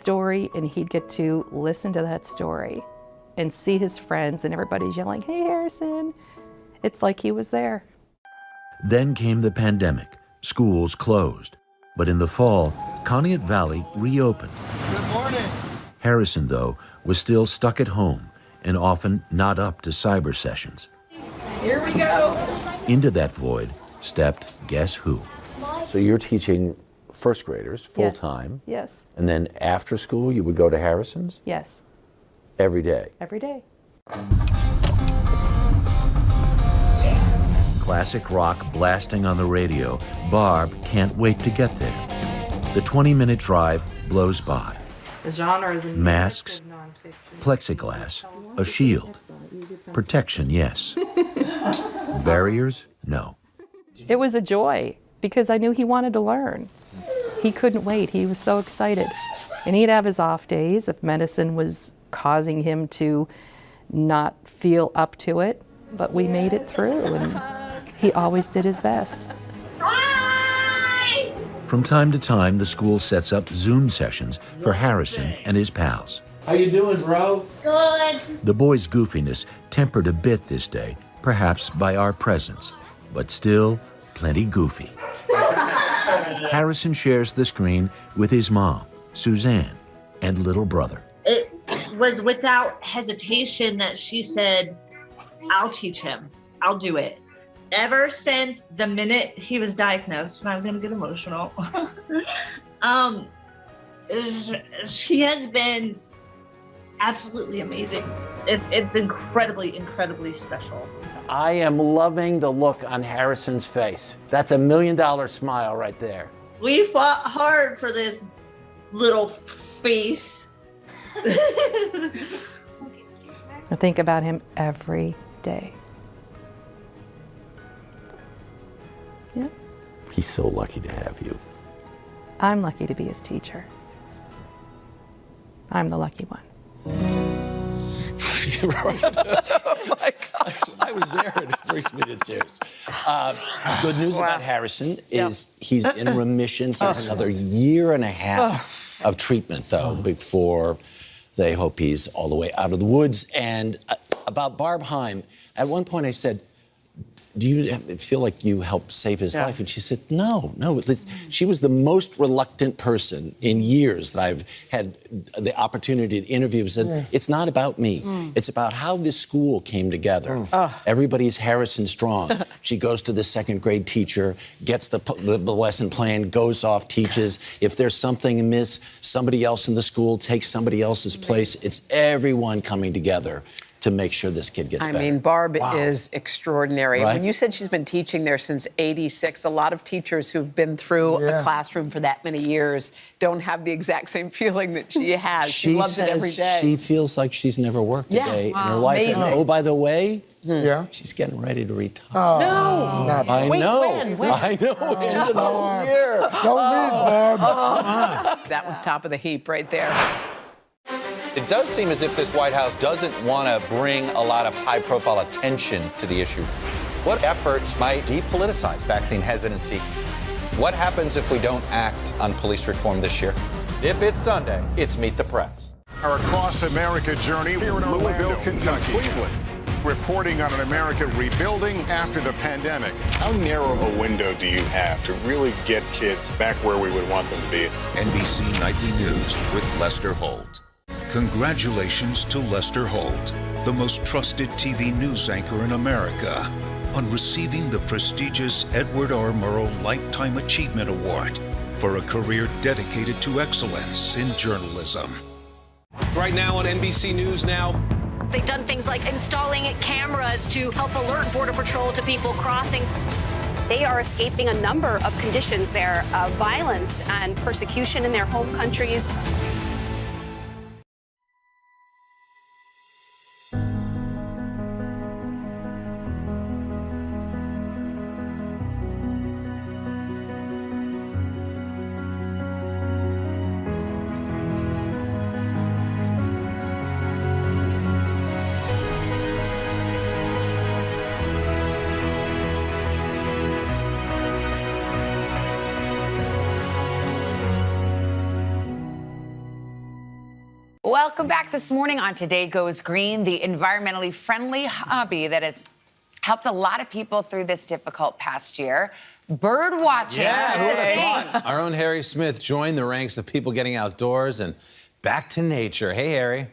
story, and he'd get to listen to that story and see his friends and everybody's yelling, "Hey, Harrison." It's like he was there. Then came the pandemic. Schools closed. But in the fall, Conneaut Valley reopened. Good morning. Harrison, though, was still stuck at home and often not up to cyber sessions. Here we go. Into that void stepped guess who? So you're teaching first graders full-time? Yes. And then after school, you would go to Harrison's? Yes. Every day? Every day. Classic rock blasting on the radio, Barb can't wait to get there. The 20-minute drive blows by. The genre is Masks, plexiglass, a shield. Protection, yes. Barriers, no. It was a joy because I knew he wanted to learn. He couldn't wait. He was so excited. And he'd have his off days if medicine was causing him to not feel up to it. But we made it through, and he always did his best. From time to time, the school sets up Zoom sessions for Harrison and his pals. How you doing, bro? Good. The boys' goofiness tempered a bit this day, perhaps by our presence, but still plenty goofy. Harrison shares the screen with his mom, Suzanne, and little brother. It was without hesitation that she said, "I'll teach him. I'll do it." Ever since the minute he was diagnosed, and I'm gonna get emotional, she has been absolutely amazing. It's incredibly, incredibly special. I am loving the look on Harrison's face. That's $1 million smile right there. We fought hard for this little face. I think about him every day. Yeah. He's so lucky to have you. I'm lucky to be his teacher. I'm the lucky one. Oh my God. I was there and it brings me to tears. Good news about Harrison is he's in remission. He has another year and a half of treatment, though, before they hope he's all the way out of the woods. And about Barb Heim, at one point I said, "Do you feel like you helped save his life?" And she said, no. She was the most reluctant person in years that I've had the opportunity to interview. Said, "It's not about me. It's about how this school came together. Everybody's Harrison strong." She goes to the second grade teacher, gets the lesson plan, goes off, teaches. If there's something amiss, somebody else in the school takes somebody else's place. It's everyone coming together to make sure this kid gets better. I mean, Barb is extraordinary. Right? When you said she's been teaching there since '86, a lot of teachers who've been through a classroom for that many years don't have the exact same feeling that she has. She loves it every day. She feels like she's never worked a day in her life. Amazing. And, oh, by the way, she's getting ready to retire. No. I Wait, know. when? I know. End of this year. Don't leave, Barb. That was top of the heap right there. It does seem as if this White House doesn't want to bring a lot of high-profile attention to the issue. What efforts might depoliticize vaccine hesitancy? What happens if we don't act on police reform this year? If it's Sunday, it's Meet the Press. Our Across America journey here in Louisville, Kentucky. Cleveland, reporting on an America rebuilding after the pandemic. How narrow of a window do you have to really get kids back where we would want them to be? NBC Nightly News with Lester Holt. Congratulations to Lester Holt, the most trusted TV news anchor in America, on receiving the prestigious Edward R. Murrow Lifetime Achievement Award for a career dedicated to excellence in journalism. Right now on NBC News Now. They've done things like installing cameras to help alert Border Patrol to people crossing. They are escaping a number of conditions there, violence and persecution in their home countries. Welcome back this morning on Today Goes Green, the environmentally friendly hobby that has helped a lot of people through this difficult past year. Bird watching. Yeah, who would today. have thought? Our own Harry Smith joined the ranks of people getting outdoors and back to nature. Hey, Harry.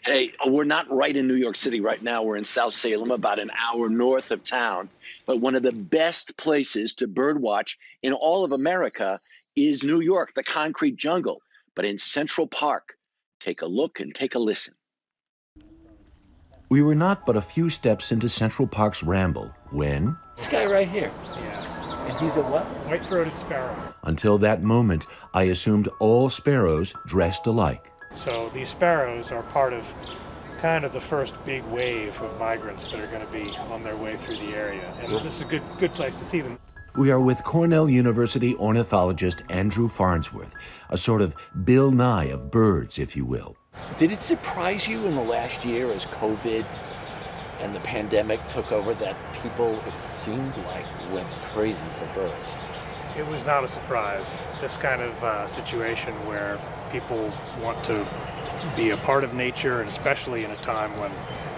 Hey, we're not right in New York City right now. We're in South Salem, about an hour north of town. But one of the best places to birdwatch in all of America is New York, the concrete jungle. But in Central Park, take a look and take a listen. We were not but a few steps into Central Park's ramble when, This guy right here. And he's a what? White-throated sparrow. until that moment, I assumed all sparrows dressed alike. So these sparrows are part of kind of the first big wave of migrants that are going to be on their way through the area. And this is a good place to see them. We are with Cornell University ornithologist Andrew Farnsworth, a sort of Bill Nye of birds, if you will. Did it surprise you in the last year as COVID and the pandemic took over that people, it seemed like, went crazy for birds? It was not a surprise. This kind of situation where people want to be a part of nature, and especially in a time when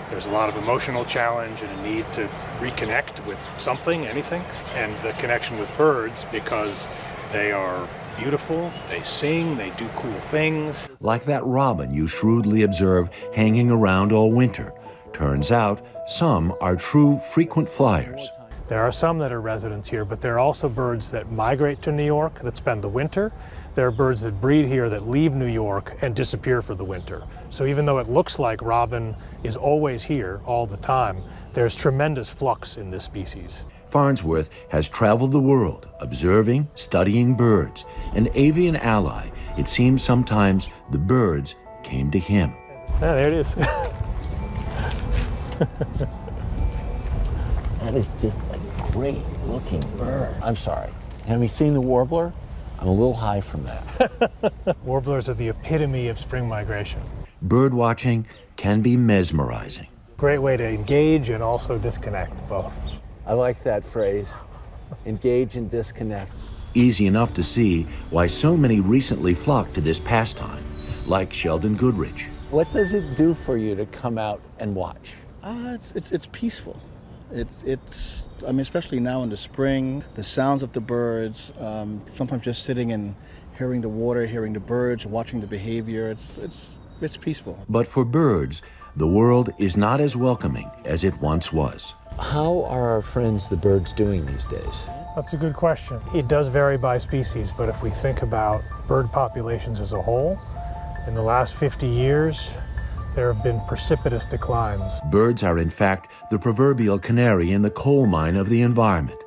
there's a lot of emotional challenge and a need to reconnect with something, anything, and the connection with birds because they are beautiful, they sing, they do cool things. Like that robin you shrewdly observe hanging around all winter. Turns out some are true frequent flyers. There are some that are residents here, but there are also birds that migrate to New York that spend the winter. There are birds that breed here that leave New York and disappear for the winter. So even though it looks like robin is always here all the time, there's tremendous flux in this species. Farnsworth has traveled the world, observing, studying birds. An avian ally, it seems sometimes the birds came to him. Yeah, there it is. That is just a great looking bird. I'm sorry. Have you seen the warbler? I'm a little high from that. Warblers are the epitome of spring migration. Bird watching can be mesmerizing. Great way to engage and also disconnect both. I like that phrase, engage and disconnect. Easy enough to see why so many recently flocked to this pastime, like Sheldon Goodrich. What does it do for you to come out and watch? It's peaceful. It's I mean, especially now in the spring, the sounds of the birds, sometimes just sitting and hearing the water, hearing the birds, watching the behavior, it's peaceful. But for birds, the world is not as welcoming as it once was. How are our friends, the birds, doing these days? That's a good question. It does vary by species, but if we think about bird populations as a whole, in the last 50 years, there have been precipitous declines. Birds are in fact the proverbial canary in the coal mine of the environment.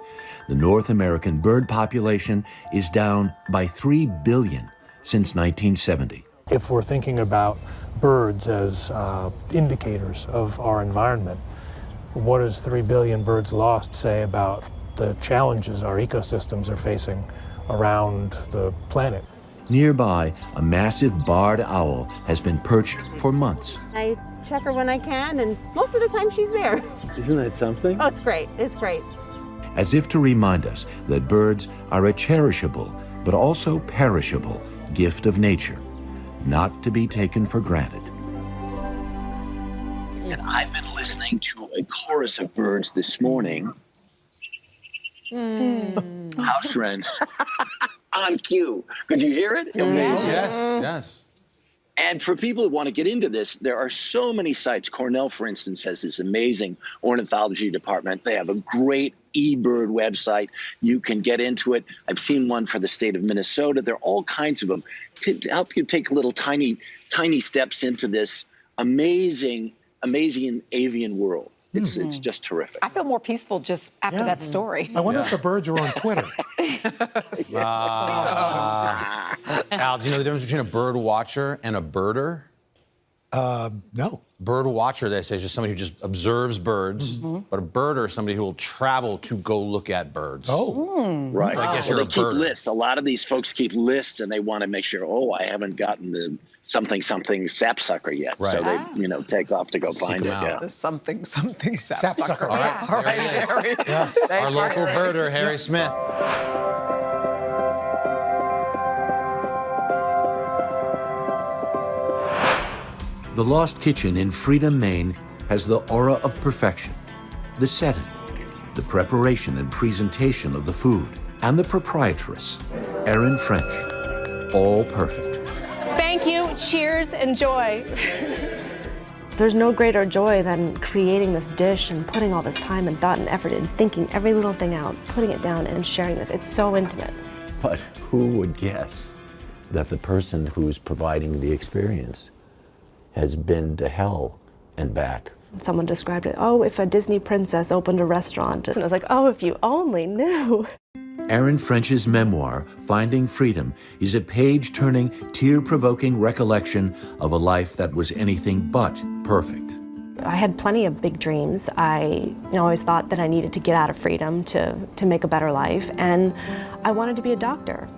The North American bird population is down by 3 billion since 1970. If we're thinking about birds as indicators of our environment, what does 3 billion birds lost say about the challenges our ecosystems are facing around the planet? Nearby, a massive barred owl has been perched for months. I check her when I can, and most of the time she's there. Isn't that something? Oh, it's great. It's great. As if to remind us that birds are a cherishable, but also perishable gift of nature, not to be taken for granted. And I've been listening to a chorus of birds this morning. House wren. On cue. Could you hear it? Amazing. Yes. And for people who want to get into this, there are so many sites. Cornell, for instance, has this amazing ornithology department. They have a great eBird website. You can get into it. I've seen one for the state of Minnesota. There are all kinds of them to help you take little tiny steps into this amazing avian world. It's just terrific. I feel more peaceful just after that story. I wonder if the birds are on Twitter. Al, do you know the difference between a bird watcher and a birder? No. Bird watcher, they say, is just somebody who just observes birds. But a birder is somebody who will travel to go look at birds. Right. So I guess Well, you're they a keep birder. lists. A lot of these folks keep lists, and they want to make sure, I haven't gotten the something sapsucker yet. Right. So they, take off to go find it. Yeah. The something sapsucker. Sapsucker. All right, All right, there it is. Harry. Our local birder, Harry Smith. The Lost Kitchen in Freedom, Maine has the aura of perfection. The setting, the preparation and presentation of the food, and the proprietress, Erin French. All perfect. Thank you, cheers, enjoy. There's no greater joy than creating this dish and putting all this time and thought and effort and thinking every little thing out, putting it down and sharing this. It's so intimate. But who would guess that the person who's providing the experience has been to hell and back? Someone described it, oh, if a Disney princess opened a restaurant. And I was like, oh, if you only knew. Erin French's memoir, Finding Freedom, is a page-turning, tear-provoking recollection of a life that was anything but perfect. I had plenty of big dreams. I always thought that I needed to get out of freedom to make a better life, and I wanted to be a doctor.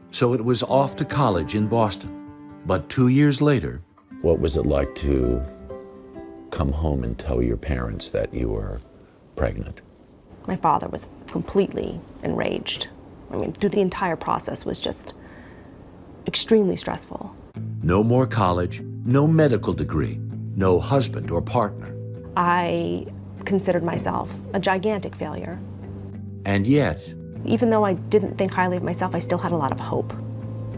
So it was off to college in Boston. But 2 years later... What was it like to come home and tell your parents that you were pregnant? My father was completely enraged. I mean, the entire process was just extremely stressful. No more college, no medical degree, no husband or partner. I considered myself a gigantic failure. And yet... Even though I didn't think highly of myself, I still had a lot of hope.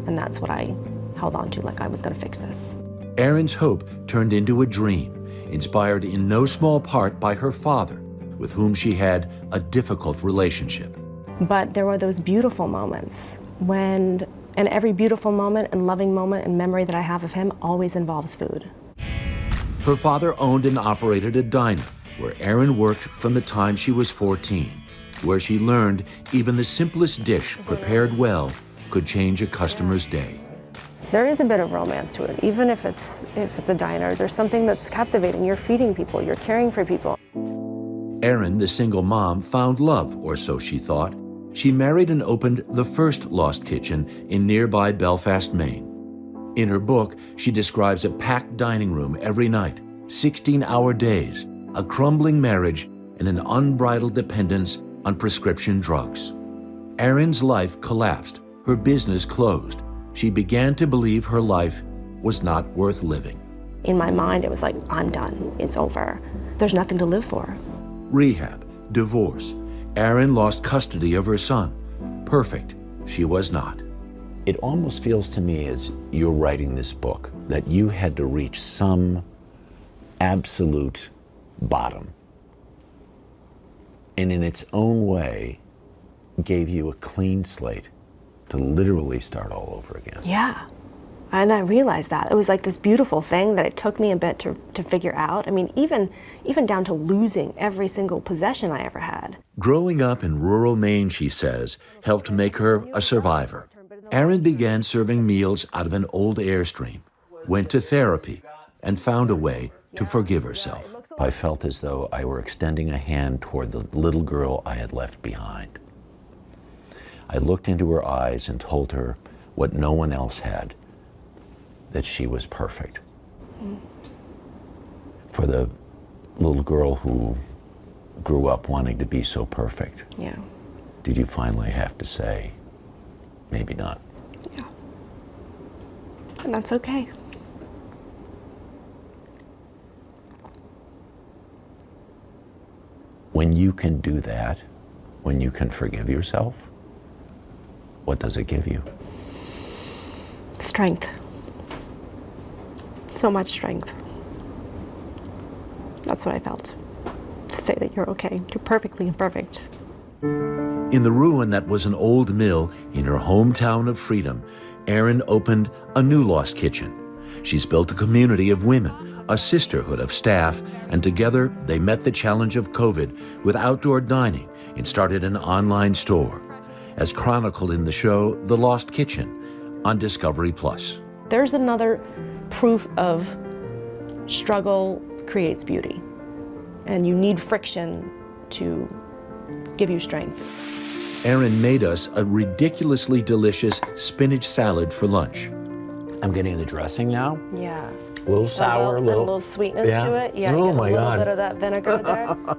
And that's what I held on to, like I was going to fix this. Erin's hope turned into a dream, inspired in no small part by her father, with whom she had a difficult relationship. But there were those beautiful moments and every beautiful moment and loving moment and memory that I have of him always involves food. Her father owned and operated a diner where Erin worked from the time she was 14, where she learned even the simplest dish prepared well could change a customer's day. There is a bit of romance to it, even if it's a diner. There's something that's captivating. You're feeding people, you're caring for people. Erin, the single mom, found love, or so she thought. She married and opened the first Lost Kitchen in nearby Belfast, Maine. In her book, she describes a packed dining room every night, 16-hour days, a crumbling marriage, and an unbridled dependence on prescription drugs. Erin's life collapsed, her business closed. She began to believe her life was not worth living. In my mind, it was like, I'm done, it's over. There's nothing to live for. Rehab, divorce. Erin lost custody of her son. Perfect, she was not. It almost feels to me as you're writing this book that you had to reach some absolute bottom. And in its own way, gave you a clean slate to literally start all over again. Yeah. And I realized that. It was like this beautiful thing that it took me a bit to figure out. I mean, even down to losing every single possession I ever had. Growing up in rural Maine, she says, helped make her a survivor. Erin began serving meals out of an old Airstream, went to therapy, and found a way to forgive herself. I felt as though I were extending a hand toward the little girl I had left behind. I looked into her eyes and told her what no one else had, that she was perfect. For the little girl who grew up wanting to be so perfect, yeah. Did you finally have to say, maybe not? Yeah. And that's okay. When you can do that, when you can forgive yourself, what does it give you? Strength. So much strength. That's what I felt. To say that you're okay, you're perfectly imperfect. In the ruin that was an old mill in her hometown of Freedom, Erin opened a new Lost Kitchen. She's built a community of women, a sisterhood of staff, and together they met the challenge of COVID with outdoor dining and started an online store, as chronicled in the show The Lost Kitchen on Discovery Plus. There's another proof of struggle creates beauty, and you need friction to give you strength. Erin made us a ridiculously delicious spinach salad for lunch. I'm getting the dressing now. Yeah. A little sour, a little sweetness to it. Yeah, oh you get my a little God. bit of that vinegar there.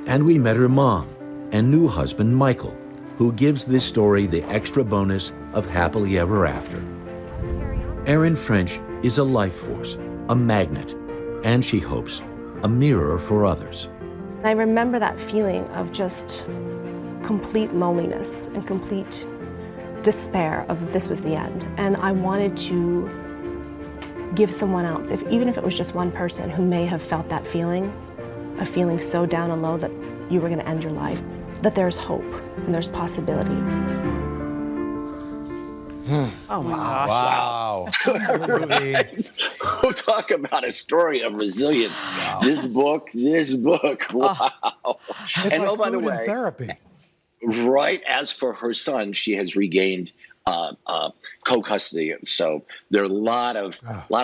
And we met her mom and new husband, Michael, who gives this story the extra bonus of happily ever after. Erin French is a life force, a magnet, and she hopes, a mirror for others. I remember that feeling of just complete loneliness and complete despair of this was the end. And I wanted to give someone else, even if it was just one person who may have felt that feeling, a feeling so down and low that you were going to end your life, that there's hope and there's possibility. Oh my gosh. Wow. We'll talk about a story of resilience. Wow. This book, wow. It's And like oh, by the food and way, therapy. right as for her son, she has regained co-custody. So there are a lot of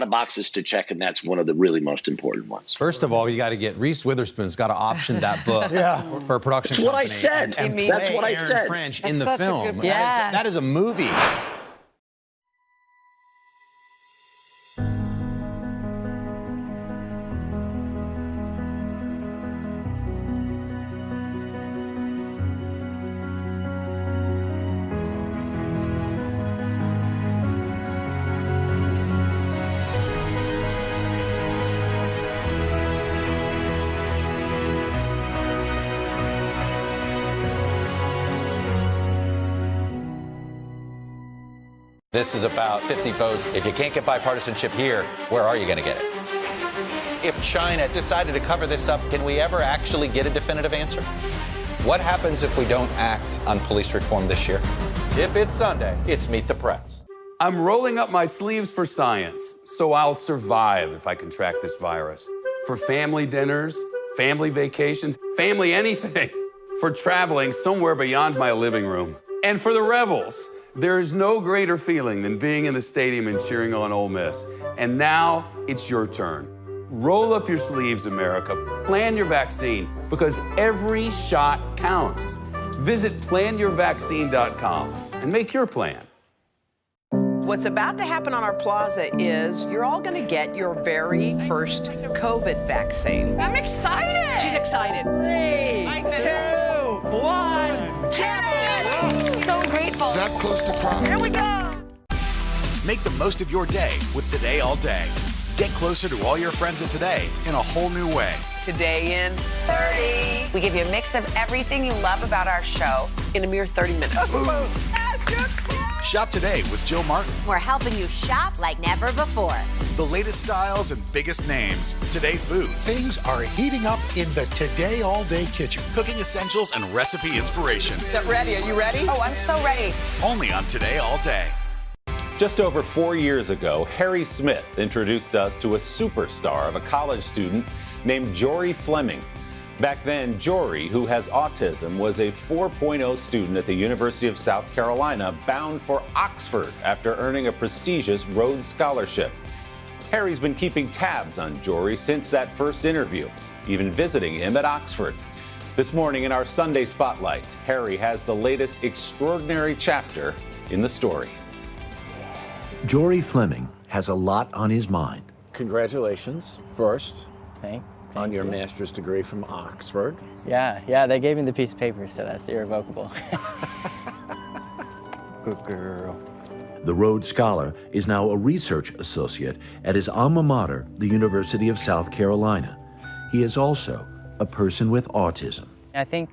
boxes to check, and that's one of the really most important ones. First of all, you got to get Reese Witherspoon's got to option that book for a production That's what I company said. and That's play what I Aaron said. French That's in the such a film. good- That is a movie. This is about 50 votes. If you can't get bipartisanship here, where are you going to get it? If China decided to cover this up, can we ever actually get a definitive answer? What happens if we don't act on police reform this year? If it's Sunday, it's Meet the Press. I'm rolling up my sleeves for science, so I'll survive if I contract this virus. For family dinners, family vacations, family anything. For traveling somewhere beyond my living room. And for the Rebels, there is no greater feeling than being in the stadium and cheering on Ole Miss. And now it's your turn. Roll up your sleeves, America. Plan your vaccine, because every shot counts. Visit planyourvaccine.com and make your plan. What's about to happen on our plaza is you're all going to get your very first COVID vaccine. I'm excited. She's excited. 3, 2, 1, So grateful. Is that close to prom? Here we go. Make the most of your day with Today All Day. Get closer to all your friends at Today in a whole new way. Today in 30. We give you a mix of everything you love about our show in a mere 30 minutes. Shop today with Jill Martin. We're helping you shop like never before. The latest styles and biggest names. Today Food. Things are heating up in the Today All Day kitchen. Cooking essentials and recipe inspiration. Is that ready? Are you ready? Oh, I'm so ready. Only on Today All Day. Just over 4 years ago, Harry Smith introduced us to a superstar of a college student named Jory Fleming. Back then, Jory, who has autism, was a 4.0 student at the University of South Carolina, bound for Oxford after earning a prestigious Rhodes Scholarship. Harry's been keeping tabs on Jory since that first interview, even visiting him at Oxford. This morning in our Sunday Spotlight, Harry has the latest extraordinary chapter in the story. Jory Fleming has a lot on his mind. Congratulations, first, on your master's degree from Oxford. Yeah, they gave me the piece of paper, so that's irrevocable. Good girl. The Rhodes Scholar is now a research associate at his alma mater, the University of South Carolina. He is also a person with autism. I think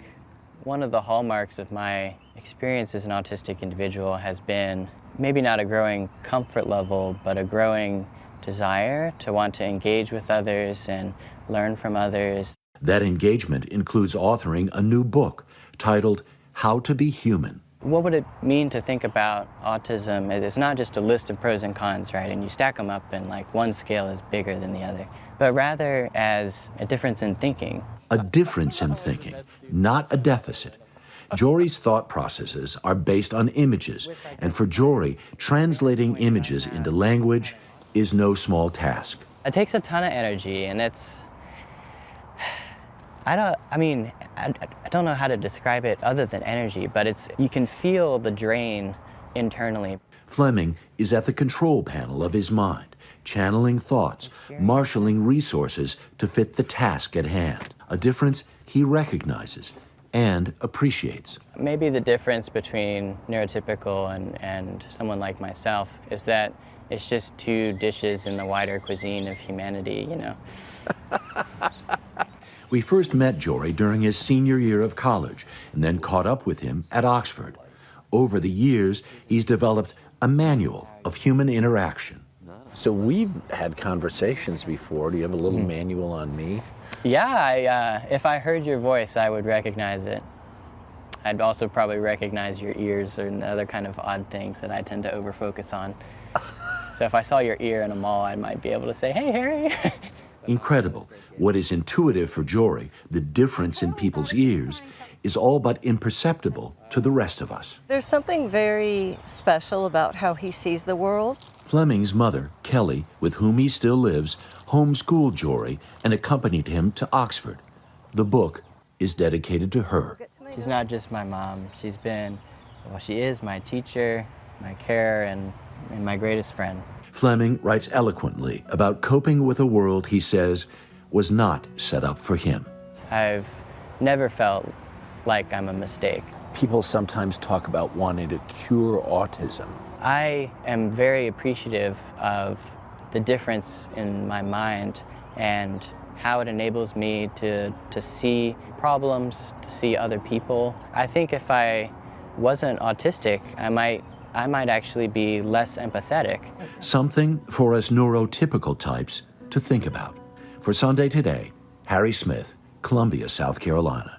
one of the hallmarks of my experience as an autistic individual has been maybe not a growing comfort level, but a growing desire to want to engage with others and learn from others. That engagement includes authoring a new book titled How to Be Human. What would it mean to think about autism? It's not just a list of pros and cons, right? And you stack them up and like one scale is bigger than the other, but rather as a difference in thinking. A difference in thinking, not a deficit. Jory's thought processes are based on images, and for Jory, translating images into language is no small task. It takes a ton of energy, and it's, I don't know how to describe it other than energy, but you can feel the drain internally. Fleming is at the control panel of his mind, channeling thoughts, marshaling resources to fit the task at hand, a difference he recognizes and appreciates. Maybe the difference between neurotypical and someone like myself is that it's just 2 dishes in the wider cuisine of humanity, you know. We first met Jory during his senior year of college and then caught up with him at Oxford. Over the years, he's developed a manual of human interaction. So we've had conversations before. Do you have a little manual on me? Yeah, if I heard your voice, I would recognize it. I'd also probably recognize your ears and other kind of odd things that I tend to overfocus on. So if I saw your ear in a mall, I might be able to say, "Hey, Harry." Incredible. What is intuitive for Jory, the difference in people's ears, is all but imperceptible to the rest of us. There's something very special about how he sees the world. Fleming's mother, Kelly, with whom he still lives, homeschooled Jory and accompanied him to Oxford. The book is dedicated to her. She's not just my mom. She is my teacher, my carer, and my greatest friend. Fleming writes eloquently about coping with a world he says was not set up for him. I've never felt like I'm a mistake. People sometimes talk about wanting to cure autism. I am very appreciative of the difference in my mind and how it enables me to see problems, to see other people. I think if I wasn't autistic, I might actually be less empathetic. Something for us neurotypical types to think about. For Sunday Today, Harry Smith, Columbia, South Carolina.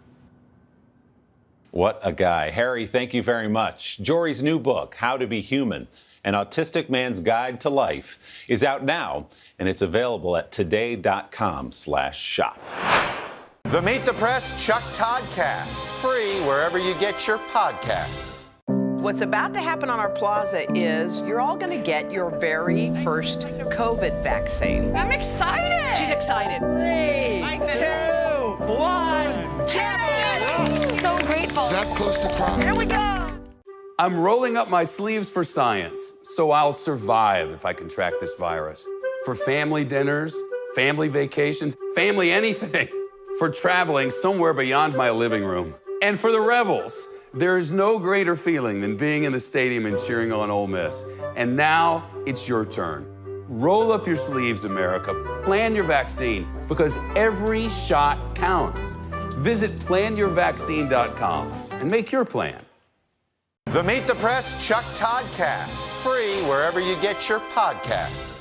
What a guy. Harry, thank you very much. Jory's new book, How to Be Human, An Autistic Man's Guide to Life, is out now, and it's available at today.com/shop. The Meet the Press Chuck Toddcast, free wherever you get your podcasts. What's about to happen on our plaza is you're all going to get your very first COVID vaccine. I'm excited. She's excited. 3, 2, 1, champion! So grateful. That close to crying. Here we go. I'm rolling up my sleeves for science, so I'll survive if I can track this virus. For family dinners, family vacations, family anything. For traveling somewhere beyond my living room. And for the Rebels, there is no greater feeling than being in the stadium and cheering on Ole Miss. And now it's your turn. Roll up your sleeves, America. Plan your vaccine, because every shot counts. Visit planyourvaccine.com and make your plan. The Meet the Press Chuck Toddcast, free wherever you get your podcasts.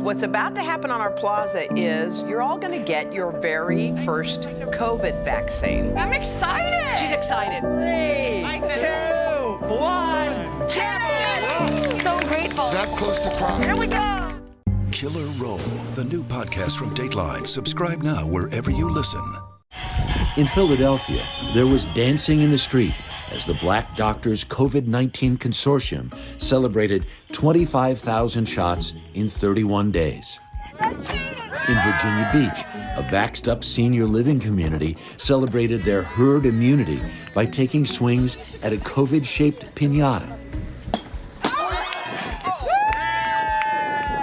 What's about to happen on our plaza is you're all going to get your very first COVID vaccine. I'm excited. She's excited. 3, 2, 1, champion! So grateful. That close to crying. Here we go. Killer Roll, the new podcast from Dateline. Subscribe now wherever you listen. In Philadelphia, there was dancing in the street as the Black Doctors COVID-19 Consortium celebrated 25,000 shots in 31 days. In Virginia Beach, a vaxxed-up senior living community celebrated their herd immunity by taking swings at a COVID-shaped piñata.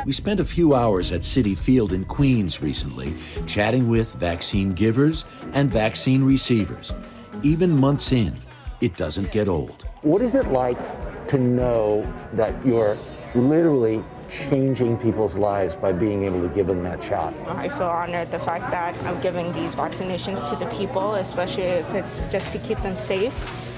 We spent a few hours at Citi Field in Queens recently, chatting with vaccine givers and vaccine receivers. Even months in, it doesn't get old. What is it like to know that you're literally changing people's lives by being able to give them that shot? I feel honored the fact that I'm giving these vaccinations to the people, especially if it's just to keep them safe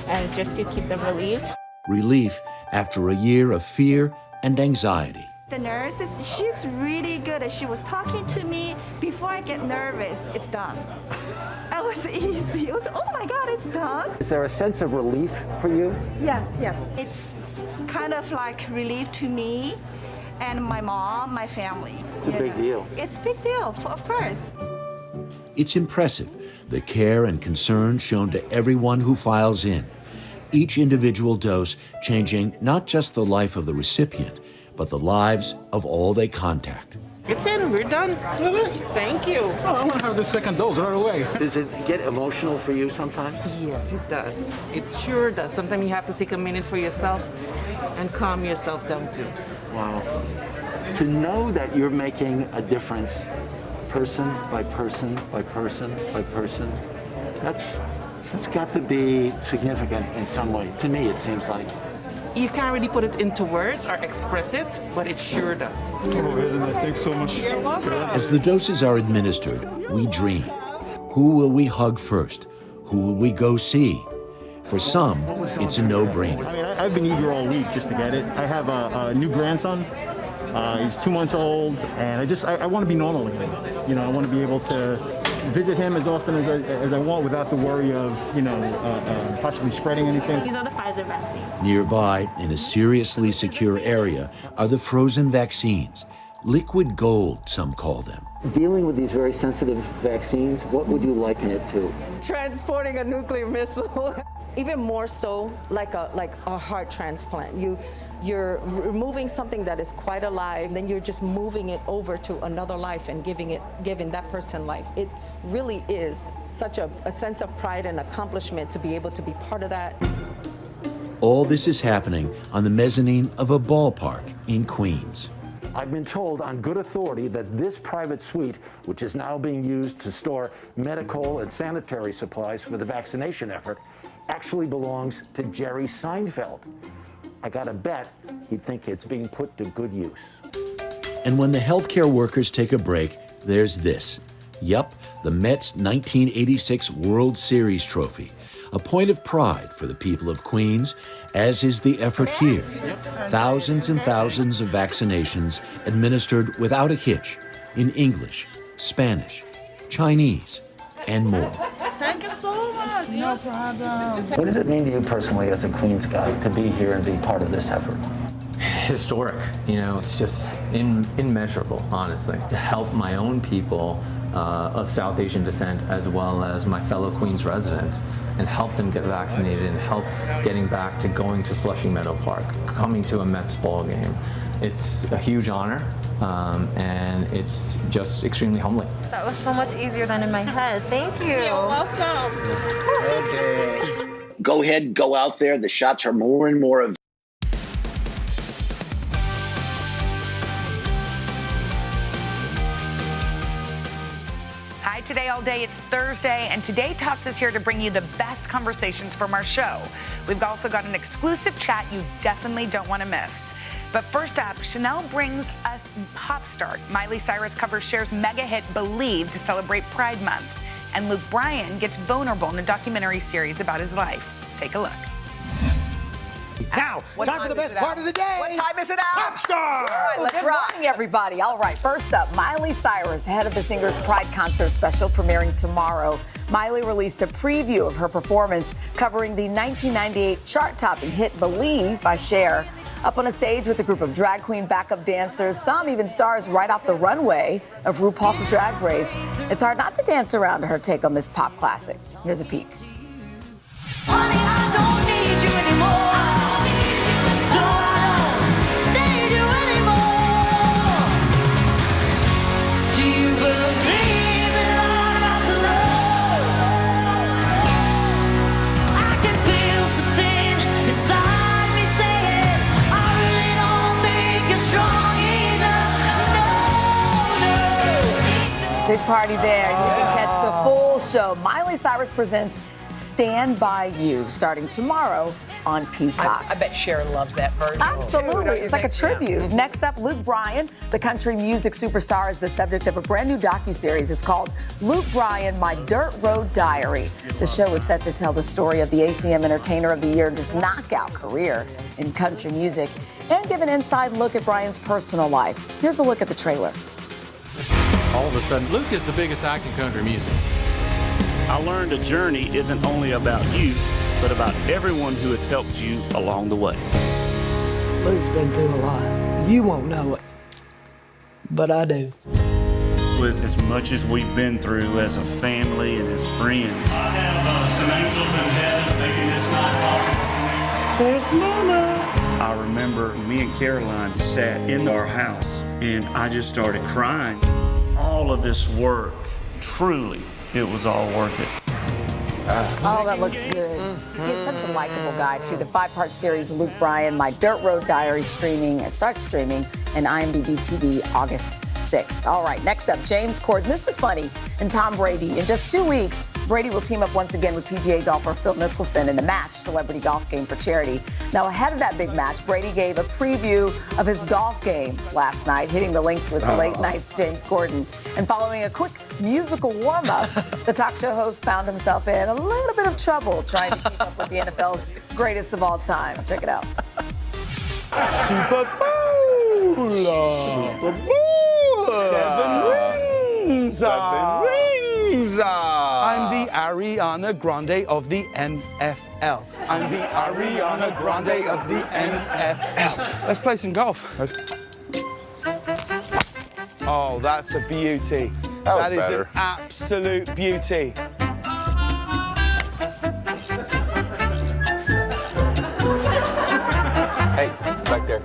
and just to keep them relieved. Relief after a year of fear and anxiety. The nurse, she's really good. She was talking to me before I get nervous. It's done. It was easy. It was, oh my God, it's done. Is there a sense of relief for you? Yes. It's kind of like relief to me and my mom, my family. It's a big deal. It's a big deal, of course. It's impressive, the care and concern shown to everyone who files in. Each individual dose changing not just the life of the recipient, but the lives of all they contact. It's in. We're done. Thank you. Oh, I want to have the second dose right away. Does it get emotional for you sometimes? Yes, it does. It sure does. Sometimes you have to take a minute for yourself and calm yourself down too. Wow. to know that you're making a difference person by person by person by person, that's got to be significant in some way. To me, it seems like. You can't really put it into words or express it, but it sure does. Thanks so much. You're welcome. As the doses are administered, we dream. Who will we hug first? Who will we go see? For some, it's a no-brainer. I mean, I've been eager all week just to get it. I have a new grandson. He's 2 months old, and I want to be normal again. You know, I want to be able to visit him as often as I want without the worry of, possibly spreading anything. These are the Pfizer vaccines. Nearby, in a seriously secure area, are the frozen vaccines. Liquid gold, some call them. Dealing with these very sensitive vaccines, what would you liken it to? Transporting a nuclear missile. Even more so like a heart transplant. You're removing something that is quite alive, then you're just moving it over to another life and giving that person life. It really is such a sense of pride and accomplishment to be able to be part of that. All this is happening on the mezzanine of a ballpark in Queens. I've been told on good authority that this private suite, which is now being used to store medical and sanitary supplies for the vaccination effort, actually belongs to Jerry Seinfeld. I gotta bet he'd think it's being put to good use. And when the healthcare workers take a break, there's this. Yup, the Mets' 1986 World Series trophy. A point of pride for the people of Queens, as is the effort here. Thousands and thousands of vaccinations administered without a hitch in English, Spanish, Chinese, and more. Thank you so much. No problem. What does it mean to you personally as a Queens guy to be here and be part of this effort? Historic, it's just immeasurable, honestly. To help my own people of South Asian descent as well as my fellow Queens residents and help them get vaccinated and help getting back to going to Flushing Meadow Park, coming to a Mets ball game. It's a huge honor and it's just extremely humbling. That was so much easier than in my head. Thank you. You're welcome. Okay. Go ahead, go out there. The shots are more and more of. Hi, Today All Day. It's Thursday, and Today Talks is here to bring you the best conversations from our show. We've also got an exclusive chat you definitely don't want to miss. But first up, Chanel brings us pop star. Miley Cyrus covers Cher's mega hit Believe to celebrate Pride Month. And Luke Bryan gets vulnerable in a documentary series about his life. Take a look. Now, time for the best part of the day. What time is it out? Pop star. All right, let's rock. Good morning, everybody. All right, first up, Miley Cyrus, head of the singer's Pride concert special premiering tomorrow. Miley released a preview of her performance covering the 1998 chart-topping hit Believe by Cher. Up on a stage with a group of drag queen backup dancers, some even stars right off the runway of RuPaul's Drag Race. It's hard not to dance around to her take on this pop classic. Here's a peek. Honey, I don't need you anymore. Big party there. You can catch the full show. Miley Cyrus presents Stand By You starting tomorrow on Peacock. I bet Cher loves that version. Absolutely. It's like a tribute. Yeah. Next up, Luke Bryan, the country music superstar, is the subject of a brand new docuseries. It's called Luke Bryan, My Dirt Road Diary. The show is set to tell the story of the ACM Entertainer of the Year and his knockout career in country music and give an inside look at Bryan's personal life. Here's a look at the trailer. All of a sudden, Luke is the biggest act in country music. I learned a journey isn't only about you, but about everyone who has helped you along the way. Luke's been through a lot. You won't know it, but I do. With as much as we've been through as a family and as friends. I have some angels in heaven making this night possible for me. There's Mama. I remember me and Caroline sat in our house and I just started crying. All of this work, truly, it was all worth it. Oh, that looks good. He's such a likable guy, too. The 5-part series, Luke Bryan, My Dirt Road Diary, starts streaming in IMDb TV August 6th. All right, next up, James Corden. This is funny. And Tom Brady. In just 2 weeks, Brady will team up once again with PGA golfer Phil Mickelson in the Match celebrity golf game for charity. Now, ahead of that big match, Brady gave a preview of his golf game last night, hitting the links with the late night's James Corden. And following a quick musical warm-up, the talk show host found himself in a little bit of trouble trying to keep up with the NFL's greatest of all time. Check it out. Super Bowl! Super Bowl! 7 rings! 7 rings! I'm the Ariana Grande of the NFL. I'm the Ariana Grande of the NFL. Let's play some golf. Oh, that's a beauty. That is an absolute beauty. Hey, back there.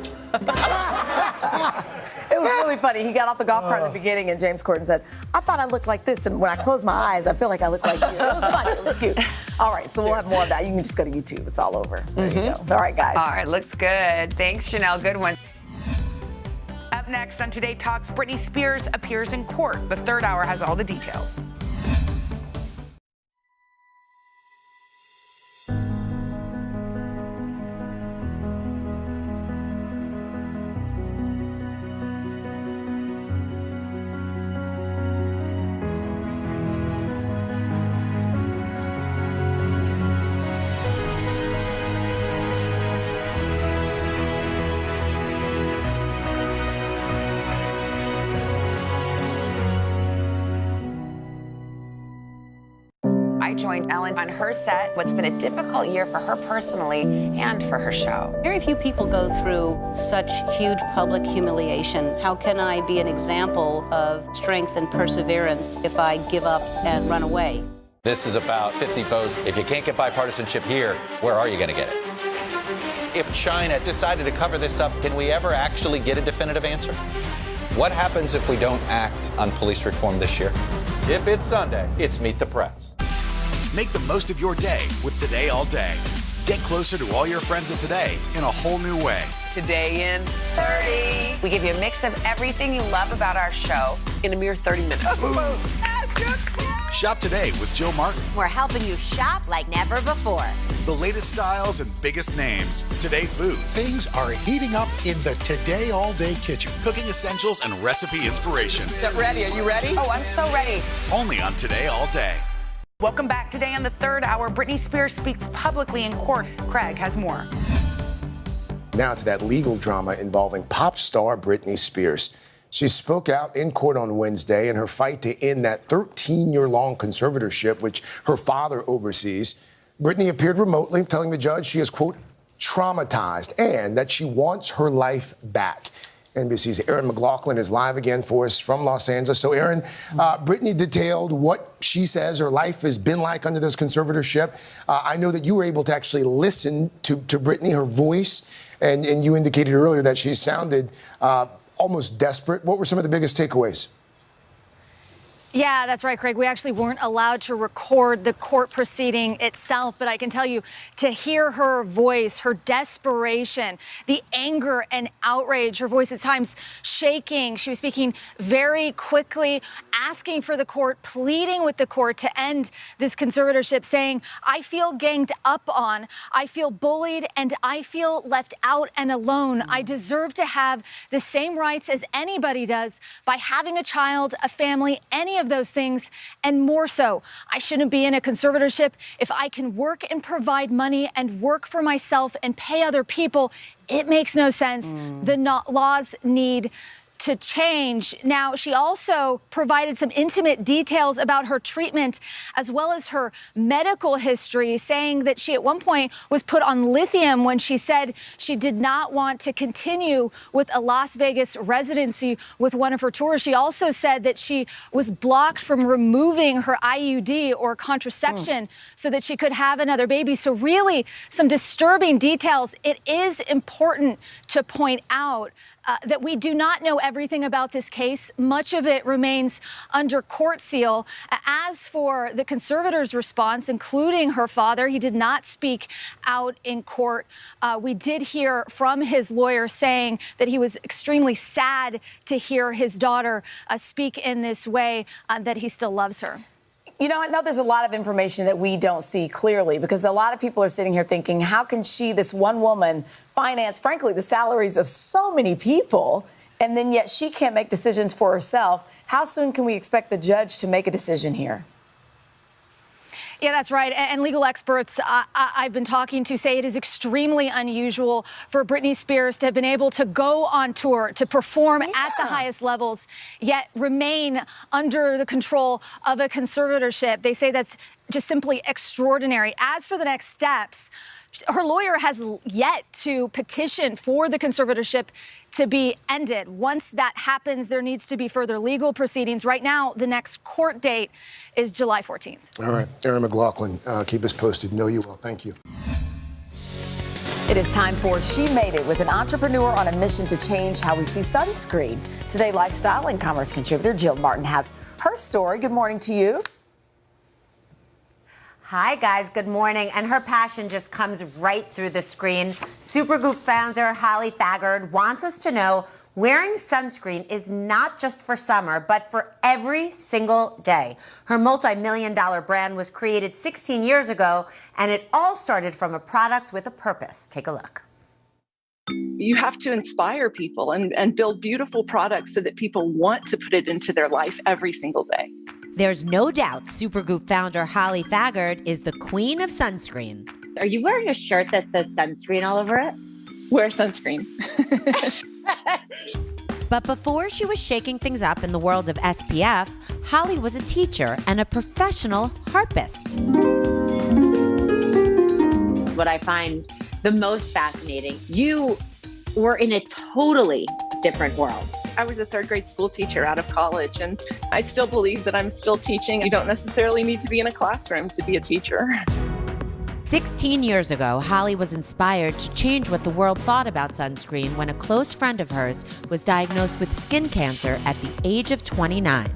It was really funny. He got off the golf cart in the beginning, and James Corden said, I thought I looked like this, and when I close my eyes, I feel like I look like you. It was funny. It was cute. All right, so we'll have more of that. You can just go to YouTube. It's all over. There you go. All right, guys. All right, looks good. Thanks, Chanel. Good one. Up next on Today Talks, Britney Spears appears in court. The third hour has all the details. I joined Ellen on her set. What's been a difficult year for her personally and for her show. Very few people go through such huge public humiliation. How can I be an example of strength and perseverance if I give up and run away? This is about 50 votes. If you can't get bipartisanship here, where are you going to get it? If China decided to cover this up, can we ever actually get a definitive answer? What happens if we don't act on police reform this year? If it's Sunday, it's Meet the Press. Make the most of your day with Today All Day. Get closer to all your friends at Today in a whole new way. Today in 30. We give you a mix of everything you love about our show in a mere 30 minutes. Shop today with Jill Martin. We're helping you shop like never before. The latest styles and biggest names. Today Food. Things are heating up in the Today All Day kitchen. Cooking essentials and recipe inspiration. Get ready. Are you ready? Oh, I'm so ready. Only on Today All Day. Welcome back. Today on the third hour, Britney Spears speaks publicly in court. Craig has more. Now to that legal drama involving pop star Britney Spears. She spoke out in court on Wednesday in her fight to end that 13-year-long conservatorship, which her father oversees. Britney appeared remotely, telling the judge she is, quote, traumatized and that she wants her life back. NBC's Erin McLaughlin is live again for us from Los Angeles. So, Erin, Britney detailed what she says her life has been like under this conservatorship. I know that you were able to actually listen to Britney, her voice, and you indicated earlier that she sounded almost desperate. What were some of the biggest takeaways? Yeah, that's right, Craig. We actually weren't allowed to record the court proceeding itself, but I can tell you, to hear her voice, her desperation, the anger and outrage, her voice at times shaking. She was speaking very quickly, asking for the court, pleading with the court to end this conservatorship, saying, I feel ganged up on, I feel bullied, and I feel left out and alone. I deserve to have the same rights as anybody does by having a child, a family, any of those things, and more so. I shouldn't be in a conservatorship if I can work and provide money and work for myself and pay other people. It makes no sense. The laws need to change. Now, she also provided some intimate details about her treatment as well as her medical history, saying that she at one point was put on lithium when she said she did not want to continue with a Las Vegas residency with one of her tours. She also said that she was blocked from removing her IUD or contraception so that she could have another baby. So really some disturbing details. It is important to point out that we do not know everything about this case. Much of it remains under court seal. As for the conservator's response, including her father, he did not speak out in court. We did hear from his lawyer saying that he was extremely sad to hear his daughter speak in this way, that he still loves her. You know, I know there's a lot of information that we don't see clearly because a lot of people are sitting here thinking, how can she, this one woman, finance, frankly, the salaries of so many people, and then yet she can't make decisions for herself? How soon can we expect the judge to make a decision here? Yeah, that's right. And legal experts I've been talking to say it is extremely unusual for Britney Spears to have been able to go on tour, to perform at the highest levels, yet remain under the control of a conservatorship. They say that's just simply extraordinary. As for the next steps, her lawyer has yet to petition for the conservatorship to be ended. Once that happens, there needs to be further legal proceedings. Right now, the next court date is July 14th. All right, Erin McLaughlin, keep us posted. Know you will. Thank you. It is time for She Made It with an entrepreneur on a mission to change how we see sunscreen. Today, lifestyle and commerce contributor Jill Martin has her story. Good morning to you. Hi, guys. Good morning. And her passion just comes right through the screen. Supergoop founder Holly Thagard wants us to know wearing sunscreen is not just for summer, but for every single day. Her multi-million-dollar brand was created 16 years ago, and it all started from a product with a purpose. Take a look. You have to inspire people and build beautiful products so that people want to put it into their life every single day. There's no doubt Supergoop founder Holly Thagard is the queen of sunscreen. Are you wearing a shirt that says sunscreen all over it? Wear sunscreen. But before she was shaking things up in the world of SPF, Holly was a teacher and a professional harpist. What I find the most fascinating, you were in a totally different world. I was a third grade school teacher out of college, and I still believe that I'm still teaching. You don't necessarily need to be in a classroom to be a teacher. 16 years ago, Holly was inspired to change what the world thought about sunscreen when a close friend of hers was diagnosed with skin cancer at the age of 29.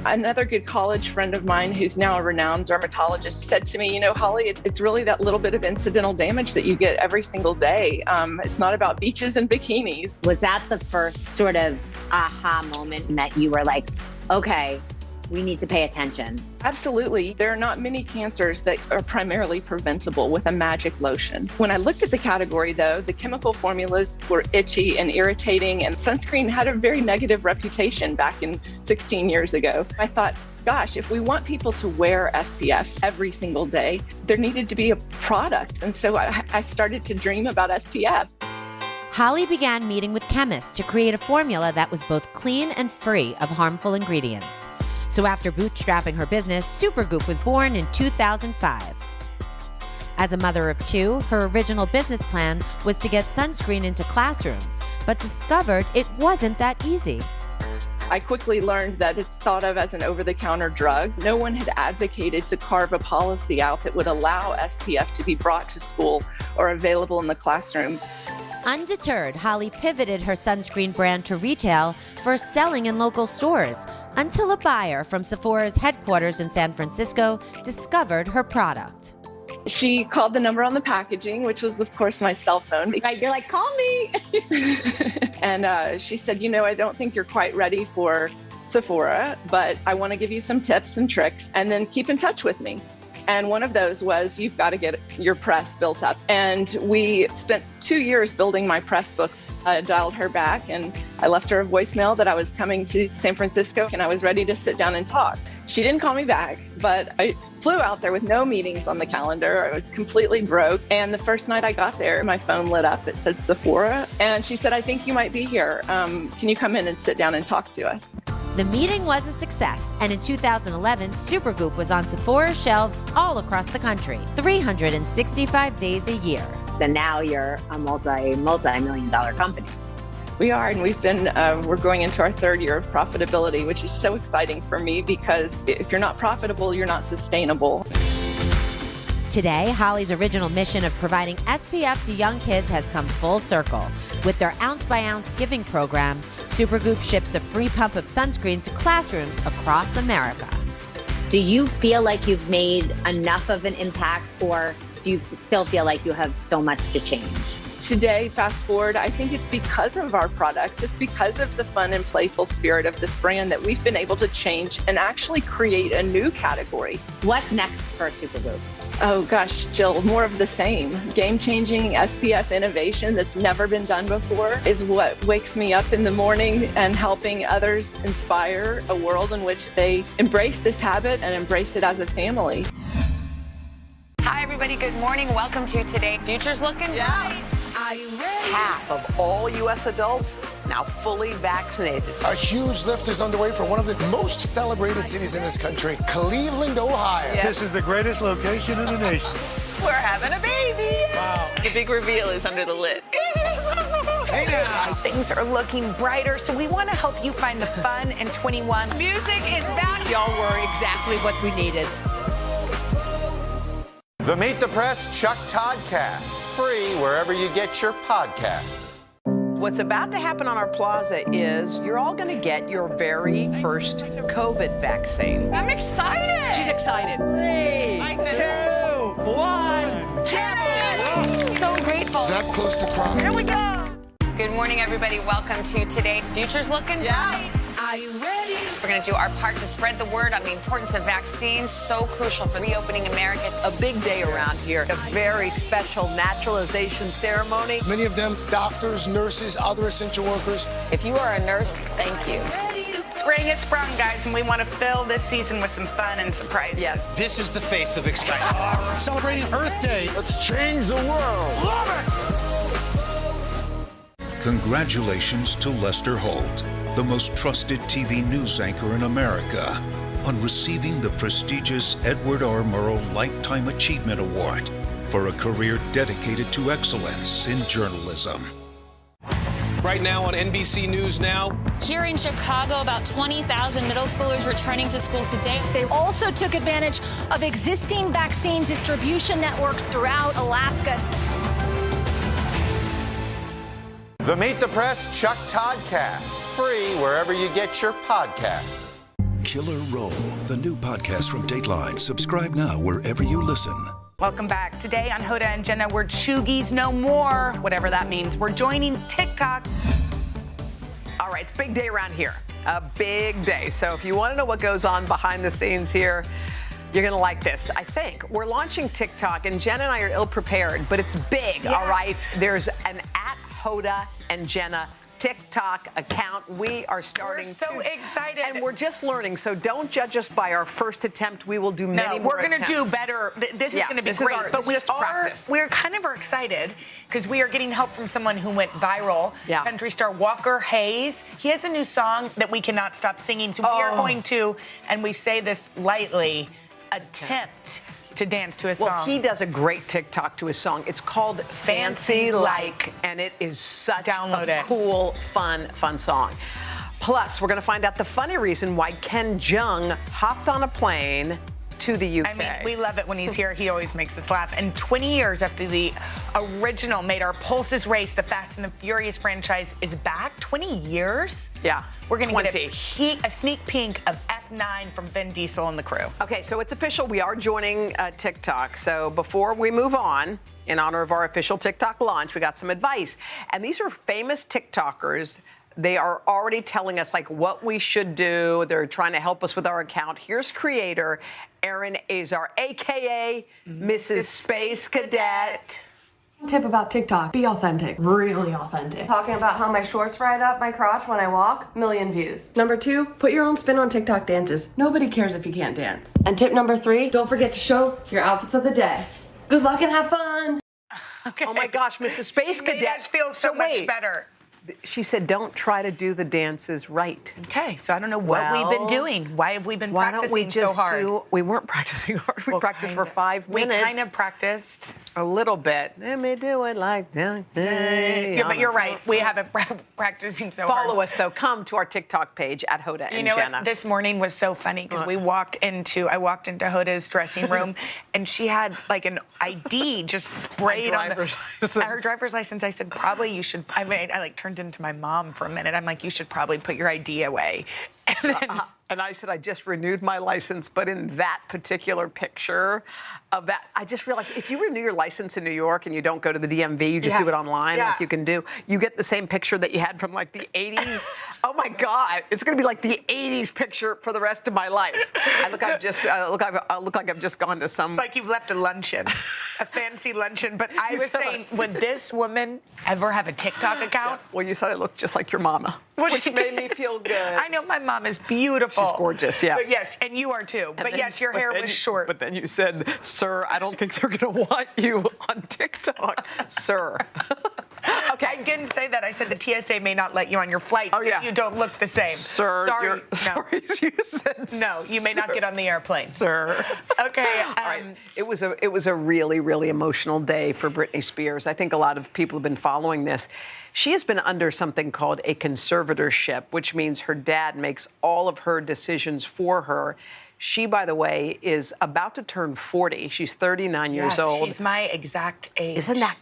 Another good college friend of mine who's now a renowned dermatologist said to me, you know, Holly, it's really that little bit of incidental damage that you get every single day. It's not about beaches and bikinis. Was that the first sort of aha moment that you were like, okay, we need to pay attention? Absolutely. There are not many cancers that are primarily preventable with a magic lotion. When I looked at the category, though, the chemical formulas were itchy and irritating, and sunscreen had a very negative reputation back in 16 years ago. I thought, gosh, if we want people to wear SPF every single day, there needed to be a product. And so I started to dream about SPF. Holly began meeting with chemists to create a formula that was both clean and free of harmful ingredients. So after bootstrapping her business, Supergoop was born in 2005. As a mother of two, her original business plan was to get sunscreen into classrooms, but discovered it wasn't that easy. I quickly learned that it's thought of as an over-the-counter drug. No one had advocated to carve a policy out that would allow SPF to be brought to school or available in the classroom. Undeterred, Holly pivoted her sunscreen brand to retail, first selling in local stores, until a buyer from Sephora's headquarters in San Francisco discovered her product. She called the number on the packaging, which was, of course, my cell phone. You're like, call me. And she said, you know, I don't think you're quite ready for Sephora, but I want to give you some tips and tricks, and then keep in touch with me. And one of those was, you've got to get your press built up. And we spent 2 years building my press book. I dialed her back and I left her a voicemail that I was coming to San Francisco and I was ready to sit down and talk. She didn't call me back, but I flew out there with no meetings on the calendar. I was completely broke. And the first night I got there, my phone lit up. It said Sephora. And she said, I think you might be here. Can you come in and sit down and talk to us? The meeting was a success, and in 2011, Supergoop was on Sephora's shelves all across the country, 365 days a year. And now you're a multi-million-dollar company. We are, and we're going into our third year of profitability, which is so exciting for me because if you're not profitable, you're not sustainable. Today, Holly's original mission of providing SPF to young kids has come full circle. With their ounce-by-ounce giving program, Supergoop ships a free pump of sunscreens to classrooms across America. Do you feel like you've made enough of an impact, or do you still feel like you have so much to change? Today, fast forward, I think it's because of our products. It's because of the fun and playful spirit of this brand that we've been able to change and actually create a new category. What's next for Supergoop? Oh gosh, Jill, more of the same. Game-changing SPF innovation that's never been done before is what wakes me up in the morning, and helping others inspire a world in which they embrace this habit and embrace it as a family. Hi, everybody. Good morning. Welcome to Today. Future's looking bright. Are you ready? Half of all U.S. adults now fully vaccinated. A huge lift is underway for one of the most celebrated cities in this country, Cleveland, Ohio. This is the greatest location in the nation. We're having a baby. Wow. The big reveal is under the lid. Hey now. Things are looking brighter, so we want to help you find the fun in 21. Music is back. Y'all were exactly what we needed. The Meet the Press Chuck Toddcast, free wherever you get your podcasts. What's about to happen on our plaza is you're all going to get your very first COVID vaccine. I'm excited. She's excited. 3, 2, 1, Jenna! So grateful. Is that close to crying? Here we go. Good morning, everybody. Welcome to Today. Future's looking bright. Are you ready? We're going to do our part to spread the word on the importance of vaccines, so crucial for reopening America. A big day around here. A very special naturalization ceremony. Many of them doctors, nurses, other essential workers. If you are a nurse, thank you. Spring has sprung, guys, and we want to fill this season with some fun and surprises. Yes. This is the face of excitement. Celebrating Earth Day. Let's change the world. Love it! Congratulations to Lester Holt, the most trusted TV news anchor in America, on receiving the prestigious Edward R. Murrow Lifetime Achievement Award for a career dedicated to excellence in journalism. Right now on NBC News Now. Here in Chicago, about 20,000 middle schoolers returning to school today. They also took advantage of existing vaccine distribution networks throughout Alaska. The Meet the Press Chuck Toddcast, free wherever you get your podcasts. Killer Roll, the new podcast from Dateline. Subscribe now wherever you listen. Welcome back. Today on Hoda and Jenna, we're Chuggies no more, whatever that means. We're joining TikTok. All right, it's a big day around here. A big day. So if you want to know what goes on behind the scenes here, you're going to like this, I think. We're launching TikTok, and Jenna and I are ill-prepared, but it's big, all right? There's an @Hoda and Jenna TikTok account. We are starting. We're so excited. And we're just learning, so don't judge us by our first attempt. We will do many more we're going to do better. This is going to be great. But we're kind of excited because we are getting help from someone who went viral. Yeah. Country star Walker Hayes. He has a new song that we cannot stop singing. So we are going to, and we say this lightly, attempt to dance to a song. Well, he does a great TikTok to his song. It's called Fancy Like, and it is such a cool, fun song. Plus, we're going to find out the funny reason why Ken Jeong hopped on a plane to the UK. I mean, we love it when he's here. He always makes us laugh. And 20 years after the original made our pulses race, the Fast and the Furious franchise is back. 20 years? Yeah. We're going to get a sneak peek of F9 from Vin Diesel and the crew. Okay, so it's official. We are joining TikTok. So before we move on, in honor of our official TikTok launch, we got some advice. And these are famous TikTokers. They are already telling us like what we should do. They're trying to help us with our account. Here's creator Erin Azar, aka Mrs. Space Cadet. Tip about TikTok, be authentic, really authentic. Talking about how my shorts ride up my crotch when I walk, million views. Number 2, put your own spin on TikTok dances. Nobody cares if you can't dance. And tip number 3, don't forget to show your outfits of the day. Good luck and have fun. Okay. Oh my gosh, Mrs. Space Cadet feels so much better. She said, don't try to do the dances right. Okay, so I don't know what we've been doing. Why have we been practicing so hard? We weren't practicing hard. We practiced for 5 minutes. We kind of practiced. A little bit. Let me do it like that. Yeah, but you're right. We haven't practicing so hard. Follow us, though. Come to our TikTok page at Hoda and Jenna. You know what? This morning was so funny because I walked into Hoda's dressing room and she had like an ID just sprayed on her driver's license. I said, probably you should. I like turned into my mom for a minute. I'm like, you should probably put your ID away. And I said, I just renewed my license, but in that particular picture of that, I just realized if you renew your license in New York and you don't go to the DMV, you just do it online like you can do, you get the same picture that you had from like the 80s. Oh my God, it's going to be like the 80s picture for the rest of my life. I look like I've just gone to some... Like you've left a luncheon, a fancy luncheon. But I was saying, would this woman ever have a TikTok account? Yeah. Well, you said I looked just like your mama, which made me feel good. I know my mom is beautiful. She's gorgeous, yeah. But yes, and you are too. But yes, your hair was short. But then you said, sir, I don't think they're going to want you on TikTok, sir. Okay, I didn't say that. I said the TSA may not let you on your flight if you don't look the same. Sir, sorry, you said no. You may not get on the airplane, sir. Okay. All right. It was a really, really emotional day for Britney Spears. I think a lot of people have been following this. She has been under something called a conservatorship, which means her dad makes all of her decisions for her. She, by the way, is about to turn 40. She's 39 years old. She's my exact age. Isn't that?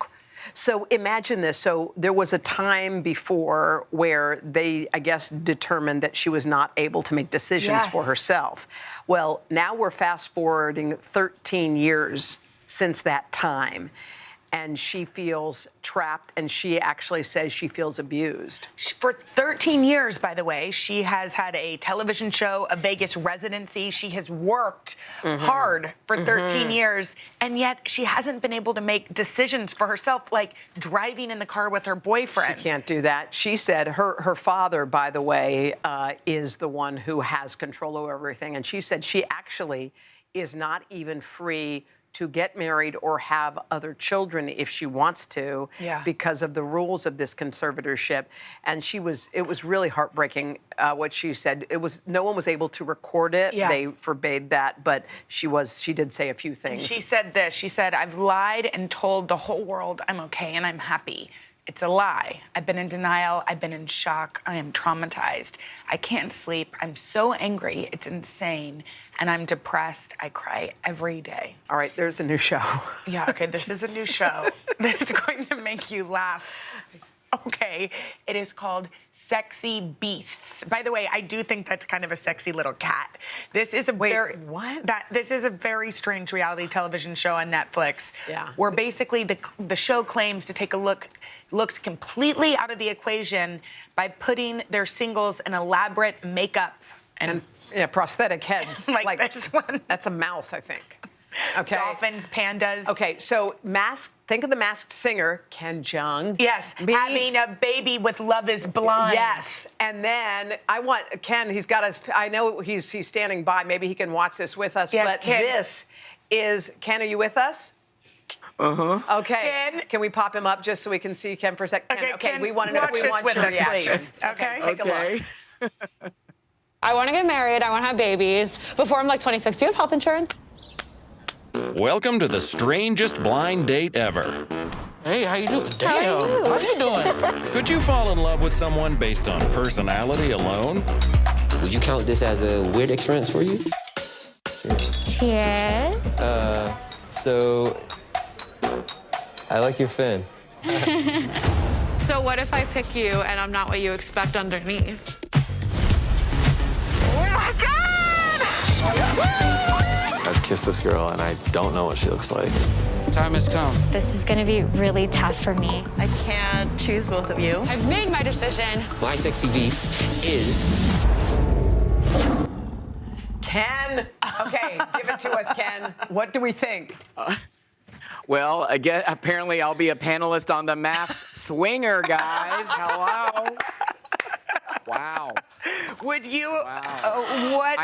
So imagine this. So there was a time before where they, I guess, determined that she was not able to make decisions for herself. Well, now we're fast forwarding 13 years since that time. And she feels trapped, and she actually says she feels abused. For 13 years, by the way, she has had a television show, a Vegas residency. She has worked hard for 13 years, and yet she hasn't been able to make decisions for herself, like driving in the car with her boyfriend. She can't do that. She said her father, by the way, is the one who has control over everything, and she said she actually is not even free to get married or have other children if she wants to because of the rules of this conservatorship. And it was really heartbreaking what she said. No one was able to record it. Yeah. They forbade that, but she did say a few things. She said this. She said, I've lied and told the whole world I'm okay and I'm happy. It's a lie. I've been in denial. I've been in shock. I am traumatized. I can't sleep. I'm so angry. It's insane. And I'm depressed. I cry every day. All right, there's a new show. Yeah, okay, this is a new show that's going to make you laugh. Okay, it is called Sexy Beasts. By the way, I do think that's kind of a sexy little cat. This is a this is a very strange reality television show on Netflix. Yeah. Where basically the show claims to take a looks completely out of the equation by putting their singles in elaborate makeup and prosthetic heads. like this one. That's a mouse, I think. Okay. Dolphins, pandas. Okay, so think of the Masked Singer, Ken Jeong. Yes, having a baby with Love is Blind. Yes, and then I want Ken, I know he's standing by, maybe he can watch this with us, but Ken. This is, Ken, are you with us? Uh-huh. Okay, Ken. Can we pop him up just so we can see Ken for a second? Okay, Ken, we want to know. watch We this want with your us, reaction. please. Okay, take a look. I want to get married. I want to have babies before I'm like 26. Do you have health insurance? Welcome to the strangest blind date ever. Hey, how you doing? Damn, how you doing? Could you fall in love with someone based on personality alone? Would you count this as a weird experience for you? Cheers. So I like your fin. So what if I pick you and I'm not what you expect underneath? Oh my God! I've kissed this girl and I don't know what she looks like. Time has come. This is gonna be really tough for me. I can't choose both of you. I've made my decision. My sexy beast is... Ken, okay, give it to us, Ken. What do we think? Well, again, apparently I'll be a panelist on The Masked Swinger, guys. Hello. Wow. Would you? Wow. What?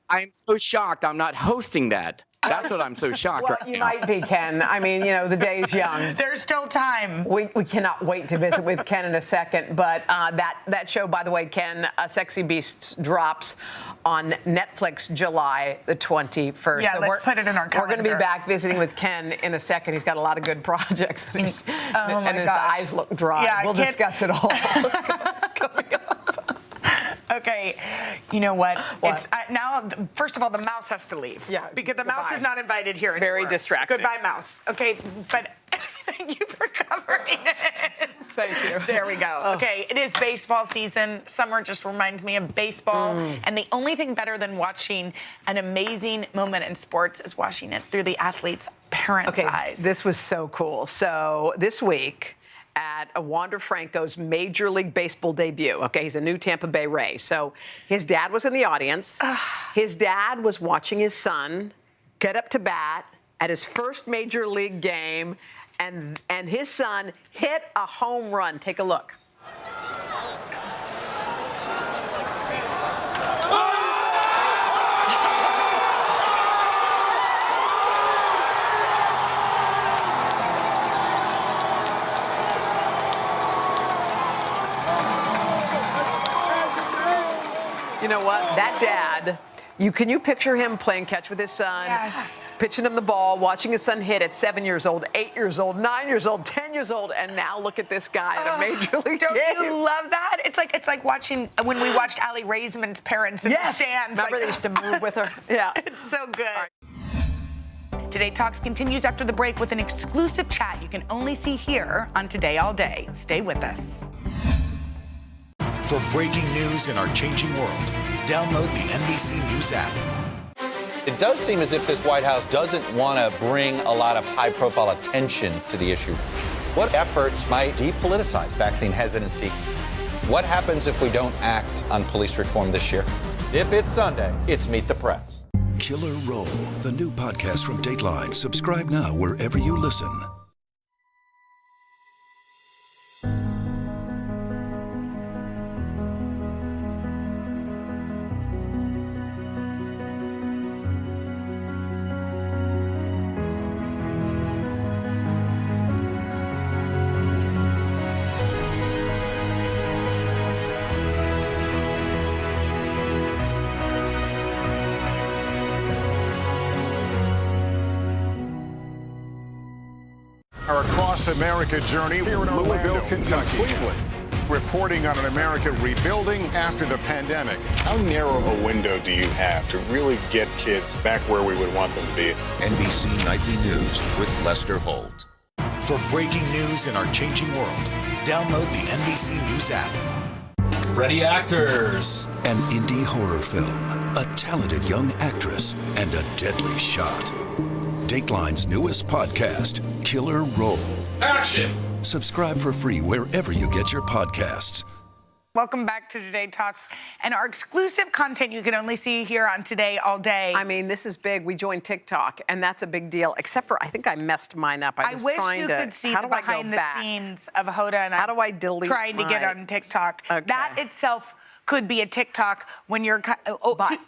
I'm so shocked. I'm not hosting that. That's what I'm so shocked Well, right you now. might be, Ken. I mean, the day is young. There's still time. We cannot wait to visit with Ken in a second. But that show, by the way, Ken, Sexy Beasts, drops on Netflix July the 21st. Yeah, let's put it in our calendar. We're going to be back visiting with Ken in a second. He's got a lot of good projects. And his eyes look dry. Yeah, we'll discuss it all. Okay, you know what? It's now. First of all, the mouse has to leave. Yeah, because the mouse is not invited here. It's very anymore. distracting. Goodbye, mouse. Okay, but thank you for covering it. Thank you. There we go. Okay, it is baseball season. Summer just reminds me of baseball, and the only thing better than watching an amazing moment in sports is watching it through the athlete's parents' eyes. This was so cool. So this week, at Wander Franco's Major League Baseball debut. Okay, he's a new Tampa Bay Ray. So his dad was in the audience. His dad was watching his son get up to bat at his first Major League game, and his son hit a home run. Take a look. You know what? That dad, can you picture him playing catch with his son? Yes. Pitching him the ball, watching his son hit at 7 years old, 8 years old, 9 years old, 10 years old, and now look at this guy at a Major League Don't game. you love that? It's like watching when we watched Allie Raisman's parents in the stands. Remember they used to move with her? Yeah. It's so good. Today Talks continues after the break with an exclusive chat you can only see here on Today All Day. Stay with us. For breaking news in our changing world, download the NBC News app. It does seem as if this White House doesn't want to bring a lot of high-profile attention to the issue. What efforts might depoliticize vaccine hesitancy? What happens if we don't act on police reform this year? If it's Sunday, it's Meet the Press. Killer Roll, the new podcast from Dateline. Subscribe now wherever you listen. Our Across America journey here in Louisville, Kentucky. Cleveland, reporting on an America rebuilding after the pandemic. How narrow a window do you have to really get kids back where we would want them to be? NBC Nightly News with Lester Holt. For breaking news in our changing world, download the NBC News app. Ready, actors. An indie horror film, a talented young actress, and a deadly shot. Dateline's newest podcast, Killer Roll. Action! Subscribe for free wherever you get your podcasts. Welcome back to Today Talks and our exclusive content you can only see here on Today All Day. I mean, this is big. We joined TikTok, and that's a big deal, except for I think I messed mine up. I wish you could see the behind the scenes of Hoda and How do I delete trying to get on TikTok. Okay. That itself could be a TikTok when you're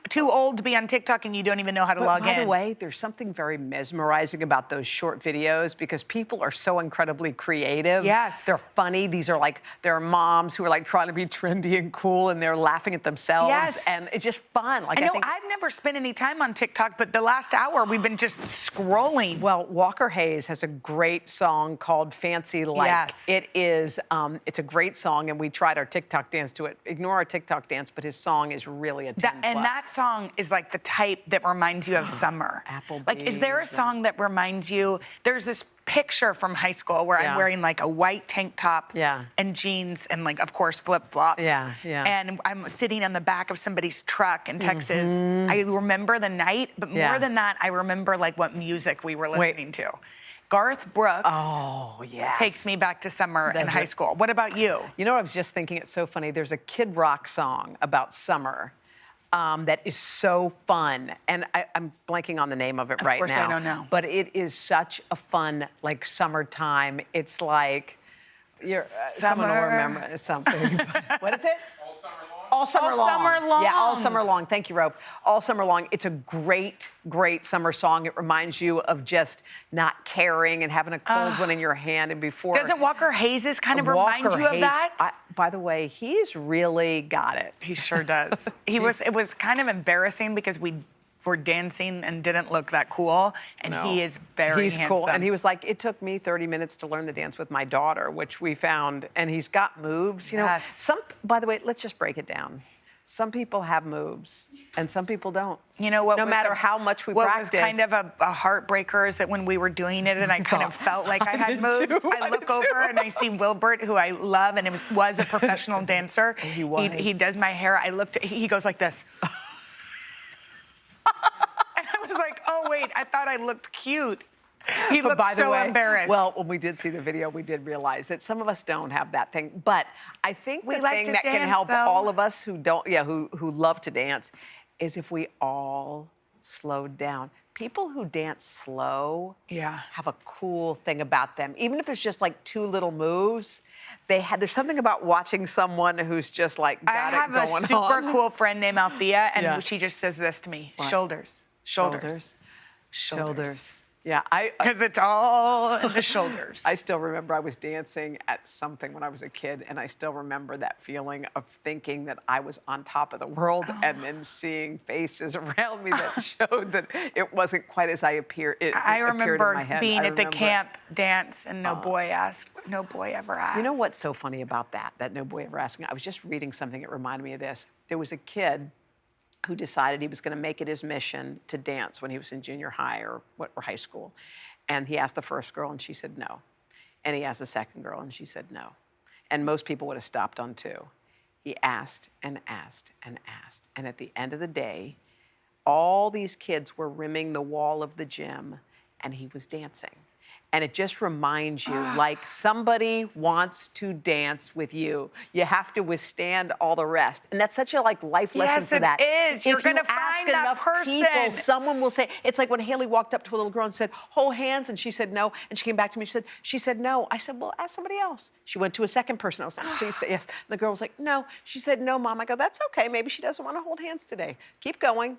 too old to be on TikTok and you don't even know how to log in. By the way, there's something very mesmerizing about those short videos because people are so incredibly creative. Yes. They're funny. These are they're moms who are trying to be trendy and cool and they're laughing at themselves. Yes. And it's just fun. I know I've never spent any time on TikTok, but the last hour we've been just scrolling. Well, Walker Hayes has a great song called Fancy Like. Yes. It is, it's a great song and we tried our TikTok dance to it. Ignore our TikTok dance, but his song is really a 10+. And that song is the type that reminds you of summer. Applebee's. Is there a song that reminds you? There's this picture from high school where I'm wearing a white tank top and jeans and of course flip-flops. Yeah. And I'm sitting on the back of somebody's truck in Texas. I remember the night, but more than that, I remember what music we were listening to. Garth Brooks takes me back to summer in high school. What about you? You know what I was just thinking? It's so funny. There's a Kid Rock song about summer that is so fun. And I'm blanking on the name of it right now. Of course, I don't know. But it is such a fun, summertime. It's someone will remember something. What is it? All summer long. Summer long. Yeah, all summer long. Thank you, Rope. All summer long. It's a great, great summer song. It reminds you of just not caring and having a cold one in your hand. And before. Doesn't Walker Hayes kind of remind you of that? By the way, he's really got it. He sure does. It was kind of embarrassing because we were dancing and didn't look that cool. And he is very handsome. Cool. And he was like, it took me 30 minutes to learn the dance with my daughter, which we found. And he's got moves. You know, by the way, let's just break it down. Some people have moves and some people don't. You know what? No matter how much we practice. What was kind of a heartbreaker is that when we were doing it and I kind of felt like I had moves, I look over and I see Wilbert, who I love, and was a professional dancer. He was. He does my hair. He goes like this. And I was like, oh, wait, I thought I looked cute. He looked so embarrassed. Well, when we did see the video, we did realize that some of us don't have that thing. But I think the thing that can help all of us who don't, who love to dance, is if we all slowed down. People who dance slow have a cool thing about them. Even if there's just like two little moves, there's something about watching someone who's just like got it going on. I have a super cool friend named Althea, and she just says this to me: shoulders. Yeah, because it's all in the shoulders. I still remember I was dancing at something when I was a kid, and I still remember that feeling of thinking that I was on top of the world, and then seeing faces around me that showed that it wasn't quite as I appeared. I remember being at the camp dance, and no boy ever asked. You know what's so funny about that no boy ever asked? I was just reading something that reminded me of this. There was a kid who decided he was going to make it his mission to dance when he was in junior high or high school. And he asked the first girl, and she said no. And he asked the second girl, and she said no. And most people would have stopped on 2. He asked and asked and asked. And at the end of the day, all these kids were rimming the wall of the gym, and he was dancing. And it just reminds you, like, somebody wants to dance with you. You have to withstand all the rest. And that's such a, life lesson for that. Yes, it is. You're going to find that person. People, someone will say, it's like when Haley walked up to a little girl and said, hold hands, and she said no. And she came back to me, she said no. I said, well, ask somebody else. She went to a second person. I was like, please say yes. And the girl was like, no. She said no, Mom. I go, that's okay. Maybe she doesn't want to hold hands today. Keep going.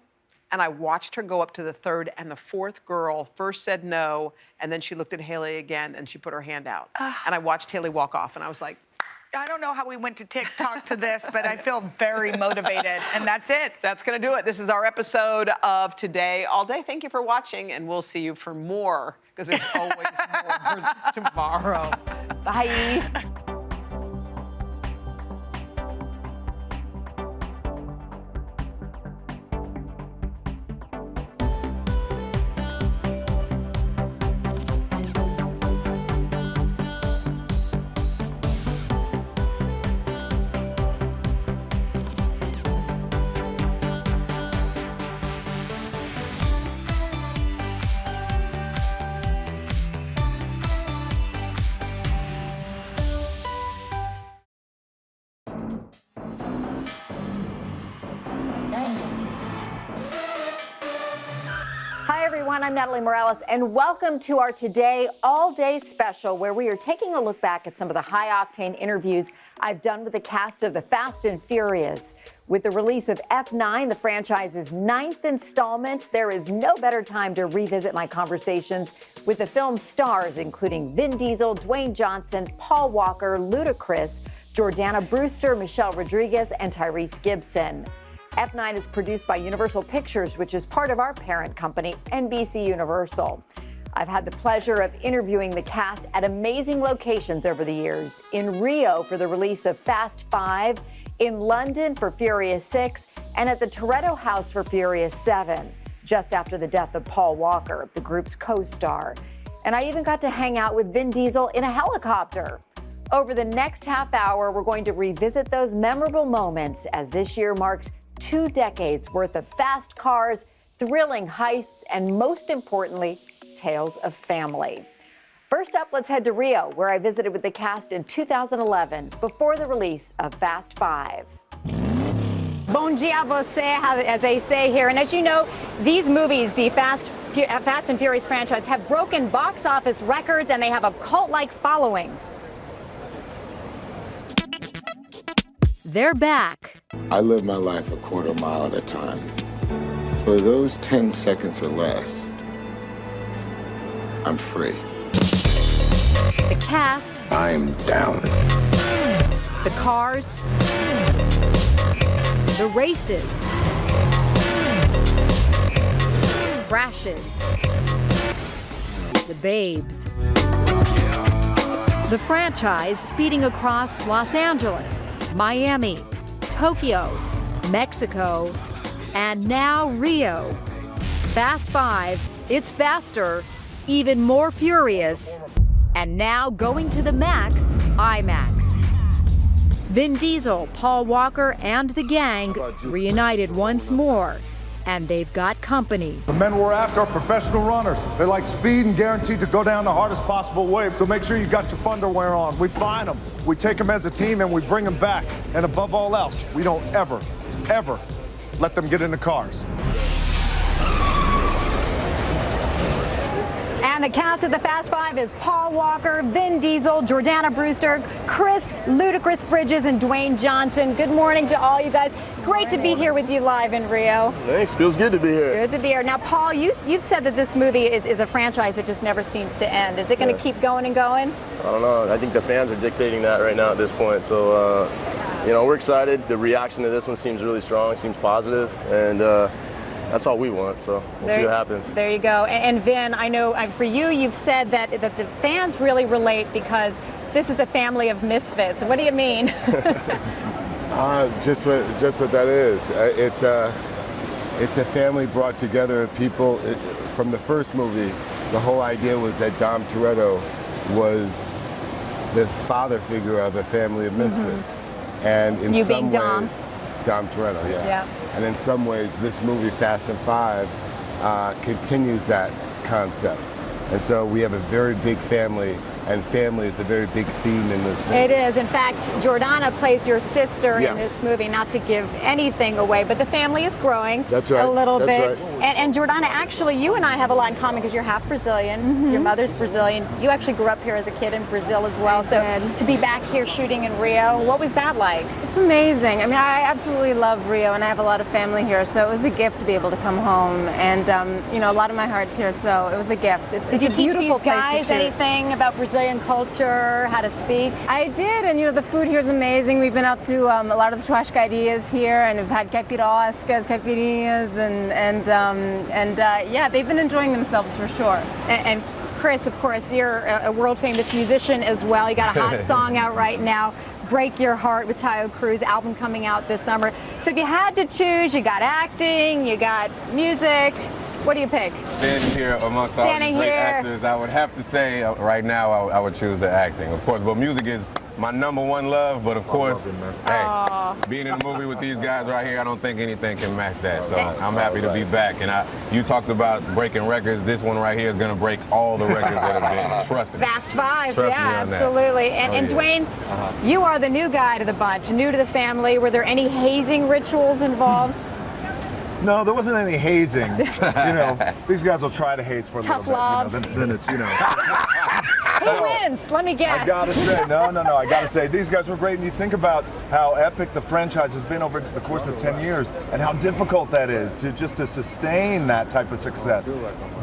And I watched her go up to the third, and the fourth girl first said no, and then she looked at Haley again, and she put her hand out. And I watched Haley walk off, and I was like, I don't know how we went to TikTok to this, but I feel very motivated, and that's it. That's going to do it. This is our episode of Today All Day. Thank you for watching, and we'll see you for more, because there's always more tomorrow. Bye. Hi, everyone. I'm Natalie Morales, and welcome to our Today All Day special, where we are taking a look back at some of the high-octane interviews I've done with the cast of The Fast and Furious. With the release of F9, the franchise's 9th installment, there is no better time to revisit my conversations with the film's stars, including Vin Diesel, Dwayne Johnson, Paul Walker, Ludacris, Jordana Brewster, Michelle Rodriguez, and Tyrese Gibson. F9 is produced by Universal Pictures, which is part of our parent company, NBC Universal. I've had the pleasure of interviewing the cast at amazing locations over the years. In Rio for the release of Fast 5, in London for Furious 6, and at the Toretto House for Furious 7, just after the death of Paul Walker, the group's co-star. And I even got to hang out with Vin Diesel in a helicopter. Over the next half hour, we're going to revisit those memorable moments as this year marks 2 decades worth of fast cars, thrilling heists, and most importantly, tales of family. First up, let's head to Rio, where I visited with the cast in 2011 before the release of Fast 5. Bom dia você, as they say here. And as you know, these movies, the Fast and Furious franchise, have broken box office records, and they have a cult-like following. they're back. I live my life a quarter mile at a time. For those 10 seconds or less, I'm free. The cast. I'm down. The cars. The races. Crashes. The babes. The franchise speeding across Los Angeles, Miami, Tokyo, Mexico, and now Rio. Fast 5, it's faster, even more furious, and now going to the max, IMAX. Vin Diesel, Paul Walker, and the gang reunited once more, and they've got company. The men we're after are professional runners. They like speed and guaranteed to go down the hardest possible way. So make sure you got your underwear on. We find them, we take them as a team, and we bring them back. And above all else, we don't ever, ever let them get in the cars. And the cast of the Fast Five is Paul Walker, Vin Diesel, Jordana Brewster, Chris Ludacris Bridges, and Dwayne Johnson. Good morning to all you guys. Great to be here with you live in Rio. Thanks. Feels good to be here. Good to be here. Now, Paul, you've said that this movie is a franchise that just never seems to end. Is it going to keep going and going? I don't know. I think the fans are dictating that right now at this point. So, we're excited. The reaction to this one seems really strong, seems positive, and that's all we want, so we'll see what happens. There you go. And Vin, I know for you, you've said that the fans really relate because this is a family of misfits. What do you mean? Just what that is. It's a family brought together of people. From the first movie, the whole idea was that Dom Toretto was the father figure of a family of misfits. And in some ways, Dom Toretto, yeah. And in some ways, this movie, Fast and 5, continues that concept. And so we have a very big family, and family is a very big theme in this movie. It is. In fact, Jordana plays your sister in this movie, not to give anything away, but the family is growing a little bit. Right. And Jordana, actually, you and I have a lot in common because you're half Brazilian. Your mother's Brazilian. You actually grew up here as a kid in Brazil as well. So to be back here shooting in Rio, what was that like? It's amazing. I mean, I absolutely love Rio, and I have a lot of family here, so it was a gift to be able to come home. And, a lot of my heart's here, so it was a gift. Did you teach these guys anything about Brazilian culture, how to speak? I did, and the food here is amazing. We've been out to a lot of the churrascarias here, and we've had caipiroscas, caipirinhas, and they've been enjoying themselves for sure. And Chris, of course, you're a world famous musician as well. You got a hot song out right now, Break Your Heart with Taio Cruz, album coming out this summer. So if you had to choose, you got acting, you got music. What do you pick? Standing here amongst all these great actors, I would have to say right now I would choose the acting, of course. But music is my #1 love. But of course, being in a movie with these guys right here, I don't think anything can match that. So I'm happy to be back. And you talked about breaking records. This one right here is going to break all the records that have been. Trust me. Fast 5, Trust yeah, me on that. absolutely. And Dwayne, you are the new guy to the bunch, new to the family. Were there any hazing rituals involved? No, there wasn't any hazing. These guys will try to haze for a Tough little bit. Then it's, Who wins? Let me guess. I gotta say, no. I gotta say, these guys were great. And you think about how epic the franchise has been over the course of 10 years, and how difficult that is to sustain that type of success.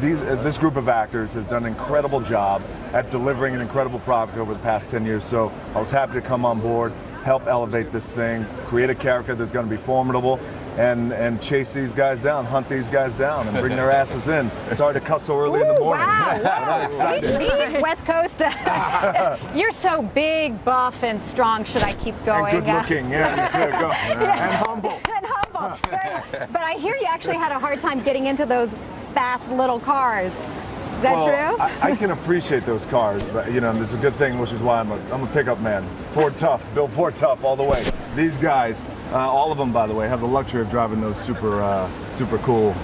This group of actors has done an incredible job at delivering an incredible product over the past 10 years. So I was happy to come on board, help elevate this thing, create a character that's going to be formidable. And chase these guys down, hunt these guys down, and bring their asses in. Sorry to cuss so early in the morning. Wow. Speed, West Coast. You're so big, buff, and strong. Should I keep going? And good looking, go. And humble. And humble. But I hear you actually had a hard time getting into those fast little cars. Is that true? I can appreciate those cars, but it's a good thing, which is why I'm a pickup man. Ford tough, Bill Ford tough all the way. These guys, all of them, by the way, have the luxury of driving those super cool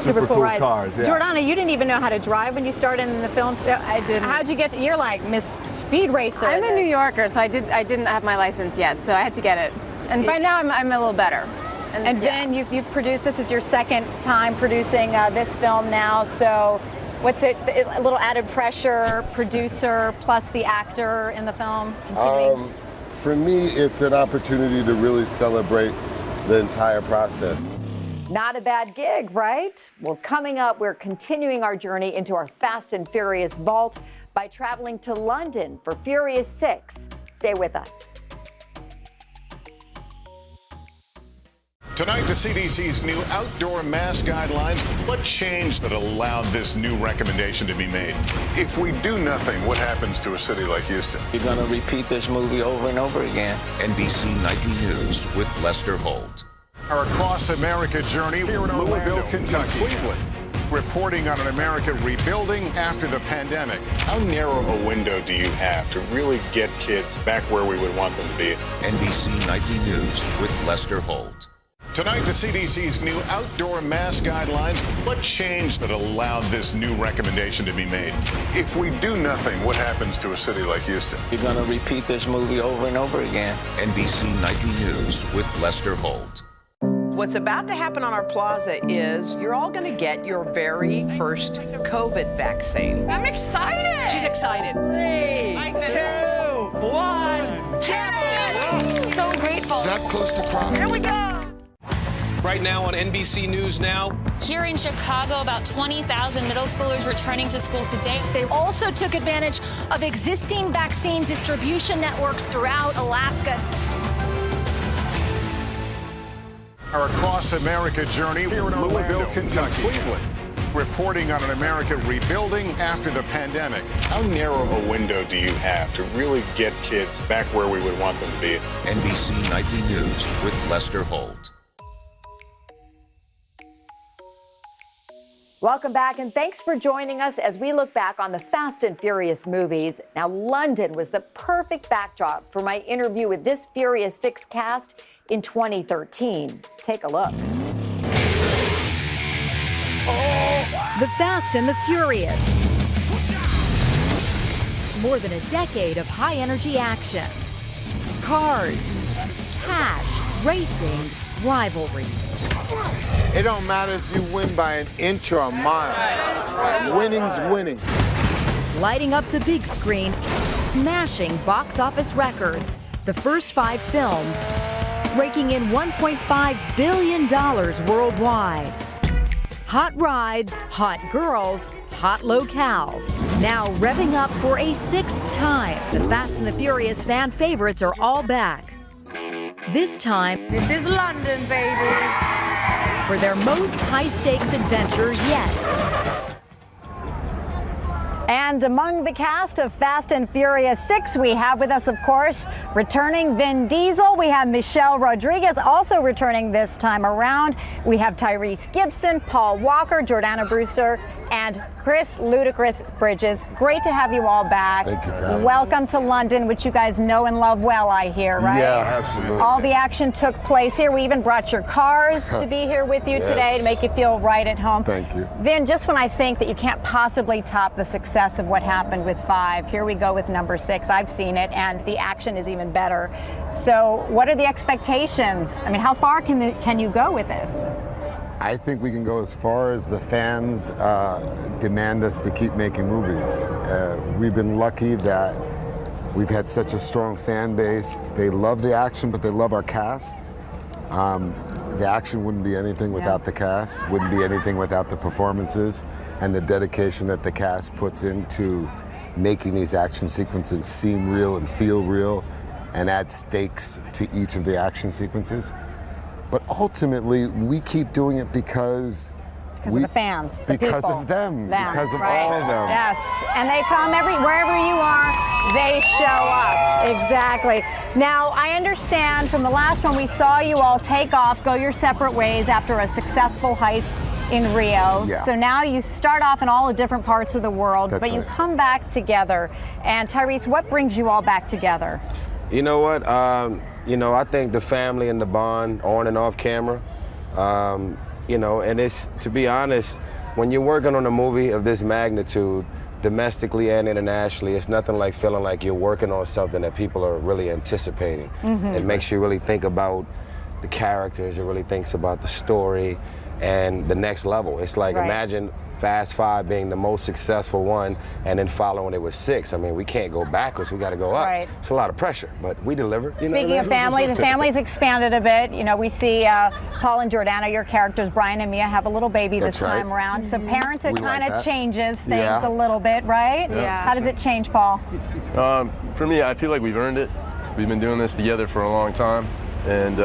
cars. Yeah. Jordana, you didn't even know how to drive when you started in the film. I didn't. How'd you get to? You're like Miss Speed Racer. I'm a New Yorker, so I didn't have my license yet, so I had to get it. And by now I'm a little better. And then you've produced. This is your second time producing this film now. So. What's it? A little added pressure, producer plus the actor in the film. Continuing. for me, it's an opportunity to really celebrate the entire process. Not a bad gig, right? Well, coming up, we're continuing our journey into our Fast and Furious vault by traveling to London for Furious 6. Stay with us. Tonight, the CDC's new outdoor mask guidelines. What changed that allowed this new recommendation to be made? If we do nothing, what happens to a city like Houston? You're going to repeat this movie over and over again. NBC Nightly News with Lester Holt. Our Across America journey here in Louisville, Kentucky, Cleveland. Reporting on an America rebuilding after the pandemic. How narrow a window do you have to really get kids back where we would want them to be? NBC Nightly News with Lester Holt. Tonight, the CDC's new outdoor mask guidelines. What changed that allowed this new recommendation to be made? If we do nothing, what happens to a city like Houston? You're going to repeat this movie over and over again. NBC Nightly News with Lester Holt. What's about to happen on our plaza is you're all going to get your very first COVID vaccine. I'm excited. She's excited. 3, 2, 1, champion! So grateful. That close to crying. Here we go. Right now on NBC News Now. Here in Chicago, about 20,000 middle schoolers returning to school today. They also took advantage of existing vaccine distribution networks throughout Alaska. Our Across America journey here in Louisville, Kentucky, Cleveland. Reporting on an America rebuilding after the pandemic. How narrow a window do you have to really get kids back where we would want them to be? NBC Nightly News with Lester Holt. Welcome back, and thanks for joining us as we look back on the Fast and Furious movies. Now, London was the perfect backdrop for my interview with this Furious 6 cast in 2013. Take a look. The Fast and the Furious. More than a decade of high-energy action. Cars, cash, racing, rivalries. It don't matter if you win by an inch or a mile. Winning's winning. Lighting up the big screen, smashing box office records. The first 5 films raking in $1.5 billion worldwide. Hot rides, hot girls, hot locales. Now revving up for a 6th time, the Fast and the Furious fan favorites are all back. This time, this is London, baby, for their most high-stakes adventure yet. And among the cast of Fast and Furious 6, we have with us, of course, returning Vin Diesel. We have Michelle Rodriguez also returning this time around. We have Tyrese Gibson, Paul Walker, Jordana Brewster, and Chris Ludacris Bridges. Great to have you all back. Thank you for having Welcome us. to London, which you guys know and love well, I hear, right? Yeah, absolutely. All the action took place here. We even brought your cars to be here with you today to make you feel right at home. Thank you. Vin, just when I think that you can't possibly top the success of what happened with 5, here we go with number 6. I've seen it, and the action is even better. So what are the expectations? I mean, how far can you go with this? I think we can go as far as the fans demand us to keep making movies. We've been lucky that we've had such a strong fan base. They love the action, but they love our cast. The action wouldn't be anything without the cast, wouldn't be anything without the performances and the dedication that the cast puts into making these action sequences seem real and feel real and add stakes to each of the action sequences. But ultimately, we keep doing it because of the fans, the because people. of them, because of right. all of them. Yes, and they come wherever you are, they show up. Exactly. Now, I understand from the last one we saw you all take off, go your separate ways after a successful heist in Rio. Yeah. So now you start off in all the different parts of the world, That's but you right. come back together. And Tyrese, what brings you all back together? You know what? I think the family and the bond on and off camera, and it's, to be honest, when you're working on a movie of this magnitude, domestically and internationally, it's nothing like feeling like you're working on something that people are really anticipating. Mm-hmm. It makes you really think about the characters, it really thinks about the story, and the next level. It's like, imagine Fast 5 being the most successful one, and then following it with 6. I mean, we can't go backwards, we got to go up. Right. It's a lot of pressure, but we deliver. You know Speaking what I of mean? family, the family's expanded a bit. You know, we see Paul and Jordana, your characters, Brian and Mia, have a little baby this time around. So parenthood We like kind of that. changes things Yeah. a little bit, right? Yeah. How does it change, Paul? For me, I feel like we've earned it. We've been doing this together for a long time, and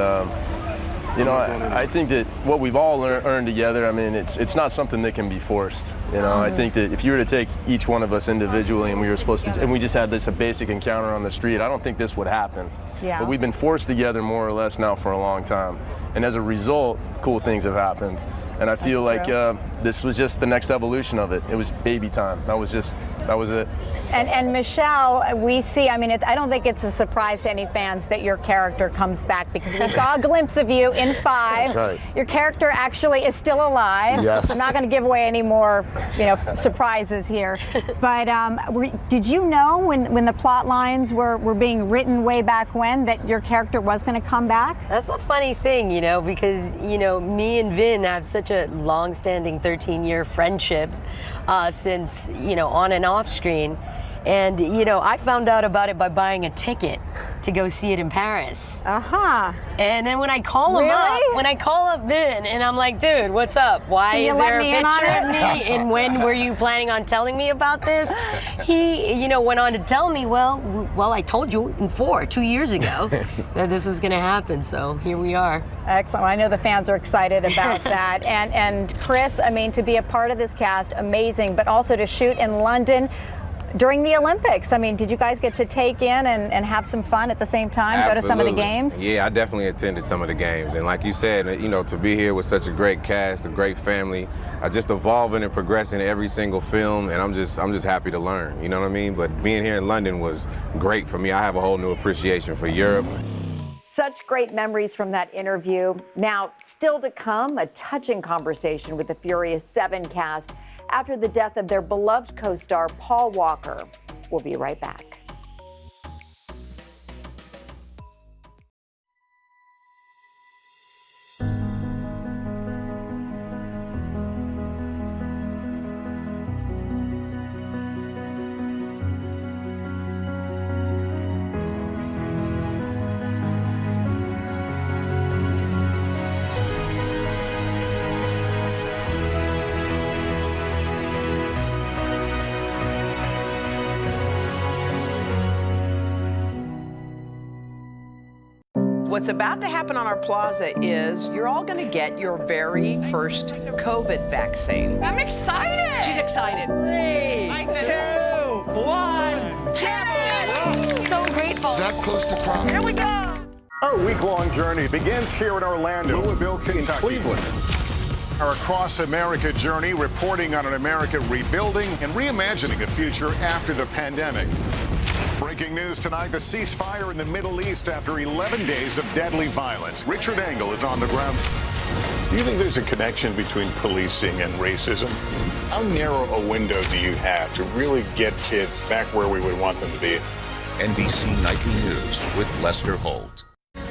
you know, I think that what we've all earned together, I mean, it's not something that can be forced. You know, I think that if you were to take each one of us individually and we were supposed to, and we just had this a basic encounter on the street, I don't think this would happen. Yeah. But we've been forced together more or less now for a long time, and as a result, cool things have happened. And I feel like this was just the next evolution of it. It was baby time. That was it. And Michelle, we see, I mean, I don't think it's a surprise to any fans that your character comes back, because we saw a glimpse of you in 5. That's right. Your character actually is still alive. Yes. I'm not going to give away any more, you know, surprises here. But did you know when the plot lines were being written way back when that your character was going to come back? That's a funny thing, you know, because, you know, me and Vin have such a long-standing 13-year friendship since, you know, on and off screen. And, you know, I found out about it by buying a ticket to go see it in Paris. And then when I call him up, Vin, and I'm like, dude, what's up? Why is there a picture of me? And when were you planning on telling me about this? He, you know, went on to tell me, well, I told you in 2 years ago that this was going to happen. So here we are. Excellent. I know the fans are excited about that. And Chris, I mean, to be a part of this cast, amazing, but also to shoot in London during the Olympics. I mean, did you guys get to take in and have some fun at the same time? Go to some of the games? Yeah, I definitely attended some of the games. And like you said, you know, to be here with such a great cast, a great family, just evolving and progressing every single film, and I'm just happy to learn, you know what I mean? But being here in London was great for me. I have a whole new appreciation for Europe. Such great memories from that interview. Now, still to come, a touching conversation with the Furious 7 cast after the death of their beloved co-star, Paul Walker. We'll be right back. What's about to happen on our plaza is you're all going to get your very first COVID vaccine. I'm excited. She's excited. 3, 2, 1, So grateful. That close to prom. Here we go. Our week-long journey begins here in Orlando, Louisville, Kentucky, Cleveland. Our Across America journey reporting on an America rebuilding and reimagining a future after the pandemic. Breaking news tonight, the ceasefire in the Middle East after 11 days of deadly violence. Richard Engel is on the ground. Do you think there's a connection between policing and racism? How narrow a window do you have to really get kids back where we would want them to be? NBC Nightly News with Lester Holt.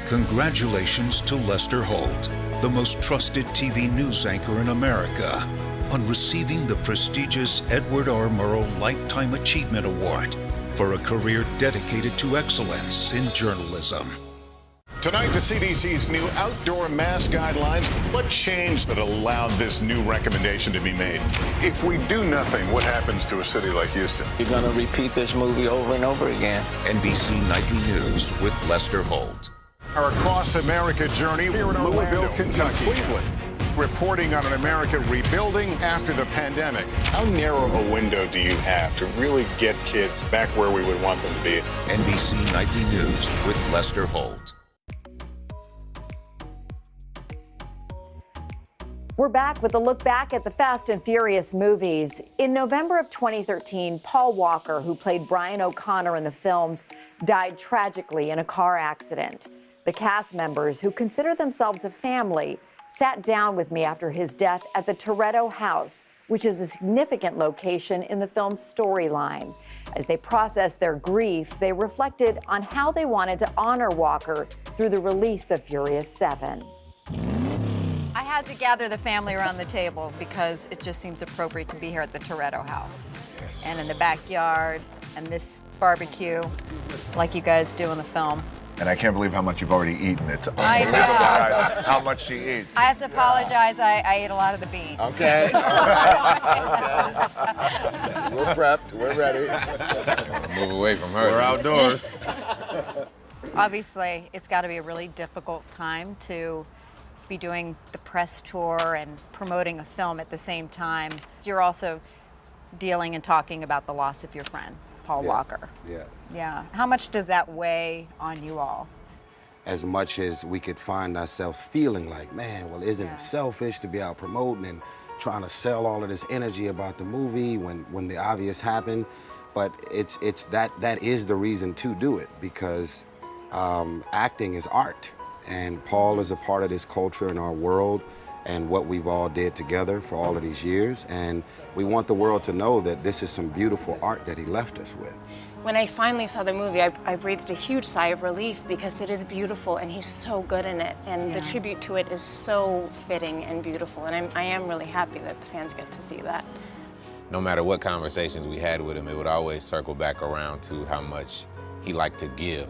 Congratulations to Lester Holt, the most trusted TV news anchor in America, on receiving the prestigious Edward R. Murrow Lifetime Achievement Award for a career dedicated to excellence in journalism. Tonight, the CDC's new outdoor mask guidelines. What changed that allowed this new recommendation to be made? If we do nothing, what happens to a city like Houston? You're going to repeat this movie over and over again. NBC Nightly News with Lester Holt. Our Across America journey here in Louisville, Kentucky, Cleveland. Reporting on an America rebuilding after the pandemic. How narrow a window do you have to really get kids back where we would want them to be? NBC Nightly News with Lester Holt. We're back with a look back at the Fast and Furious movies. In November of 2013, Paul Walker, who played Brian O'Connor in the films, died tragically in a car accident. The cast members, who consider themselves a family, sat down with me after his death at the Toretto House, which is a significant location in the film's storyline. As they processed their grief, they reflected on how they wanted to honor Walker through the release of Furious 7. I had had to gather the family around the table because it just seems appropriate to be here at the Toretto house. Yes. And in the backyard, and this barbecue, like you guys do in the film. And I can't believe how much you've already eaten. It's I unbelievable how much she eats. I have to apologize, I ate a lot of the beans. Okay. Okay. We're prepped, we're ready. Move away from her. We're outdoors. Obviously, it's got to be a really difficult time to be doing the press tour and promoting a film at the same time. You're also dealing and talking about the loss of your friend, Paul Walker. Yeah. Yeah. How much does that weigh on you all? As much as we could find ourselves feeling like, man, well, isn't it selfish to be out promoting and trying to sell all of this energy about the movie when the obvious happened? But it's that is the reason to do it, because acting is art, and Paul is a part of this culture in our world and what we've all did together for all of these years, and we want the world to know that this is some beautiful art that he left us with. When I finally saw the movie, I breathed a huge sigh of relief because it is beautiful and he's so good in it, and the tribute to it is so fitting and beautiful, and I am really happy that the fans get to see that. No matter what conversations we had with him, it would always circle back around to how much he liked to give.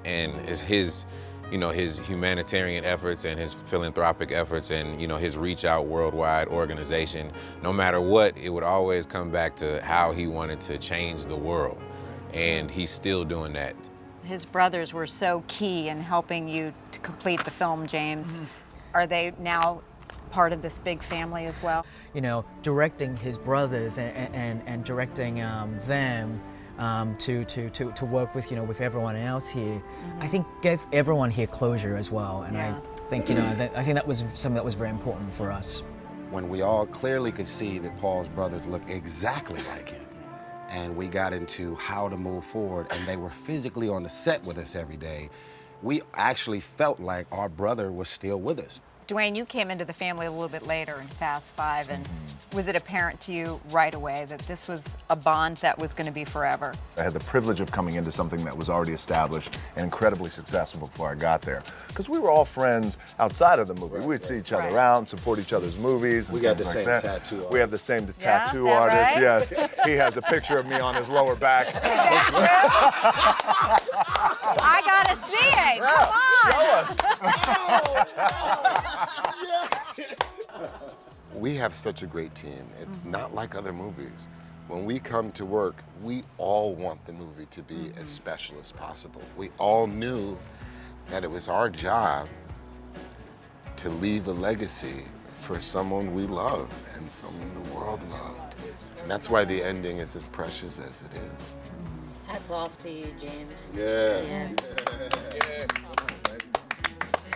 And it's his, you know, his humanitarian efforts and his philanthropic efforts and, you know, his Reach Out worldwide organization, no matter what, it would always come back to how he wanted to change the world. And he's still doing that. His brothers were so key in helping you to complete the film, James. Are they now part of this big family as well? You know, directing his brothers and directing them to work with, you know, with everyone else here, I think gave everyone here closure as well. And I think, you know, I think that was something that was very important for us. When we all clearly could see that Paul's brothers look exactly like him, and we got into how to move forward, and they were physically on the set with us every day, we actually felt like our brother was still with us. Dwayne, you came into the family a little bit later in Fast Five, and was it apparent to you right away that this was a bond that was going to be forever? I had the privilege of coming into something that was already established and incredibly successful before I got there. Because we were all friends outside of the movie. We'd see each other around, support each other's movies. We got the like same that. tattoo artist. We have the same tattoo artist, right? yes. He has a picture of me on his lower back. I gotta see it. Come on. We have such a great team. It's not like other movies. When we come to work, we all want the movie to be as special as possible. We all knew that it was our job to leave a legacy for someone we love and someone the world loved. And that's why the ending is as precious as it is. Hats off to you, James. Yeah.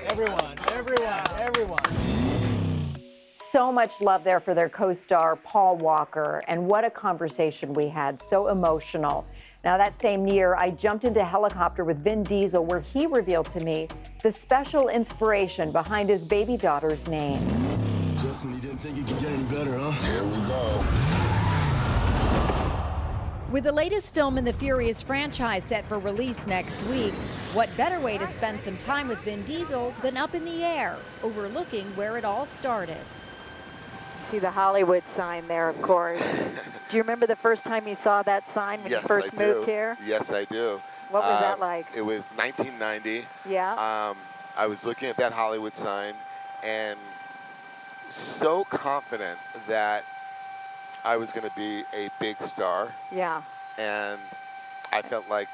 Everyone. So much love there for their co-star, Paul Walker, and what a conversation we had, so emotional. Now, that same year, I jumped into a helicopter with Vin Diesel, where he revealed to me the special inspiration behind his baby daughter's name. Justin, you didn't think you could get any better, huh? Here we go. With the latest film in the Furious franchise set for release next week, what better way to spend some time with Vin Diesel than up in the air, overlooking where it all started? You see the Hollywood sign there, of course. Do you remember the first time you saw that sign when you first moved here? Yes, I do. What was that like? It was 1990. Yeah. I was looking at that Hollywood sign and so confident that I was going to be a big star. Yeah. And I felt like,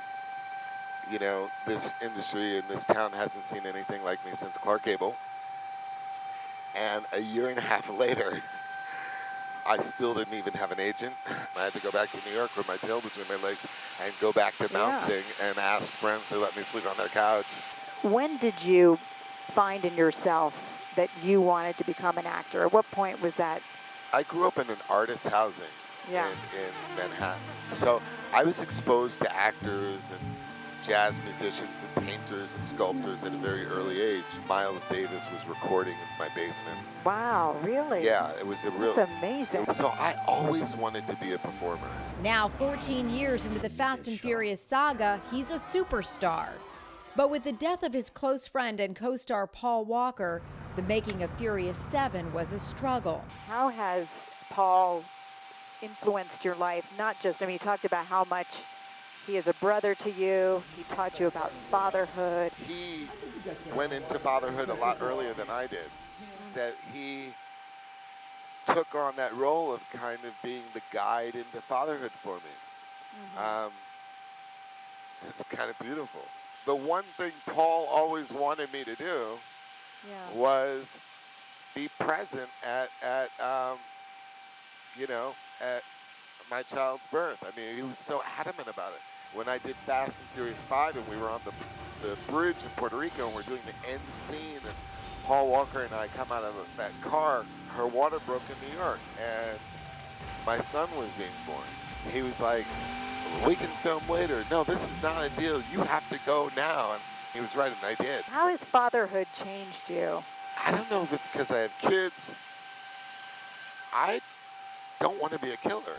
you know, this industry and this town hasn't seen anything like me since Clark Gable. And a year and a half later, I still didn't even have an agent. I had to go back to New York with my tail between my legs and go back to bouncing and ask friends to let me sleep on their couch. When did you find in yourself that you wanted to become an actor? At what point was that? I grew up in an artist housing in Manhattan. So I was exposed to actors and jazz musicians and painters and sculptors at a very early age. Miles Davis was recording in my basement. Wow, really? Yeah, it was a real... That's amazing. So I always wanted to be a Now, 14 years into the Fast and Furious saga, he's a superstar. But with the death of his close friend and co-star Paul Walker, the making of Furious 7 was a struggle. How has Paul influenced your life? Not just, I mean, you talked about how much he is a brother to you. He taught you about fatherhood. He went into fatherhood a lot earlier than I did. That he took on that role of kind of being the guide into fatherhood for me. It's kind of beautiful. The one thing Paul always wanted me to do was be present at my child's birth. I mean, he was so adamant about it. When I did Fast and Furious 5 and we were on the bridge in Puerto Rico and we're doing the end scene and Paul Walker and I come out of that car, her water broke in New York and my son was being born. He was like, we can film later. No, this is not a deal. You have to go now. And he was right, and I did. How has fatherhood changed you? I don't know if it's because I have kids. I don't want to be a killer.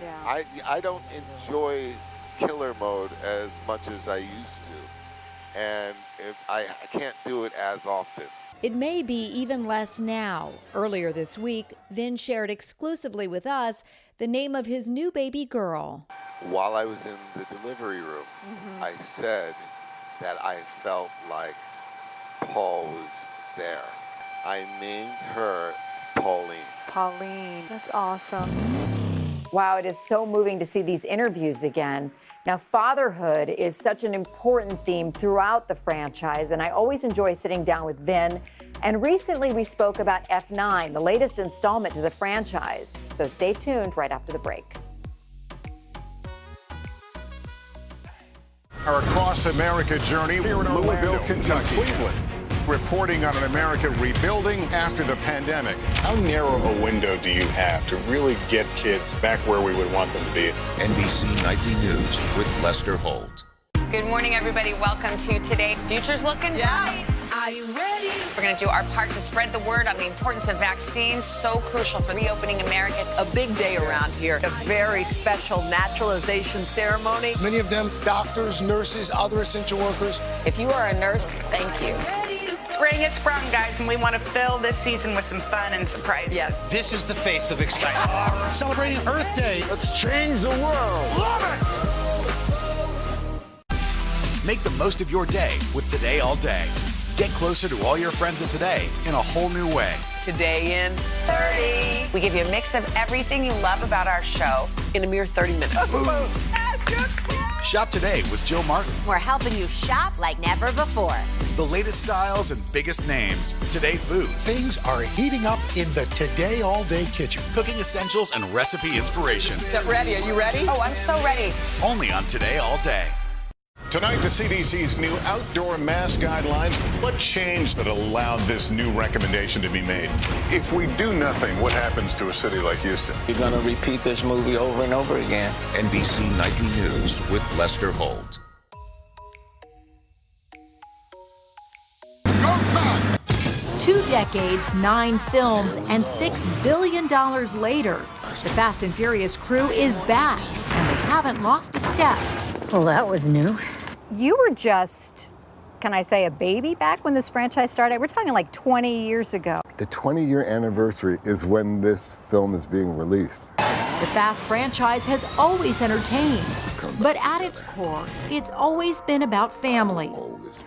Yeah. I don't enjoy killer mode as much as I used to. And if I can't do it as often. It may be even less now. Earlier this week, Vin shared exclusively with us the name of his new baby girl. While I was in the delivery room, I said that I felt like Paul was there. I named her Pauline. Pauline, that's awesome. Wow, it is so moving to see these interviews again. Now, fatherhood is such an important theme throughout the franchise, and I always enjoy sitting down with Vin. And recently we spoke about F9, the latest installment to the franchise. So stay tuned right after the break. Our Across America journey here in Louisville, Kentucky. Cleveland. Reporting on an America rebuilding after the pandemic. How narrow a window do you have to really get kids back where we would want them to be? NBC Nightly News with Lester Holt. Good morning, everybody. Welcome to Today. Future's looking bright. Are you ready? We're going to do our part to spread the word on the importance of vaccines, so crucial for reopening America. A big day around here, a very special naturalization ceremony. Many of them doctors, nurses, other essential workers. If you are a nurse, thank you. Spring has sprung, guys, and we want to fill this season with some fun and surprises. Yes. This is the face of excitement. Celebrating Earth Day. Let's change the world. Love it! Make the most of your day with Today All Day. Get closer to all your friends in Today in a whole new way. Today in 30. We give you a mix of everything you love about our show in a mere 30 minutes. Shop today with Jill Martin. We're helping you shop like never before. The latest styles and biggest names. Today food. Things are heating up in the Today All Day kitchen. Cooking essentials and recipe inspiration. Get ready. Are you ready? Oh, I'm so ready. Only on Today All Day. Tonight, the CDC's new outdoor mask guidelines. What changed that allowed this new recommendation to be made? If we do nothing, what happens to a city like Houston? You're going to repeat this movie over and over again. NBC Nightly News with Lester Holt. 2 decades, 9 films, and $6 billion later, the Fast and Furious crew is back, and they haven't lost a step. Well, that was new. You were just, can I say, a baby back when this franchise started? We're talking like 20 years ago. The 20-year anniversary is when this film is being released. The Fast franchise has always entertained, but at its core, it's always been about family.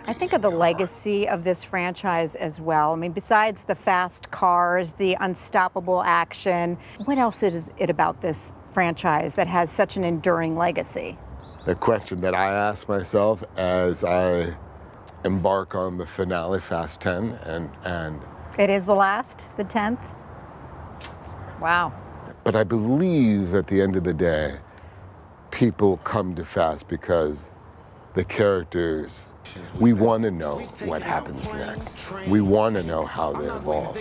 I think of the legacy of this franchise as well. I mean, besides the fast cars, the unstoppable action, what else is it about this franchise that has such an enduring legacy? The question that I ask myself as I embark on the finale, Fast 10, and It is the last, the 10th? Wow. But I believe at the end of the day, people come to Fast because the characters, we want to know what happens next. We want to know how they evolve.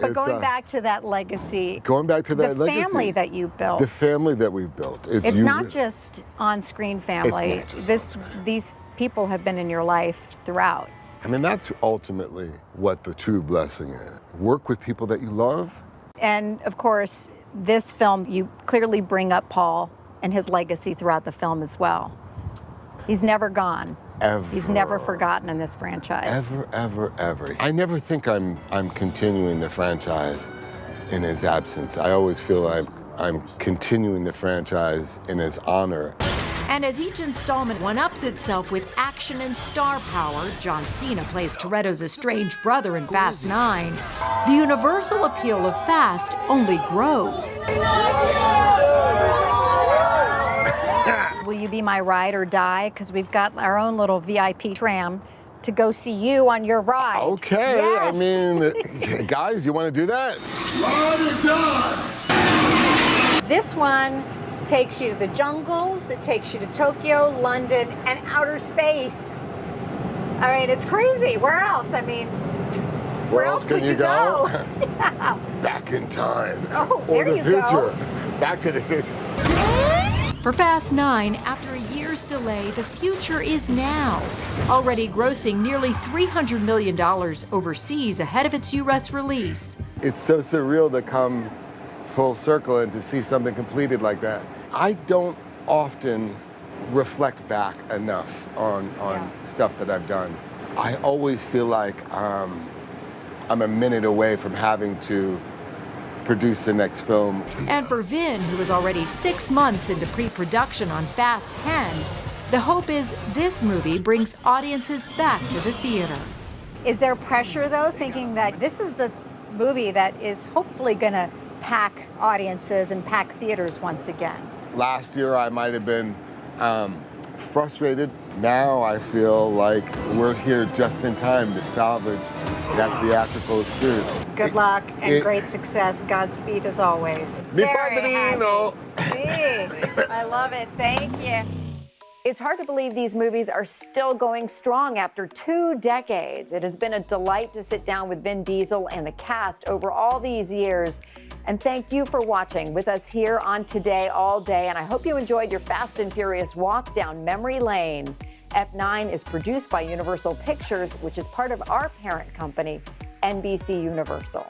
But going back to that legacy, going back to that the legacy, family that you built. the family that we've built. It's not just on-screen family. It's not just These people have been in your life throughout. I mean, that's ultimately what the true blessing is. Work with people that you love. And of course, this film, you clearly bring up Paul and his legacy throughout the film as well. He's never gone. ever. He's never forgotten in this franchise. Ever, ever, ever. I never think I'm continuing the franchise in his absence. I always feel I'm continuing the franchise in his honor. And as each installment one-ups itself with action and star power, John Cena plays Toretto's estranged brother in Fast 9, the universal appeal of Fast only grows. Will you be my ride or die? Because we've got our own little VIP tram to go see you on your ride. Okay, yes. I mean, guys, you want to do that? This one takes you to the jungles, it takes you to Tokyo, London, and outer space. I mean, it's crazy. Where else? I mean, where else could you go? Yeah. Back in time. Oh, or there the you future. go. Back to the future. For Fast 9, after a year's delay, the future is now. Already grossing nearly $300 million overseas ahead of its U.S. release. It's so surreal to come full circle and to see something completed like that. I don't often reflect back enough on stuff that I've done. I always feel like I'm a minute away from having to produce the next film. And for Vin, who is already 6 months into pre-production on Fast 10, the hope is this movie brings audiences back to the theater. Is there pressure, though, thinking that this is the movie that is hopefully going to pack audiences and pack theaters once again? Last year, I might have been frustrated. Now I feel like we're here just in time to salvage that theatrical experience. Good luck and great success. Godspeed as always. Mi Very padrino. happy. I love it. Thank you. It's hard to believe these movies are still going strong after 2 decades. It has been a delight to sit down with Vin Diesel and the cast over all these years. And thank you for watching with us here on Today All Day. And I hope you enjoyed your Fast and Furious walk down memory lane. F9 is produced by Universal Pictures, which is part of our parent company, NBC Universal.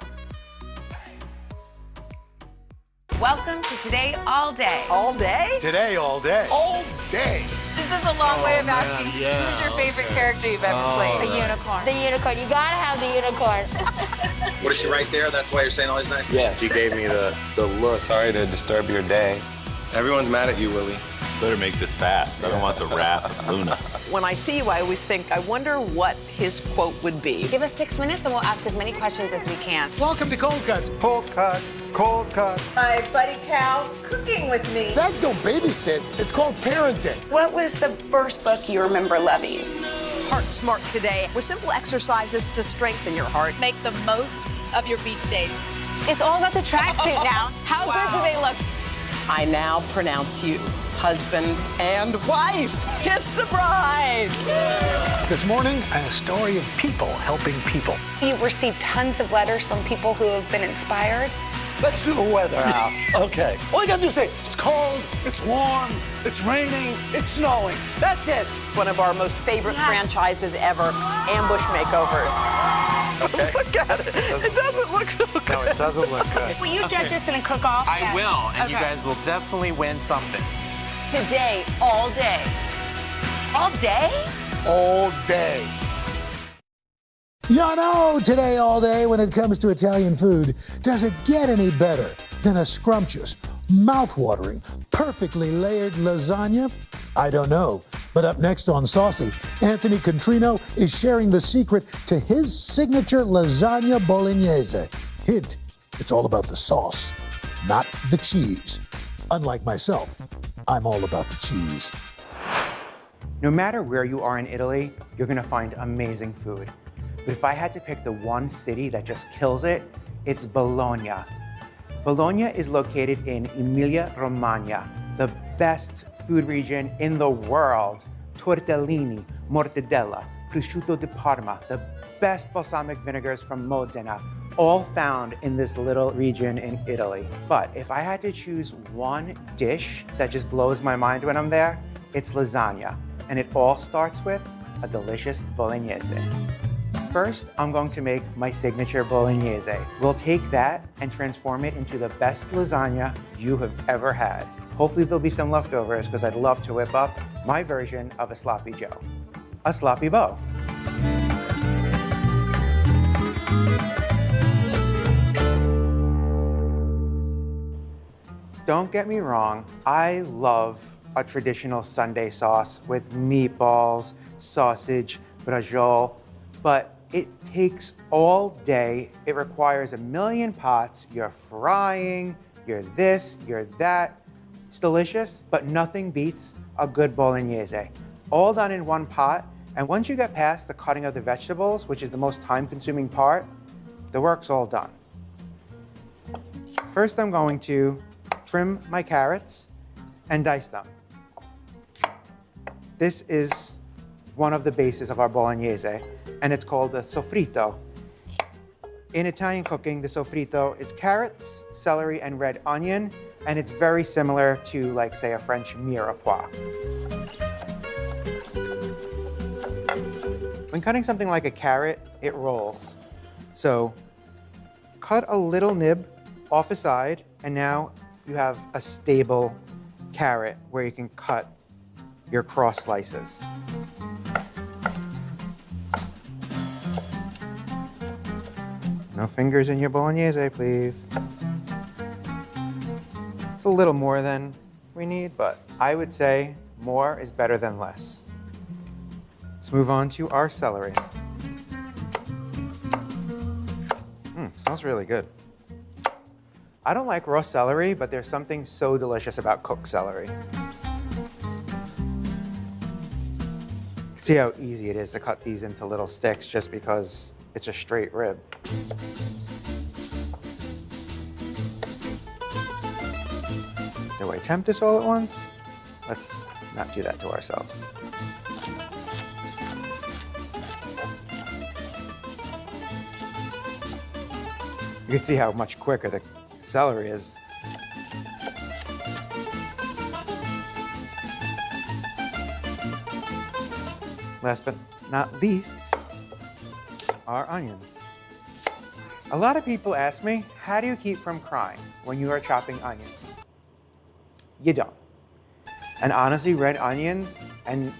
Welcome to Today All Day. All day? Today, all day. All day. This is a long way of asking who's your favorite character you've ever played? The unicorn. The unicorn. You gotta have the unicorn. What is she right there? That's why you're saying all these nice things? Yeah, she gave me the look. Sorry to disturb your day. Everyone's mad at you, Willie. Better make this fast. I don't want the wrath of Luna. When I see you, I always think, I wonder what his quote would be. Give us 6 minutes and we'll ask as many questions as we can. Welcome to Cold Cuts. Cold cut, cold cut. My buddy Cal cooking with me. Dads don't babysit. It's called parenting. What was the first book you remember loving? Heart Smart Today with simple exercises to strengthen your heart. Make the most of your beach days. It's all about the tracksuit now. How good do they look? I now pronounce you husband and wife. Kiss the bride. This morning, a story of people helping people. You've received tons of letters from people who have been inspired. Let's do the weather out. Okay. All you gotta do is say, it's cold, it's warm, it's raining, it's snowing. That's it. One of our most favorite franchises ever, Ambush Makeovers. Okay. Look at it. It doesn't look so good. No, it doesn't look good. Will you judge us in a cook-off? I will, and you Okay. guys will definitely win something. Today, all day. All day? All day. You know, today, all day, when it comes to Italian food, does it get any better than a scrumptious, mouth-watering, perfectly layered lasagna? I don't know. But up next on Saucy, Anthony Contrino is sharing the secret to his signature lasagna bolognese. Hint, it's all about the sauce, not the cheese. Unlike myself, I'm all about the cheese. No matter where you are in Italy, you're gonna find amazing food. But if I had to pick the one city that just kills it, it's Bologna. Bologna is located in Emilia-Romagna, the best food region in the world. Tortellini, mortadella, prosciutto di Parma, the best balsamic vinegars from Modena, all found in this little region in Italy. But if I had to choose one dish that just blows my mind when I'm there, it's lasagna. And it all starts with a delicious bolognese. First, I'm going to make my signature bolognese. We'll take that and transform it into the best lasagna you have ever had. Hopefully there'll be some leftovers because I'd love to whip up my version of a sloppy Joe. a sloppy bow. Don't get me wrong, I love a traditional Sunday sauce with meatballs, sausage, brajol, but it takes all day. It requires a million pots. You're frying, you're this, you're that. It's delicious, but nothing beats a good bolognese. All done in one pot, and once you get past the cutting of the vegetables, which is the most time-consuming part, the work's all done. First, I'm going to trim my carrots and dice them. This is one of the bases of our bolognese, and it's called the sofrito. In Italian cooking, the sofrito is carrots, celery, and red onion, and it's very similar to, like, say, a French mirepoix. When cutting something like a carrot, it rolls. So cut a little nib off a side, and now you have a stable carrot where you can cut your cross slices. No fingers in your bolognese, please. It's a little more than we need, but I would say more is better than less. Let's move on to our celery. Smells really good. I don't like raw celery, but there's something so delicious about cooked celery. See how easy it is to cut these into little sticks just because it's a straight rib. Do I attempt this all at once? Let's not do that to ourselves. You can see how much quicker the celery is. Last but not least, our onions. A lot of people ask me, how do you keep from crying when you are chopping onions? You don't. And honestly, red onions and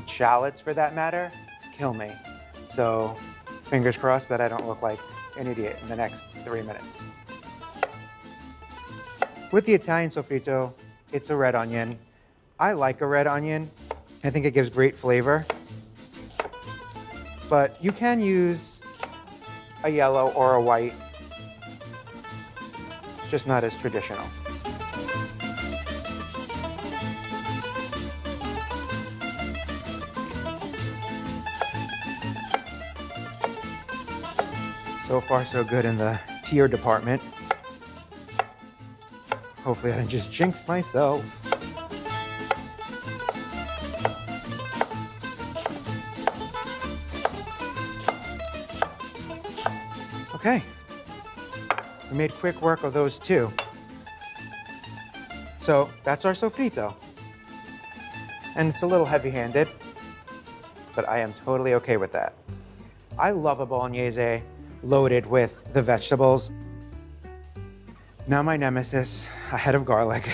shallots for that matter, kill me. So fingers crossed that I don't look like an idiot in the next 3 minutes. With the Italian sofrito, it's a red onion. I like a red onion. I think it gives great flavor. But you can use a yellow or a white, just not as traditional. So far, so good in the tier department. Hopefully I didn't just jinx myself. Okay, we made quick work of those two. So that's our sofrito. And it's a little heavy-handed, but I am totally okay with that. I love a bolognese loaded with the vegetables. Now my nemesis, a head of garlic.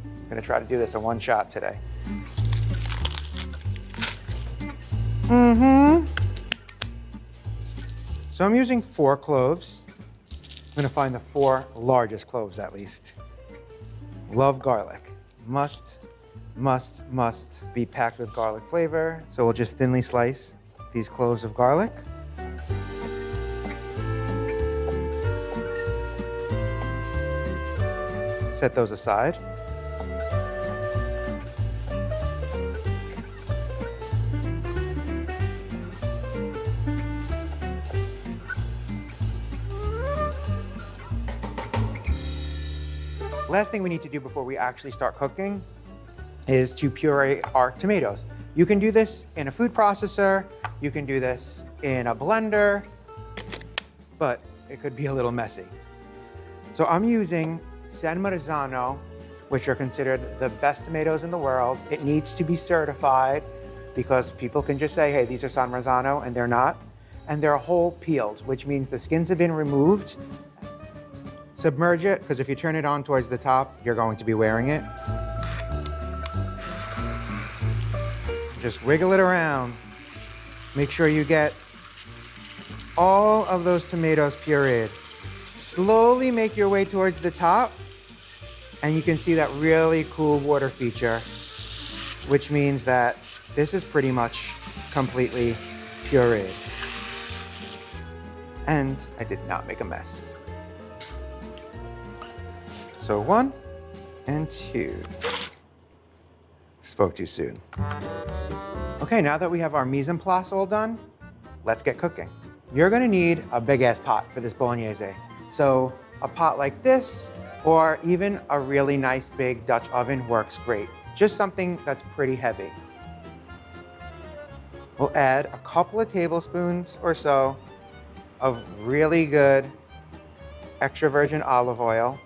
I'm gonna try to do this in one shot today. So I'm using 4 cloves. I'm gonna find the 4 largest cloves at least. Love garlic. Must be packed with garlic flavor. So we'll just thinly slice these cloves of garlic. Set those aside. Last thing we need to do before we actually start cooking is to puree our tomatoes. You can do this in a food processor, you can do this in a blender, but it could be a little messy. So I'm using San Marzano, which are considered the best tomatoes in the world. It needs to be certified because people can just say, hey, these are San Marzano, and they're not. And they're whole peeled, which means the skins have been removed. Submerge it, because if you turn it on towards the top, you're going to be wearing it. Just wiggle it around. Make sure you get all of those tomatoes pureed. Slowly make your way towards the top, and you can see that really cool water feature, which means that this is pretty much completely pureed. And I did not make a mess. So 1 and 2. Spoke too soon. Okay, now that we have our mise en place all done, let's get cooking. You're gonna need a big ass pot for this bolognese. So a pot like this, or even a really nice big Dutch oven works great. Just something that's pretty heavy. We'll add a couple of tablespoons or so of really good extra virgin olive oil.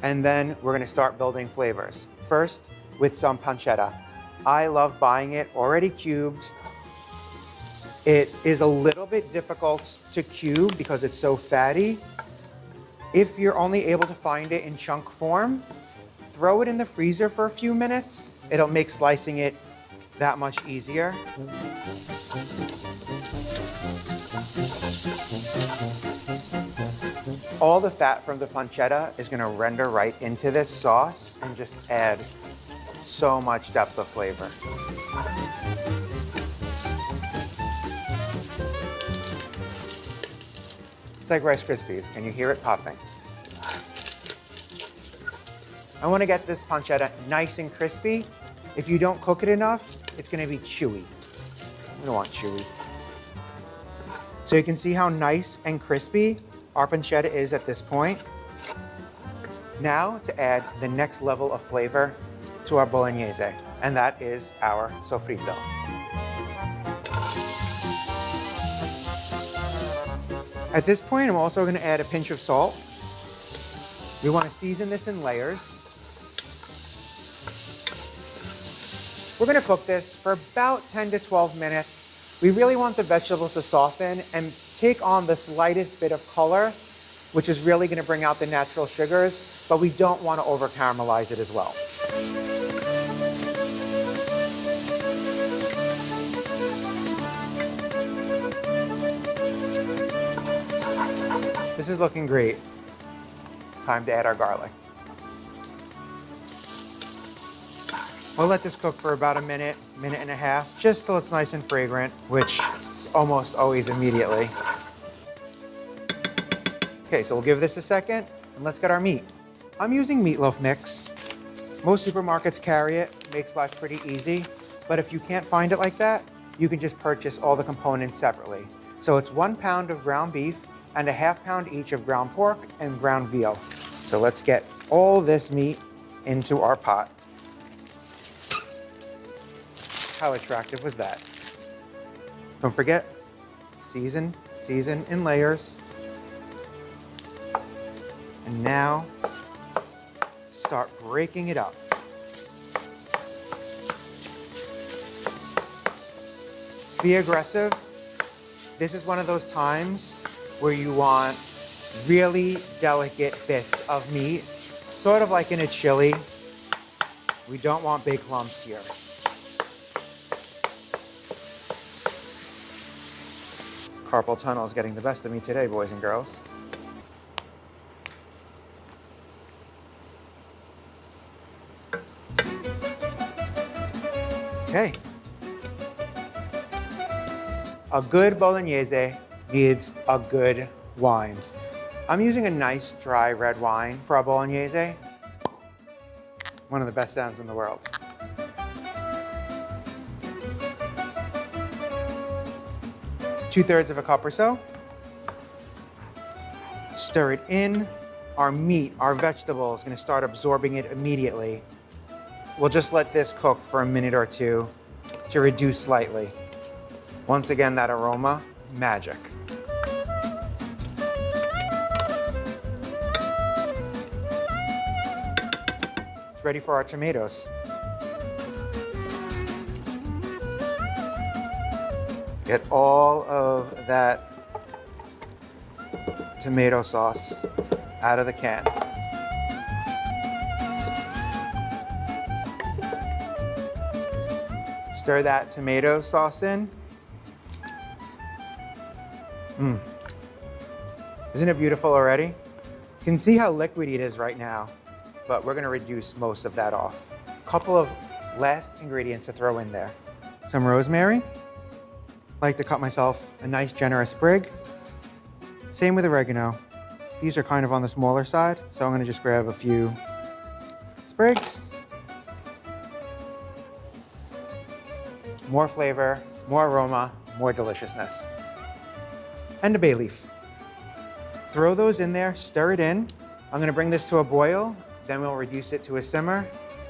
And then we're gonna start building flavors. First, with some pancetta. I love buying it already cubed. It is a little bit difficult to cube because it's so fatty. If you're only able to find it in chunk form, throw it in the freezer for a few minutes. It'll make slicing it that much easier. All the fat from the pancetta is gonna render right into this sauce and just add so much depth of flavor. It's like Rice Krispies. Can you hear it popping? I want to get this pancetta nice and crispy. If you don't cook it enough, it's going to be chewy. We don't want chewy. So you can see how nice and crispy our pancetta is at this point. Now to add the next level of flavor to our bolognese, and that is our sofrito. At this point, I'm also going to add a pinch of salt. We want to season this in layers. We're going to cook this for about 10 to 12 minutes. We really want the vegetables to soften and take on the slightest bit of color, which is really going to bring out the natural sugars, but we don't want to over caramelize it as well. This is looking great. Time to add our garlic. We'll let this cook for about a minute, minute and a half, just till it's nice and fragrant, which is almost always immediately. Okay, so we'll give this a second, and let's get our meat. I'm using meatloaf mix. Most supermarkets carry it, makes life pretty easy, but if you can't find it like that, you can just purchase all the components separately. So it's 1 pound of ground beef, and a ½ pound each of ground pork and ground veal. So let's get all this meat into our pot. How attractive was that? Don't forget, season in layers. And now, start breaking it up. Be aggressive. This is one of those times where you want really delicate bits of meat, sort of like in a chili. We don't want big lumps here. Carpal tunnel is getting the best of me today, boys and girls. Okay. A good bolognese needs a good wine. I'm using a nice dry red wine for our bolognese. One of the best sounds in the world. Two-thirds of a cup or so. Stir it in. Our meat, our vegetable is going to start absorbing it immediately. We'll just let this cook for a minute or two to reduce slightly. Once again, that aroma, magic. It's ready for our tomatoes. Get all of that tomato sauce out of the can. Stir that tomato sauce in. Isn't it beautiful already? You can see how liquidy it is right now, but we're gonna reduce most of that off. A couple of last ingredients to throw in there. Some rosemary. I like to cut myself a nice generous sprig. Same with oregano. These are kind of on the smaller side, so I'm gonna just grab a few sprigs. More flavor, more aroma, more deliciousness. And a bay leaf. Throw those in there, stir it in. I'm gonna bring this to a boil, then we'll reduce it to a simmer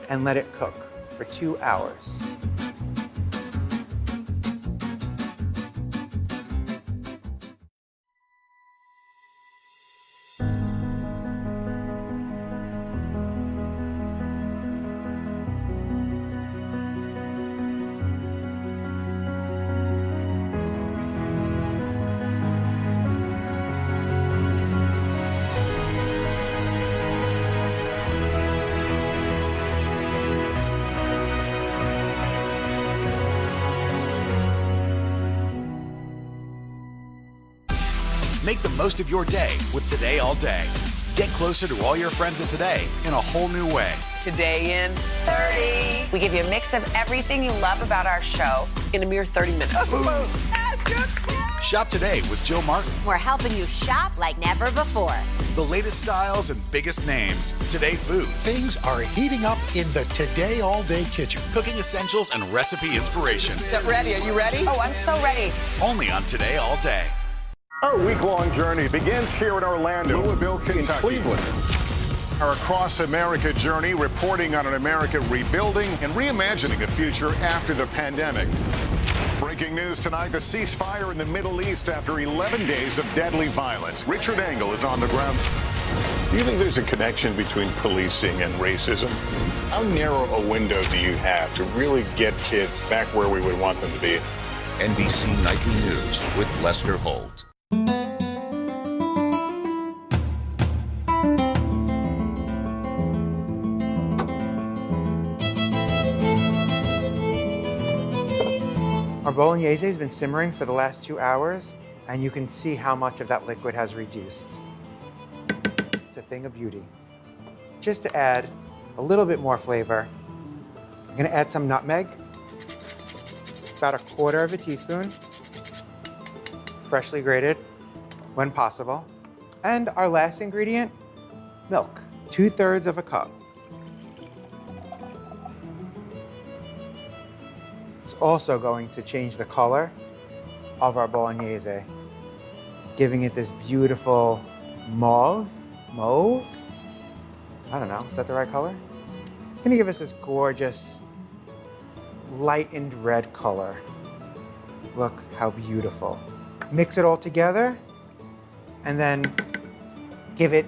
and let it cook for 2 hours. Make the most of your day with Today All Day. Get closer to all your friends in today in a whole new way. Today in 30. We give you a mix of everything you love about our show in a mere 30 minutes. Shop today with Jill Martin. We're helping you shop like never before. The latest styles and biggest names. Today Food. Things are heating up in the Today All Day kitchen. Cooking essentials and recipe inspiration. Get ready. Are you ready? Oh, I'm so ready. Only on Today All Day. Our week-long journey begins here in Orlando, Louisville, Kentucky, Cleveland. Our Across America journey reporting on an America rebuilding and reimagining a future after the pandemic. Breaking news tonight, the ceasefire in the Middle East after 11 days of deadly violence. Richard Engel is on the ground. Do you think there's a connection between policing and racism? How narrow a window do you have to really get kids back where we would want them to be? NBC Nightly News with Lester Holt. Our bolognese has been simmering for the last 2 hours, and you can see how much of that liquid has reduced. It's a thing of beauty. Just to add a little bit more flavor, I'm gonna add some nutmeg, about 1/4 teaspoon, freshly grated when possible. And our last ingredient, milk, 2/3 cup. It's also going to change the color of our bolognese, giving it this beautiful mauve? I don't know, is that the right color? It's gonna give us this gorgeous lightened red color. Look how beautiful. Mix it all together and then give it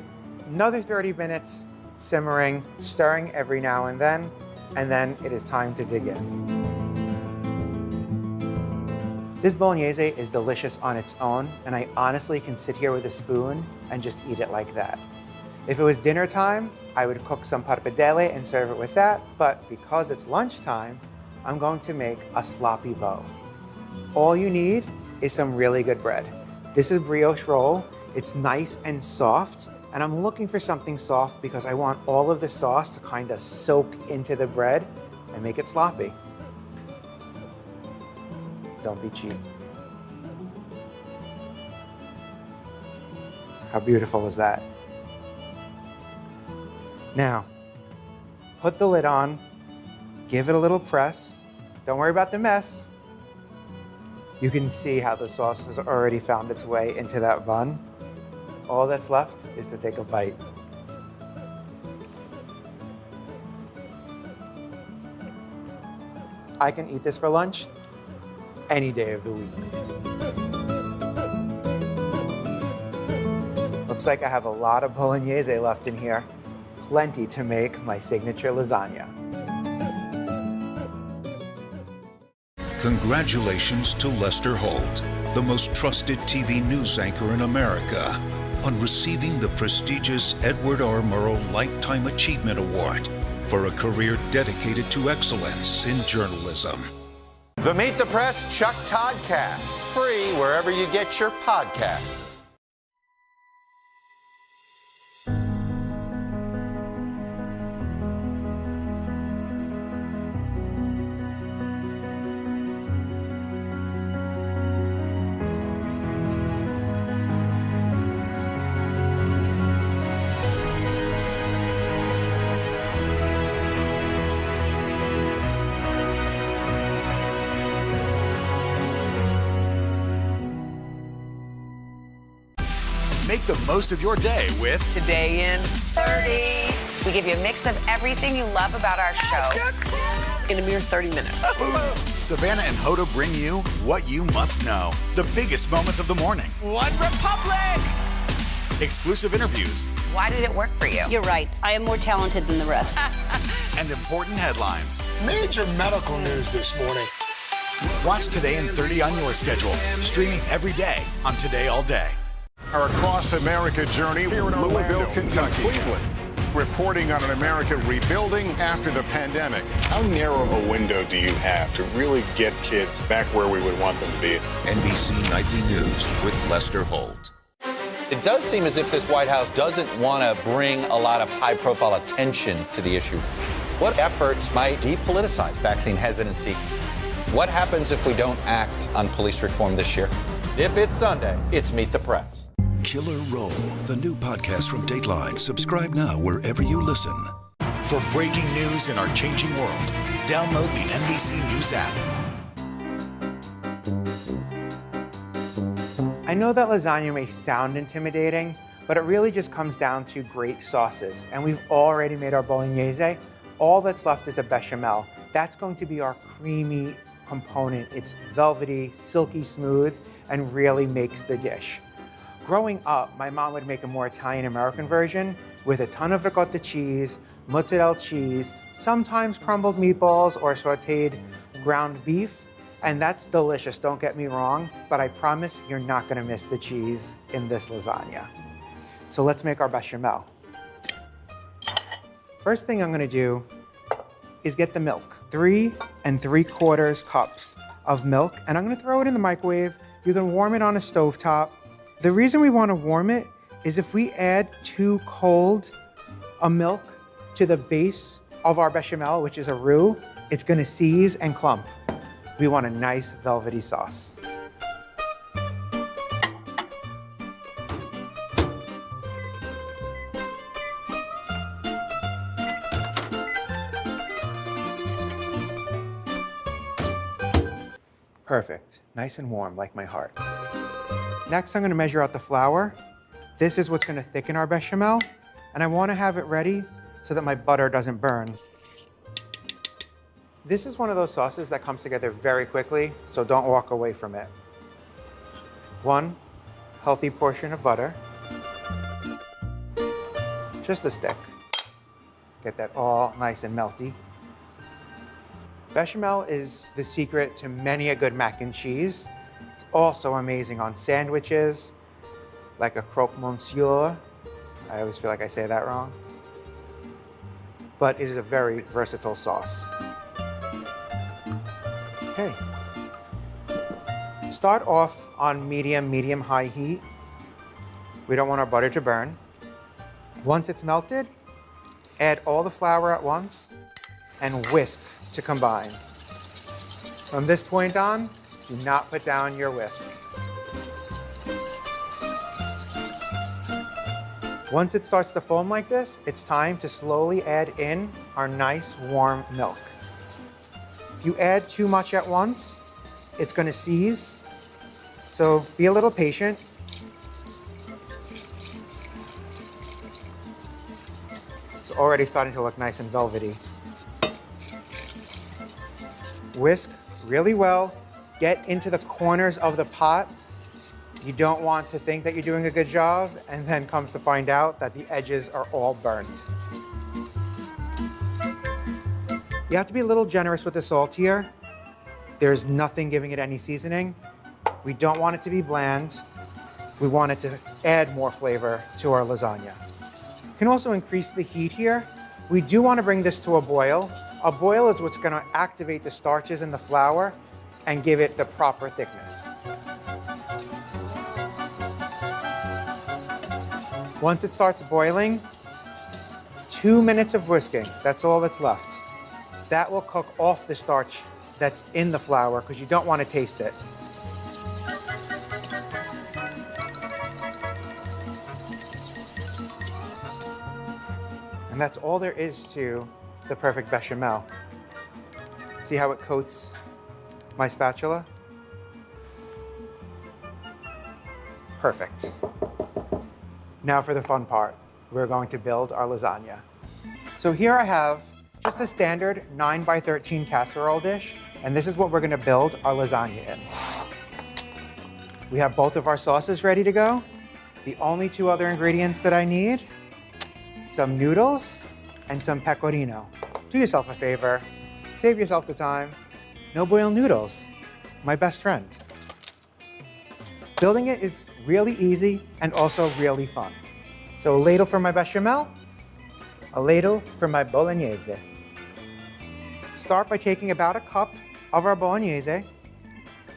another 30 minutes simmering, stirring every now and then it is time to dig in. This bolognese is delicious on its own, and I honestly can sit here with a spoon and just eat it like that. If it was dinner time, I would cook some pappardelle and serve it with that, but because it's lunchtime, I'm going to make a sloppy bow. All you need is some really good bread. This is brioche roll. It's nice and soft, and I'm looking for something soft because I want all of the sauce to kind of soak into the bread and make it sloppy. Don't be cheap. How beautiful is that? Now, put the lid on, give it a little press. Don't worry about the mess. You can see how the sauce has already found its way into that bun. All that's left is to take a bite. I can eat this for lunch any day of the week. Looks like I have a lot of bolognese left in here. Plenty to make my signature lasagna. Congratulations to Lester Holt, the most trusted TV news anchor in America, on receiving the prestigious Edward R. Murrow Lifetime Achievement Award for a career dedicated to excellence in journalism. The Meet the Press Chuck Toddcast, free wherever you get your podcasts. Make the most of your day with Today in 30. We give you a mix of everything you love about our show in a mere 30 minutes. Savannah and Hoda bring you what you must know. The biggest moments of the morning. One Republic! Exclusive interviews. Why did it work for you? You're right. I am more talented than the rest. And important headlines. Major medical news this morning. Watch Today in 30 on your schedule. Streaming every day on Today All Day. Our Across America journey here in Louisville, Kentucky. Cleveland. Reporting on an America rebuilding after the pandemic. How narrow a window do you have to really get kids back where we would want them to be? NBC Nightly News with Lester Holt. It does seem as if this White House doesn't want to bring a lot of high-profile attention to the issue. What efforts might depoliticize vaccine hesitancy? What happens if we don't act on police reform this year? If it's Sunday, it's Meet the Press. Killer Roll, the new podcast from Dateline. Subscribe now wherever you listen. For breaking news in our changing world, download the NBC News app. I know that lasagna may sound intimidating, but it really just comes down to great sauces. And we've already made our bolognese. All that's left is a bechamel. That's going to be our creamy component. It's velvety, silky smooth, and really makes the dish. Growing up, my mom would make a more Italian-American version with a ton of ricotta cheese, mozzarella cheese, sometimes crumbled meatballs or sauteed ground beef. And that's delicious, don't get me wrong, but I promise you're not gonna miss the cheese in this lasagna. So let's make our bechamel. First thing I'm gonna do is get the milk. 3 3/4 cups of milk, and I'm gonna throw it in the microwave. You can warm it on a stovetop. The reason we wanna warm it is if we add too cold a milk to the base of our bechamel, which is a roux, it's gonna seize and clump. We want a nice velvety sauce. Perfect, nice and warm like my heart. Next, I'm gonna measure out the flour. This is what's gonna thicken our bechamel, and I wanna have it ready so that my butter doesn't burn. This is one of those sauces that comes together very quickly, so don't walk away from it. 1 healthy portion of butter. Just a stick. Get that all nice and melty. Bechamel is the secret to many a good mac and cheese. It's also amazing on sandwiches, like a croque monsieur. I always feel like I say that wrong. But it is a very versatile sauce. Okay. Start off on medium-high heat. We don't want our butter to burn. Once it's melted, add all the flour at once and whisk to combine. From this point on, do not put down your whisk. Once it starts to foam like this, it's time to slowly add in our nice warm milk. If you add too much at once, it's going to seize. So be a little patient. It's already starting to look nice and velvety. Whisk really well. Get into the corners of the pot. You don't want to think that you're doing a good job and then comes to find out that the edges are all burnt. You have to be a little generous with the salt here. There's nothing giving it any seasoning. We don't want it to be bland. We want it to add more flavor to our lasagna. You can also increase the heat here. We do want to bring this to a boil. A boil is what's going to activate the starches in the flour and give it the proper thickness. Once it starts boiling, 2 minutes of whisking. That's all that's left. That will cook off the starch that's in the flour because you don't want to taste it. And that's all there is to the perfect bechamel. See how it coats my spatula? Perfect. Now for the fun part. We're going to build our lasagna. So here I have just a standard 9x13 casserole dish, and this is what we're gonna build our lasagna in. We have both of our sauces ready to go. The only two other ingredients that I need, some noodles and some pecorino. Do yourself a favor, save yourself the time. No boil noodles, my best friend. Building it is really easy and also really fun. So a ladle for my bechamel, a ladle for my bolognese. Start by taking about a cup of our bolognese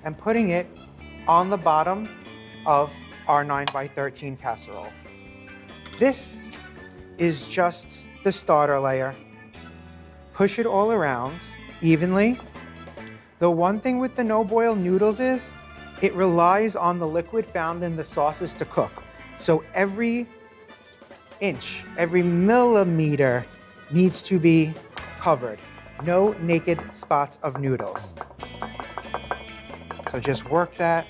and putting it on the bottom of our 9x13 casserole. This is just the starter layer. Push it all around evenly. The one thing with the no-boil noodles is it relies on the liquid found in the sauces to cook. So every inch, every millimeter needs to be covered. No naked spots of noodles. So just work that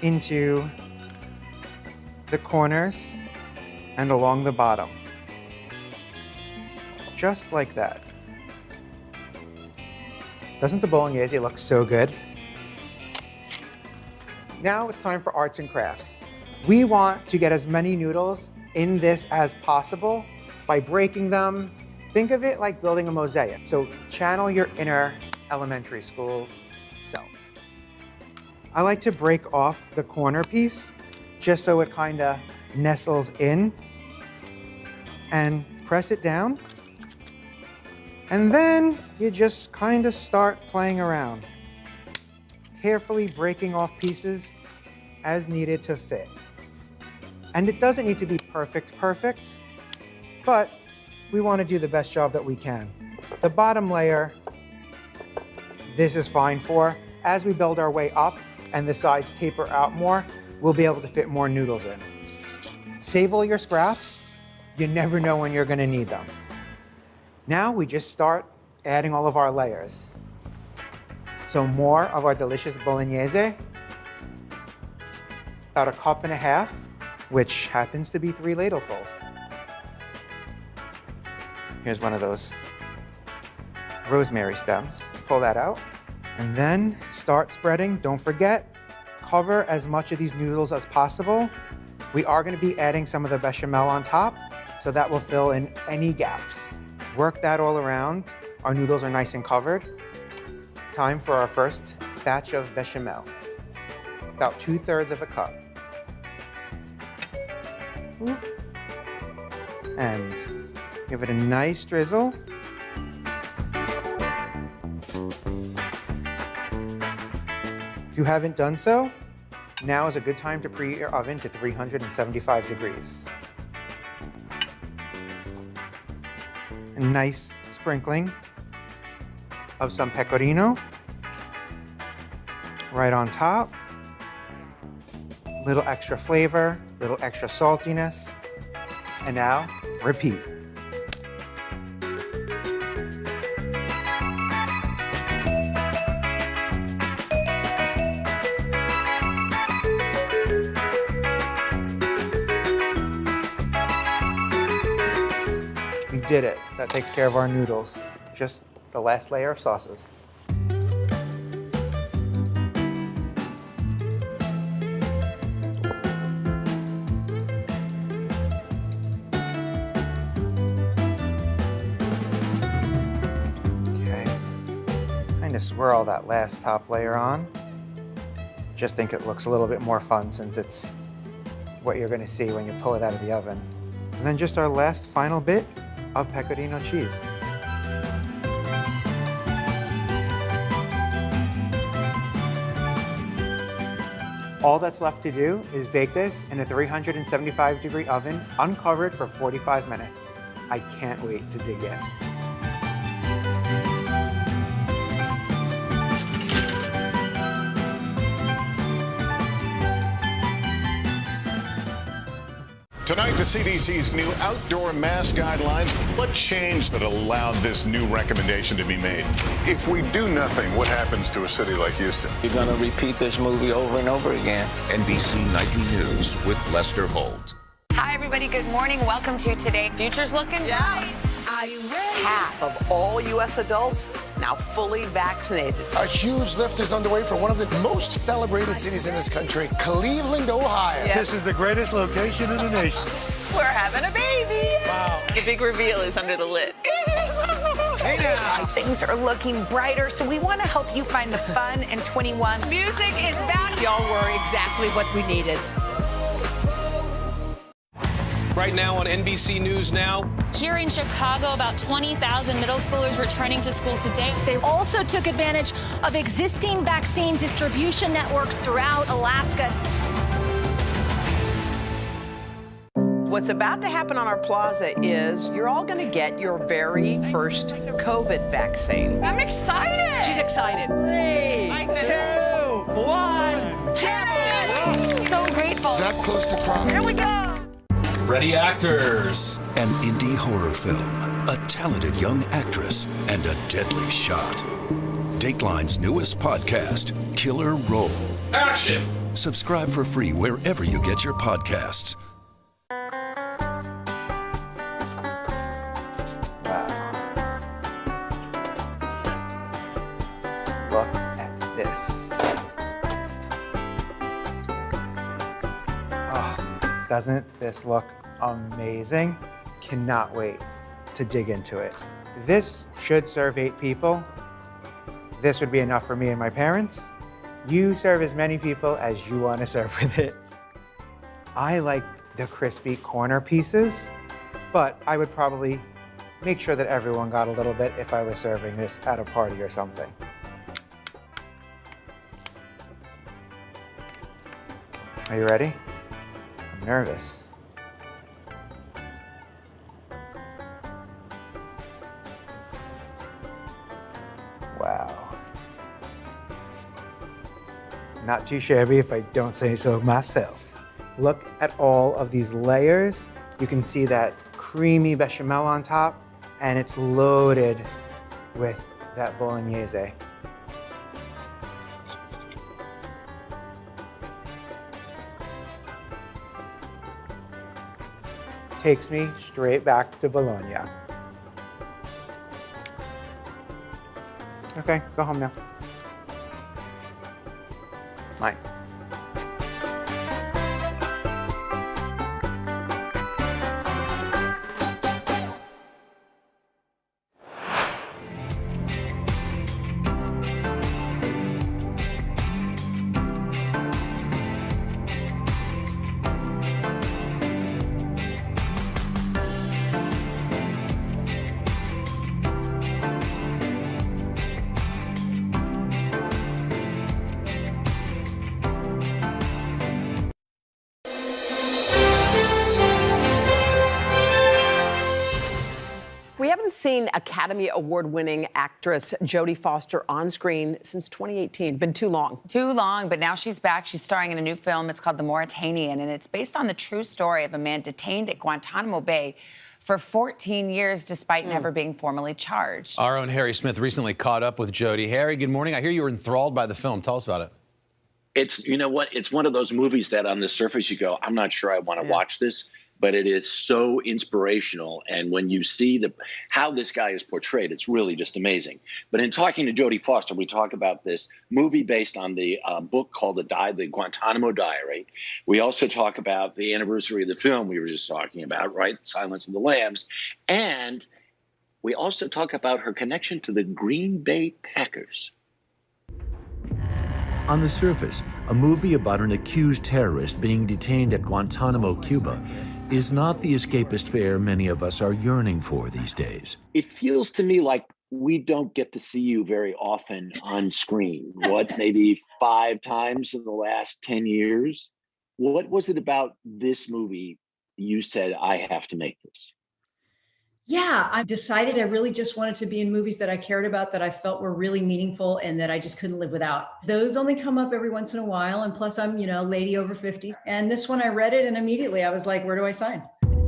into the corners and along the bottom. Just like that. Doesn't the bolognese look so good? Now it's time for arts and crafts. We want to get as many noodles in this as possible by breaking them. Think of it like building a mosaic. So channel your inner elementary school self. I like to break off the corner piece just so it kind of nestles in, and press it down. And then you just kind of start playing around, carefully breaking off pieces as needed to fit. And it doesn't need to be perfect, but we want to do the best job that we can. The bottom layer, this is fine for. As we build our way up and the sides taper out more, we'll be able to fit more noodles in. Save all your scraps. You never know when you're going to need them. Now we just start adding all of our layers. So more of our delicious bolognese, about a cup and a half, which happens to be 3 ladlefuls. Here's one of those rosemary stems. Pull that out and then start spreading. Don't forget, cover as much of these noodles as possible. We are going to be adding some of the bechamel on top, so that will fill in any gaps. Work that all around. Our noodles are nice and covered. Time for our first batch of bechamel. About 2/3 of a cup. And give it a nice drizzle. If you haven't done so, now is a good time to preheat your oven to 375 degrees. A nice sprinkling of some pecorino right on top. Little extra flavor, little extra saltiness. And now, repeat. We did it. That takes care of our noodles. Just the last layer of sauces. Swirl that last top layer on. Just think it looks a little bit more fun since it's what you're going to see when you pull it out of the oven. And then just our last final bit of pecorino cheese. All that's left to do is bake this in a 375-degree oven, uncovered for 45 minutes. I can't wait to dig in. Tonight, the CDC's new outdoor mask guidelines. What changed that allowed this new recommendation to be made? If we do nothing, what happens to a city like Houston? You're going to repeat this movie over and over again. NBC Nightly News with Lester Holt. Hi, everybody. Good morning. Welcome to Today. Future's looking bright. Are you ready? Half of all U.S. adults now fully vaccinated. A huge lift is underway for one of the most celebrated cities in this country, Cleveland, Ohio. Yes. This is the greatest location in the nation. We're having a baby. Wow. The big reveal is under the lid. Hey now. Things are looking brighter, so we want to help you find the fun in 21. Music is back. Y'all were exactly what we needed. Right now on NBC News Now. Here in Chicago, about 20,000 middle schoolers returning to school today. They also took advantage of existing vaccine distribution networks throughout Alaska. What's about to happen on our plaza is you're all going to get your very first COVID vaccine. I'm excited. She's excited. 3, 2, 1, Get it. So grateful. That close to prom. Here we go. Ready, actors. An indie horror film, a talented young actress, and a deadly shot. Dateline's newest podcast, Killer Roll. Action. Subscribe for free wherever you get your podcasts. Look at this. Oh, doesn't this look amazing? Cannot wait to dig into it. This should serve 8 people. This would be enough for me and my parents. You serve as many people as you want to serve with it. I like the crispy corner pieces, but I would probably make sure that everyone got a little bit if I was serving this at a party or something. Are you ready? I'm nervous. Wow. Not too shabby if I don't say so myself. Look at all of these layers. You can see that creamy bechamel on top, and it's loaded with that bolognese. Takes me straight back to Bologna. Okay, go home now. Mine. We haven't seen Academy Award-winning actress Jodie Foster on screen since 2018. Been too long. Too long, but now she's back. She's starring in a new film. It's called The Mauritanian, and it's based on the true story of a man detained at Guantanamo Bay for 14 years despite never being formally charged. Our own Harry Smith recently caught up with Jodie. Harry, good morning. I hear you were enthralled by the film. Tell us about it. It's, you know what, it's one of those movies that on the surface you go, I'm not sure I want to watch this, but it is so inspirational. And when you see how this guy is portrayed, it's really just amazing. But in talking to Jodie Foster, we talk about this movie based on the book called The Guantanamo Diary. We also talk about the anniversary of the film we were just talking about, right? Silence of the Lambs. And we also talk about her connection to the Green Bay Packers. On the surface, a movie about an accused terrorist being detained at Guantanamo, Cuba, is not the escapist fare many of us are yearning for these days. It feels to me like we don't get to see you very often on screen. What, maybe 5 times in the last 10 years? What was it about this movie you said, I have to make this? Yeah, I decided I really just wanted to be in movies that I cared about, that I felt were really meaningful and that I just couldn't live without. Those only come up every once in a while. And plus I'm, lady over 50. And this one, I read it and immediately I was like, where do I sign?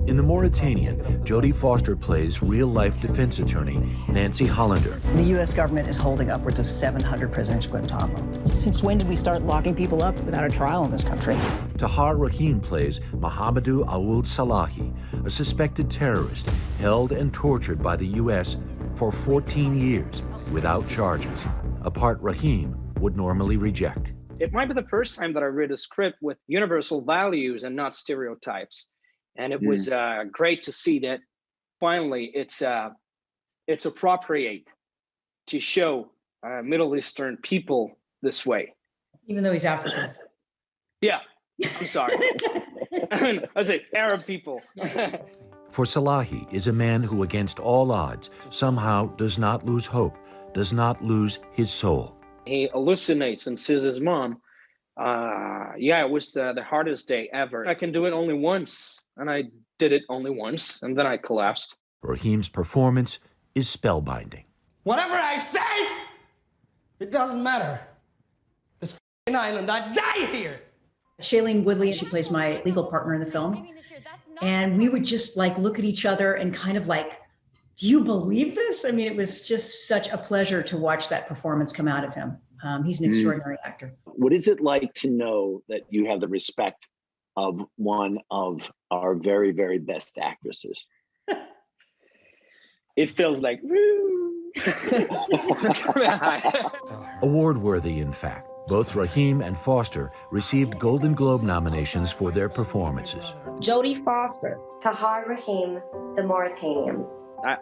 In The Mauritanian, Jodie Foster plays real-life defense attorney Nancy Hollander. The U.S. government is holding upwards of 700 prisoners at Guantanamo. Since when did we start locking people up without a trial in this country? Tahar Rahim plays Mohamedou Ould Salahi, a suspected terrorist held and tortured by the U.S. for 14 years without charges, a part Rahim would normally reject. It might be the first time that I read a script with universal values and not stereotypes. And it was great to see that finally it's appropriate to show Middle Eastern people this way. Even though he's African. Yeah, I'm sorry. I say Arab people. For Salahi is a man who, against all odds, somehow does not lose hope, does not lose his soul. He hallucinates and sees his mom. It was the hardest day ever. I can do it only once. And I did it only once, and then I collapsed. Rahim's performance is spellbinding. Whatever I say, it doesn't matter. This f***ing island, I die here. Shailene Woodley, she plays my legal partner in the film. And we would just look at each other and kind of do you believe this? I mean, it was just such a pleasure to watch that performance come out of him. He's an extraordinary actor. What is it like to know that you have the respect of one of our very, very best actresses? It feels like, woo. Award-worthy, in fact. Both Rahim and Foster received Golden Globe nominations for their performances. Jodie Foster, Tahar Rahim, The Mauritanian.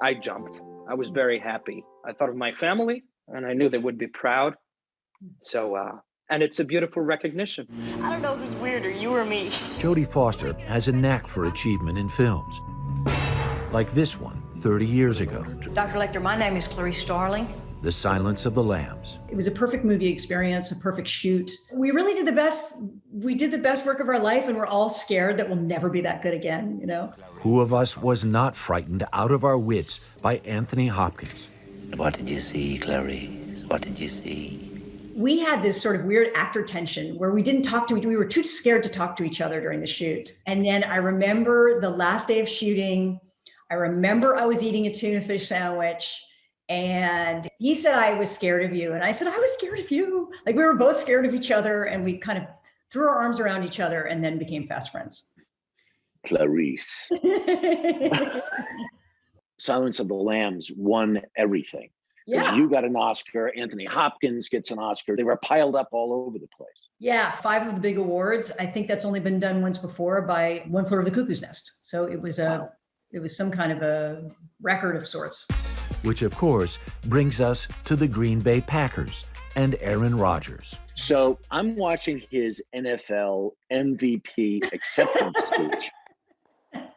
I jumped. I was very happy. I thought of my family, and I knew they would be proud. So, and it's a beautiful recognition. I don't know who's weirder, you or me. Jodie Foster has a knack for achievement in films. Like this one, 30 years ago. Dr. Lecter, my name is Clarice Starling. The Silence of the Lambs. It was a perfect movie experience, a perfect shoot. We really did the best. We did the best work of our life, and we're all scared that we'll never be that good again, Who of us was not frightened out of our wits by Anthony Hopkins? What did you see, Clarice? What did you see? We had this sort of weird actor tension where we didn't talk to each other. We were too scared to talk to each other during the shoot. And then I remember the last day of shooting, I remember I was eating a tuna fish sandwich and he said, I was scared of you. And I said, I was scared of you. We were both scared of each other and we kind of threw our arms around each other and then became fast friends. Clarice. Silence of the Lambs won everything. Because you got an Oscar, Anthony Hopkins gets an Oscar. They were piled up all over the place. Yeah, 5 of the big awards. I think that's only been done once before by One Flew Over the Cuckoo's Nest. So it was some kind of a record of sorts. Which, of course, brings us to the Green Bay Packers and Aaron Rodgers. So I'm watching his NFL MVP acceptance speech.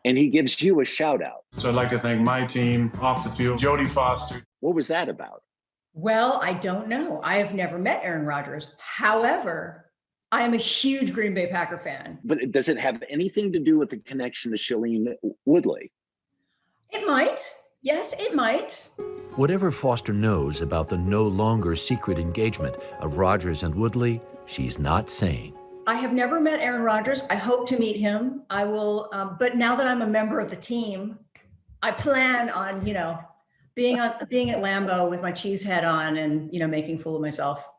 And he gives you a shout out. So I'd like to thank my team off the field, Jodie Foster. What was that about? Well, I don't know. I have never met Aaron Rodgers. However, I am a huge Green Bay Packer fan. But does it have anything to do with the connection to Shailene Woodley? It might. Yes, it might. Whatever Foster knows about the no longer secret engagement of Rodgers and Woodley, she's not saying. I have never met Aaron Rodgers. I hope to meet him. I will, but now that I'm a member of the team, I plan on, being at Lambeau with my cheese head on and, making a fool of myself.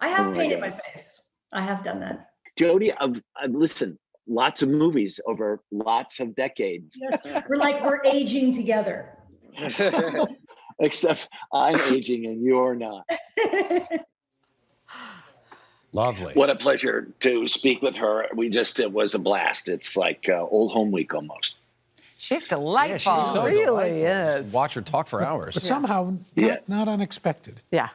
I have painted my face. I have done that. Jodie, I've listened, lots of movies over lots of decades. Yes, we're aging together. Except I'm aging and you're not. Lovely. What a pleasure to speak with her. It was a blast. It's like old home week almost. She's delightful. Yeah, she's so really delightful. is. Just watch her talk for hours. But somehow not unexpected. Yeah.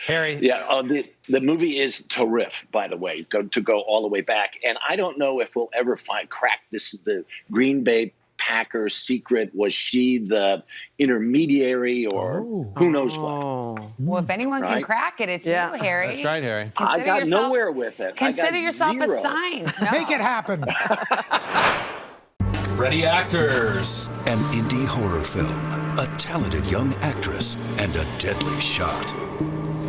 Harry. Yeah, the movie is terrific, by the way, to go all the way back. And I don't know if we'll ever crack the Green Bay hacker secret? Was she the intermediary, or who knows what? Well, if anyone can Right? crack it, it's you, Harry. That's right, Harry. I got nowhere with it. I got Consider yourself zero. assigned. No. Make it happen. Ready, actors. An indie horror film, a talented young actress, and a deadly shot.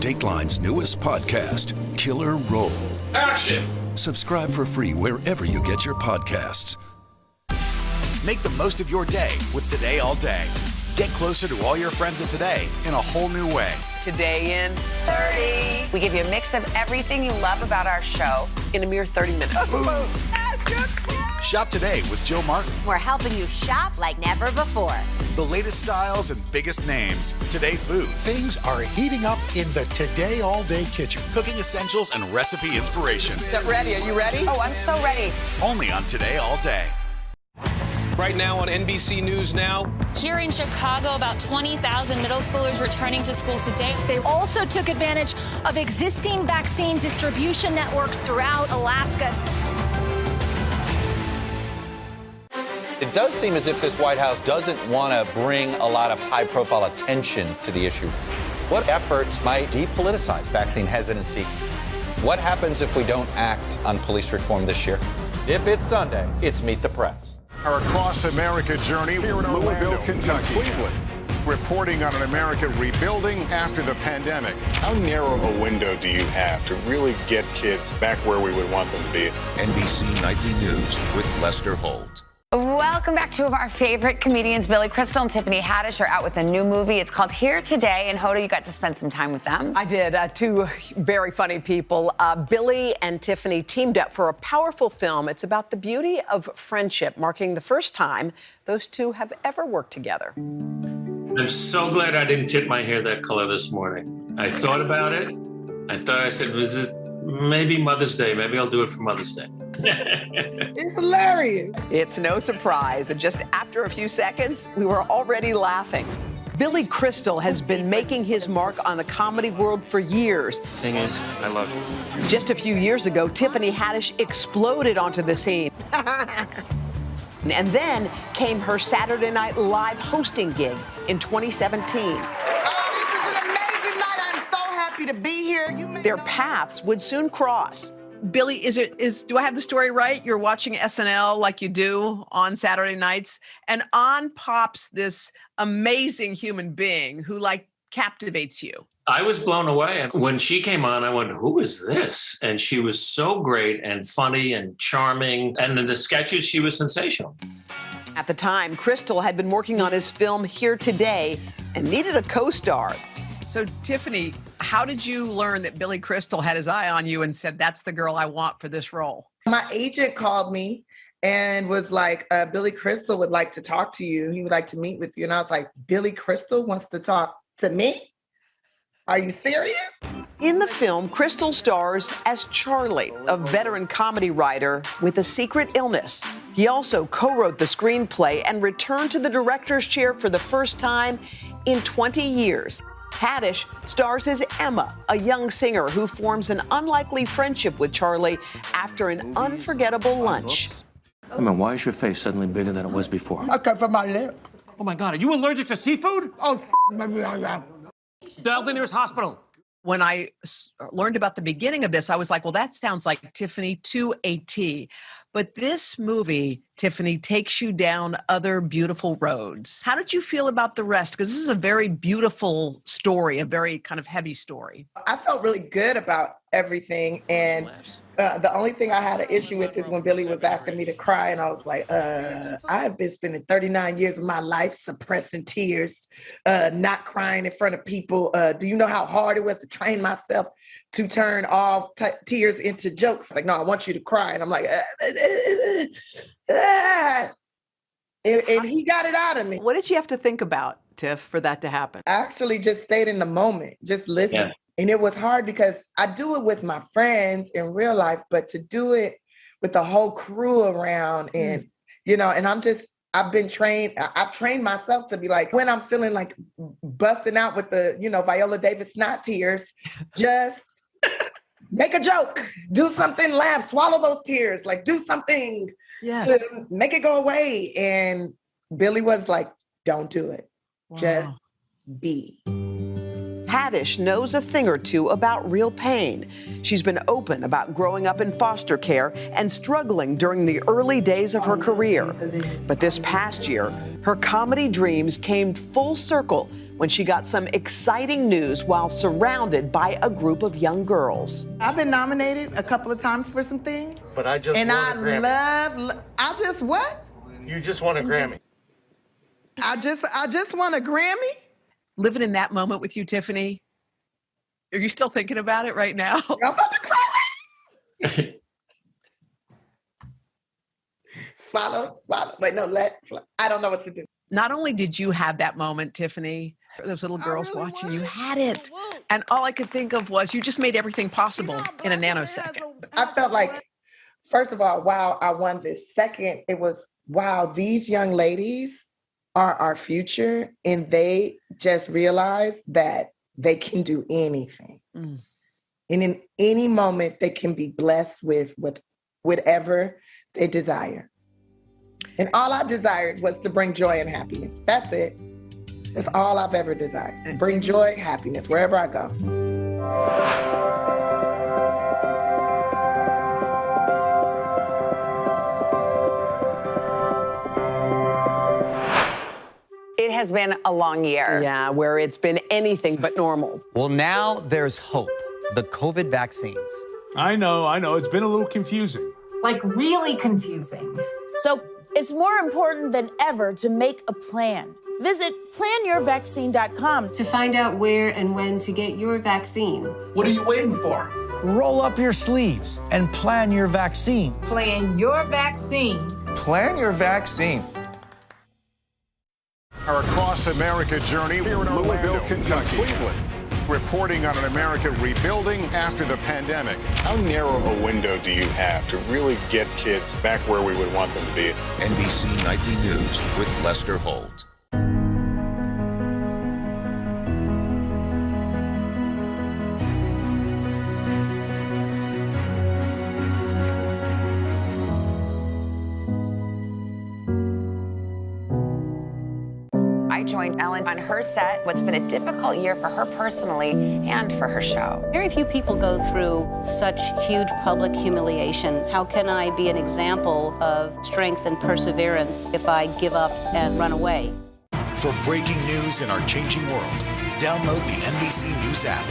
Dateline's newest podcast, Killer Roll. Action! Subscribe for free wherever you get your podcasts. Make the most of your day with Today All Day. Get closer to all your friends at Today in a whole new way. Today in 30. We give you a mix of everything you love about our show in a mere 30 minutes. Shop today with Joe Martin. We're helping you shop like never before. The latest styles and biggest names. Today Food. Things are heating up in the Today All Day kitchen. Cooking essentials and recipe inspiration. Get ready. Are you ready? Oh, I'm so ready. Only on Today All Day. Right now on NBC News Now. Here in Chicago, about 20,000 middle schoolers returning to school today. They also took advantage of existing vaccine distribution networks throughout Alaska. It does seem as if this White House doesn't want to bring a lot of high-profile attention to the issue. What efforts might depoliticize vaccine hesitancy? What happens if we don't act on police reform this year? If it's Sunday, it's Meet the Press. Our Across America journey here in Louisville, Kentucky. Cleveland, reporting on an America rebuilding after the pandemic. How narrow a window do you have to really get kids back where we would want them to be? NBC Nightly News with Lester Holt. Welcome back. Two of our favorite comedians, Billy Crystal and Tiffany Haddish, are out with a new movie. It's called Here Today. And Hoda, you got to spend some time with them. I did. Two very funny people. Billy and Tiffany teamed up for a powerful film. It's about the beauty of friendship, marking the first time those two have ever worked together. I'm so glad I didn't tint my hair that color this morning. I thought about it. I said, this is maybe Mother's Day. Maybe I'll do it for Mother's Day. It's hilarious. It's no surprise that just after a few seconds, we were already laughing. Billy Crystal has been making his mark on the comedy world for years. Thing is, I love you. Just a few years ago, Tiffany Haddish exploded onto the scene. And then came her Saturday Night Live hosting gig in 2017. To be here. Their paths would soon cross. Billy, do I have the story right? You're watching SNL like you do on Saturday nights, and on pops this amazing human being who captivates you. I was blown away. When she came on, I went, who is this? And she was so great and funny and charming. And in the sketches, she was sensational. At the time, Crystal had been working on his film Here Today and needed a co-star. So, Tiffany, how did you learn that Billy Crystal had his eye on you and said, that's the girl I want for this role? My agent called me and was like, Billy Crystal would like to talk to you. He would like to meet with you. And I was like, Billy Crystal wants to talk to me? Are you serious? In the film, Crystal stars as Charlie, a veteran comedy writer with a secret illness. He also co-wrote the screenplay and returned to the director's chair for the first time in 20 years. Haddish stars as Emma, a young singer who forms an unlikely friendship with Charlie after an unforgettable lunch. Emma, why is your face suddenly bigger than it was before? I cut from my lip. Oh my God, are you allergic to seafood? Oh, dial the nearest hospital. When I learned about the beginning of this, I was like, well, that sounds like Tiffany to a T. But this movie, Tiffany, takes you down other beautiful roads. How did you feel about the rest? Because this is a very beautiful story, a very kind of heavy story. I felt really good about everything. And the only thing I had an issue with is when Billy was asking me to cry. And I was like, I have been spending 39 years of my life suppressing tears, not crying in front of people. Do you know how hard it was to train myself to turn all tears into jokes? Like, no, I want you to cry. And I'm like, and he got it out of me. What did you have to think about, Tiff, for that to happen? I actually just stayed in the moment, just listened. Yeah. And it was hard because I do it with my friends in real life, but to do it with the whole crew around and, and I've trained myself to be like, when I'm feeling like busting out with the, Viola Davis snot tears, just make a joke, do something, laugh, swallow those tears, like do something to make it go away. And Billy was like, don't do it. Just be. Haddish knows a thing or two about real pain. She's been open about growing up in foster care and struggling during the early days of her career. But this past year, her comedy dreams came full circle when she got some exciting news while surrounded by a group of young girls. I've been nominated a couple of times for some things. But I just and won I a Grammy. I just what? You just won a Grammy. I just won a Grammy? Living in that moment with you, Tiffany. Are you still thinking about it right now? I'm about to cry. Swallow. Wait, no, I don't know what to do. Not only did you have that moment, Tiffany, those little girls watching, you had it. And all I could think of was you just made everything possible in a nanosecond. I felt like, first of all, wow, I won this. Second, it was, wow, these young ladies are our future, and they just realized that they can do anything. And in any moment, they can be blessed with whatever they desire. And all I desired was to bring joy and happiness. That's it. That's all I've ever desired. Bring joy, happiness, wherever I go. It has been a long year. Yeah, where it's been anything but normal. Well, now there's hope. The COVID vaccines. I know. It's been a little confusing. Like really confusing. So it's more important than ever to make a plan. Visit planyourvaccine.com to find out where and when to get your vaccine. What are you waiting for? Roll up your sleeves and plan your vaccine. Plan your vaccine. Plan your vaccine. Our Across America journey here in Louisville, Kentucky. Cleveland. Reporting on an America rebuilding after the pandemic. How narrow a window do you have to really get kids back where we would want them to be? NBC Nightly News with Lester Holt. I joined Ellen on her set. What's been a difficult year for her personally and for her show. Very few people go through such huge public humiliation. How can I be an example of strength and perseverance if I give up and run away? For breaking news in our changing world, download the NBC News app.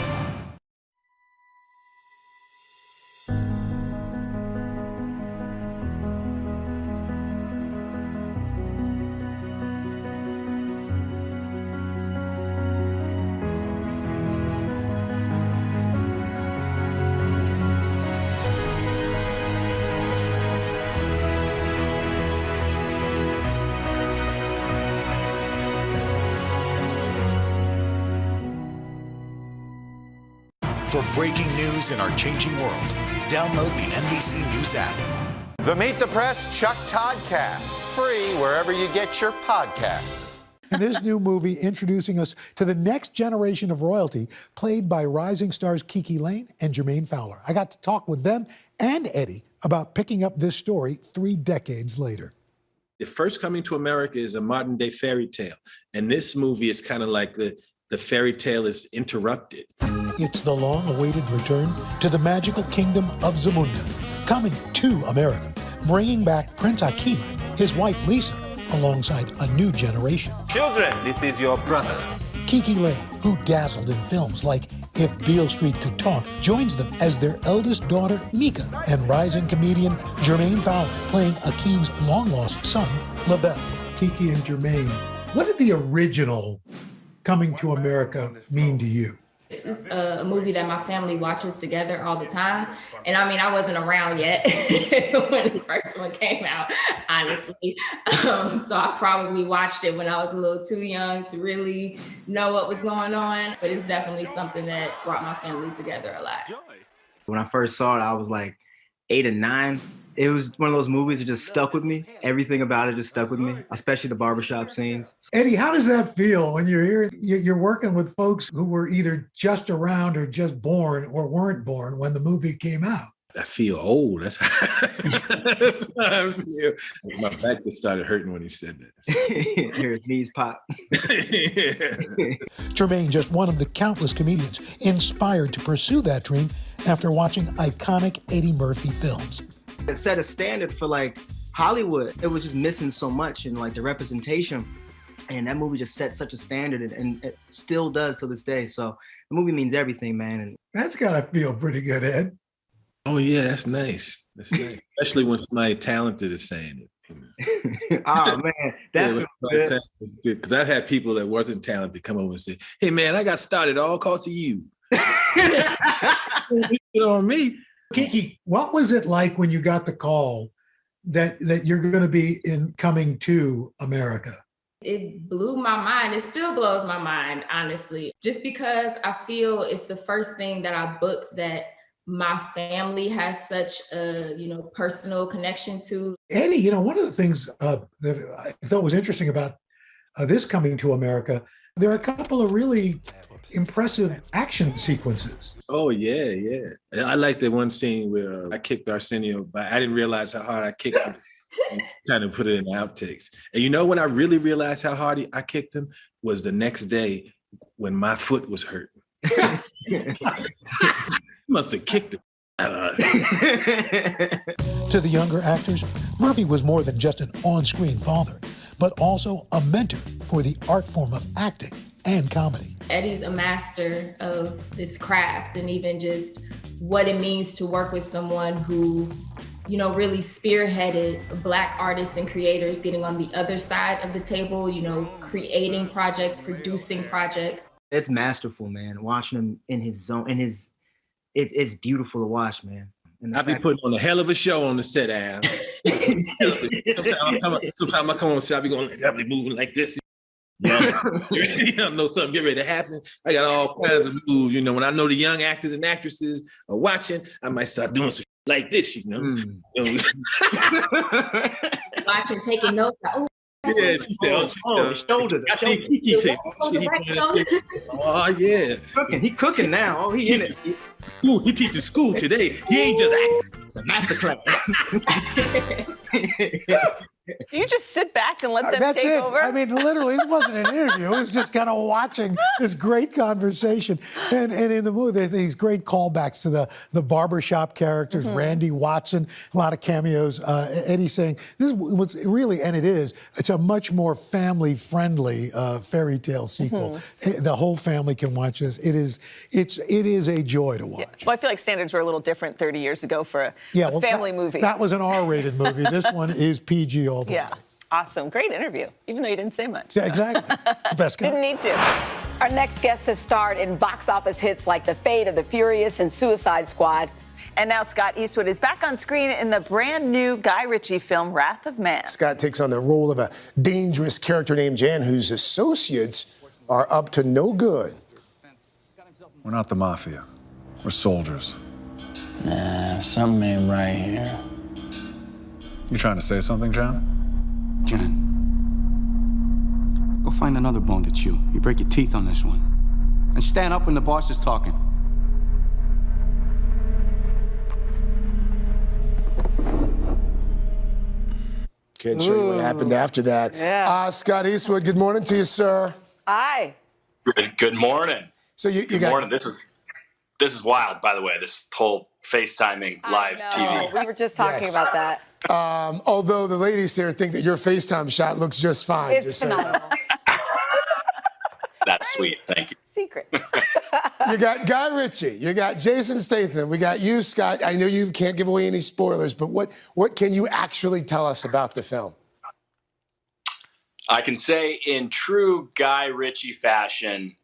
For breaking news in our changing world, download the NBC News app. The Meet the Press Chuck Toddcast, free wherever you get your podcasts. In this new movie, introducing us to the next generation of royalty, played by rising stars Kiki Layne and Jermaine Fowler. I got to talk with them and Eddie about picking up this story 3 decades later. The First Coming to America is a modern day fairy tale. And this movie is kind of like the fairy tale is interrupted. It's the long-awaited return to the magical kingdom of Zamunda, coming to America, bringing back Prince Akeem, his wife Lisa, alongside a new generation. Children, this is your brother. Kiki Layne, who dazzled in films like If Beale Street Could Talk, joins them as their eldest daughter, Mika, and rising comedian Jermaine Fowler, playing Akeem's long-lost son, Lavelle. Kiki and Jermaine, what did the original Coming to America mean to you? This is a movie that my family watches together all the time. And I mean, I wasn't around yet when the first one came out, honestly. So I probably watched it when I was a little too young to really know what was going on. But it's definitely something that brought my family together a lot. When I first saw it, I was like 8 or 9. It was one of those movies that just stuck with me. Everything about it just stuck with me, especially the barbershop scenes. Eddie, how does that feel when you're working with folks who were either just around or just born or weren't born when the movie came out? I feel old. That's how I feel. My back just started hurting when he said that. His knees pop. Jermaine, just one of the countless comedians inspired to pursue that dream after watching iconic Eddie Murphy films. It set a standard for like Hollywood. It was just missing so much in like the representation. And that movie just set such a standard, and it still does to this day. So the movie means everything, man. And That's gotta feel pretty good, Ed. Oh yeah, that's nice. That's nice, especially when somebody talented is saying it. Oh man, that's good. Because I've had people that wasn't talented come over and say, "Hey man, I got started all because of you." You know me. Kiki, what was it like when you got the call that you're going to be coming to America? It blew my mind. It still blows my mind, honestly, just because I feel it's the first thing that I booked that my family has such a, personal connection to. Eddie, one of the things that I thought was interesting about this coming to America, there are a couple of really impressive action sequences. Oh yeah. I like the one scene where I kicked Arsenio, but I didn't realize how hard I kicked him. And kind of put it in the outtakes. And when I really realized how hard I kicked him was the next day when my foot was hurt. Must have kicked him. To the younger actors, Murphy was more than just an on-screen father, but also a mentor for the art form of acting and comedy. Eddie's a master of this craft, and even just what it means to work with someone who really spearheaded Black artists and creators getting on the other side of the table, creating projects, producing projects. It's masterful, man. Watching him in his zone, it's beautiful to watch, man. I be putting on a hell of a show on the set, Al. Sometimes I come on set, I be moving like this. Know something get ready to happen. I got all kinds of moves. When I know the young actors and actresses are watching, I might start doing some like this. Watching, taking notes. Shoulder. Oh yeah, he cooking now. Oh, he in it. School. He teaches school today. He ain't just acting. It's a masterclass. Do you just sit back and let them That's take it. over? I mean, literally, it wasn't an interview. It was just kind of watching this great conversation. And in the movie, there's these great callbacks to the barbershop characters, Randy Watson, a lot of cameos. Eddie saying, this was really, and it's a much more family-friendly fairy tale sequel. The whole family can watch this. It is a joy to watch. Yeah. Well, I feel like standards were a little different 30 years ago for a family movie. That was an R-rated movie. This one is PG all the way. Awesome. Great interview, even though you didn't say much. Yeah, exactly. It's the best guy. Didn't need to. Our next guest has starred in box office hits like The Fate of the Furious and Suicide Squad. And now Scott Eastwood is back on screen in the brand new Guy Ritchie film, Wrath of Man. Scott takes on the role of a dangerous character named Jan, whose associates are up to no good. We're not the mafia. We're soldiers. Nah, something ain't right here. You trying to say something, Jan? Jan, go find another bone to chew. You break your teeth on this one. And stand up when the boss is talking. Can't show you what happened after that. Yeah. Scott Eastwood, good morning to you, sir. Hi. Good morning. So you good got morning. This is wild, by the way. This whole FaceTiming live TV. We were just talking about that. Although the ladies here think that your FaceTime shot looks just fine. It's phenomenal. That's sweet. Thank you. Secrets. You got Guy Ritchie. You got Jason Statham. We got you, Scott. I know you can't give away any spoilers, but what can you actually tell us about the film? I can say in true Guy Ritchie fashion,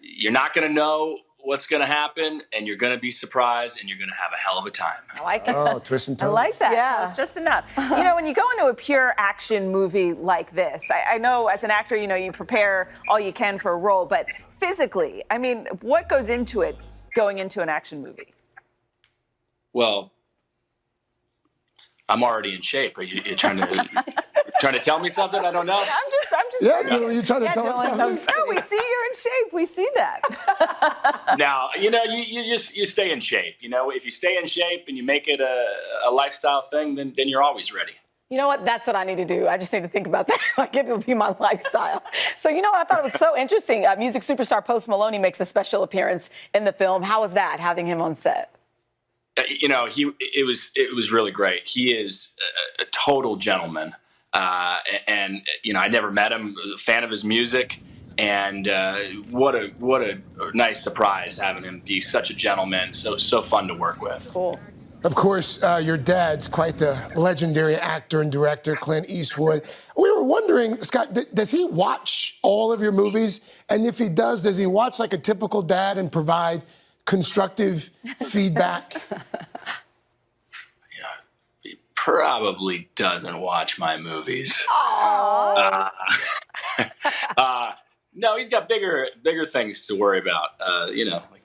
you're not going to know what's going to happen, and you're going to be surprised, and you're going to have a hell of a time. I like it. Oh, twist and turns. I like that. Yeah. It's just enough. When you go into a pure action movie like this, I know as an actor, you prepare all you can for a role, but physically, I mean, what goes into it going into an action movie? Well, I'm already in shape. Are you trying Trying to tell me something? I don't know. I'm just. Yeah, Dylan, you trying to tell us No, something? we see you're in shape. We see that. Now, you stay in shape. If you stay in shape and you make it a lifestyle thing, then you're always ready. You know what? That's what I need to do. I just need to think about that. Like it will be my lifestyle. So you know what? I thought it was so interesting. Music superstar Post Malone makes a special appearance in the film. How was that, having him on set? It was really great. He is a total gentleman. And I never met him, a fan of his music. And what a nice surprise having him be such a gentleman. So fun to work with. Cool. Of course, your dad's quite the legendary actor and director, Clint Eastwood. We were wondering, Scott, does he watch all of your movies? And if he does he watch like a typical dad and provide constructive feedback? He probably doesn't watch my movies. No, he's got bigger things to worry about. Like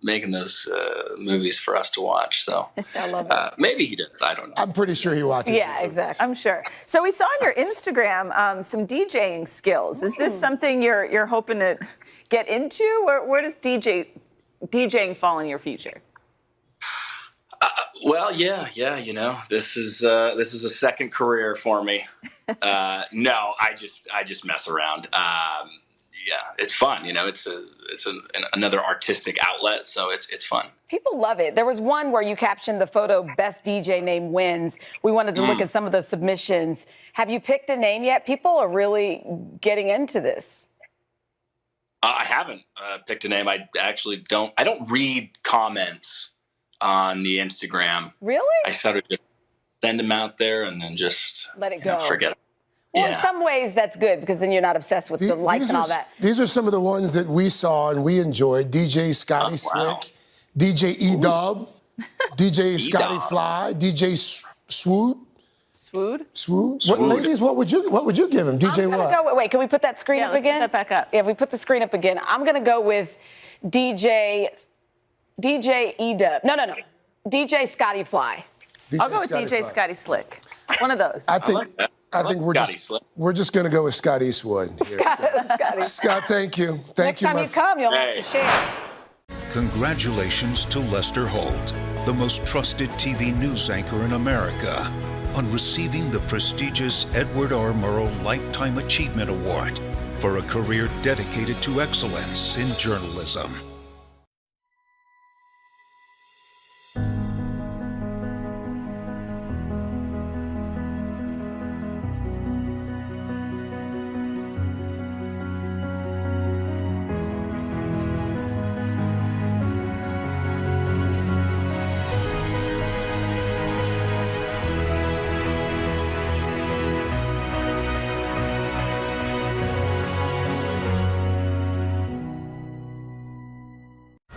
making those movies for us to watch. So I love it. Maybe he does. I don't know. I'm pretty sure he watches. Yeah, exactly. I'm sure. So we saw on your Instagram some DJing skills. Is this something you're hoping to get into? Where does DJing fall in your future? Well, yeah. This is a second career for me. No, I just mess around. Yeah, it's fun. It's another artistic outlet, so it's fun. People love it. There was one where you captioned the photo "Best DJ Name Wins." We wanted to look at some of the submissions. Have you picked a name yet? People are really getting into this. I haven't picked a name. I actually don't. I don't read comments on the Instagram. Really? I sort of just send them out there and then just let it go. Forget it. Well, Yeah. in some ways, that's good because then you're not obsessed with the likes and all that. These are some of the ones that we saw and we enjoyed. DJ Scotty Slick, DJ E-Dub, DJ Scotty Fly, DJ Swood. Swood? Swood? What would you give him? DJ what? Wait, can we put that screen up again? Put that back up. Yeah, if we put the screen up again, I'm going to go with DJ E-Dub. No. DJ Scotty Fly. I'll go with DJ Scotty Slick. One of those. I think we're just going to go with Scott Eastwood. Here, Scott, thank you. Next time you come, you'll have to share. Congratulations to Lester Holt, the most trusted TV news anchor in America, on receiving the prestigious Edward R. Murrow Lifetime Achievement Award for a career dedicated to excellence in journalism.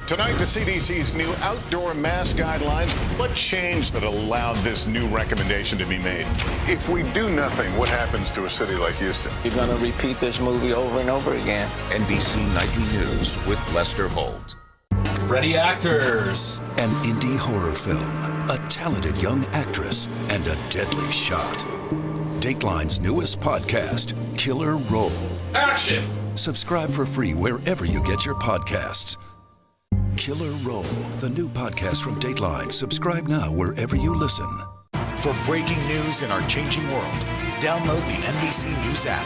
Tonight, the CDC's new outdoor mask guidelines. What changed that allowed this new recommendation to be made? If we do nothing, what happens to a city like Houston? You're going to repeat this movie over and over again. NBC Nightly News with Lester Holt. Ready, actors. An indie horror film, a talented young actress, and a deadly shot. Dateline's newest podcast, Killer Roll. Action! Subscribe for free wherever you get your podcasts. Killer Roll, the new podcast from Dateline. Subscribe now wherever you listen. For breaking news in our changing world, download the NBC News app.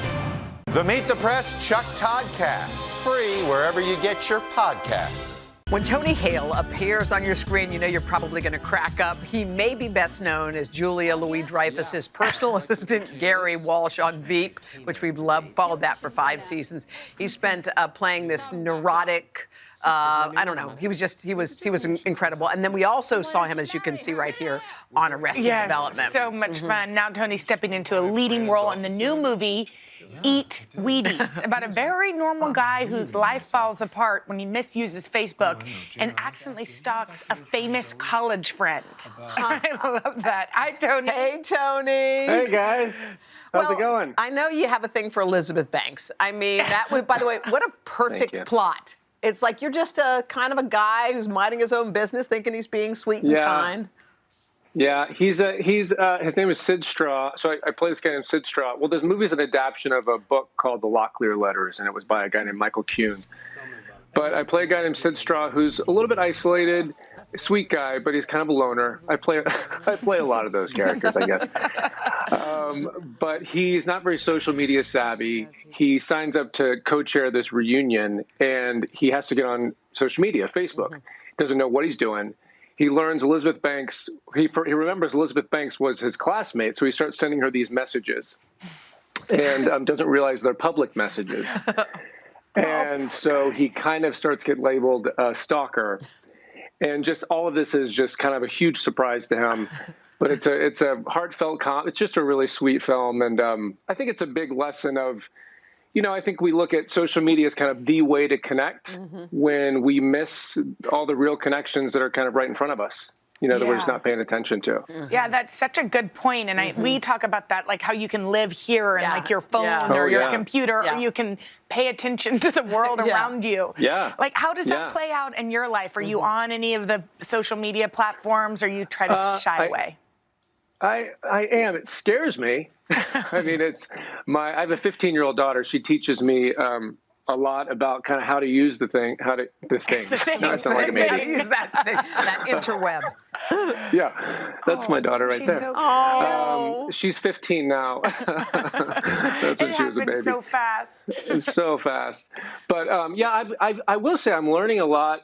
The Meet the Press Chuck Toddcast, free wherever you get your podcasts. When Tony Hale appears on your screen, you know you're probably going to crack up. He may be best known as Julia Louis-Dreyfus's personal assistant, Gary Walsh, on Veep, which we've followed that for 5 seasons. He spent playing this neurotic, I don't know. He was incredible. And then we also saw him, as you can see right here, on Arrested Development. So much fun. Now Tony's stepping into a leading role in the new movie, Eat Wheaties, about a very normal guy whose life falls apart when he misuses Facebook and accidentally stalks a famous college friend. I love that. Hi, Tony. Hey, Tony. Hey, guys. How's it going? I know you have a thing for Elizabeth Banks. I mean, that was, by the way, what a perfect plot. It's like you're just a kind of a guy who's minding his own business, thinking he's being sweet and kind. Yeah, his name is Sid Straw. So I play this guy named Sid Straw. Well, this movie is an adaptation of a book called The Locklear Letters, and it was by a guy named Michael Kuhn. But I play a guy named Sid Straw who's a little bit isolated, a sweet guy, but he's kind of a loner. I play a lot of those characters, I guess. But he's not very social media savvy. He signs up to co-chair this reunion, and he has to get on social media, Facebook. Doesn't know what he's doing. He learns Elizabeth Banks. He remembers Elizabeth Banks was his classmate, so he starts sending her these messages, and doesn't realize they're public messages. And so he kind of starts to get labeled a stalker, and just all of this is just kind of a huge surprise to him. But it's a heartfelt it's just a really sweet film, and I think it's a big lesson of. I think we look at social media as kind of the way to connect when we miss all the real connections that are kind of right in front of us, that we're just not paying attention to. Yeah, that's such a good point. And we talk about that, like how you can live here and like your phone or your computer, or you can pay attention to the world around you. Yeah. Like, how does that play out in your life? Are you on any of the social media platforms, or you try to shy away? I am. It scares me. I mean, I have a 15-year-old daughter. She teaches me a lot about kind of how to use the thing. No, I sound like a How to use that interweb. Yeah, that's my daughter right there. So she's 15 now. That's when she was a baby. So fast. So fast. But I will say I'm learning a lot.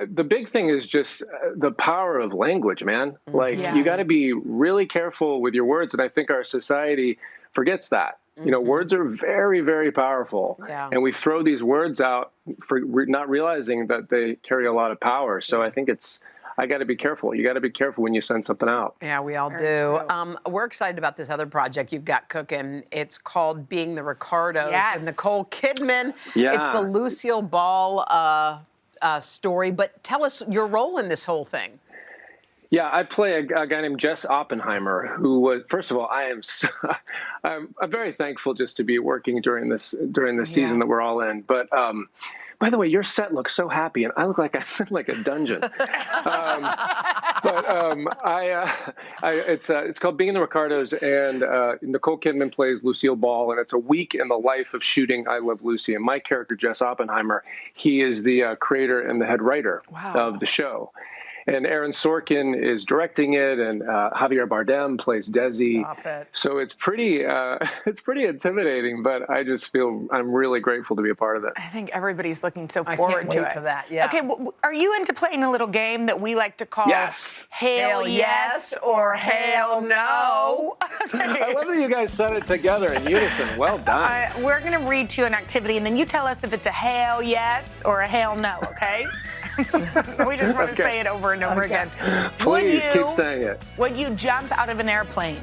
The big thing is just the power of language, man. Like, you got to be really careful with your words. And I think our society forgets that. Words are very, very powerful. Yeah. And we throw these words out for not realizing that they carry a lot of power. So I think I got to be careful. You got to be careful when you send something out. Yeah, we all do. We're excited about this other project you've got cooking. It's called Being the Ricardos with Nicole Kidman. Yeah. It's the Lucille Ball story, but tell us your role in this whole thing. Yeah, I play a guy named Jess Oppenheimer, who was, first of all, I'm very thankful just to be working during this season that we're all in. But by the way, your set looks so happy, and I look like I'm in like a dungeon. It's called Being the Ricardos, and Nicole Kidman plays Lucille Ball, and it's a week in the life of shooting I Love Lucy. And my character, Jess Oppenheimer, he is the creator and the head writer of the show. And Aaron Sorkin is directing it, and Javier Bardem plays Desi. So it's pretty intimidating, but I just feel I'm really grateful to be a part of it. I think everybody's looking so forward to it. For that, yeah. Okay, are you into playing a little game that we like to call Hail Yes or Hail No? I love that you guys said it together in unison. Well done. We're going to read to you an activity, and then you tell us if it's a Hail Yes or a Hail No, okay? We just want to say it over and over again. Please keep saying it. Would you jump out of an airplane?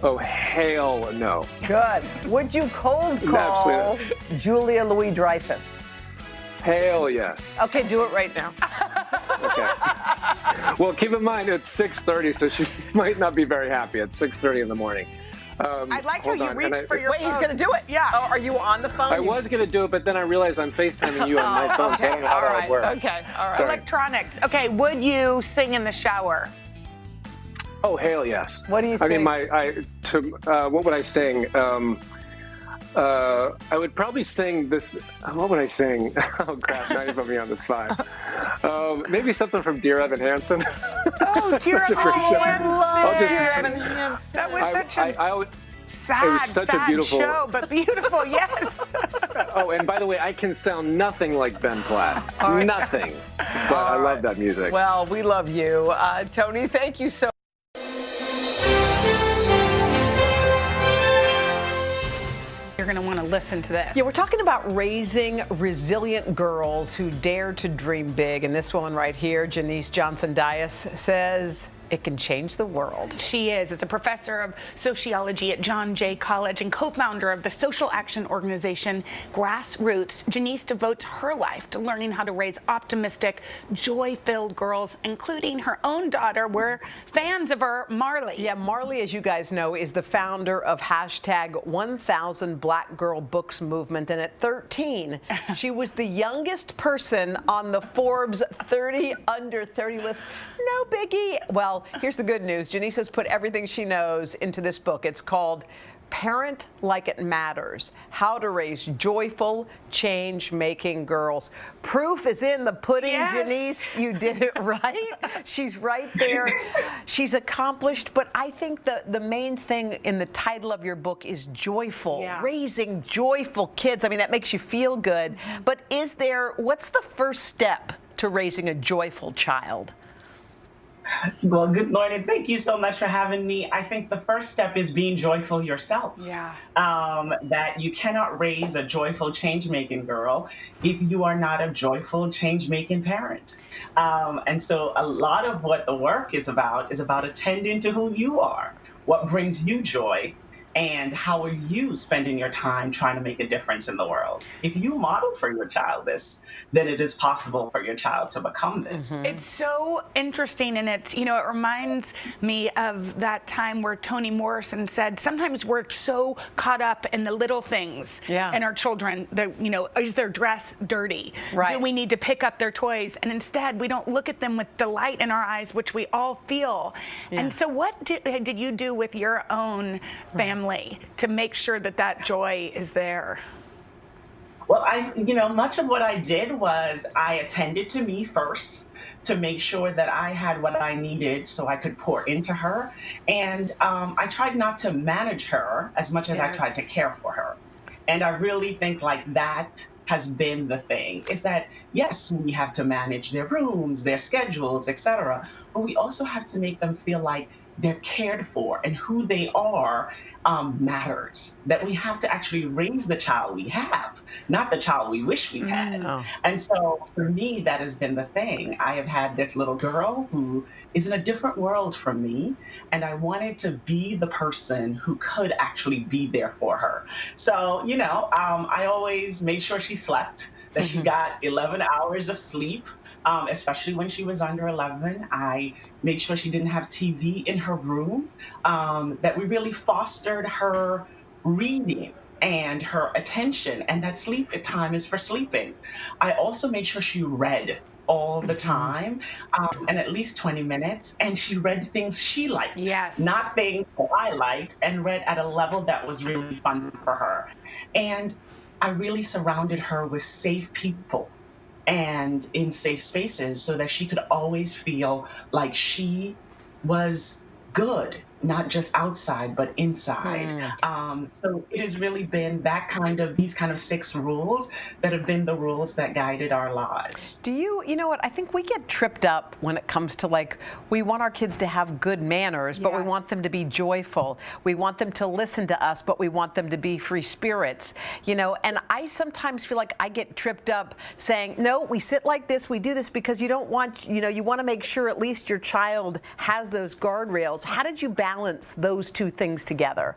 Oh, hell no. Good. Would you cold call Julia Louis-Dreyfus? Hell yes. Okay, do it right now. Okay. Well, keep in mind it's 6:30, so she might not be very happy at 6:30 in the morning. I like how you reached for your phone. Wait, he's going to do it? Yeah. Oh, are you on the phone? I was going to do it, but then I realized I'm FaceTiming you on my phone, so I don't know how that would work. Okay, all right. Sorry. Electronics. Okay, would you sing in the shower? Oh, hell yes. What do you sing? I mean, what would I sing? I would probably sing this. What would I sing? Oh, crap. Now you put me on the spot. Maybe something from Dear Evan Hansen. Oh, Dear Evan Hansen. I love Dear Evan Hansen. That was such a sad beautiful show, but beautiful, yes. Oh, and by the way, I can sound nothing like Ben Platt. Nothing. But I love that music. Well, we love you. Tony, thank you so much. You're going to want to listen to this. Yeah, we're talking about raising resilient girls who dare to dream big. And this woman right here, Janice Johnson Dias, says it can change the world. She is a professor of sociology at John Jay College and co-founder of the social action organization Grassroots. Janice devotes her life to learning how to raise optimistic, joy-filled girls, including her own daughter. We're fans of her, Marley. Yeah, Marley, as you guys know, is the founder of hashtag 1000 Black Girl Books movement. And at 13, she was the youngest person on the Forbes 30 under 30 list. No biggie. Well, here's the good news. Janice has put everything she knows into this book. It's called Parent Like It Matters, How to Raise Joyful, Change-Making Girls. Proof is in the pudding, yes. Janice. You did it right. She's right there. She's accomplished, but I think the main thing in the title of your book is joyful, raising joyful kids. I mean, that makes you feel good. But what's the first step to raising a joyful child? Well, good morning. Thank you so much for having me. I think the first step is being joyful yourself. Yeah. That you cannot raise a joyful, change-making girl if you are not a joyful, change-making parent. And so a lot of what the work is about attending to who you are, what brings you joy, and how are you spending your time trying to make a difference in the world? If you model for your child this, then it is possible for your child to become this. Mm-hmm. It's so interesting, and it reminds me of that time where Toni Morrison said, sometimes we're so caught up in the little things in our children, is their dress dirty? Right. Do we need to pick up their toys? And instead, we don't look at them with delight in our eyes, which we all feel. Yeah. And so what did you do with your own family to make sure that joy is there? Well, much of what I did was I attended to me first to make sure that I had what I needed so I could pour into her. And I tried not to manage her as much as I tried to care for her. And I really think that has been the thing, is that, yes, we have to manage their rooms, their schedules, etc. But we also have to make them feel like they're cared for and who they are matters, that we have to actually raise the child we have, not the child we wish we had. And so for me, that has been the thing. I have had this little girl who is in a different world from me, and I wanted to be the person who could actually be there for her. So, I always made sure she slept, that she got 11 hours of sleep. Especially when she was under 11. I made sure she didn't have TV in her room, that we really fostered her reading and her attention, and that sleep time is for sleeping. I also made sure she read all the time, and at least 20 minutes, and she read things she liked, not things that I liked, and read at a level that was really fun for her. And I really surrounded her with safe people and in safe spaces so that she could always feel like she was good, not just outside, but inside. So it has really been these kind of 6 rules that have been the rules that guided our lives. You know what, I think we get tripped up when it comes to we want our kids to have good manners, but we want them to be joyful. We want them to listen to us, but we want them to be free spirits, and I sometimes feel like I get tripped up saying, no, we sit like this, we do this because you don't want, you want to make sure at least your child has those guardrails. How did you balance those two things together?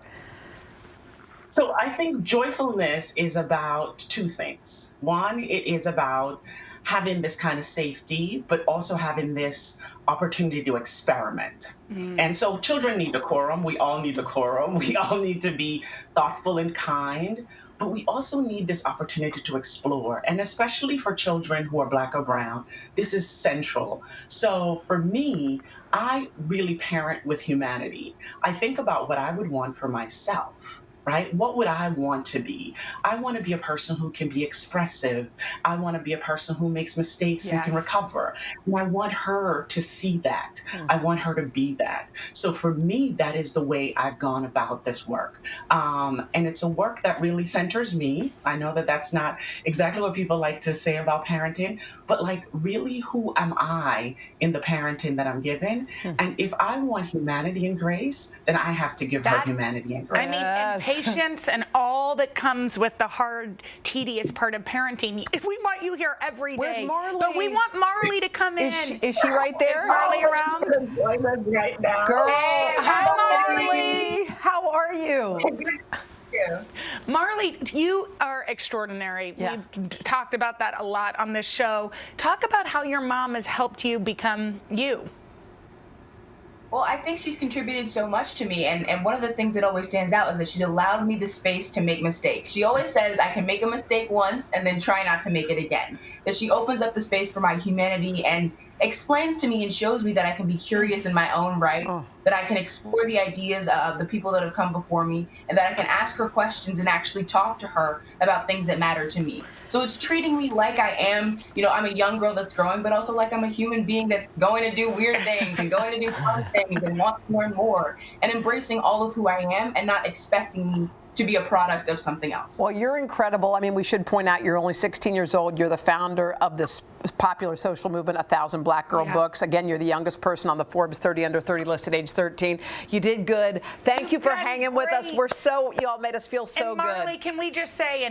So I think joyfulness is about 2 things. One, it is about having this kind of safety, but also having this opportunity to experiment. And so children need decorum. We all need decorum. We all need to be thoughtful and kind. But we also need this opportunity to explore. And especially for children who are Black or brown, this is central. So for me, I really parent with humanity. I think about what I would want for myself. Right? What would I want to be? I want to be a person who can be expressive. I want to be a person who makes mistakes and can recover. And I want her to see that. I want her to be that. So for me, that is the way I've gone about this work. And it's a work that really centers me. I know that that's not exactly what people like to say about parenting, but really who am I in the parenting that I'm given? And if I want humanity and grace, then I have to give her humanity and grace. I mean, and patience and all that comes with the hard, tedious part of parenting. We want you here every day. Where's Marley? But we want Marley to come in. Is she right there? Is Marley around? Right now. Girl, Hey, hi Marley. How are you? Marley, you are extraordinary. Yeah. We've talked about that a lot on this show. Talk about how your mom has helped you become you. Well, I think she's contributed so much to me, and one of the things that always stands out is that she's allowed me the space to make mistakes. She always says I can make a mistake once and then try not to make it again. That she opens up the space for my humanity and explains to me and shows me that I can be curious in my own right, that I can explore the ideas of the people that have come before me, and that I can ask her questions and actually talk to her about things that matter to me. So it's treating me like I am, I'm a young girl that's growing, but also like I'm a human being that's going to do weird things and going to do fun things and want to learn more, and embracing all of who I am and not expecting me to be a product of something else. Well, you're incredible. I mean, we should point out you're only 16 years old. You're the founder of this popular social movement, 1,000 Black Girl Books. Again, you're the youngest person on the Forbes 30 Under 30 list at age 13. You did good. Thank you for hanging with us. Y'all made us feel so and Marley, good. can we just say,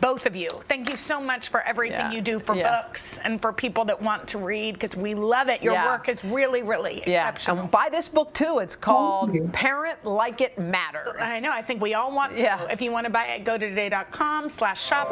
both of you, thank you so much for everything you do for books and for people that want to read, because we love it. Your work is really, really exceptional. And buy this book too. It's called Parent Like It Matters. I know. I think we all want to. If you want to buy it, go to today.com/shop.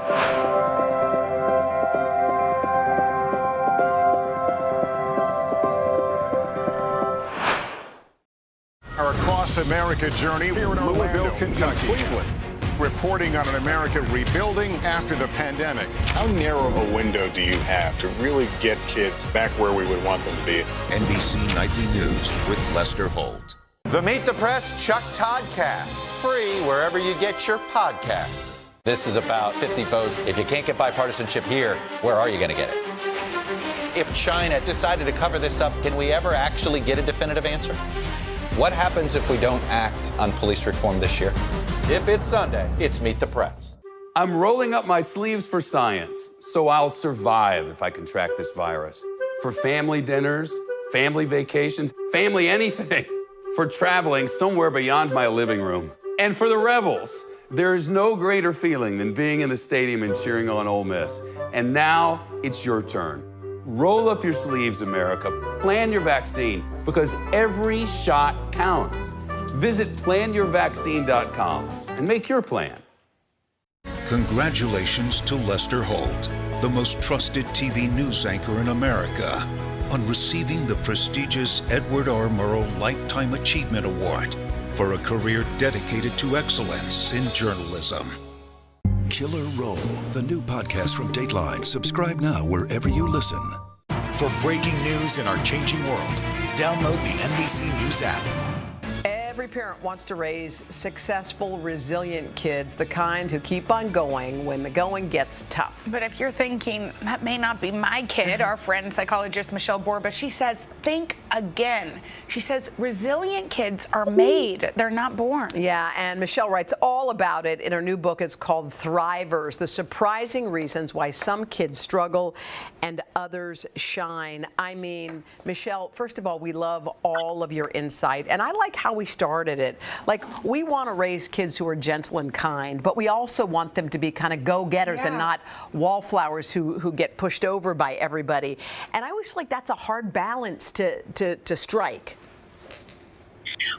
Our Across America journey here in Louisville, Kentucky. Cleveland, reporting on an America rebuilding after the pandemic. How narrow a window do you have to really get kids back where we would want them to be? NBC Nightly News with Lester Holt. The Meet the Press Chuck Todd Cast, free wherever you get your podcasts. This is about 50 votes. If you can't get bipartisanship here, where are you going to get it? If China decided to cover this up, can we ever actually get a definitive answer? What happens if we don't act on police reform this year? If it's Sunday, it's Meet the Press. I'm rolling up my sleeves for science, so I'll survive if I contract this virus. For family dinners, family vacations, family anything. For traveling somewhere beyond my living room. And for the Rebels, there is no greater feeling than being in the stadium and cheering on Ole Miss. And now it's your turn. Roll up your sleeves, America. Plan your vaccine, because every shot counts. Visit planyourvaccine.com and make your plan. Congratulations to Lester Holt, the most trusted TV news anchor in America, on receiving the prestigious Edward R. Murrow Lifetime Achievement Award for a career dedicated to excellence in journalism. Killer Roll, the new podcast from Dateline. Subscribe now wherever you listen. For breaking news in our changing world, download the NBC News app. Every parent wants to raise successful, resilient kids, the kind who keep on going when the going gets tough. But if you're thinking, that may not be my kid, our friend psychologist Michelle Borba, she says, think again. She says, resilient kids are made, they're not born. Yeah, and Michelle writes all about it in her new book. It's called Thrivers, the surprising reasons why some kids struggle and others shine. I mean, Michelle, first of all, we love all of your insight, and I like how we started it. Like, we want to raise kids who are gentle and kind, but we also want them to be kind of go-getters and not wallflowers who get pushed over by everybody. And I always feel like that's a hard balance to strike.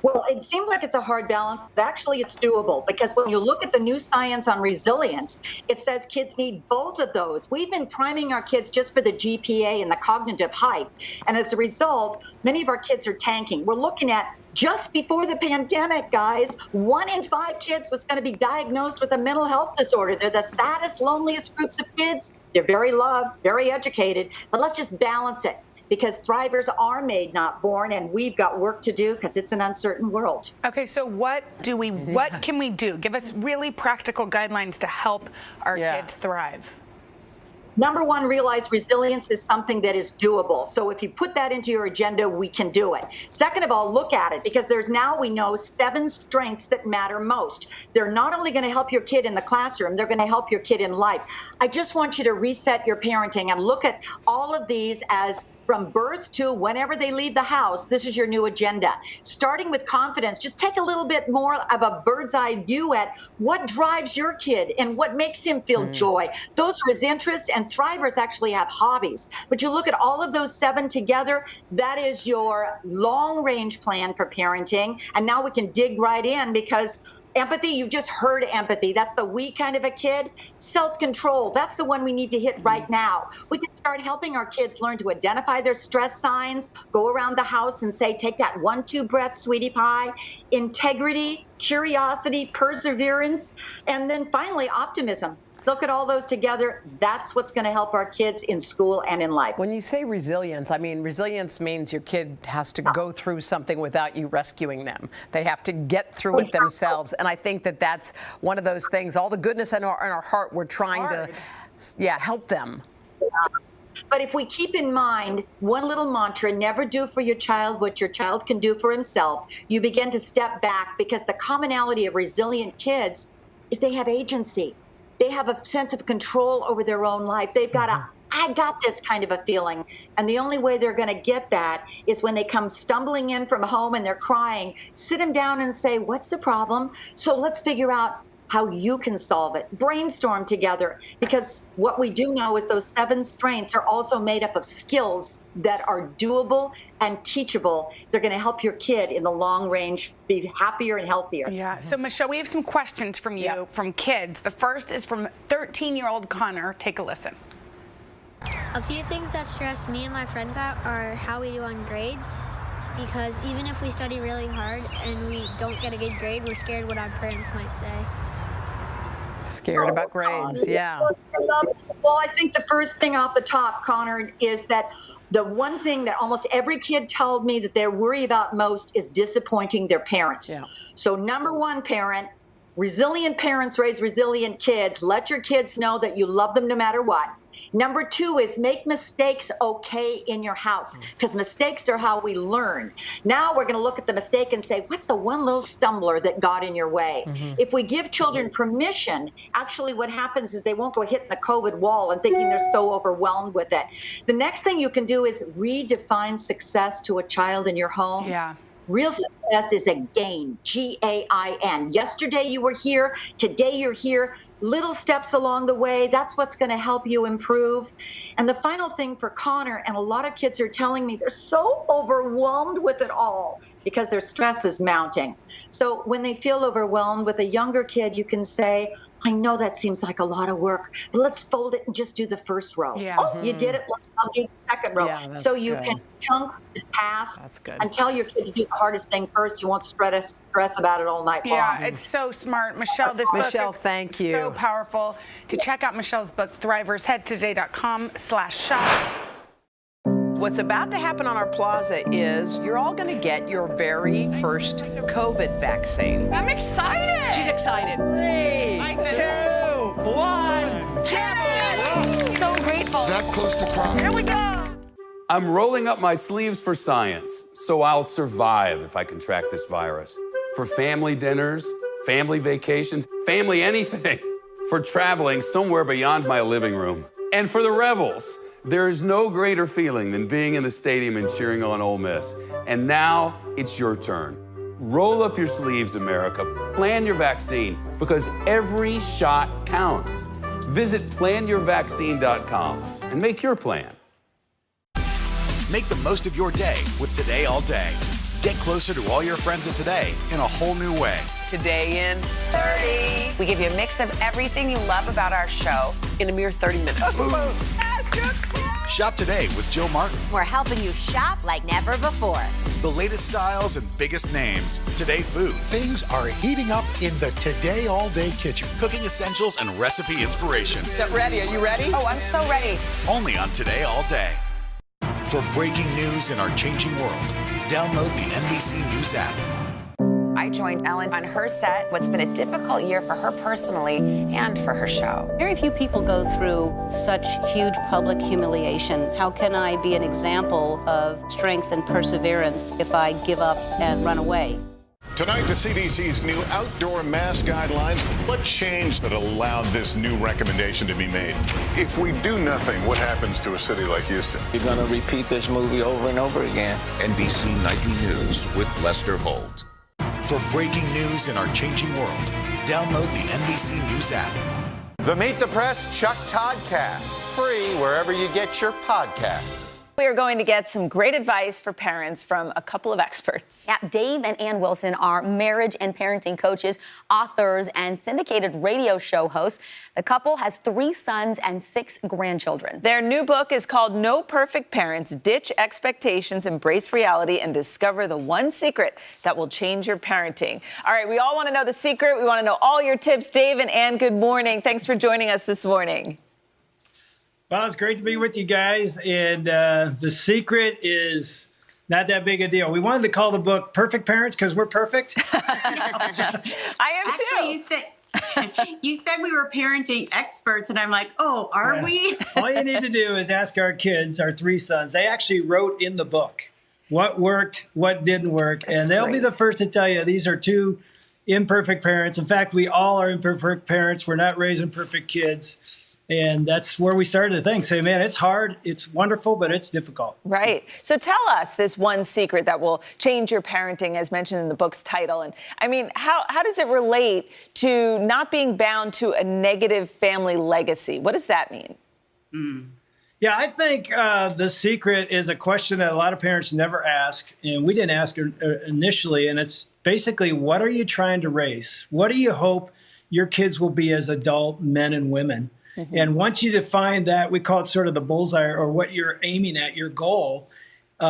Well, it seems like it's a hard balance. Actually, it's doable, because when you look at the new science on resilience, it says kids need both of those. We've been priming our kids just for the GPA and the cognitive height, and as a result, many of our kids are tanking. We're looking at, just before the pandemic, guys, 1 in 5 kids was going to be diagnosed with a mental health disorder. They're the saddest, loneliest groups of kids. They're very loved, very educated, but let's just balance it, because thrivers are made, not born, and we've got work to do because it's an uncertain world. Okay, so what can we do? Give us really practical guidelines to help our kids thrive. Number one, realize resilience is something that is doable. So if you put that into your agenda, we can do it. Second of all, look at it, because there's now, we know, 7 strengths that matter most. They're not only going to help your kid in the classroom, they're going to help your kid in life. I just want you to reset your parenting and look at all of these as From birth to whenever they leave the house, this is your new agenda. Starting with confidence, just take a little bit more of a bird's eye view at what drives your kid and what makes him feel joy. Those are his interests, and Thrivers actually have hobbies. But you look at all of those 7 together, that is your long-range plan for parenting. And now we can dig right in, because empathy, you just heard empathy. That's the we kind of a kid. Self-control, that's the one we need to hit right now. We can start helping our kids learn to identify their stress signs, go around the house and say, take that 1-2 breath, sweetie pie. Integrity, curiosity, perseverance, and then finally optimism. Look at all those together. That's what's going to help our kids in school and in life. When you say resilience, I mean, resilience means your kid has to go through something without you rescuing them. They have to get through it themselves. And I think that that's one of those things, all the goodness in our heart, we're trying to, help them. But if we keep in mind one little mantra, never do for your child what your child can do for himself, you begin to step back, because the commonality of resilient kids is they have agency. They have a sense of control over their own life. They've got a, I got this kind of a feeling. And the only way they're going to get that is when they come stumbling in from home and they're crying. Sit them down and say, what's the problem? So let's figure out how you can solve it. Brainstorm together, because what we do know is those 7 strengths are also made up of skills that are doable and teachable. They're going to help your kid in the long range be happier and healthier. Yeah. So, Michelle, we have some questions from you, from kids. The first is from 13-year-old Connor. Take a listen. A few things that stress me and my friends out are how we do on grades. Because even if we study really hard and we don't get a good grade, we're scared what our parents might say. Scared about grades, yeah. Well, I think the first thing off the top, Connor, is that the one thing that almost every kid told me that they're worried about most is disappointing their parents. Yeah. So number one, parent, resilient parents raise resilient kids. Let your kids know that you love them no matter what. Number 2 is make mistakes okay in your house, because mistakes are how we learn. Now we're going to look at the mistake and say, what's the one little stumbler that got in your way? If we give children permission, actually what happens is they won't go hitting the COVID wall and thinking they're so overwhelmed with it. The next thing you can do is redefine success to a child in your home. Yeah. Real success is a gain, G-A-I-N. Yesterday you were here, today you're here. Little steps along the way, that's what's going to help you improve. And the final thing for Connor, and a lot of kids are telling me they're so overwhelmed with it all because their stress is mounting. So when they feel overwhelmed with a younger kid, you can say, I know that seems like a lot of work, but let's fold it and just do the first row. Yeah. Oh, you did it, let's do the second row. Yeah, so you good. can chunk the task That's good. and tell your kid to do the hardest thing first. You won't stress about it all night long. Yeah, it's so smart. Michelle, this book is thank you. so powerful. To check out Michelle's book, Thrivers, head to today.com/shop. What's about to happen on our plaza is you're all going to get your very first COVID vaccine. I'm excited. She's excited. 3, 2, 1, jam! So grateful. Is that close to crying? Here we go. I'm rolling up my sleeves for science, so I'll survive if I can track this virus. For family dinners, family vacations, family anything. For traveling somewhere beyond my living room. And for the Rebels, there is no greater feeling than being in the stadium and cheering on Ole Miss. And now it's your turn. Roll up your sleeves, America. Plan your vaccine, because every shot counts. Visit planyourvaccine.com and make your plan. Make the most of your day with Today All Day. Get closer to all your friends at Today in a whole new way. Today in 30. We give you a mix of everything you love about our show in a mere 30 minutes. Shop today with Jill Martin. We're helping you shop like never before. The latest styles and biggest names. Today Food. Things are heating up in the Today All Day kitchen. Cooking essentials and recipe inspiration. Get ready. Are you ready? Oh, I'm so ready. Only on Today All Day. For breaking news in our changing world, download the NBC News app. I joined Ellen on her set. What's been a difficult year for her personally and for her show. Very few people go through such huge public humiliation. How can I be an example of strength and perseverance if I give up and run away? Tonight, the CDC's new outdoor mask guidelines. What changed that allowed this new recommendation to be made? If we do nothing, what happens to a city like Houston? You're going to repeat this movie over and over again. NBC Nightly News with Lester Holt. For breaking news in our changing world, download the NBC News app. The Meet the Press Chuck Toddcast, free wherever you get your podcasts. We are going to get some great advice for parents from a couple of experts. Yeah, Dave and Ann Wilson are marriage and parenting coaches, authors, and syndicated radio show hosts. The couple has 3 sons and 6 grandchildren. Their new book is called No Perfect Parents: Ditch Expectations, Embrace Reality, and Discover the One Secret That Will Change Your Parenting. All right, we all want to know the secret. We want to know all your tips. Dave and Ann, good morning. Thanks for joining us this morning. Well, it's great to be with you guys. And the secret is not that big a deal. We wanted to call the book Perfect Parents because we're perfect. I am Actually, you said we were parenting experts, and I'm like, oh, are we? All you need to do is ask our kids, our 3 sons. They actually wrote in the book what worked, what didn't work. And they'll be the first to tell you these are 2 imperfect parents. In fact, we all are imperfect parents. We're not raising perfect kids. And that's where we started the thing. Say, man, it's hard, it's wonderful, but it's difficult. Right. So tell us this one secret that will change your parenting, as mentioned in the book's title. And I mean, how does it relate to not being bound to a negative family legacy? What does that mean? Yeah, I think the secret is a question that a lot of parents never ask. And we didn't ask initially. And it's basically, what are you trying to raise? What do you hope your kids will be as adult men and women? Mm-hmm. And once you define that, we call it sort of the bullseye, or what you're aiming at, your goal,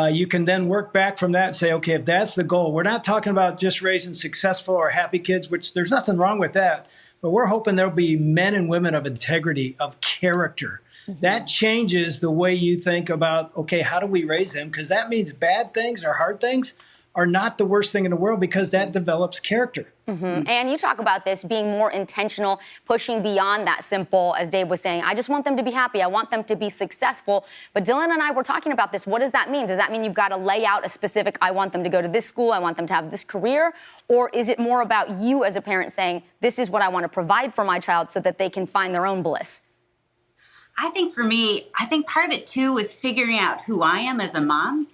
you can then work back from that and say, okay, if that's the goal, we're not talking about just raising successful or happy kids, which there's nothing wrong with that, but we're hoping there'll be men and women of integrity, of character. Mm-hmm. That changes the way you think about, okay, how do we raise them? Because that means bad things or hard things are not the worst thing in the world, because that develops character. Mm-hmm. And you talk about this being more intentional, pushing beyond that simple, as Dave was saying, I just want them to be happy. I want them to be successful. But Dylan and I were talking about this. What does that mean? Does that mean you've got to lay out a specific, I want them to go to this school, I want them to have this career? Or is it more about you as a parent saying, this is what I want to provide for my child so that they can find their own bliss? I think for me, part of it too is figuring out who I am as a mom.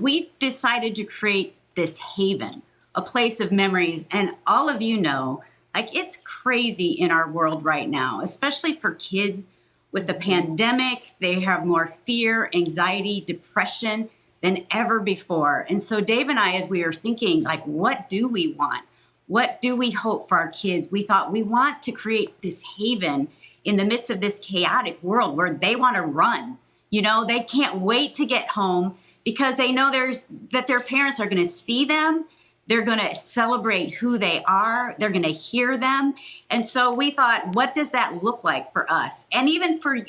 We decided to create this haven, a place of memories. And all of you know, like, it's crazy in our world right now, especially for kids with the pandemic. They have more fear, anxiety, depression than ever before. And so Dave and I, as we were thinking, like, what do we want? What do we hope for our kids? We thought we want to create this haven in the midst of this chaotic world where they want to run. You know, they can't wait to get home, because they know that their parents are going to see them. They're going to celebrate who they are. They're going to hear them. And so we thought, what does that look like for us? And even for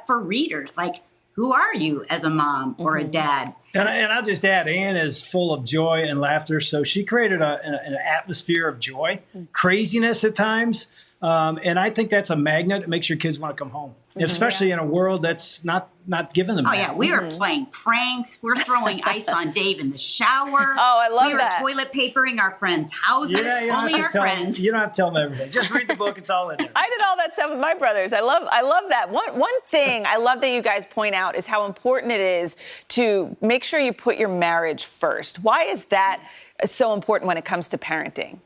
for readers, like, who are you as a mom or a dad? And I'll just add, Ann is full of joy and laughter. So she created an atmosphere of joy, craziness at times. And I think that's a magnet. It makes your kids want to come home, especially in a world that's not giving them. Oh, yeah. We were playing pranks. We're throwing ice on Dave in the shower. Oh, I love that. We were toilet papering our friends' houses. Yeah, only our friends. You don't have to tell them everything. Just read the book. It's all in there. I did all that stuff with my brothers. I love that. One thing I love that you guys point out is how important it is to make sure you put your marriage first. Why is that so important when it comes to parenting?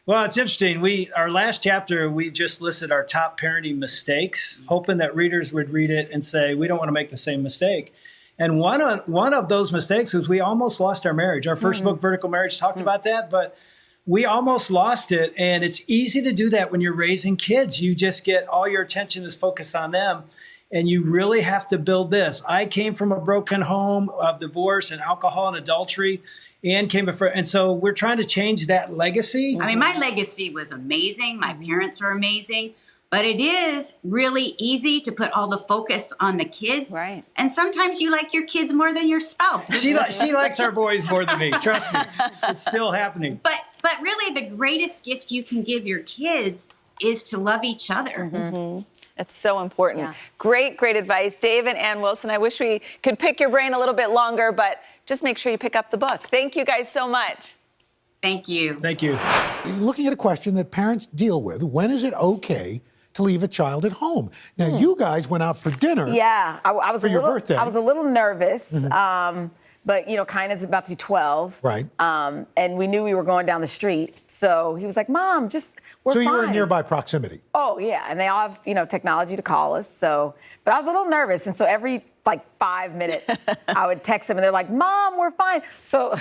Well, it's interesting. Our last chapter, we just listed our top parenting mistakes, hoping that readers would read it and say, we don't want to make the same mistake. And one of those mistakes was we almost lost our marriage. Our first book, Vertical Marriage, talked about that, but we almost lost it. And it's easy to do that when you're raising kids. You just get all your attention is focused on them. And you really have to build this. I came from a broken home of divorce and alcohol and adultery. And so we're trying to change that legacy. I mean, my legacy was amazing. My parents are amazing. But it is really easy to put all the focus on the kids. Right. And sometimes you like your kids more than your spouse. She likes our boys more than me. Trust me. It's still happening. But really, the greatest gift you can give your kids is to love each other. Mm-hmm. It's so important. Yeah. Great advice. Dave and Ann Wilson, I wish we could pick your brain a little bit longer, but just make sure you pick up the book. Thank you guys so much. Thank you. Thank you. Looking at a question that parents deal with, when is it okay to leave a child at home? Now, you guys went out for dinner. Yeah, I was for your birthday. I was a little nervous, but Kynan's about to be 12. Right. And we knew we were going down the street, so he was like, "Mom, we're so fine." you were in nearby proximity. Oh yeah, and they all have technology to call us. So, but I was a little nervous, and so every 5 minutes I would text them, and they're like, "Mom, we're fine." So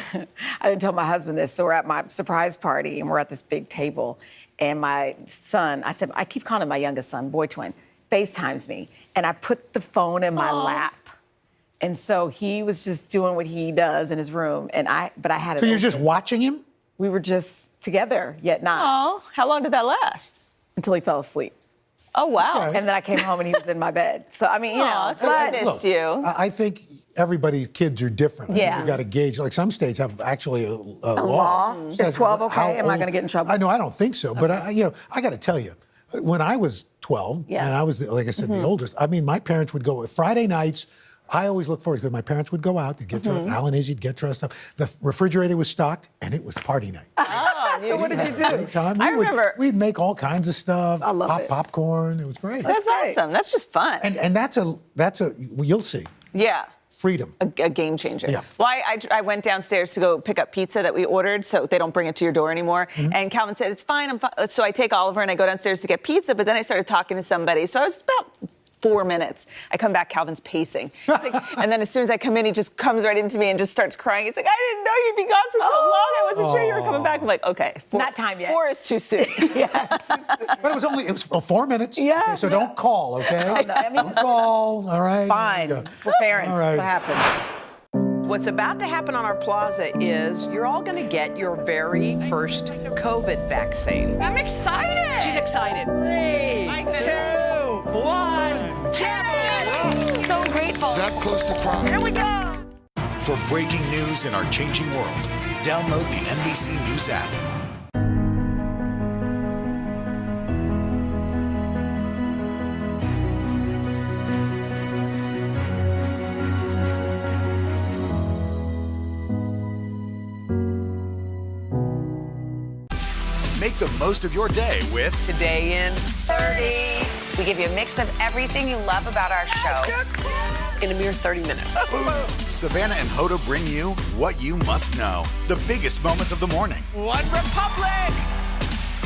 I didn't tell my husband this. So we're at my surprise party, and we're at this big table, and my son, I keep calling him my youngest son, boy twin, FaceTimes me, and I put the phone in my lap. And so he was just doing what he does in his room, but I had it. So you're just watching him? We were just together, yet not. Oh, how long did that last? Until he fell asleep. Oh, wow. Okay. And then I came home and he was in my bed. So, I mean, so I missed you. I think everybody's kids are different. Yeah. You've got to gauge. Like some states have actually a law. Is 12 okay? Am I going to get in trouble? I don't think so. But, I got to tell you, when I was 12, and I was, like I said, the oldest, my parents would go Friday nights. I always look forward to it because my parents would go out to get dressed. Al and Izzy'd get dressed up. The refrigerator was stocked, and it was party night. So what did you do? I remember. We'd make all kinds of stuff. I love it. Popcorn. It was great. That's awesome. That's just fun. And that's you'll see. Yeah. Freedom. A game changer. Yeah. Well, I went downstairs to go pick up pizza that we ordered, so they don't bring it to your door anymore. And Calvin said, "It's fine, I'm fine." So I take Oliver and I go downstairs to get pizza, but then I started talking to somebody. So I was about 4 minutes. I come back, Calvin's pacing. And then as soon as I come in, he just comes right into me and just starts crying. He's like, "I didn't know you'd be gone for so long. I wasn't sure you were coming back." I'm like, okay. Not time yet. 4 is too soon. But it was 4 minutes. Yeah. Okay, so don't call, okay? Don't call, all right? Fine. For parents, All right. what happens? What's about to happen on our plaza is you're all going to get your very first COVID vaccine. I'm excited. She's excited. 3, 2, 1, So grateful. That close to prom? Here we go. For breaking news in our changing world, download the NBC News app. Make the most of your day with Today in 30. We give you a mix of everything you love about our show in a mere 30 minutes. Savannah and Hoda bring you what you must know. The biggest moments of the morning. One Republic!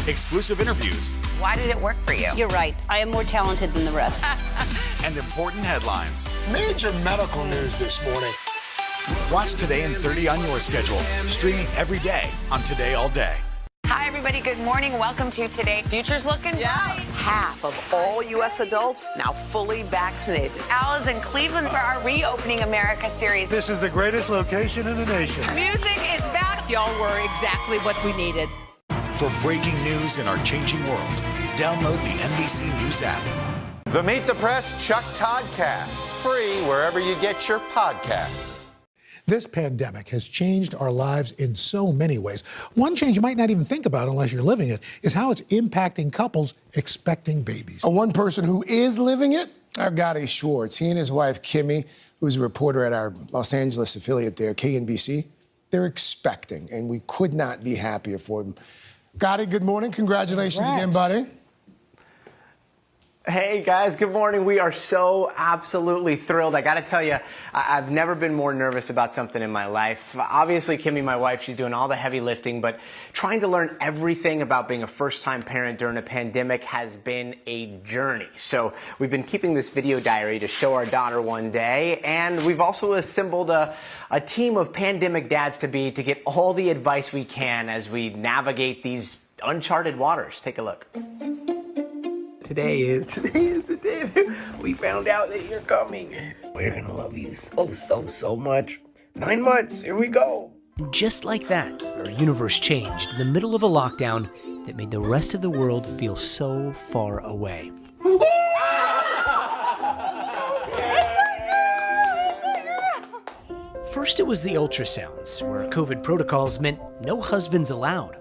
Exclusive interviews. Why did it work for you? You're right. I am more talented than the rest. And important headlines. Major medical news this morning. Watch Today in 30 on your schedule. Streaming every day on Today All Day. Hi, everybody. Good morning. Welcome to Today. Future's looking bright. Half of all U.S. adults now fully vaccinated. Al is in Cleveland for our Reopening America series. This is the greatest location in the nation. Music is back. Y'all were exactly what we needed. For breaking news in our changing world, download the NBC News app. The Meet the Press Chuck Toddcast, free wherever you get your podcasts. This pandemic has changed our lives in so many ways. One change you might not even think about unless you're living it is how it's impacting couples expecting babies. One person who is living it, Argati Schwartz. He and his wife, Kimmy, who's a reporter at our Los Angeles affiliate there, KNBC, they're expecting, and we could not be happier for them. Gotti, good morning. Congratulations again, buddy. Hey guys, good morning. We are so absolutely thrilled. I got to tell you, I've never been more nervous about something in my life. Obviously, Kimmy, my wife, she's doing all the heavy lifting, but trying to learn everything about being a first-time parent during a pandemic has been a journey. So we've been keeping this video diary to show our daughter one day, and we've also assembled a team of pandemic dads-to-be to get all the advice we can as we navigate these uncharted waters. Take a look. Today is the day that we found out that you're coming. We're gonna love you so much. 9 months, here we go. Just like that, our universe changed in the middle of a lockdown that made the rest of the world feel so far away. First, it was the ultrasounds, where COVID protocols meant no husbands allowed.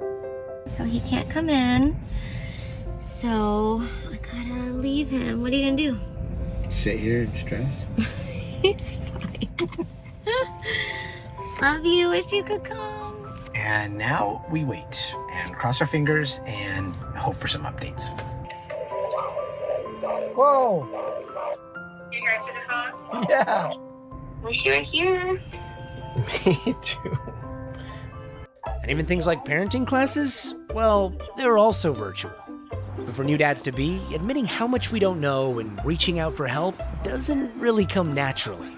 So he can't come in. So I gotta leave him. What are you gonna do? Sit here and stress. It's fine. Love you. Wish you could come. And now we wait and cross our fingers and hope for some updates. Whoa! You guys to the phone? Yeah. Wish you were here. Me too. And even things like parenting classes, well, they're also virtual. But for new dads-to-be, admitting how much we don't know and reaching out for help doesn't really come naturally.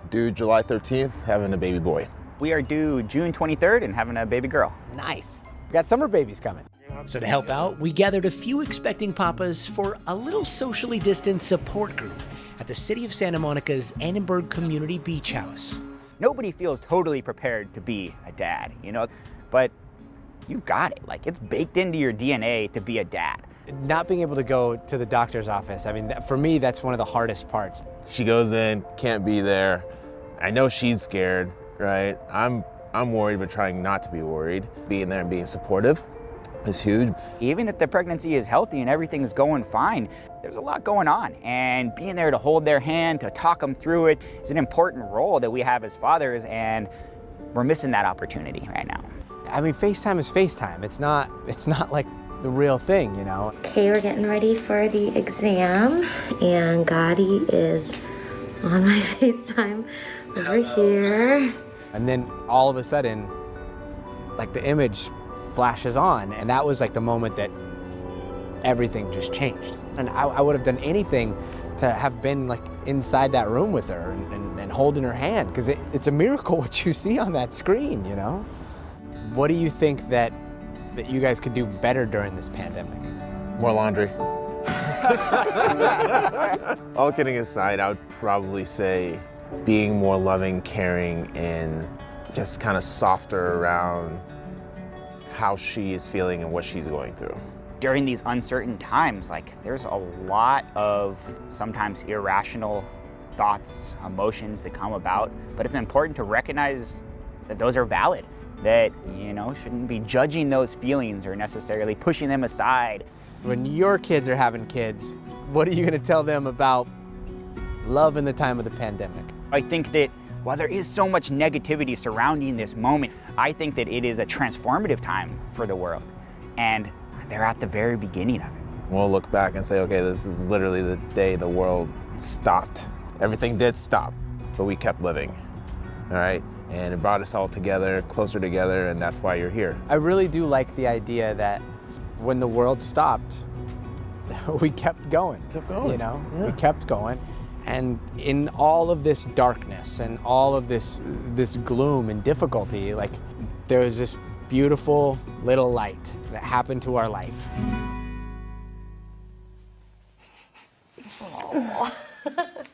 Due July 13th, having a baby boy. We are due June 23rd and having a baby girl. Nice. We got summer babies coming. So to help out, we gathered a few expecting papas for a little socially distanced support group at the City of Santa Monica's Annenberg Community Beach House. Nobody feels totally prepared to be a dad, you know, but you've got it. Like, it's baked into your DNA to be a dad. Not being able to go to the doctor's office, I mean, for me, that's one of the hardest parts. She goes in, can't be there. I know she's scared, right? I'm worried, but trying not to be worried. Being there and being supportive is huge. Even if the pregnancy is healthy and everything's going fine, there's a lot going on. And being there to hold their hand, to talk them through it, is an important role that we have as fathers, and we're missing that opportunity right now. I mean, FaceTime is FaceTime. It's not like the real thing, you know? Okay, we're getting ready for the exam, and Gotti is on my FaceTime over here. And then all of a sudden, like the image flashes on, and that was like the moment that everything just changed. And I would have done anything to have been like inside that room with her and holding her hand, because it's a miracle what you see on that screen, you know? What do you think that you guys could do better during this pandemic? More laundry. All kidding aside, I would probably say being more loving, caring, and just kind of softer around how she is feeling and what she's going through. During these uncertain times, like, there's a lot of sometimes irrational thoughts, emotions that come about, but it's important to recognize that those are valid, that, you know, shouldn't be judging those feelings or necessarily pushing them aside. When your kids are having kids, what are you gonna tell them about love in the time of the pandemic? I think that while there is so much negativity surrounding this moment, I think that it is a transformative time for the world, and they're at the very beginning of it. We'll look back and say, okay, this is literally the day the world stopped. Everything did stop, but we kept living, all right? And it brought us all together, closer together, and that's why you're here. I really do like the idea that when the world stopped, we kept going. Kept going. You know, yeah. We kept going. And in all of this darkness and all of this gloom and difficulty, like, there was this beautiful little light that happened to our life.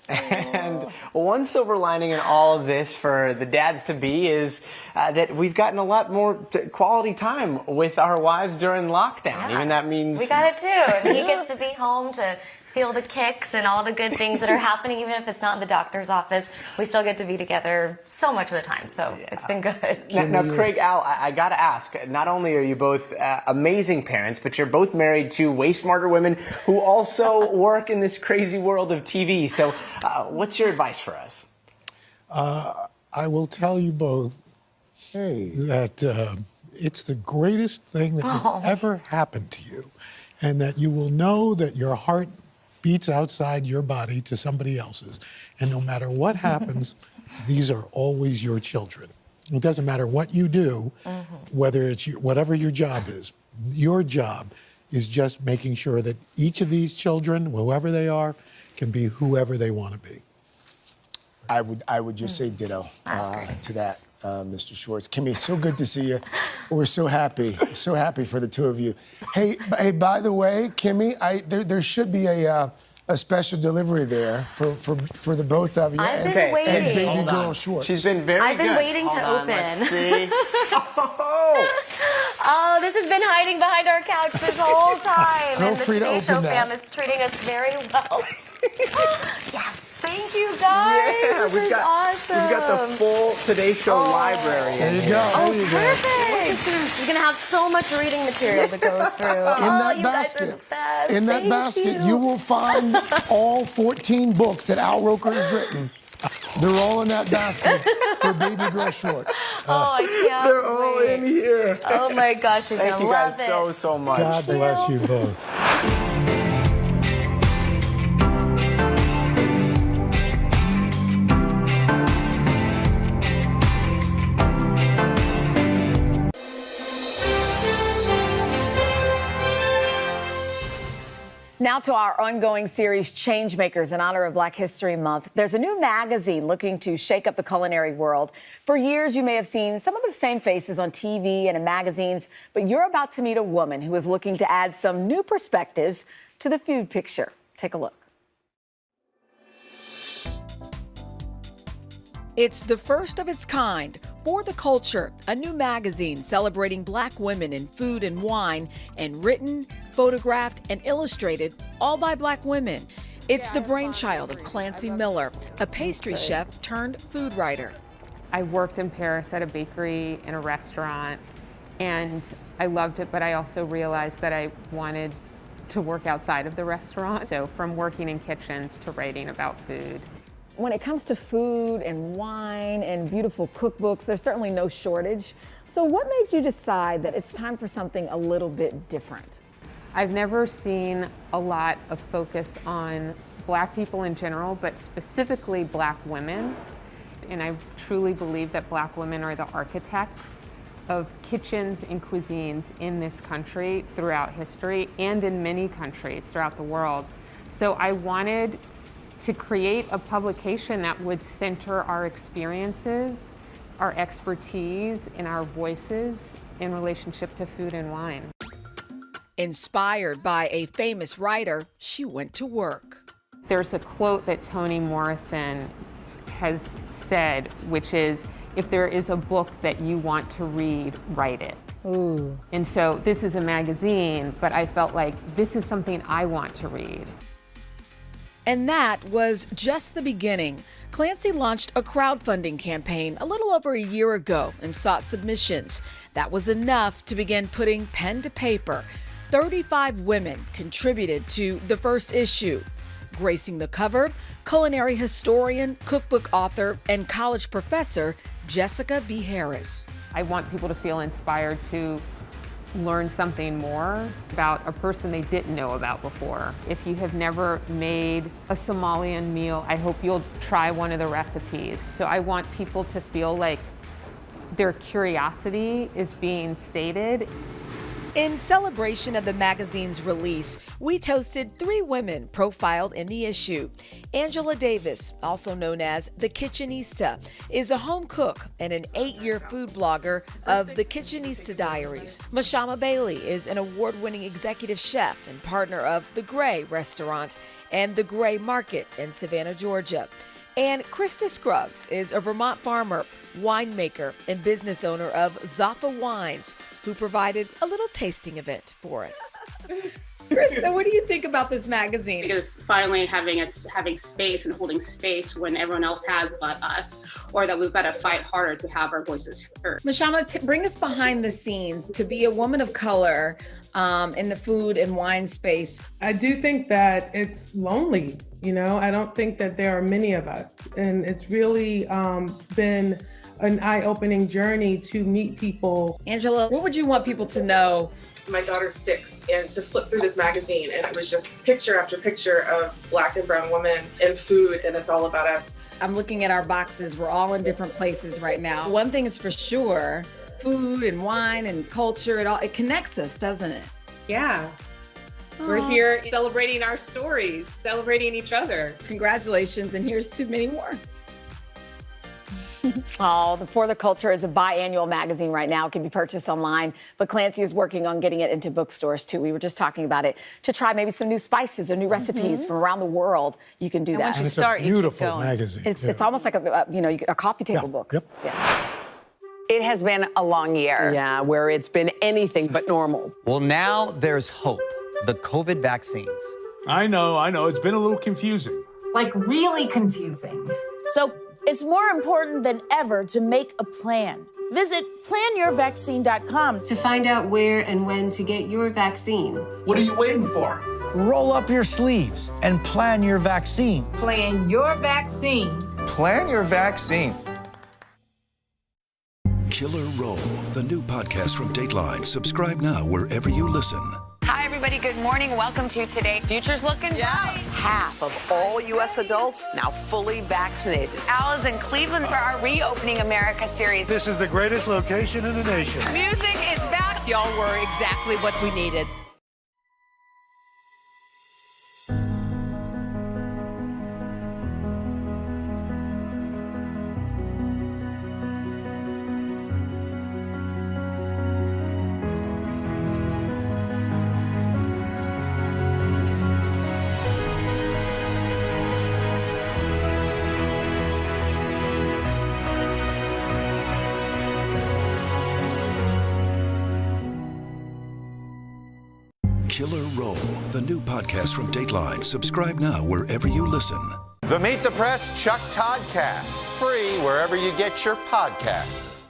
And one silver lining in all of this for the dads-to-be is that we've gotten a lot more quality time with our wives during lockdown. Yeah. Even that means... We got it too. And he gets to be home to feel the kicks and all the good things that are happening, even if it's not in the doctor's office. We still get to be together so much of the time, so it's been good. Now, Craig, Al, I gotta ask, not only are you both amazing parents, but you're both married to way smarter women who also work in this crazy world of TV. So what's your advice for us? I will tell you both that it's the greatest thing that could ever happen to you, and that you will know that your heart beats outside your body to somebody else's. And no matter what happens, these are always your children. It doesn't matter what you do, whether it's whatever your job is. Your job is just making sure that each of these children, whoever they are, can be whoever they want to be. I would just say ditto to that, Mr. Schwartz. Kimmy, so good to see you. We're so happy for the two of you. Hey, by the way, Kimmy, there should be a special delivery there for the both of you. I've been waiting. And baby girl Schwartz. She's been very I've been good. waiting to open. Let's see. Oh, this has been hiding behind our couch this whole time. Feel And the free to Today Show open that. fam is treating us very well. Yes. Thank you, guys. Yeah, this is awesome. We've got the full Today Show library. There you go. Oh, There you go. perfect. You're going to have so much reading material to go through. In that you basket, guys are the best. in that Thank basket, you will find all 14 books that Al Roker has written. They're all in that basket for baby Grace Schwartz. Oh, I can't They're all wait. in here. Oh my gosh, she's Thank gonna you love guys it. so much. God bless you both. Now to our ongoing series, Changemakers, in honor of Black History Month. There's a new magazine looking to shake up the culinary world. For years, you may have seen some of the same faces on TV and in magazines, but you're about to meet a woman who is looking to add some new perspectives to the food picture. Take a look. It's the first of its kind, For the Culture, a new magazine celebrating Black women in food and wine, and written, photographed, and illustrated all by Black women. It's the brainchild of Clancy Miller, a pastry chef turned food writer. I worked in Paris at a bakery and a restaurant, and I loved it, but I also realized that I wanted to work outside of the restaurant. So from working in kitchens to writing about food. When it comes to food and wine and beautiful cookbooks, there's certainly no shortage. So what made you decide that it's time for something a little bit different? I've never seen a lot of focus on Black people in general, but specifically Black women. And I truly believe that Black women are the architects of kitchens and cuisines in this country throughout history and in many countries throughout the world. So I wanted to create a publication that would center our experiences, our expertise, and our voices in relationship to food and wine. Inspired by a famous writer, she went to work. There's a quote that Toni Morrison has said, which is, if there is a book that you want to read, write it. Ooh. And so this is a magazine, but I felt like this is something I want to read. And that was just the beginning. Clancy launched a crowdfunding campaign a little over a year ago and sought submissions. That was enough to begin putting pen to paper. 35 women contributed to the first issue. Gracing the cover, culinary historian, cookbook author, and college professor Jessica B. Harris. I want people to feel inspired to learn something more about a person they didn't know about before. If you have never made a Somalian meal, I hope you'll try one of the recipes. So I want people to feel like their curiosity is being sated. In celebration of the magazine's release, we toasted 3 women profiled in the issue. Angela Davis, also known as The Kitchenista, is a home cook and an 8-year food blogger of The Kitchenista Diaries. Mashama Bailey is an award-winning executive chef and partner of The Gray Restaurant and The Gray Market in Savannah, Georgia. And Krista Scruggs is a Vermont farmer, winemaker, and business owner of Zaffa Wines, who provided a little tasting of it for us. Krista, what do you think about this magazine? Because finally having space and holding space when everyone else has but us, or that we've got to fight harder to have our voices heard. Mashama, bring us behind the scenes. To be a woman of color in the food and wine space. I do think that it's lonely. You know, I don't think that there are many of us. And it's really been an eye-opening journey to meet people. Angela, what would you want people to know? My daughter's 6, and to flip through this magazine, and it was just picture after picture of Black and brown women and food, and it's all about us. I'm looking at our boxes. We're all in different places right now. One thing is for sure, food and wine and culture, it connects us, doesn't it? Yeah. We're here celebrating our stories, celebrating each other. Congratulations, and here's to many more. The For the Culture is a biannual magazine right now. It can be purchased online, but Clancy is working on getting it into bookstores too. We were just talking about it to try maybe some new spices or new recipes from around the world. You can do that. Once you start, you keep going. Magazine. It's almost like a coffee table book. Yep. Yeah. It has been a long year. Yeah, where it's been anything but normal. Well, now there's hope. The COVID vaccines. I know. It's been a little confusing. Like really confusing. So it's more important than ever to make a plan. Visit planyourvaccine.com to find out where and when to get your vaccine. What are you waiting for? Roll up your sleeves and plan your vaccine. Plan your vaccine. Plan your vaccine. Killer Roll, the new podcast from Dateline. Subscribe now wherever you listen. Hi, everybody. Good morning. Welcome to Today. Future's looking bright. Half of all U.S. adults now fully vaccinated. Al is in Cleveland for our Reopening America series. This is the greatest location in the nation. Music is back. Y'all were exactly what we needed. Killer Roll, the new podcast from Dateline. Subscribe now wherever you listen. The Meet the Press Chuck Toddcast, free wherever you get your podcasts.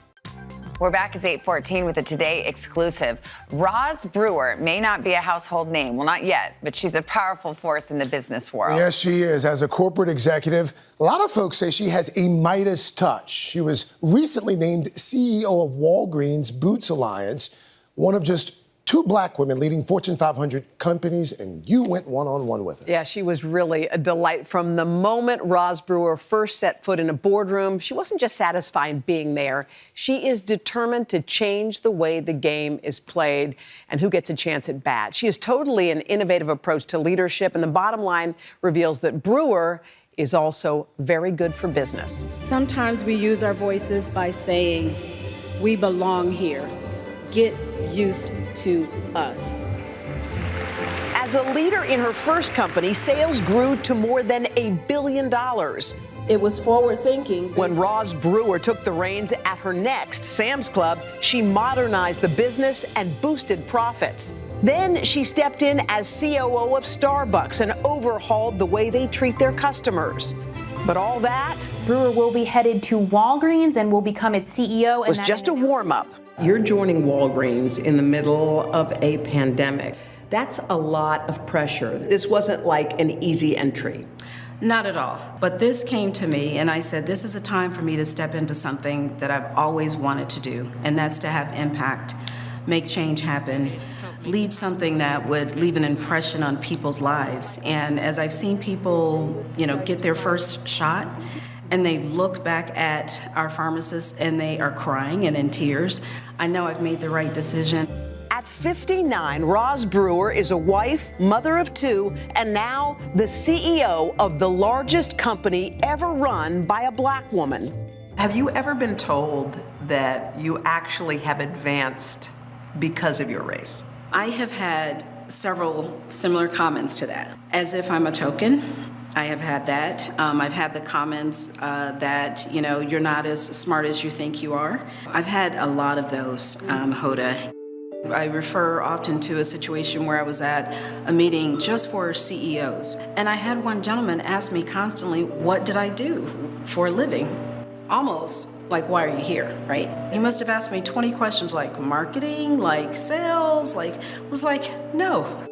We're back at 8:14 with a Today exclusive. Roz Brewer may not be a household name. Well, not yet, but she's a powerful force in the business world. Yes, she is. As a corporate executive, a lot of folks say she has a Midas touch. She was recently named CEO of Walgreens Boots Alliance, one of just 2 black women leading Fortune 500 companies, and you went one-on-one with her. Yeah, she was really a delight. From the moment Roz Brewer first set foot in a boardroom, she wasn't just satisfied being there. She is determined to change the way the game is played and who gets a chance at bat. She has totally an innovative approach to leadership, and the bottom line reveals that Brewer is also very good for business. Sometimes we use our voices by saying, we belong here. Get used to us. As a leader in her first company, sales grew to more than $1 billion. It was forward thinking. When Roz Brewer took the reins at her next, Sam's Club, she modernized the business and boosted profits. Then she stepped in as COO of Starbucks and overhauled the way they treat their customers. But all that Brewer will be headed to Walgreens and will become its CEO. was just a warm-up. You're joining Walgreens in the middle of a pandemic. That's a lot of pressure. This wasn't like an easy entry. Not at all. But this came to me and I said, this is a time for me to step into something that I've always wanted to do, and that's to have impact, make change happen, lead something that would leave an impression on people's lives. And as I've seen people, get their first shot, and they look back at our pharmacists and they are crying and in tears, I know I've made the right decision. At 59, Roz Brewer is a wife, mother of 2, and now the CEO of the largest company ever run by a black woman. Have you ever been told that you actually have advanced because of your race? I have had several similar comments to that, as if I'm a token. I have had that. I've had the comments that, you're not as smart as you think you are. I've had a lot of those, Hoda. I refer often to a situation where I was at a meeting just for CEOs. And I had one gentleman ask me constantly, what did I do for a living? Almost like, why are you here, right? He must have asked me 20 questions like marketing, like sales, no.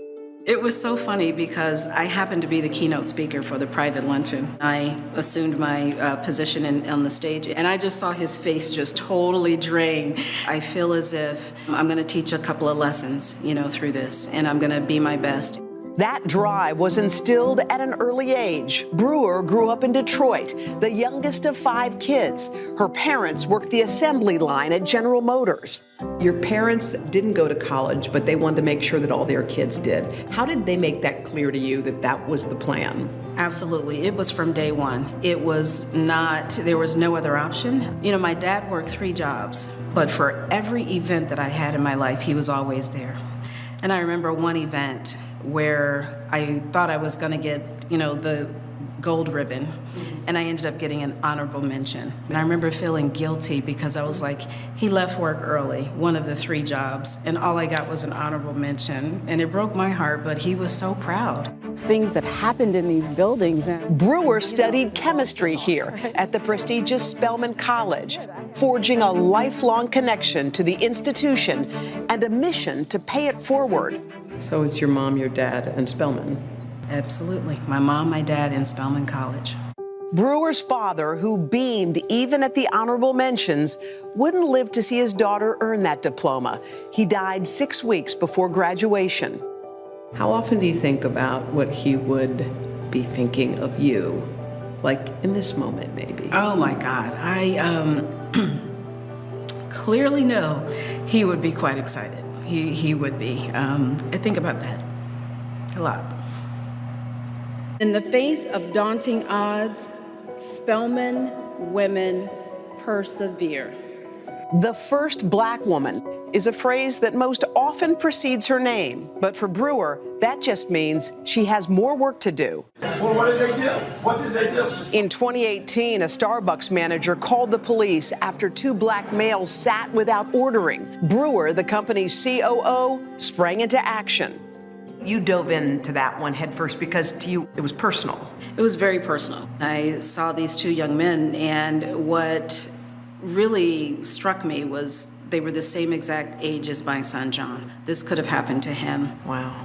It was so funny because I happened to be the keynote speaker for the private luncheon. I assumed my position on the stage, and I just saw his face just totally drain. I feel as if I'm going to teach a couple of lessons, through this, and I'm going to be my best. That drive was instilled at an early age. Brewer grew up in Detroit, the youngest of 5 kids. Her parents worked the assembly line at General Motors. Your parents didn't go to college, but they wanted to make sure that all their kids did. How did they make that clear to you that that was the plan? Absolutely. It was from day one. There was no other option. My dad worked 3 jobs, but for every event that I had in my life, he was always there. And I remember one event where I thought I was going to get, the gold ribbon, and I ended up getting an honorable mention. And I remember feeling guilty because I was like, he left work early, one of the 3 jobs, and all I got was an honorable mention. And it broke my heart, but he was so proud. Things that happened in these buildings. Brewer studied chemistry here at the prestigious Spelman College, forging a lifelong connection to the institution and a mission to pay it forward. So it's your mom, your dad, and Spelman? Absolutely. My mom, my dad, and Spelman College. Brewer's father, who beamed even at the honorable mentions, wouldn't live to see his daughter earn that diploma. He died 6 weeks before graduation. How often do you think about what he would be thinking of you? Like in this moment, maybe? Oh my God. I clearly know he would be quite excited. He would be. I think about that a lot. In the face of daunting odds, Spelman women persevere. The first black woman is a phrase that most often precedes her name. But for Brewer, that just means she has more work to do. Well, what did they do? What did they do? In 2018, a Starbucks manager called the police after 2 black males sat without ordering. Brewer, the company's COO, sprang into action. You dove into that one headfirst because to you, it was personal. It was very personal. I saw these 2 young men, and what really struck me was they were the same exact age as my son, John. This could have happened to him. Wow.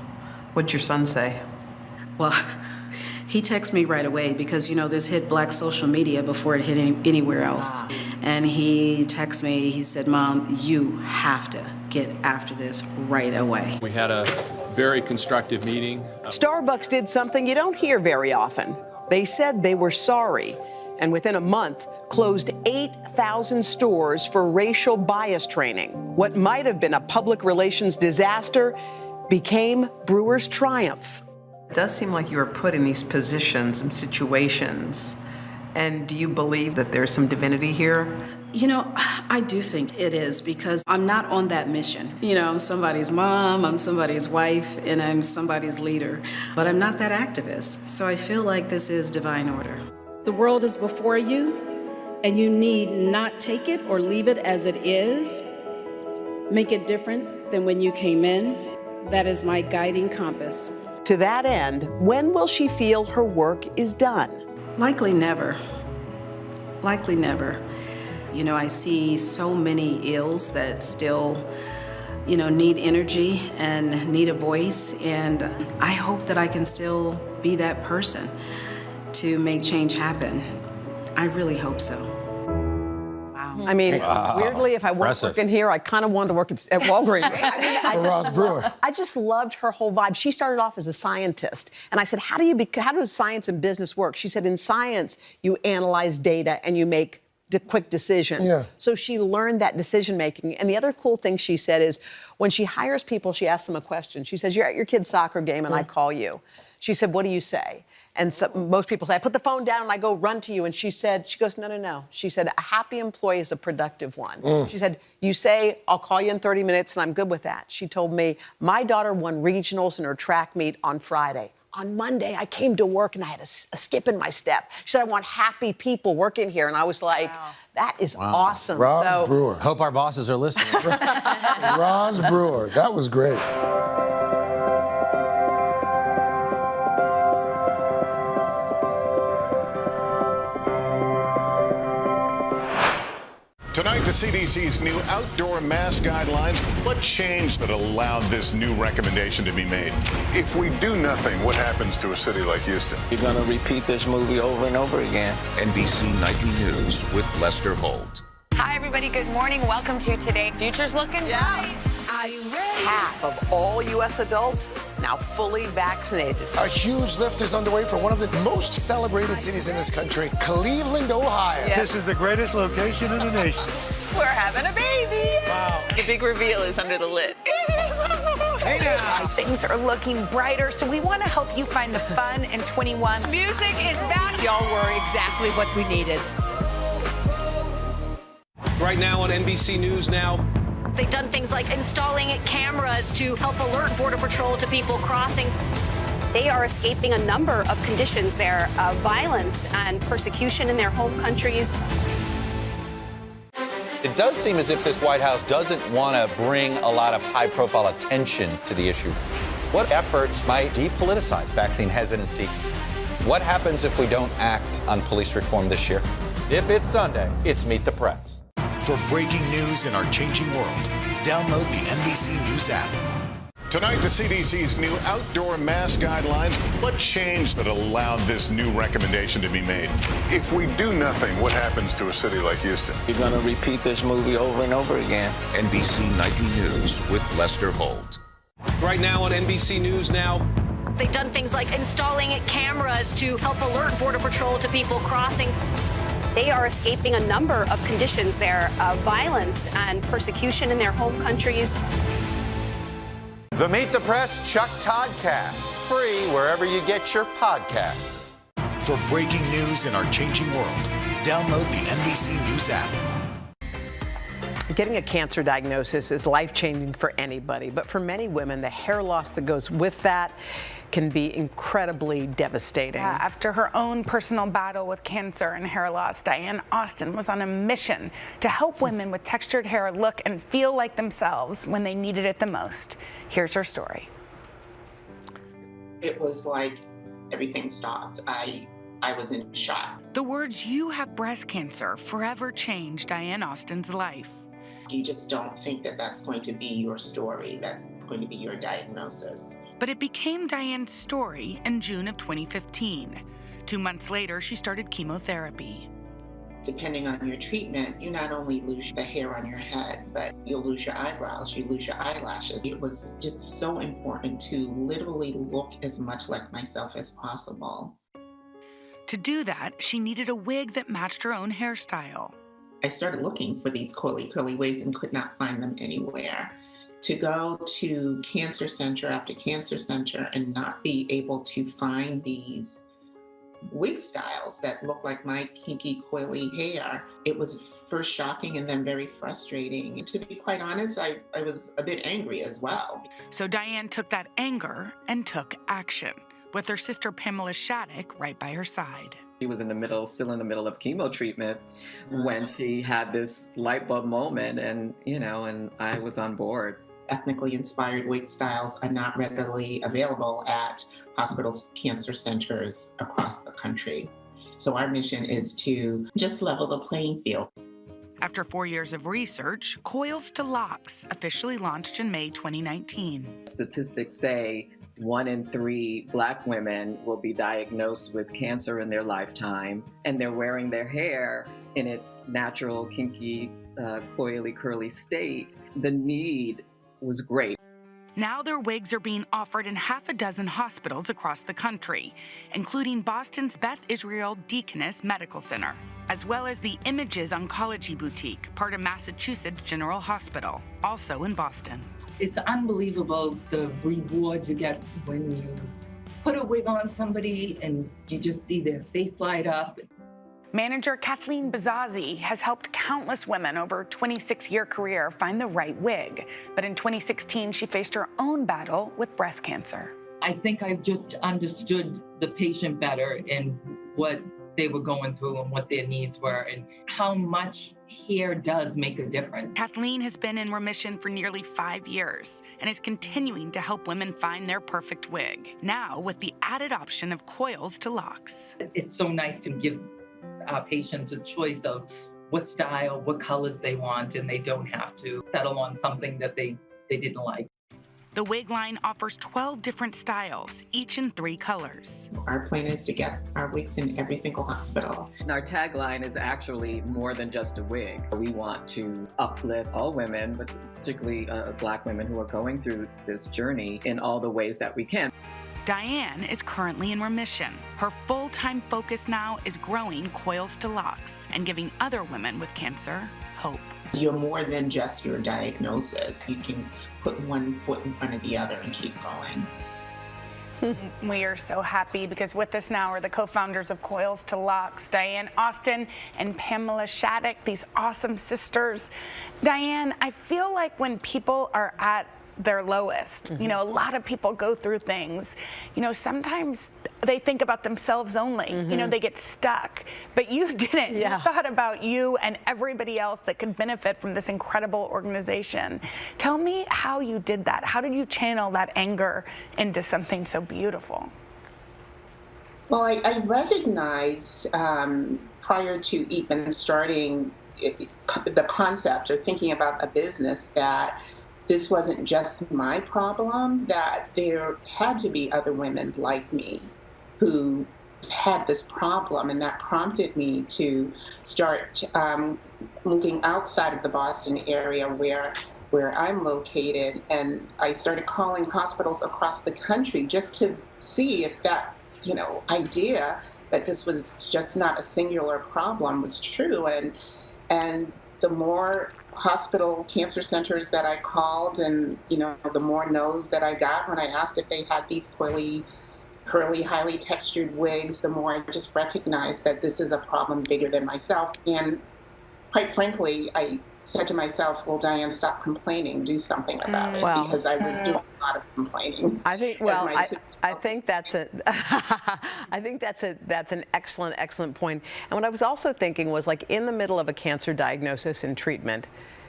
What'd your son say? Well, he texted me right away because, you know, this hit black social media before it hit anywhere else. Wow. And he texted me, he said, Mom, you have to get after this right away. We had a very constructive meeting. Starbucks did something you don't hear very often. They said they were sorry, and within a month, closed 8,000 stores for racial bias training. What might have been a public relations disaster became Brewer's triumph. It does seem like you were put in these positions and situations. And do you believe that there's some divinity here? You know, I do think it is because I'm not on that mission. You know, I'm somebody's mom, I'm somebody's wife, and I'm somebody's leader. But I'm not that activist. So I feel like this is divine order. The world is before you, and you need not take it or leave it as it is. Make it different than when you came in. That is my guiding compass. To that end, when will she feel her work is done? Likely never. Likely never. You know, I see so many ills that still, you know, need energy and need a voice, and I hope that I can still be that person to make change happen. I really hope so. I mean, weirdly, if I weren't working here, I kind of wanted to work at Walgreens. For Roz Brewer. I just loved her whole vibe. She started off as a scientist, and I said, how does science and business work? She said, in science, you analyze data and you make quick decisions. Yeah. So she learned that decision making. And the other cool thing she said is, when she hires people, she asks them a question. She says, you're at your kid's soccer game, and I call you. She said, what do you say? And so most people say, I put the phone down and I go run to you. And she goes, no. She said, a happy employee is a productive one. She said, you say, I'll call you in 30 minutes and I'm good with that. She told me, my daughter won regionals in her track meet on Friday. On Monday, I came to work and I had a skip in my step. She said, I want happy people working here. And I was like, that is awesome. Roz Brewer. Hope our bosses are listening. Roz Brewer. That was great. Tonight, the CDC's new outdoor mask guidelines. What changed that allowed this new recommendation to be made? If we do nothing, what happens to a city like Houston? You're going to repeat this movie over and over again. NBC Nightly News with Lester Holt. Hi, everybody. Good morning. Welcome to Today. Future's looking bright. Are you ready? Half of all U.S. adults now fully vaccinated. A huge lift is underway for one of the most celebrated cities in this country, Cleveland, Ohio. This is the greatest location in the nation. We're having a baby. Wow. The big reveal is under the lid. Hey now. Things are looking brighter, so we want to help you find the fun in 21. Music is back. Y'all were exactly what we needed. Right now on NBC News Now. They've done things like installing cameras to help alert Border Patrol to people crossing. They are escaping a number of conditions there, violence and persecution in their home countries. It does seem as if this White House doesn't want to bring a lot of high-profile attention to the issue. What efforts might depoliticize vaccine hesitancy? What happens if we don't act on police reform this year? If it's Sunday, it's Meet the Press. For breaking news in our changing world, download the NBC News app. Tonight, the CDC's new outdoor mask guidelines. What changed that allowed this new recommendation to be made? If we do nothing, what happens to a city like Houston? You're going to repeat this movie over and over again. NBC Nightly News with Lester Holt. Right now on NBC News Now. They've done things like installing cameras to help alert Border Patrol to people crossing. They are escaping a number of conditions there, violence and persecution in their home countries. The Meet the Press Chuck Toddcast, free wherever you get your podcasts. For breaking news in our changing world, download the NBC News app. Getting a cancer diagnosis is life-changing for anybody, but for many women, the hair loss that goes with that can be incredibly devastating. Yeah, after her own personal battle with cancer and hair loss, Diane Austin was on a mission to help women with textured hair look and feel like themselves when they needed it the most. Here's her story. It was like everything stopped. I was in shock. The words "you have breast cancer" forever changed Diane Austin's life. You just don't think that that's going to be your story. That's going to be your diagnosis. But it became Diane's story in June of 2015. 2 months later, she started chemotherapy. Depending on your treatment, you not only lose the hair on your head, but you'll lose your eyebrows, you lose your eyelashes. It was just so important to literally look as much like myself as possible. To do that, she needed a wig that matched her own hairstyle. I started looking for these curly wigs and could not find them anywhere. To go to cancer center after cancer center and not be able to find these wig styles that look like my kinky, coily hair, it was first shocking and then very frustrating. And to be quite honest, I was a bit angry as well. So Diane took that anger and took action, with her sister Pamela Shattuck right by her side. She was still in the middle of chemo treatment when she had this light bulb moment, and I was on board. Ethnically inspired wig styles are not readily available at hospitals, cancer centers across the country. So our mission is to just level the playing field. After 4 years of research, Coils to Locks officially launched in May 2019. Statistics say 1 in 3 Black women will be diagnosed with cancer in their lifetime, and they're wearing their hair in its natural, kinky, coily, curly state. The need was great. Now their wigs are being offered in half a dozen hospitals across the country, including Boston's Beth Israel Deaconess Medical Center, as well as the Images Oncology Boutique, part of Massachusetts General Hospital, also in Boston. It's unbelievable the reward you get when you put a wig on somebody and you just see their face light up. Manager Kathleen Bazazzi has helped countless women over a 26-year career find the right wig. But in 2016, she faced her own battle with breast cancer. I think I've just understood the patient better and what they were going through and what their needs were and how much hair does make a difference. Kathleen has been in remission for nearly 5 years and is continuing to help women find their perfect wig, now with the added option of Coils to Locks. It's so nice to give patients a choice of what style, what colors they want, and they don't have to settle on something that they didn't like. The wig line offers 12 different styles, each in 3 colors. Our plan is to get our wigs in every single hospital. Our tagline is actually more than just a wig. We want to uplift all women, but particularly Black women who are going through this journey in all the ways that we can. Diane is currently in remission. Her full-time focus now is growing Coils to Locks and giving other women with cancer hope. You're more than just your diagnosis. You can put one foot in front of the other and keep going. We are so happy because with us now are the co-founders of Coils to Locks, Diane Austin and Pamela Shattuck, these awesome sisters. Diane, I feel like when people are at their lowest, a lot of people go through things, sometimes they think about themselves only, they get stuck, but you didn't. You thought about you and everybody else that could benefit from this incredible organization. Tell me how you did that. How did you channel that anger into something so beautiful? Well, I recognized prior to even starting the concept or thinking about a business that this wasn't just my problem, that there had to be other women like me who had this problem, and that prompted me to start moving outside of the Boston area where I'm located, and I started calling hospitals across the country just to see if that, idea that this was just not a singular problem was true. And the more hospital cancer centers that I called, and the more no's that I got when I asked if they had these curly, highly textured wigs, the more I just recognized that this is a problem bigger than myself. And quite frankly, I said to myself, well, Diane, stop complaining, do something about it, because I was doing a lot of complaining. I think, I think that's an excellent point. And what I was also thinking was, like, in the middle of a cancer diagnosis and treatment,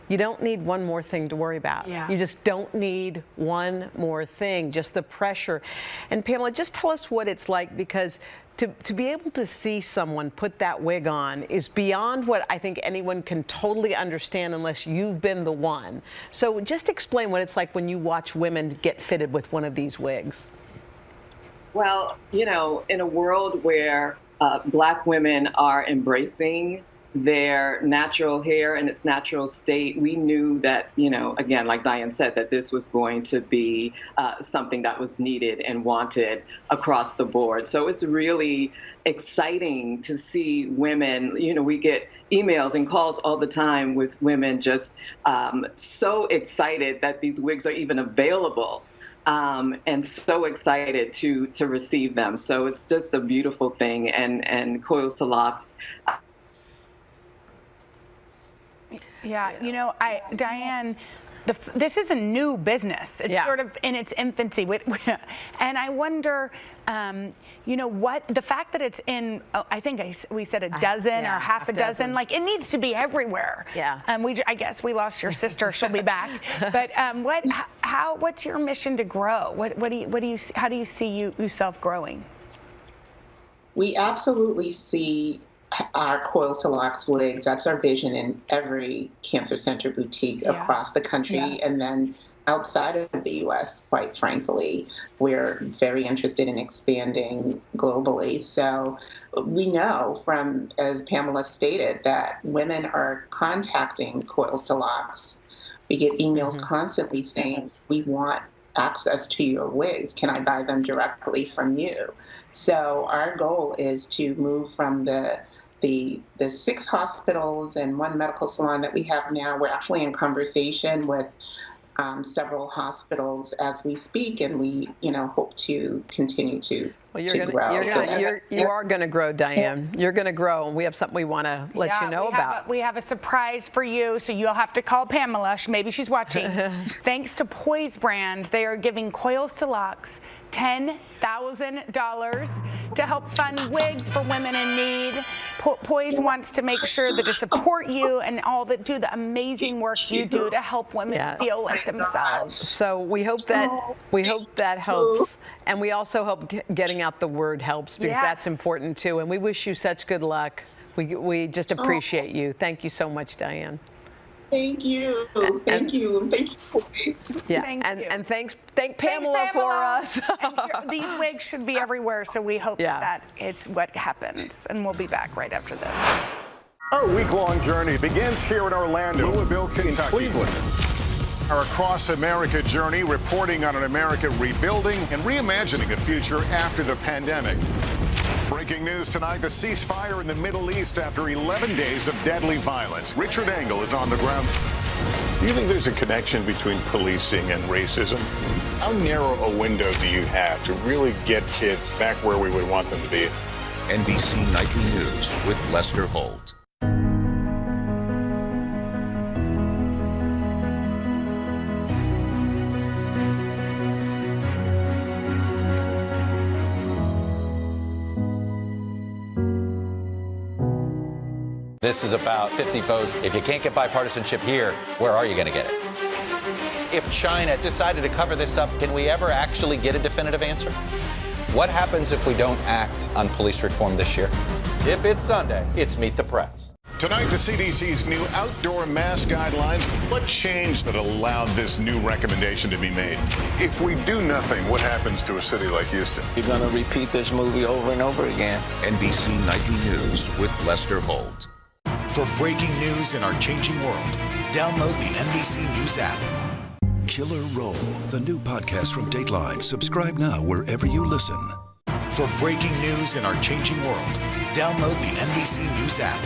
you don't need one more thing to worry about. Yeah. You just don't need one more thing, just the pressure. And Pamela, just tell us what it's like, because to be able to see someone put that wig on is beyond what I think anyone can totally understand unless you've been the one. So just explain what it's like when you watch women get fitted with one of these wigs. Well, in a world where Black women are embracing their natural hair in its natural state, we knew that, again, like Diane said, that this was going to be something that was needed and wanted across the board. So it's really exciting to see women, we get emails and calls all the time with women just so excited that these wigs are even available. And so excited to receive them. So it's just a beautiful thing. And Coils to Locks. Yeah, Diane, this is a new business. It's sort of in its infancy. And I wonder, what the fact that it's in, I think we said a dozen or half a dozen, like it needs to be everywhere. Yeah. I guess we lost your sister. She'll be back. But what's your mission to grow? How do you see yourself growing? We absolutely see our Coils to Locks wigs. That's our vision in every cancer center boutique across the country. And then outside of the U.S., quite frankly, we're very interested in expanding globally. So we know from, as Pamela stated, that women are contacting Coils to Locks. We get emails constantly saying, we want access to your wigs. Can I buy them directly from you? So our goal is to move from the 6 hospitals and 1 medical salon that we have now. We're actually in conversation with several hospitals as we speak, and we, hope to continue to grow. You are going to grow, Diane. You're going to grow, and we have something we want to let you know about. We have a surprise for you, so you'll have to call Pamela. Maybe she's watching. Thanks to Poise Brand, they are giving Coils to Locks $10,000 to help fund wigs for women in need. Poise wants to make sure that to support you and do the amazing work you do to help women feel like themselves. So we hope that helps, and we also hope getting out the word helps, because that's important too. And we wish you such good luck. We just appreciate you. Thank you so much, Diane. Thank you. Thank you, Poise. Yeah, and thank Pamela for us. And these wigs should be everywhere, so we hope that is what happens. And we'll be back right after this. Our week-long journey begins here in Orlando, Louisville, Kentucky, Cleveland. Our Across America journey, reporting on an America rebuilding and reimagining a future after the pandemic. Breaking news tonight, the ceasefire in the Middle East after 11 days of deadly violence. Richard Engel is on the ground. Do you think there's a connection between policing and racism? How narrow a window do you have to really get kids back where we would want them to be? NBC Nightly News with Lester Holt. This is about 50 votes. If you can't get bipartisanship here, where are you going to get it? If China decided to cover this up, can we ever actually get a definitive answer? What happens if we don't act on police reform this year? If it's Sunday, it's Meet the Press. Tonight, the CDC's new outdoor mask guidelines. What changed that allowed this new recommendation to be made? If we do nothing, what happens to a city like Houston? You're going to repeat this movie over and over again. NBC Nightly News with Lester Holt. For breaking news in our changing world, download the NBC News app. Killer Roll, the new podcast from Dateline. Subscribe now wherever you listen. For breaking news in our changing world, download the NBC News app.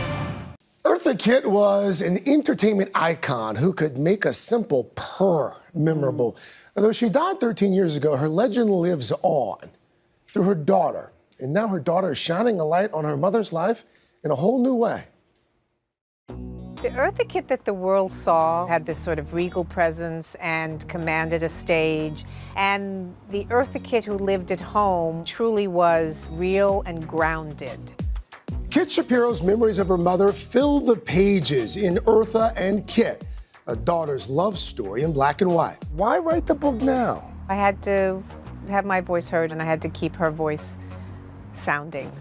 Eartha Kitt was an entertainment icon who could make a simple purr memorable. Although she died 13 years ago, her legend lives on through her daughter. And now her daughter is shining a light on her mother's life in a whole new way. The Eartha Kitt that the world saw had this sort of regal presence and commanded a stage. And the Eartha Kitt who lived at home truly was real and grounded. Kit Shapiro's memories of her mother fill the pages in Eartha and Kitt, a daughter's love story in black and white. Why write the book now? I had to have my voice heard, and I had to keep her voice sounding.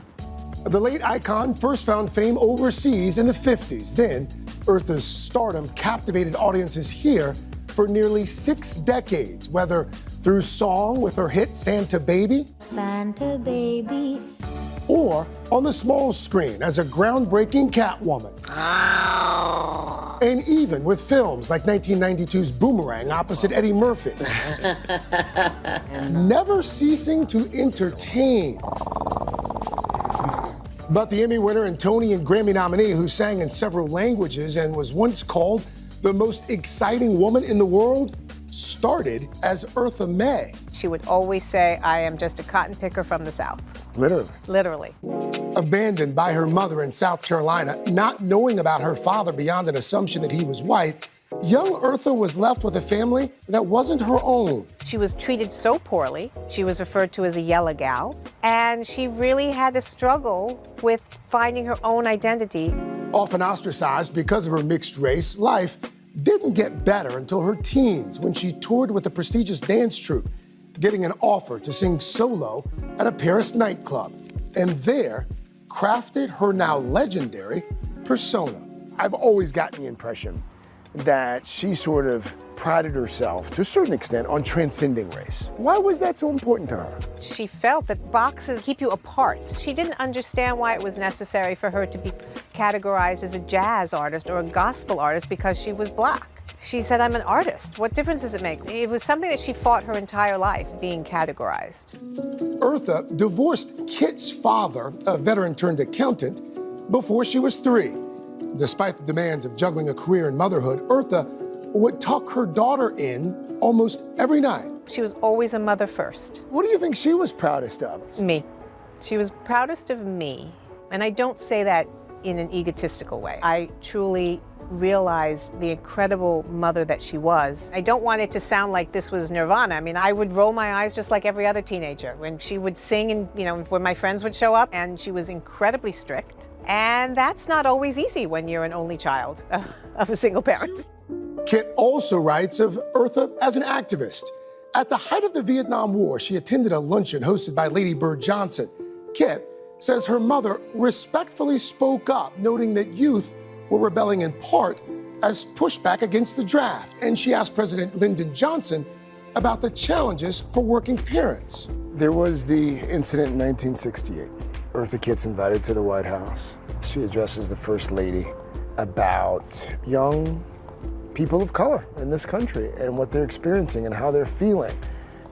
The late icon first found fame overseas in the 50s. Then, Eartha's stardom captivated audiences here for nearly 6 decades, whether through song with her hit Santa Baby, Santa Baby, or on the small screen as a groundbreaking Catwoman. And even with films like 1992's Boomerang opposite Eddie Murphy. Never ceasing to entertain. But the Emmy winner and Tony and Grammy nominee who sang in several languages and was once called the most exciting woman in the world started as Eartha Mae. She would always say, I am just a cotton picker from the South. Literally. Literally. Abandoned by her mother in South Carolina, not knowing about her father beyond an assumption that he was white, young Eartha was left with a family that wasn't her own. She was treated so poorly. She was referred to as a yellow gal. And she really had to struggle with finding her own identity. Often ostracized because of her mixed race, life didn't get better until her teens when she toured with a prestigious dance troupe, getting an offer to sing solo at a Paris nightclub, and there crafted her now legendary persona. I've always gotten the impression that she sort of prided herself, to a certain extent, on transcending race. Why was that so important to her? She felt that boxes keep you apart. She didn't understand why it was necessary for her to be categorized as a jazz artist or a gospel artist because she was black. She said, I'm an artist. What difference does it make? It was something that she fought her entire life, being categorized. Eartha divorced Kit's father, a veteran turned accountant, before she was 3. Despite the demands of juggling a career in motherhood, Eartha would tuck her daughter in almost every night. She was always a mother first. What do you think she was proudest of? Me. She was proudest of me. And I don't say that in an egotistical way. I truly realized the incredible mother that she was. I don't want it to sound like this was Nirvana. I mean, I would roll my eyes just like every other teenager when she would sing and, when my friends would show up, and she was incredibly strict. And that's not always easy when you're an only child of a single parent. Kit also writes of Eartha as an activist. At the height of the Vietnam War, she attended a luncheon hosted by Lady Bird Johnson. Kit says her mother respectfully spoke up, noting that youth were rebelling in part as pushback against the draft. And she asked President Lyndon Johnson about the challenges for working parents. There was the incident in 1968. Eartha Kitt's invited to the White House. She addresses the First Lady about young people of color in this country and what they're experiencing and how they're feeling.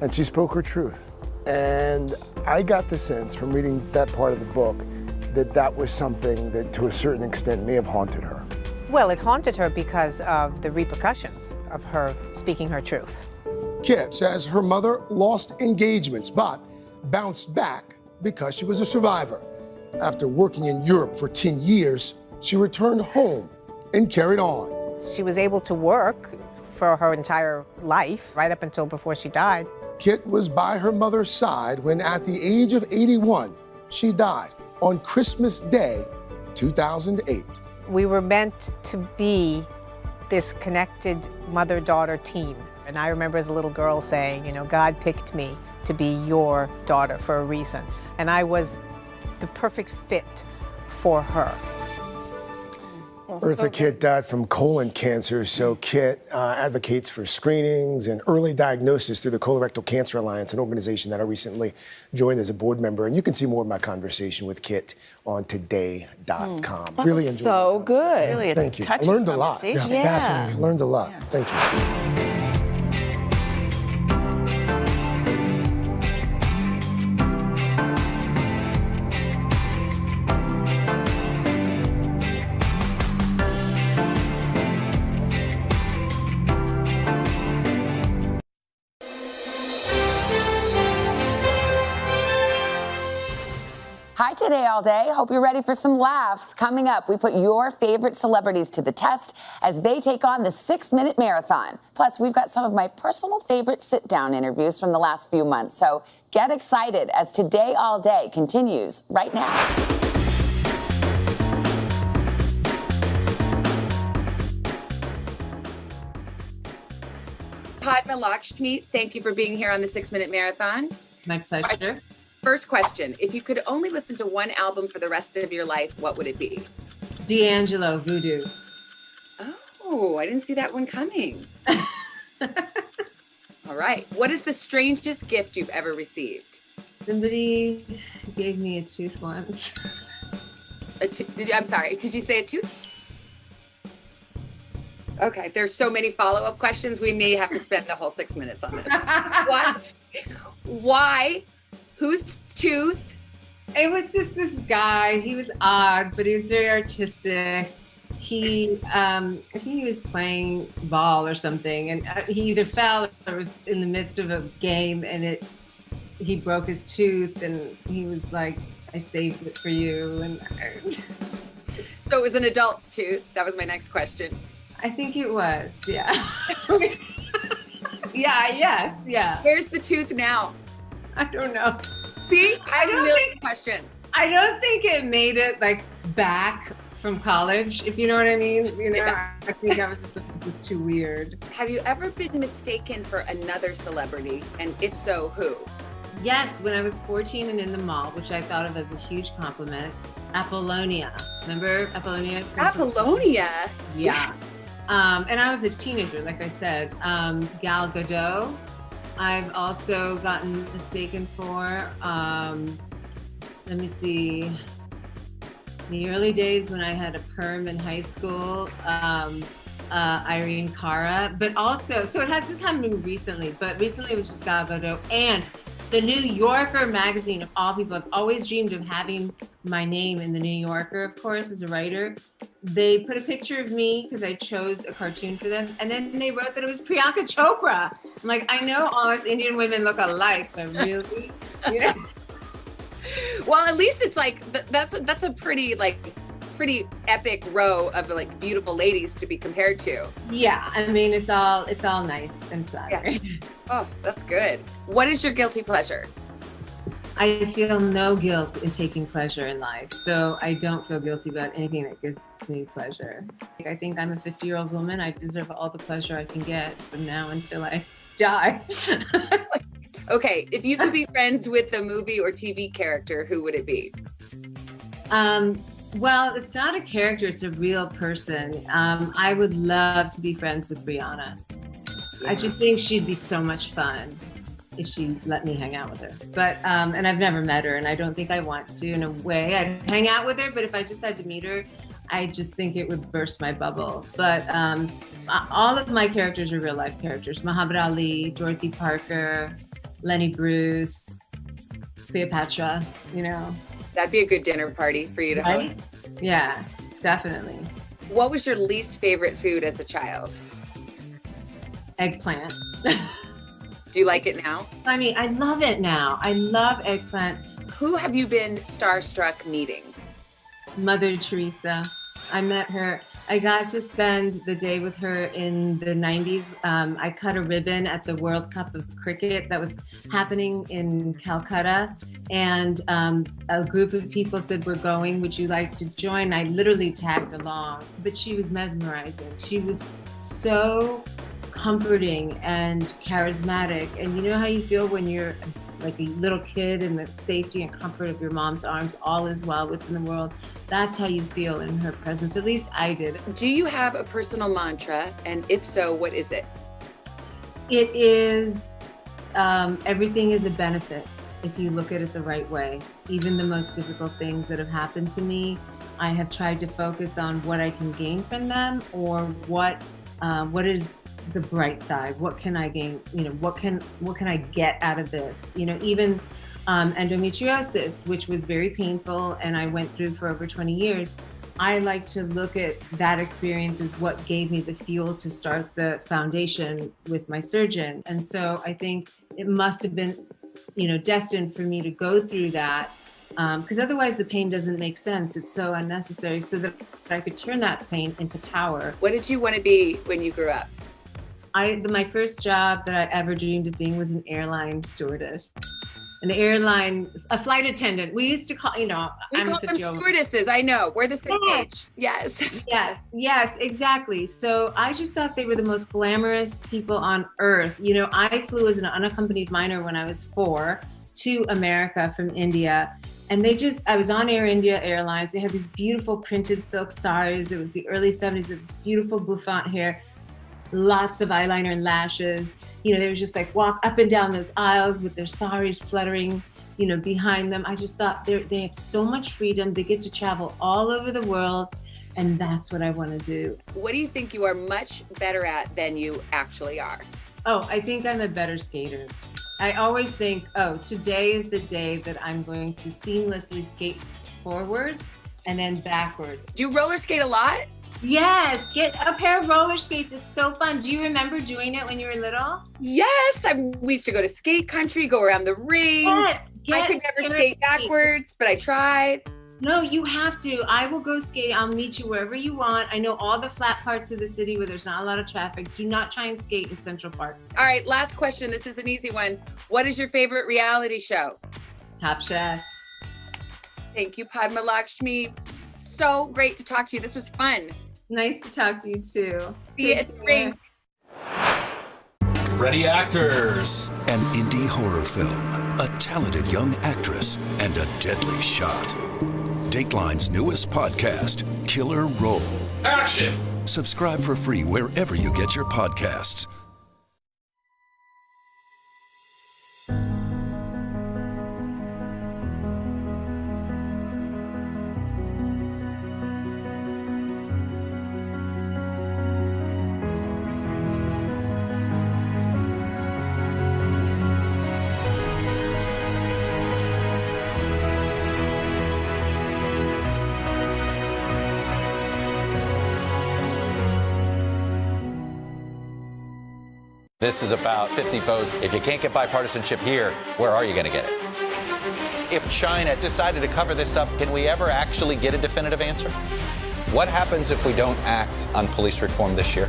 And she spoke her truth. And I got the sense from reading that part of the book that that was something that to a certain extent may have haunted her. Well, it haunted her because of the repercussions of her speaking her truth. Kit says her mother lost engagements, but bounced back because she was a survivor. After working in Europe for 10 years, she returned home and carried on. She was able to work for her entire life, right up until before she died. Kit was by her mother's side when, at the age of 81, she died on Christmas Day, 2008. We were meant to be this connected mother-daughter team. And I remember as a little girl saying, God picked me to be your daughter for a reason. And I was the perfect fit for her. Eartha Kitt died from colon cancer, so Kitt advocates for screenings and early diagnosis through the Colorectal Cancer Alliance, an organization that I recently joined as a board member. And you can see more of my conversation with Kitt on today.com. Really enjoyed it. So good. Really Thank you. I touching learned a lot. conversation. Fascinating. Learned a lot. Thank you. Hi, Today All Day. Hope you're ready for some laughs. Coming up, we put your favorite celebrities to the test as they take on the 6-minute marathon. Plus, we've got some of my personal favorite sit-down interviews from the last few months. So get excited as Today All Day continues right now. Padma Lakshmi, thank you for being here on the 6-minute marathon. My pleasure. First question, if you could only listen to one album for the rest of your life, what would it be? D'Angelo, Voodoo. Oh, I didn't see that one coming. All right. What is the strangest gift you've ever received? Somebody gave me a tooth once. I'm sorry, did you say a tooth? Okay, there's so many follow-up questions. We may have to spend the whole 6 minutes on this. Why? Whose tooth? It was just this guy. He was odd, but he was very artistic. He, I think he was playing ball or something, and he either fell or was in the midst of a game, and he broke his tooth, and he was like, "I saved it for you." And so it was an adult tooth. That was my next question. I think it was, yeah. Yeah. Where's the tooth now? I don't know. See, I have a million questions. I don't think it made it like back from college, if you know what I mean. You know, I think I was just this is too weird. Have you ever been mistaken for another celebrity? And if so, who? Yes, when I was 14 and in the mall, which I thought of as a huge compliment. Apollonia. Remember Apollonia? Apollonia? Yeah. And I was a teenager, like I said. Gal Gadot, I've also gotten mistaken for. Let me see. In the early days when I had a perm in high school, Irene Cara, but also, so it has just happened recently, but recently it was just Gal Gadot. And the New Yorker magazine, of all people, I've always dreamed of having my name in the New Yorker, of course, as a writer. They put a picture of me because I chose a cartoon for them, and then they wrote that it was Priyanka Chopra. I'm like, I know all us Indian women look alike, but really, you know? Well, at least it's like that's a pretty epic row of like beautiful ladies to be compared to. Yeah, I mean it's all nice and flattering. Yeah. Oh, that's good. What is your guilty pleasure? I feel no guilt in taking pleasure in life, so I don't feel guilty about anything that gives me pleasure. I think I'm a 50-year-old woman. I deserve all the pleasure I can get from now until I die. Okay, if you could be friends with a movie or TV character, who would it be? Well, it's not a character, it's a real person. I would love to be friends with Rihanna. I just think she'd be so much fun if she let me hang out with her. But, and I've never met her, and I don't think I want to in a way. I'd hang out with her, but if I just had to meet her, I just think it would burst my bubble. But all of my characters are real life characters. Muhammad Ali, Dorothy Parker, Lenny Bruce, Cleopatra, you know. That'd be a good dinner party for you to host. Yeah, definitely. What was your least favorite food as a child? Eggplant. Do you like it now? I mean, I love it now. I love eggplant. Who have you been starstruck meeting? Mother Teresa. I met her. I got to spend the day with her in the 90s. I cut a ribbon at the World Cup of Cricket that was happening in Calcutta. And a group of people said, "We're going, would you like to join?" I literally tagged along, but she was mesmerizing. She was so comforting and charismatic. And you know how you feel when you're like a little kid in the safety and comfort of your mom's arms, all is well within the world. That's how you feel in her presence. At least I did. Do you have a personal mantra? And if so, what is it? It is, everything is a benefit if you look at it the right way. Even the most difficult things that have happened to me, I have tried to focus on what I can gain from them, or what is the bright side. What can I gain? What can I get out of this? Even endometriosis, which was very painful and I went through for over 20 years. I like to look at that experience as what gave me the fuel to start the foundation with my surgeon. And so I think it must have been, destined for me to go through that, because otherwise the pain doesn't make sense. It's so unnecessary, so that I could turn that pain into power. What did you want to be when you grew up? My first job that I ever dreamed of being was an airline stewardess. A flight attendant. We used to call, we call them stewardesses. I know. We're the same age. Yes. Yes, exactly. So I just thought they were the most glamorous people on earth. I flew as an unaccompanied minor when I was 4 to America from India. And I was on Air India Airlines. They had these beautiful printed silk saris. It was the early 70s. It was beautiful bouffant hair, lots of eyeliner and lashes. They would just walk up and down those aisles with their saris fluttering, behind them. I just thought they have so much freedom. They get to travel all over the world. And that's what I want to do. What do you think you are much better at than you actually are? Oh, I think I'm a better skater. I always think, today is the day that I'm going to seamlessly skate forwards and then backwards. Do you roller skate a lot? Yes, get a pair of roller skates. It's so fun. Do you remember doing it when you were little? Yes, we used to go to skate country, go around the ring. Yes, I could never skate backwards, but I tried. No, you have to. I will go skate. I'll meet you wherever you want. I know all the flat parts of the city where there's not a lot of traffic. Do not try and skate in Central Park. All right, last question. This is an easy one. What is your favorite reality show? Top Chef. Thank you, Padma Lakshmi. So great to talk to you. This was fun. Nice to talk to you too. See you at the ring. Ready, actors. An indie horror film, a talented young actress, and a deadly shot. Dateline's newest podcast, Killer Roll. Action! Subscribe for free wherever you get your podcasts. This is about 50 votes. If you can't get bipartisanship here, where are you going to get it? If China decided to cover this up, can we ever actually get a definitive answer? What happens if we don't act on police reform this year?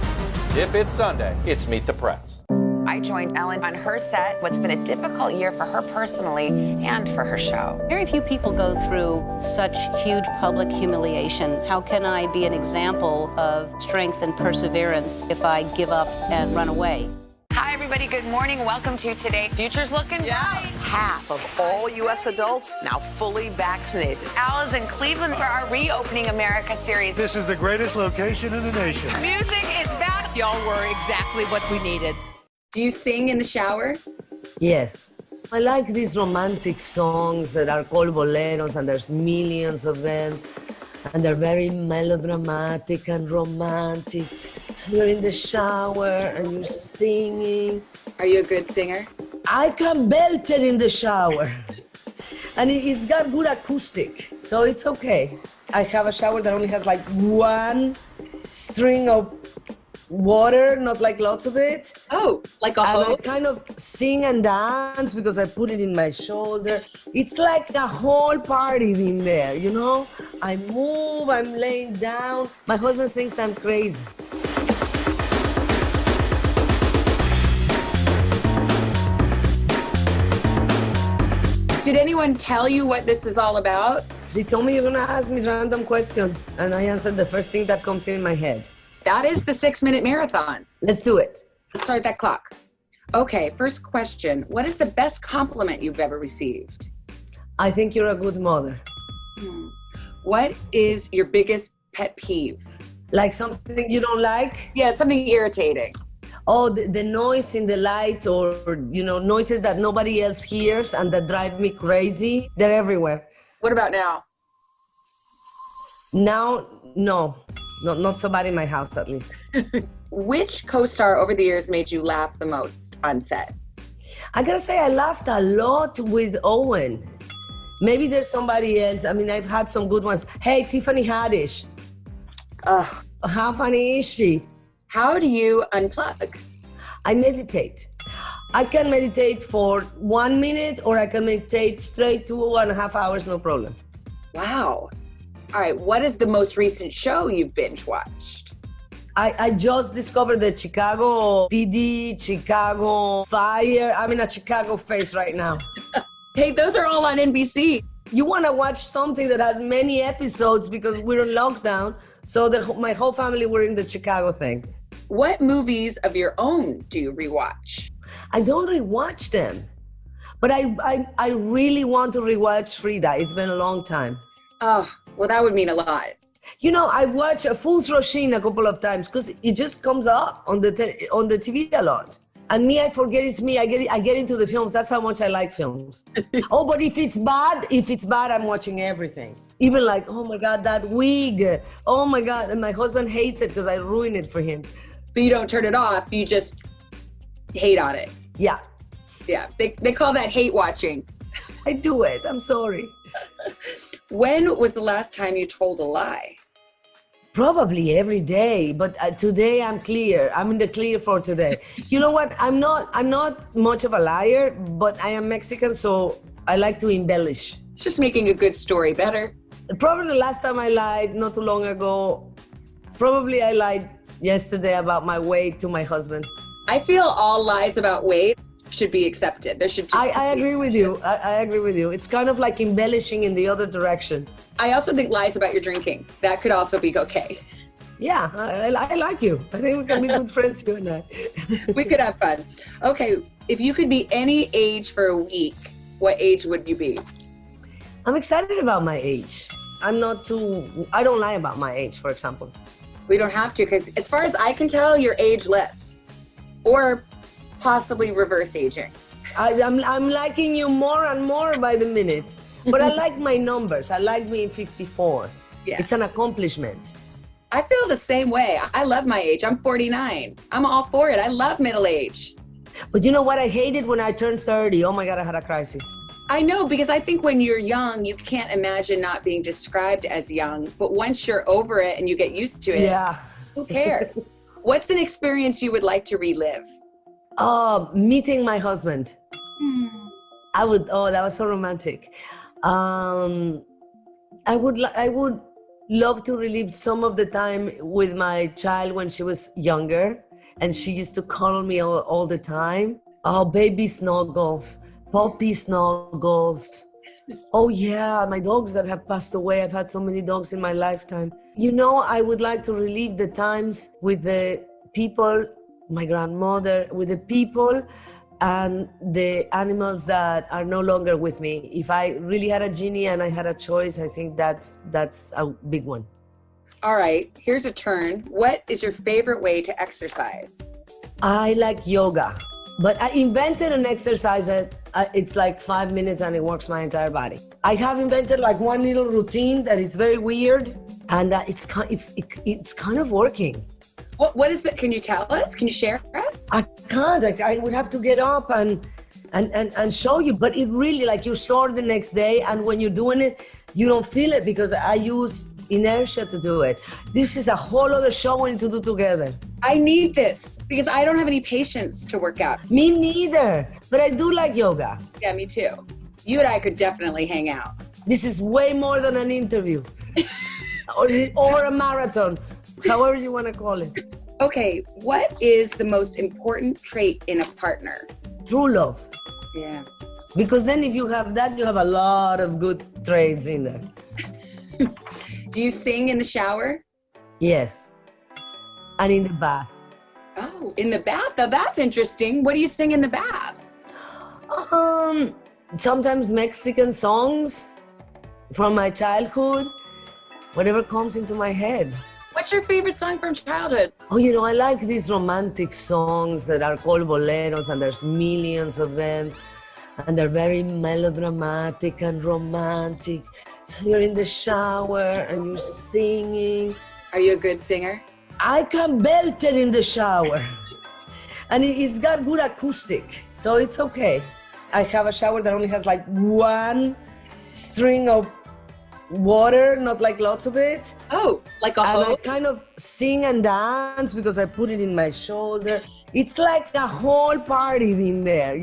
If it's Sunday, it's Meet the Press. I joined Ellen on her set. What's been a difficult year for her personally and for her show. Very few people go through such huge public humiliation. How can I be an example of strength and perseverance if I give up and run away? Hi, everybody. Good morning. Welcome to Today. Future's looking bright. Half of all U.S. adults now fully vaccinated. Al is in Cleveland for our Reopening America series. This is the greatest location in the nation. Music is back. Y'all were exactly what we needed. Do you sing in the shower? Yes. I like these romantic songs that are called boleros, and there's millions of them. And they're very melodramatic and romantic. So you're in the shower and you're singing. Are you a good singer? I can belt it in the shower. And it's got good acoustic, so it's okay. I have a shower that only has like one string of water, not like lots of it. Oh, like a hose? And I kind of sing and dance because I put it in my shoulder. It's like a whole party in there, you know? I move, I'm laying down. My husband thinks I'm crazy. Did anyone tell you what this is all about? They told me you're gonna ask me random questions, and I answered the first thing that comes in my head. That is the 6-minute marathon. Let's do it. Let's start that clock. Okay, first question. What is the best compliment you've ever received? I think you're a good mother. What is your biggest pet peeve? Like something you don't like? Yeah, something irritating. Oh, the noise in the light, or, noises that nobody else hears and that drive me crazy. They're everywhere. What about now? Now, no. Not somebody in my house, at least. Which co-star over the years made you laugh the most on set? I gotta say, I laughed a lot with Owen. Maybe there's somebody else. I mean, I've had some good ones. Hey, Tiffany Haddish. How funny is she? How do you unplug? I meditate. I can meditate for 1 minute, or I can meditate straight 2.5 hours, no problem. Wow. All right, what is the most recent show you've binge watched? I just discovered the Chicago PD, Chicago Fire. I'm in a Chicago phase right now. Hey, those are all on NBC. You want to watch something that has many episodes because we're in lockdown. So my whole family were in the Chicago thing. What movies of your own do you rewatch? I don't rewatch them, but I really want to rewatch Frida. It's been a long time. Oh, well, that would mean a lot. I watch Fools Roshin a couple of times because it just comes up on the TV a lot. And me, I forget it's me. I get into the films. That's how much I like films. Oh, but if it's bad, I'm watching everything. Even like, oh my God, that wig. Oh my God. And my husband hates it because I ruin it for him. But you don't turn it off. You just hate on it. Yeah. Yeah. They call that hate watching. I do it. I'm sorry. When was the last time you told a lie? Probably every day, but today I'm clear. I'm in the clear for today. You know what? I'm not much of a liar, but I am Mexican, so I like to embellish. It's just making a good story better. Probably the last time I lied, not too long ago. Probably I lied yesterday about my weight to my husband. I feel all lies about weight should be accepted. There should just I agree with you. I agree with you. It's kind of like embellishing in the other direction. I also think lies about your drinking. That could also be okay. Yeah, I like you. I think we can be good friends, you and I. We could have fun. Okay, if you could be any age for a week, what age would you be? I'm excited about my age. I don't lie about my age, for example. We don't have to, because as far as I can tell, you're ageless. Or possibly reverse aging. I'm liking you more and more by the minute. But I like my numbers. I like being 54. Yeah. It's an accomplishment. I feel the same way. I love my age. I'm 49. I'm all for it. I love middle age. But you know what? I hated when I turned 30. Oh my God, I had a crisis. I know, because I think when you're young, you can't imagine not being described as young. But once you're over it and you get used to it, yeah. Who cares? What's an experience you would like to relive? Meeting my husband. That was so romantic. I would love to relive some of the time with my child when she was younger, and she used to cuddle me all the time. Oh, baby snuggles, puppy snuggles. Oh yeah, my dogs that have passed away. I've had so many dogs in my lifetime. I would like to relive the times with the people, my grandmother, with the people and the animals that are no longer with me. If I really had a genie and I had a choice, I think that's a big one. All right, here's a turn. What is your favorite way to exercise? I like yoga, but I invented an exercise that it's like 5 minutes and it works my entire body. I have invented like one little routine that it's very weird, and it's kind of working. What is that? Can you tell us? Can you share it? I can't. I would have to get up and show you. But it really, like, you're sore the next day, and when you're doing it, you don't feel it because I use inertia to do it. This is a whole other show we need to do together. I need this because I don't have any patience to work out. Me neither. But I do like yoga. Yeah, me too. You and I could definitely hang out. This is way more than an interview or a marathon. However you want to call it. Okay, what is the most important trait in a partner? True love. Yeah. Because then if you have that, you have a lot of good traits in there. Do you sing in the shower? Yes. And in the bath. Oh. Oh, in the bath? Now that's interesting. What do you sing in the bath? Sometimes Mexican songs from my childhood, whatever comes into my head. What's your favorite song from childhood? Oh, I like these romantic songs that are called boleros, and there's millions of them, and they're very melodramatic and romantic. So you're in the shower and you're singing. Are you a good singer? I can belt it in the shower. And it's got good acoustic, so it's okay. I have a shower that only has like one string of water, not like lots of it. Oh, like a hose? hose? I kind of sing and dance because I put it in my shoulder. It's like a whole party in there,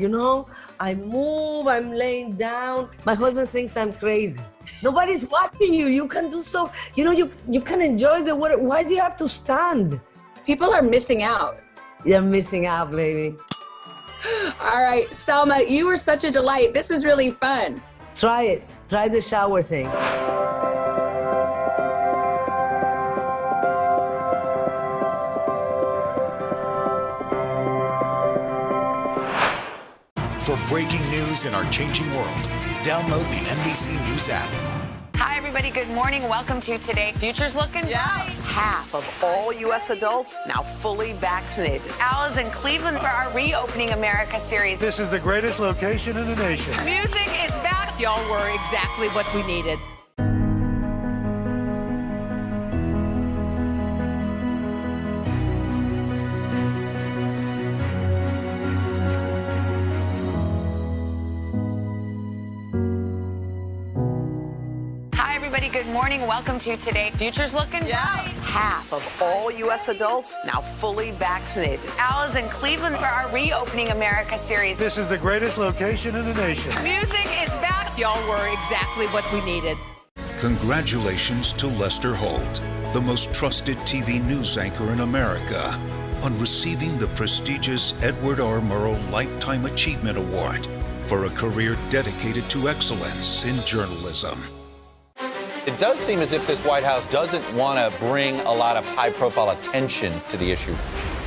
I move, I'm laying down. My husband thinks I'm crazy. Nobody's watching you. You can do so, you can enjoy the water. Why do you have to stand? People are missing out. You're missing out, baby. All right, Salma, you were such a delight. This was really fun. Try it. Try the shower thing. For breaking news in our changing world, download the NBC News app. Hi, everybody. Good morning. Welcome to Today. Future's looking bright. Half of all U.S. adults now fully vaccinated. Al is in Cleveland for our Reopening America series. This is the greatest location in the nation. Music is back. Y'all were exactly what we needed. Good morning. Welcome to Today. Future's looking bright. Half of all U.S. adults now fully vaccinated. Al is in Cleveland for our Reopening America series. This is the greatest location in the nation. Music is back. Y'all were exactly what we needed. Congratulations to Lester Holt, the most trusted TV news anchor in America, on receiving the prestigious Edward R. Murrow Lifetime Achievement Award for a career dedicated to excellence in journalism. It does seem as if this White House doesn't want to bring a lot of high-profile attention to the issue.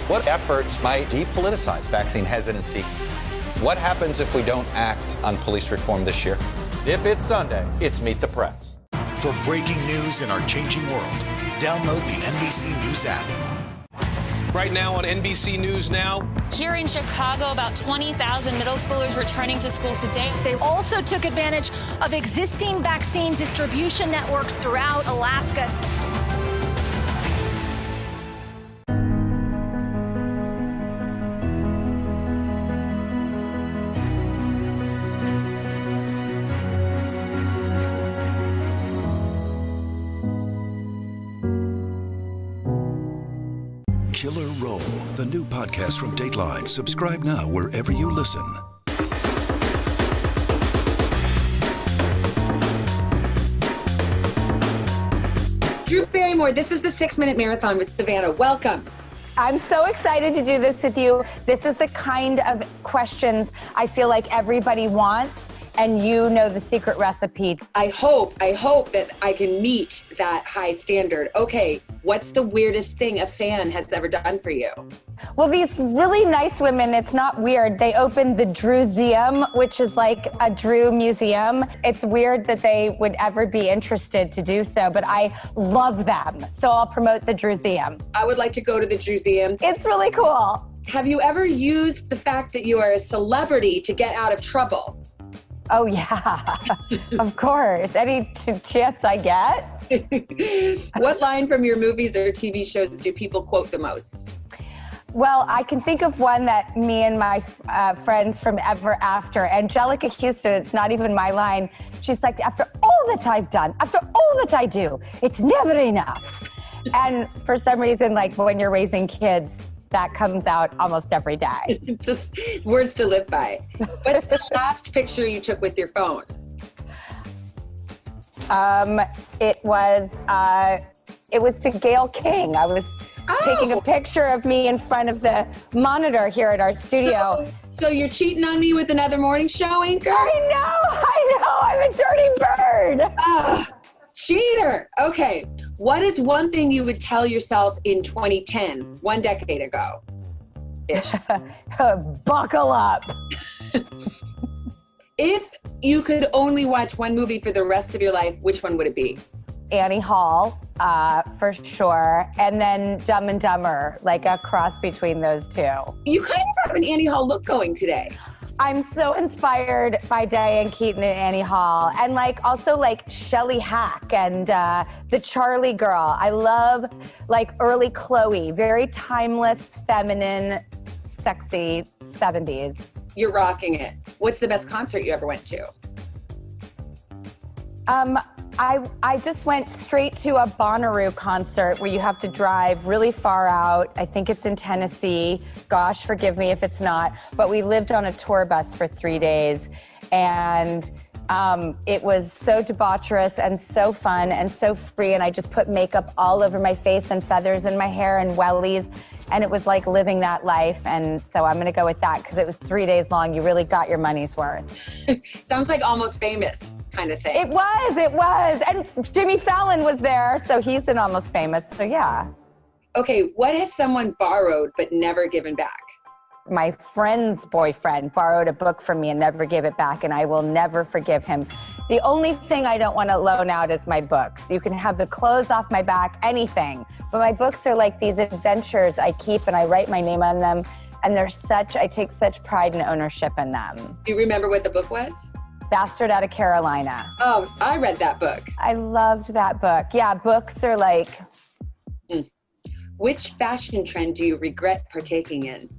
What efforts might depoliticize vaccine hesitancy? What happens if we don't act on police reform this year? If it's Sunday, it's Meet the Press. For breaking news in our changing world, download the NBC News app. Right now on NBC News Now. Here in Chicago, about 20,000 middle schoolers returning to school today. They also took advantage of existing vaccine distribution networks throughout Alaska. Killer Roll, the new podcast from Dateline. Subscribe now wherever you listen. Drew Barrymore, this is the 6-Minute Marathon with Savannah. Welcome. I'm so excited to do this with you. This is the kind of questions I feel like everybody wants, and you know the secret recipe. I hope that I can meet that high standard. Okay, what's the weirdest thing a fan has ever done for you? Well, these really nice women, it's not weird. They opened the Drewseum, which is like a Drew museum. It's weird that they would ever be interested to do so, but I love them. So I'll promote the Drewseum. I would like to go to the Drewseum. It's really cool. Have you ever used the fact that you are a celebrity to get out of trouble? Oh, yeah, of course. Any chance I get. What line from your movies or TV shows do people quote the most? Well, I can think of one that me and my friends from Ever After, Angelica Houston, it's not even my line. She's like, after all that I've done, after all that I do, it's never enough. And for some reason, like when you're raising kids, that comes out almost every day. Just words to live by. What's the last picture you took with your phone? It was to Gayle King. I was taking a picture of me in front of the monitor here at our studio. So you're cheating on me with another morning show anchor? I know, I'm a dirty bird. Cheater. Okay. What is one thing you would tell yourself in 2010, 1 decade ago? Buckle up. If you could only watch one movie for the rest of your life, which one would it be? Annie Hall, for sure. And then Dumb and Dumber, like a cross between those two. You kind of have an Annie Hall look going today. I'm so inspired by Diane Keaton and Annie Hall, and like also like Shelley Hack and the Charlie Girl. I love like early Chloe, very timeless, feminine, sexy 70s. You're rocking it. What's the best concert you ever went to? I just went straight to a Bonnaroo concert where you have to drive really far out. I think it's in Tennessee. Gosh, forgive me if it's not. But we lived on a tour bus for 3 days. And it was so debaucherous and so fun and so free. And I just put makeup all over my face and feathers in my hair and wellies. And it was like living that life. And so I'm going to go with that because it was 3 days long. You really got your money's worth. Sounds like Almost Famous kind of thing. It was. And Jimmy Fallon was there. So he's in Almost Famous. So yeah. Okay, what has someone borrowed but never given back? My friend's boyfriend borrowed a book from me and never gave it back, and I will never forgive him. The only thing I don't want to loan out is my books. You can have the clothes off my back, anything. But my books are like these adventures I keep, and I write my name on them. And I take such pride and ownership in them. Do you remember what the book was? Bastard Out of Carolina. Oh, I read that book. I loved that book. Yeah, books are like... Which fashion trend do you regret partaking in?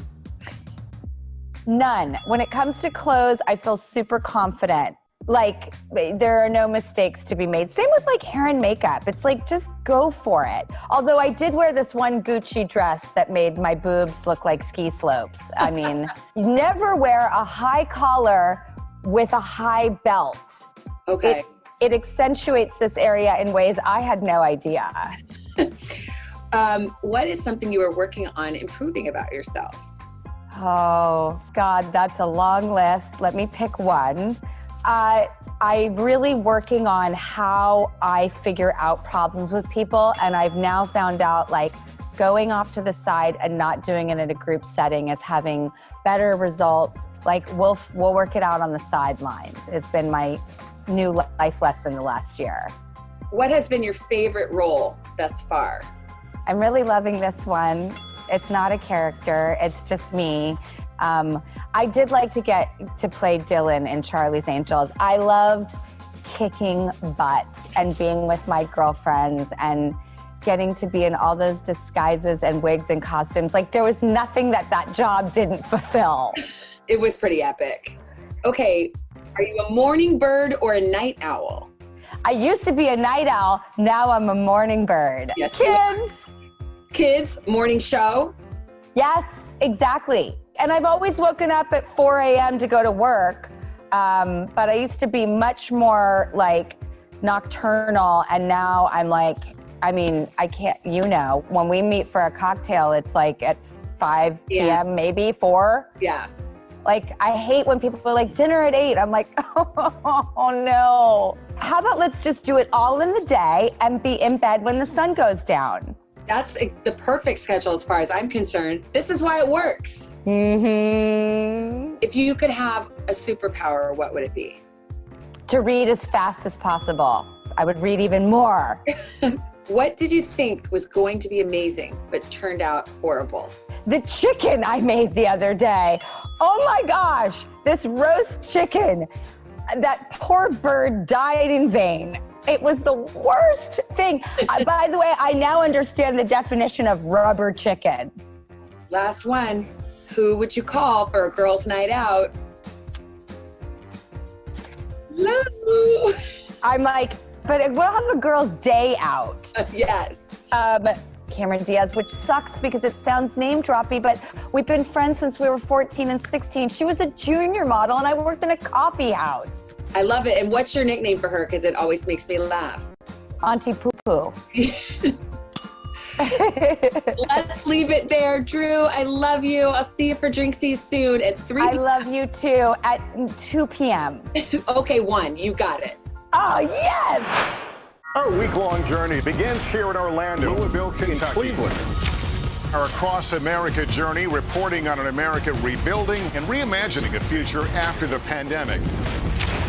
None. When it comes to clothes, I feel super confident. Like, there are no mistakes to be made. Same with like hair and makeup. It's like, just go for it. Although I did wear this one Gucci dress that made my boobs look like ski slopes. I mean, you never wear a high collar with a high belt. Okay. It accentuates this area in ways I had no idea. What is something you are working on improving about yourself? Oh, God, that's a long list. Let me pick one. I'm really working on how I figure out problems with people, and I've now found out, like, going off to the side and not doing it in a group setting is having better results. Like, we'll work it out on the sidelines. It's been my new life lesson the last year. What has been your favorite role thus far? I'm really loving this one. It's not a character, it's just me. I did like to get to play Dylan in Charlie's Angels. I loved kicking butt and being with my girlfriends and getting to be in all those disguises and wigs and costumes. Like, there was nothing that job didn't fulfill. It was pretty epic. Okay, are you a morning bird or a night owl? I used to be a night owl, now I'm a morning bird. Yes, Kids, morning show? Yes, exactly. And I've always woken up at 4 a.m. to go to work, but I used to be much more like nocturnal, and now I'm like, I mean, I can't, when we meet for a cocktail, it's like at 5 p.m., maybe 4. Yeah. Like, I hate when people are like, dinner at 8. I'm like, oh no. How about let's just do it all in the day and be in bed when the sun goes down? That's the perfect schedule as far as I'm concerned. This is why it works. Mm-hmm. If you could have a superpower, what would it be? To read as fast as possible. I would read even more. What did you think was going to be amazing, but turned out horrible? The chicken I made the other day. Oh my gosh, this roast chicken. That poor bird died in vain. It was the worst thing. By the way, I now understand the definition of rubber chicken. Last one. Who would you call for a girls' night out? Hello. I'm like, but we'll have a girls' day out. Yes. Cameron Diaz, which sucks because it sounds name-droppy, but we've been friends since we were 14 and 16. She was a junior model, and I worked in a coffee house. I love it. And what's your nickname for her? Because it always makes me laugh. Auntie Poo Poo. Let's leave it there. Drew, I love you. I'll see you for Drinksies soon at 3. I love you too, at 2 p.m. Okay, 1. You got it. Oh, yes! Our week-long journey begins here in Orlando, Louisville, Kentucky, Cleveland. Our Across America journey, reporting on an America rebuilding and reimagining a future after the pandemic.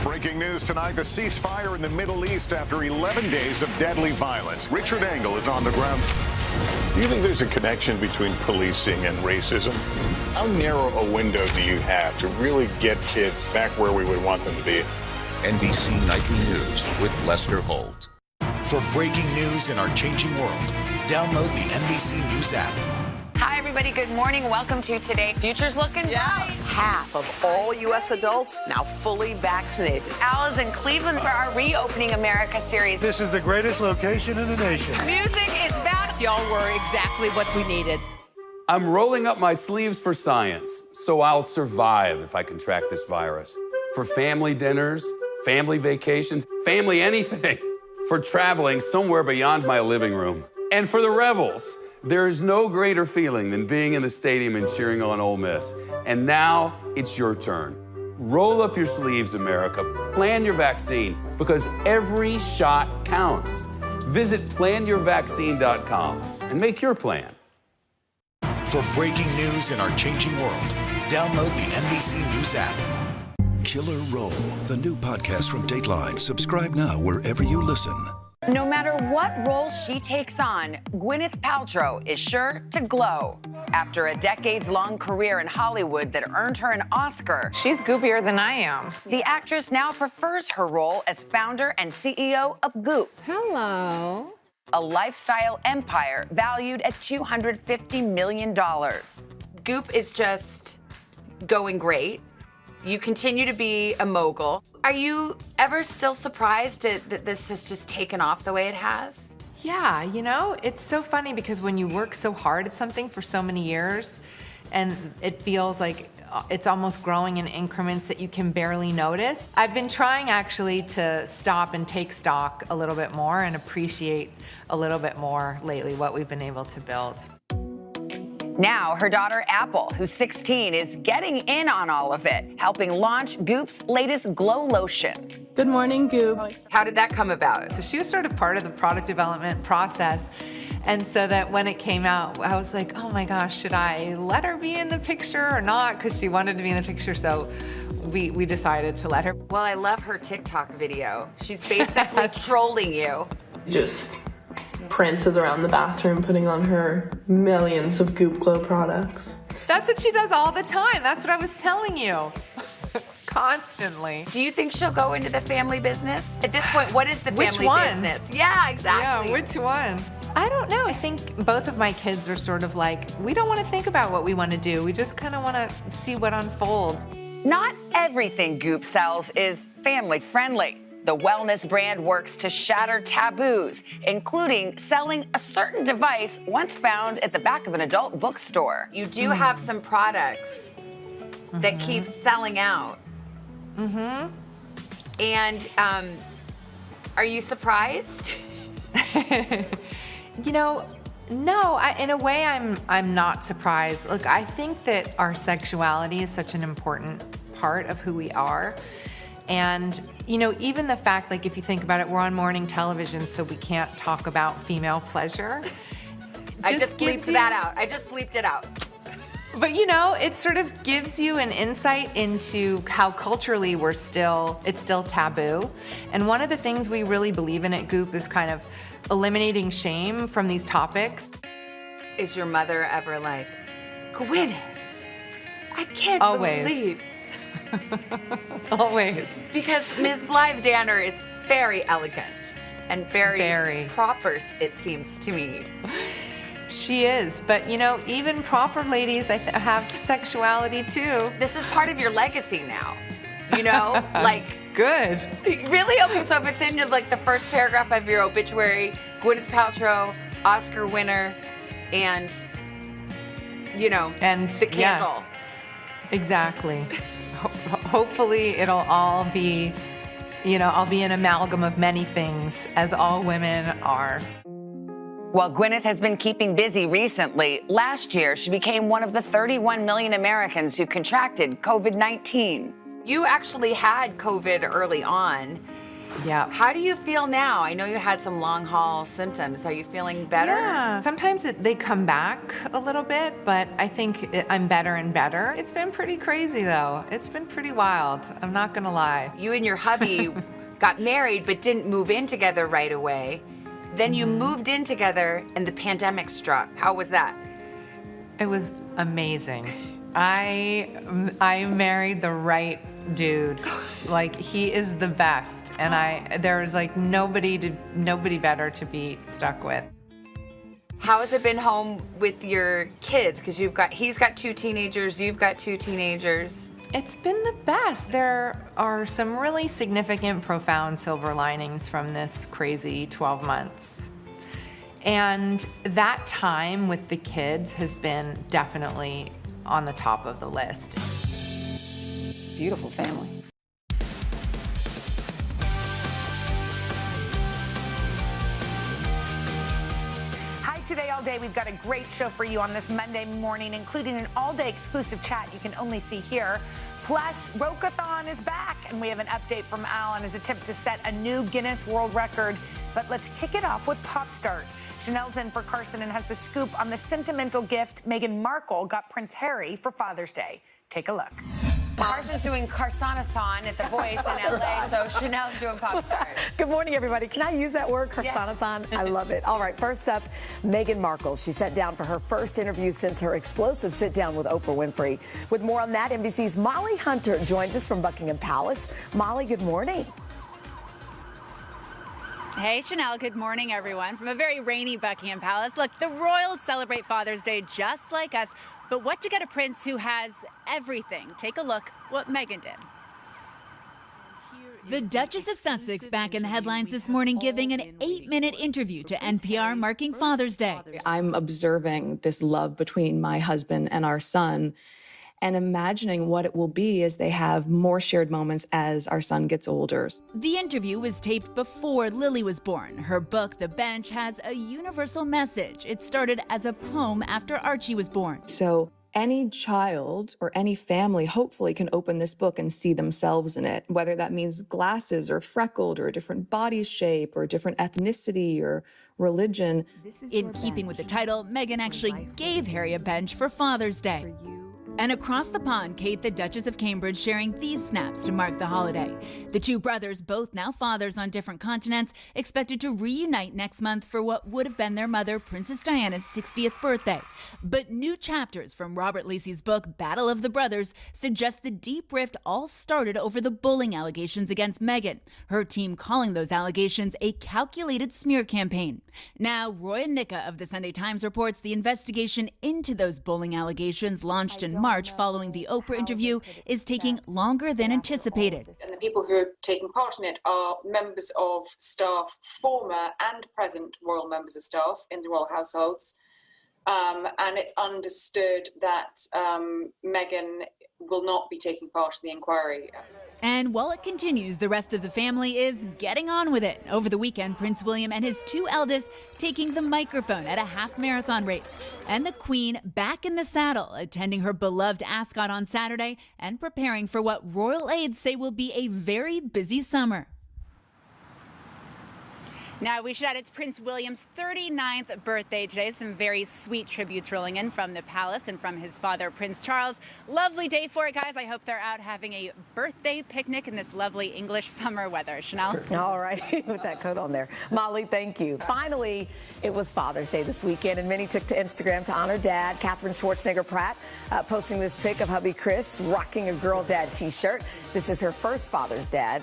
Breaking news tonight, the ceasefire in the Middle East after 11 days of deadly violence. Richard Engel is on the ground. Do you think there's a connection between policing and racism? How narrow a window do you have to really get kids back where we would want them to be? NBC Nightly News with Lester Holt. For breaking news in our changing world, download the NBC News app. Hi, everybody. Good morning. Welcome to Today. Future's looking bright. Half of all U.S. adults now fully vaccinated. Al is in Cleveland for our Reopening America series. This is the greatest location in the nation. Music is back. Y'all were exactly what we needed. I'm rolling up my sleeves for science, so I'll survive if I can track this virus. For family dinners, family vacations, family anything. For traveling somewhere beyond my living room. And for the Rebels, there is no greater feeling than being in the stadium and cheering on Ole Miss. And now it's your turn. Roll up your sleeves, America. Plan your vaccine, because every shot counts. Visit planyourvaccine.com and make your plan. For breaking news in our changing world, download the NBC News app. Killer Roll, the new podcast from Dateline. Subscribe now wherever you listen. No matter what role she takes on, Gwyneth Paltrow is sure to glow. After a decades-long career in Hollywood that earned her an Oscar, She's goopier than I am. the actress now prefers her role as founder and CEO of Goop. Hello. A lifestyle empire valued at $250 million. Goop is just going great. You continue to be a mogul. Are you ever still surprised that this has just taken off the way it has? Yeah, you know, it's so funny because when you work so hard at something for so many years and it feels like it's almost growing in increments that you can barely notice. I've been trying actually to stop and take stock a little bit more and appreciate a little bit more lately what we've been able to build. Now, her daughter Apple, who's 16, is getting in on all of it, helping launch Goop's latest glow lotion. Good morning, Goop. How did that come about? So she was sort of part of the product development process. And so that when it came out, I was like, oh my gosh, should I let her be in the picture or not? Because she wanted to be in the picture, so we decided to let her. Well, I love her TikTok video. She's basically trolling you. Just prances around the bathroom putting on her millions of Goop Glow products. That's what she does all the time. That's what I was telling you. Constantly. Do you think she'll go into the family business? At this point, what is the family Which one? business? Yeah, exactly. Yeah, which one? I don't know. I think both of my kids are sort of like, we don't want to think about what we want to do. We just kind of want to see what unfolds. Not everything Goop sells is family friendly. The wellness brand works to shatter taboos, including selling a certain device once found at the back of an adult bookstore. You do have some products that keep selling out. And are you surprised? You know, no, in a way I'm not surprised. Look, I think that our sexuality is such an important part of who we are. And, you know, even the fact, like, if you think about it, we're on morning television, so we can't talk about female pleasure. I just bleeped that out. I just bleeped it out. But, you know, it sort of gives you an insight into how culturally it's still taboo. And one of the things we really believe in at Goop is kind of eliminating shame from these topics. Is your mother ever like, Gwyneth, I can't Always. believe. Always. Because Ms. Blythe Danner is very elegant and very proper, it seems to me. She is, but you know, even proper ladies have sexuality too. This is part of your legacy now, you know? Like, good. Really? Okay, so if it's in like the first paragraph of your obituary, Gwyneth Paltrow, Oscar winner, and, you know, and the candle. Yes, exactly. Hopefully it'll all be, you know, I'll be an amalgam of many things, as all women are. While Gwyneth has been keeping busy recently, last year she became one of the 31 million Americans who contracted COVID-19. You actually had COVID early on. Yeah. How do you feel now? I know you had some long haul symptoms. Are you feeling better? Yeah. Sometimes they come back a little bit, but I think I'm better and better. It's been pretty crazy though. It's been pretty wild. I'm not gonna lie. You and your hubby got married but didn't move in together right away. Then you moved in together and the pandemic struck. How was that? It was amazing. I married the right dude. Like, he is the best, and there's like nobody better to be stuck with. How has it been home with your kids? Because he's got 2 teenagers, you've got 2 teenagers. It's been the best. There are some really significant, profound silver linings from this crazy 12 months. And that time with the kids has been definitely on the top of the list. Beautiful family. Hi, Today All Day. We've got a great show for you on this Monday morning, including an all-day exclusive chat you can only see here. Plus, Rokathon is back, and we have an update from Al on his attempt to set a new Guinness World Record. But let's kick it off with Pop Start. Chanel's in for Carson and has the scoop on the sentimental gift Meghan Markle got Prince Harry for Father's Day. Take a look. Carson's doing Carsonathon at The Voice in LA, so Chanel's doing Pop Start. Good morning, everybody. Can I use that word, Carsonathon? I love it. All right, first up, Meghan Markle. She sat down for her first interview since her explosive sit-down with Oprah Winfrey. With more on that, NBC's Molly Hunter joins us from Buckingham Palace. Molly, good morning. Hey, Chanel. Good morning, everyone. From a very rainy Buckingham Palace. Look, the royals celebrate Father's Day just like us, but what to get a prince who has everything? Take a look what Meghan did. The Duchess of Sussex back in the headlines this morning, giving an 8-minute interview to NPR marking Father's Day. I'm observing this love between my husband and our son and imagining what it will be as they have more shared moments as our son gets older. The interview was taped before Lily was born. Her book, The Bench, has a universal message. It started as a poem after Archie was born. So any child or any family hopefully can open this book and see themselves in it, whether that means glasses or freckled or a different body shape or different ethnicity or religion. In keeping with the title, Meghan actually gave Harry a bench for Father's Day. And across the pond, Kate, the Duchess of Cambridge, sharing these snaps to mark the holiday. The two brothers, both now fathers on different continents, expected to reunite next month for what would have been their mother, Princess Diana's 60th birthday. But new chapters from Robert Lacey's book, Battle of the Brothers, suggest the deep rift all started over the bullying allegations against Meghan, her team calling those allegations a calculated smear campaign. Now, Roy Nicka of the Sunday Times reports the investigation into those bullying allegations launched in March following the Oprah interview is taking longer than anticipated. And the people who are taking part in it are members of staff, former and present royal members of staff in the royal households. And it's understood that Meghan will not be taking part in the inquiry. And while it continues, the rest of the family is getting on with it. Over the weekend, Prince William and his 2 eldest taking the microphone at a half-marathon race. And the Queen back in the saddle, attending her beloved Ascot on Saturday and preparing for what royal aides say will be a very busy summer. Now, we should add it's Prince William's 39th birthday today. Some very sweet tributes rolling in from the palace and from his father, Prince Charles. Lovely day for it, guys. I hope they're out having a birthday picnic in this lovely English summer weather. Chanel? All right, with that coat on there. Molly, thank you. Finally, it was Father's Day this weekend, and many took to Instagram to honor Dad. Catherine Schwarzenegger Pratt posting this pic of hubby Chris rocking a Girl Dad t-shirt. This is her first Father's Day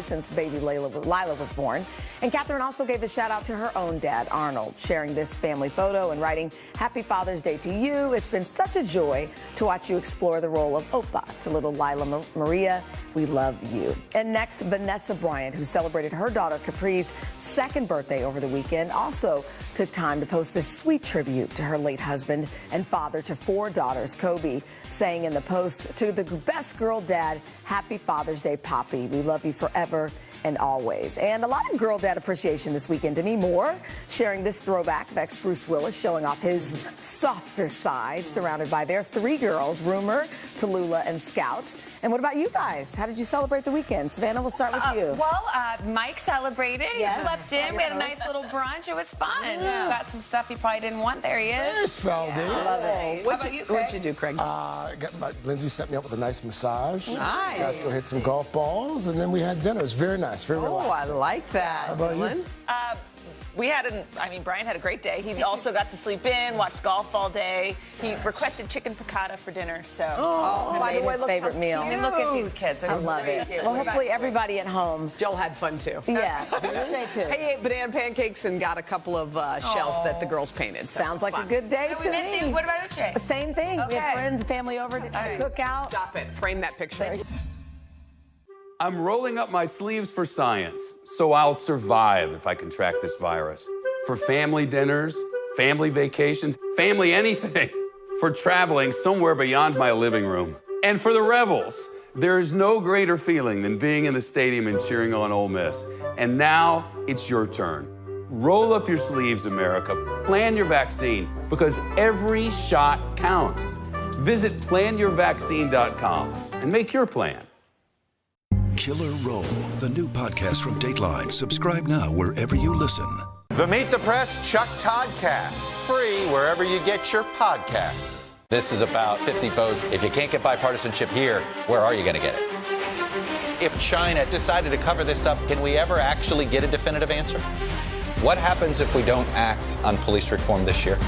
since baby Lila was born. And Catherine also gave a shout out to her own dad, Arnold, sharing this family photo and writing, "Happy Father's Day to you. It's been such a joy to watch you explore the role of Oppa to little Lila Maria. We love you." And next, Vanessa Bryant, who celebrated her daughter Capri's 2nd birthday over the weekend, also took time to post this sweet tribute to her late husband and father to 4 daughters, Kobe, saying in the post, "To the best girl dad, happy Father's Day, Poppy. We love you forever and always. And a lot of girl dad appreciation this weekend. Demi Moore sharing this throwback of ex-Bruce Willis, showing off his softer side, surrounded by their 3 girls, Rumor, Tallulah, and Scout. And what about you guys? How did you celebrate the weekend? Savannah, we'll start with you. Mike celebrated. Yes. He slept in. We had a nice little brunch. It was fun. Got some stuff he probably didn't want. There he is. There's Feldy. I love it. How about you, Craig? What'd you do, Craig? Lindsay set me up with a nice massage. Nice. Got to go hit some golf balls, and then we had dinner. It was very nice, very relaxing. I like that. How about you? Brian had a great day. He also got to sleep in, watched golf all day. He requested chicken piccata for dinner, so. By the way, his favorite meal. I mean, look at these kids. I love it. Well, hopefully everybody at home. Joel had fun too. Yeah, Shay too. He ate banana pancakes and got a couple of shells that the girls painted. So Sounds like a good day to me. What about Uche? Same thing. We had friends and family over to cook out. Stop it. Frame that picture. I'm rolling up my sleeves for science, so I'll survive if I can track this virus. For family dinners, family vacations, family anything. For traveling somewhere beyond my living room. And for the Rebels, there is no greater feeling than being in the stadium and cheering on Ole Miss. And now it's your turn. Roll up your sleeves, America. Plan your vaccine, because every shot counts. Visit planyourvaccine.com and make your plan. Killer Roll, the new podcast from Dateline. Subscribe now wherever you listen. The Meet the Press Chuck Todd Cast, free wherever you get your podcasts. This is about 50 votes. If you can't get bipartisanship here, where are you going to get it? If China decided to cover this up, can we ever actually get a definitive answer? What happens if we don't act on police reform this year?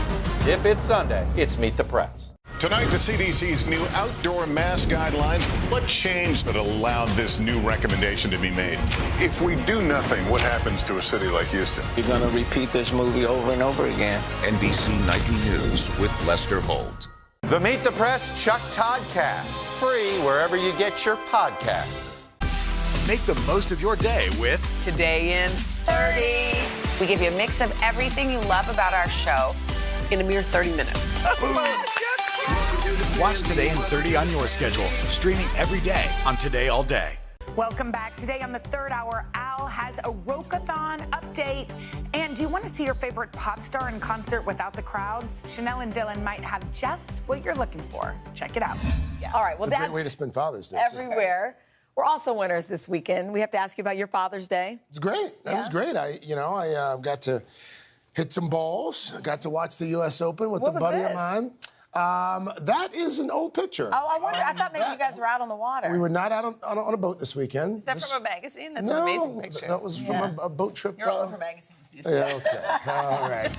If it's Sunday, it's Meet the Press. Tonight, the CDC's new outdoor mask guidelines. What changed that allowed this new recommendation to be made? If we do nothing, what happens to a city like Houston? You're going to repeat this movie over and over again. NBC Nightly News with Lester Holt. The Meet the Press Chuck Todd Cast, free wherever you get your podcasts. Make the most of your day with Today in 30. We give you a mix of everything you love about our show in a mere 30 minutes. Watch Today in 30 on your schedule. Streaming every day on Today All Day. Welcome back. Today on the third hour, Al has a Rokathon update. And do you want to see your favorite pop star in concert without the crowds? Chanel and Dylan might have just what you're looking for. Check it out. Yeah. All right. Well, It's a great that's way to spend Father's Day. everywhere. We're also winners this weekend. We have to ask you about your Father's Day. It's great. That was great. I got to hit some balls. I got to watch the U.S. Open with What a was buddy this? of mine. That is an old picture. Oh, I wonder. I thought maybe you guys were out on the water. We were not out on a boat this weekend. Is that from a magazine? That's No, an amazing picture. that was from a boat trip. You're all over magazines these days. Yeah, okay. All right.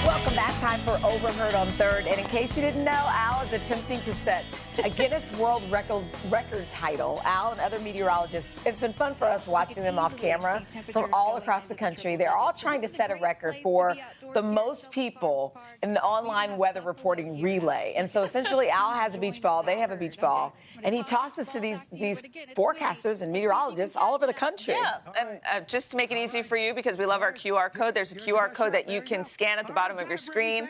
Welcome back. Time for Overheard on Third. And in case you didn't know, Al is attempting to set a Guinness World Record title. Al and other meteorologists, it's been fun for us watching them off camera from all across the country. They're all trying to set a record for the most people in an online weather reporting relay. And so essentially, Al has a beach ball, they have a beach ball, and he tosses to these forecasters and meteorologists all over the country. Yeah, and just to make it easy for you, because we love our QR code, there's a QR code that you can scan at the bottom of your screen,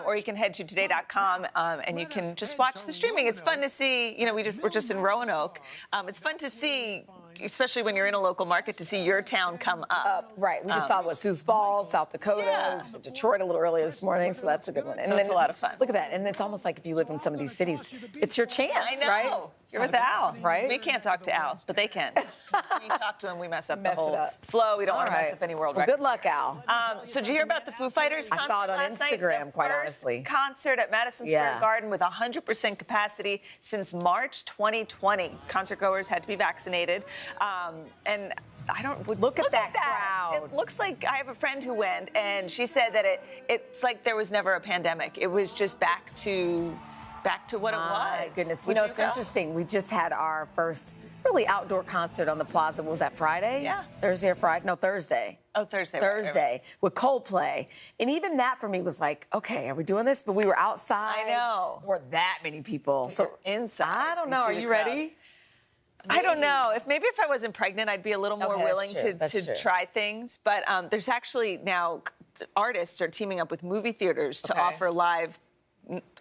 or you can head to today.com and you can just watch the streaming. It's fun to see, we're just in Roanoke. It's fun to see, especially when you're in a local market, to see your town come up. Right. We just saw Sioux Falls, South Dakota, Detroit a little earlier this morning, so that's a good one. And So it's a lot of fun. Look at that. And it's almost like if you live in some of these cities, it's your chance, I know. right? You're with Al, right? We can't talk to Al, but they can. We talk to him, we mess up the Mess it whole up. flow. We don't want to All mess right. up any world Well, records. good luck, Al. So did you hear about the Foo Fighters I concert saw it on last night? Instagram, The quite first honestly. concert at Madison Square Garden with 100% capacity since March 2020. Concert goers had to be vaccinated. And I don't look at that crowd. It looks like I have a friend who went, and she said that it's like there was never a pandemic. It was just back to what it was. Goodness. Would It's go? interesting. We just had our first really outdoor concert on the plaza. Was that Friday? Yeah. Thursday or Friday? No, Thursday. Oh, Thursday. Thursday with Coldplay. And even that for me was like, okay, are we doing this? But we were outside. I know. There weren't that many people. So inside. I don't know. Are you ready? I don't know. Maybe if I wasn't pregnant, I'd be a little more Okay, that's willing true. That's to true. try things. But there's actually now artists are teaming up with movie theaters to offer live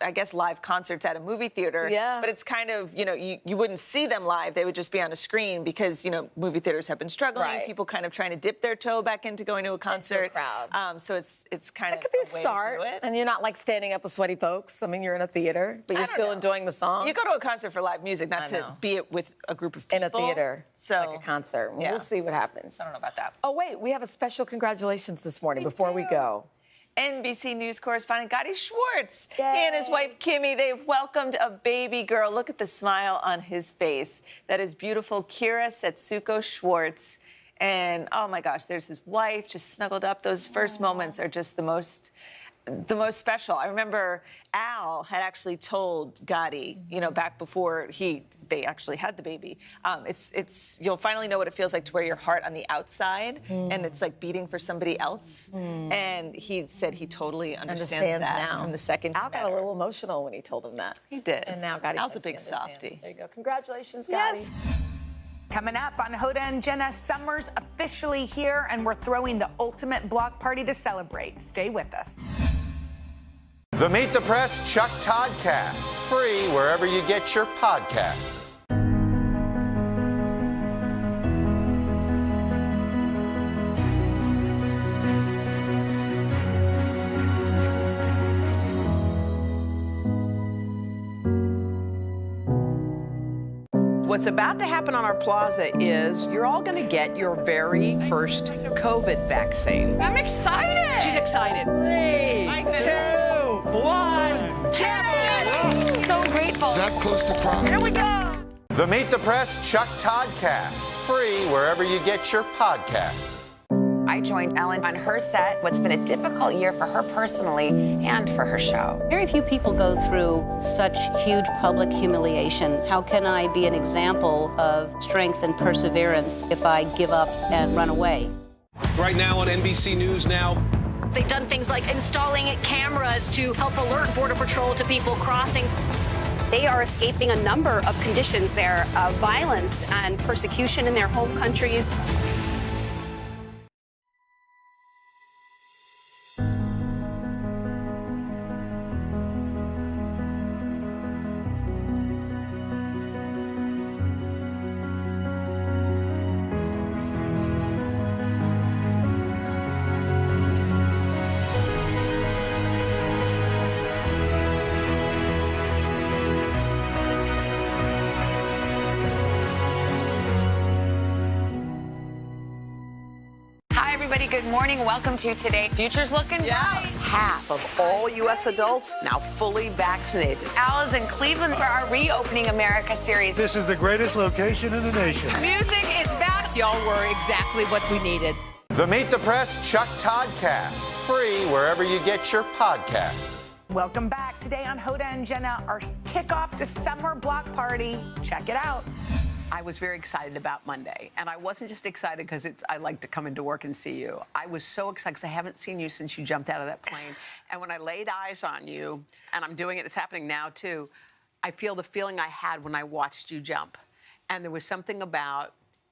I guess, live concerts at a movie theater. Yeah. But it's kind of, you wouldn't see them live. They would just be on a screen because, movie theaters have been struggling. Right. People kind of trying to dip their toe back into going to a concert. crowd. So it's kind of It could be a way start. to do it. And you're not like standing up with sweaty folks. I mean, you're in a theater, but you're still enjoying the song. You go to a concert for live music, not to be it with a group of people. In a theater, So, like a concert. yeah. We'll see what happens. I don't know about that. Oh, wait, we have a special congratulations this morning before we go. NBC News correspondent Gotti Schwartz. He and his wife Kimmy, they've welcomed a baby girl. Look at the smile on his face. That is beautiful Kira Setsuko Schwartz. And oh my gosh, there's his wife just snuggled up. Those first moments are just the most special. I remember Al had actually told Gotti, back before they actually had the baby. You'll finally know what it feels like to wear your heart on the outside, and it's like beating for somebody else. And he said he totally understands that now. from the second. Al got a little emotional when he told him that. He did. And now Gotti Al's says a big he understands. softie. There you go. Congratulations, Gotti. Yes. Coming up on Hoda and Jenna, summer's officially here, and we're throwing the ultimate block party to celebrate. Stay with us. The Meet the Press Chuck Toddcast, free wherever you get your podcasts. What's about to happen on our plaza is you're all going to get your very first COVID vaccine. I'm excited. She's excited. 3, 2, 1, Jenna! So grateful. Is that close to crying? Here we go. The Meet the Press Chuck Toddcast, free wherever you get your podcasts. I joined Ellen on her set. What's been a difficult year for her personally and for her show. Very few people go through such huge public humiliation. How can I be an example of strength and perseverance if I give up and run away? Right now on NBC News Now. They've done things like installing cameras to help alert Border Patrol to people crossing. They are escaping a number of conditions there of violence and persecution in their home countries. Good morning. Welcome to Today. Future's looking bright. Half of all U.S. adults now fully vaccinated. Al is in Cleveland for our Reopening America series. This is the greatest location in the nation. Music is back. Y'all were exactly what we needed. The Meet the Press Chuck Toddcast, free wherever you get your podcasts. Welcome back. Today on Hoda and Jenna, our kickoff to summer block party. Check it out. I was very excited about Monday, and I wasn't just excited because I like to come into work and see you. I was so excited because I haven't seen you since you jumped out of that plane. And when I laid eyes on you, and I'm doing it, it's happening now too, I feel the feeling I had when I watched you jump. And there was something about,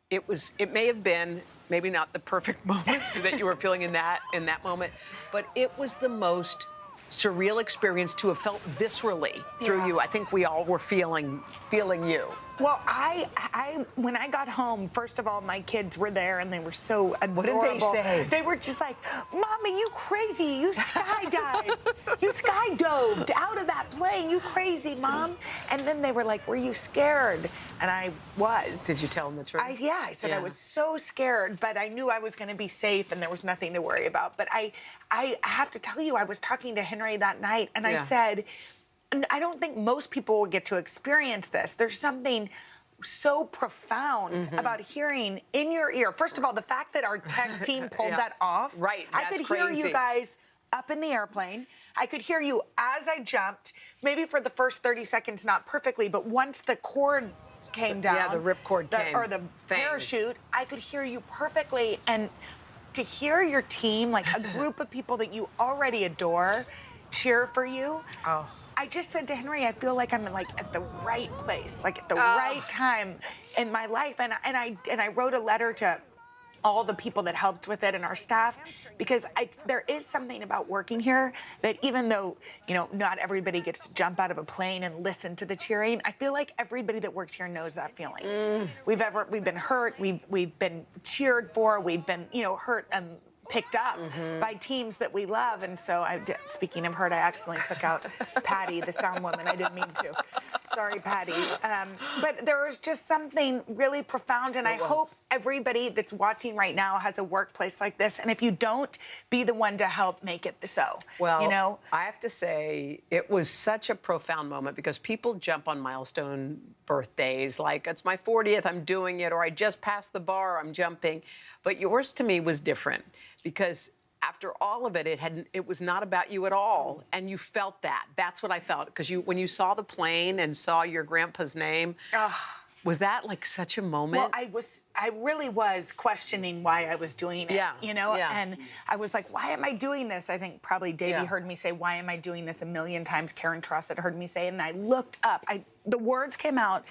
it may have been maybe not the perfect moment that you were feeling in that moment, but it was the most surreal experience to have felt viscerally through you. I think we all were feeling you. Well, I when I got home, first of all, my kids were there and they were so adorable. What did they say? They were just like, "Mommy, you crazy? You skydived. You skydove out of that plane. You crazy, Mom." And then they were like, "Were you scared?" And I was. Did you tell them the truth? I said I was so scared, but I knew I was going to be safe and there was nothing to worry about. But I have to tell you, I was talking to Henry that night and I said, I don't think most people will get to experience this. There's something so profound about hearing in your ear. First of all, the fact that our tech team pulled that off. Right, I could hear you guys up in the airplane. I could hear you as I jumped, maybe for the first 30 seconds, not perfectly, but once the cord came down. Yeah, the ripcord came. Or the parachute, I could hear you perfectly. And to hear your team, like a group of people that you already adore, cheer for you. Oh. I just said to Henry, I feel like I'm at the right place, like at the right time in my life. And I wrote a letter to all the people that helped with it and our staff, because there is something about working here that even though, not everybody gets to jump out of a plane and listen to the cheering, I feel like everybody that works here knows that feeling. We've been hurt, we've been cheered for, we've been, hurt and picked up by teams that we love. And so, speaking of hurt, I accidentally took out Patty, the sound woman. I didn't mean to. Sorry, Patty. But there was just something really profound, and I hope everybody that's watching right now has a workplace like this. And if you don't, be the one to help make it so. Well, I have to say, it was such a profound moment because people jump on milestone birthdays, like it's my 40th, I'm doing it, or I just passed the bar, I'm jumping. But yours to me was different because after all of it, it was not about you at all, and you felt that. That's what I felt because when you saw the plane and saw your grandpa's name, was that like such a moment? Well, I really was questioning why I was doing it. And I was like, why am I doing this? I think probably Davey heard me say, why am I doing this a million times? Karen Truss had heard me say it, and I looked up. The words came out.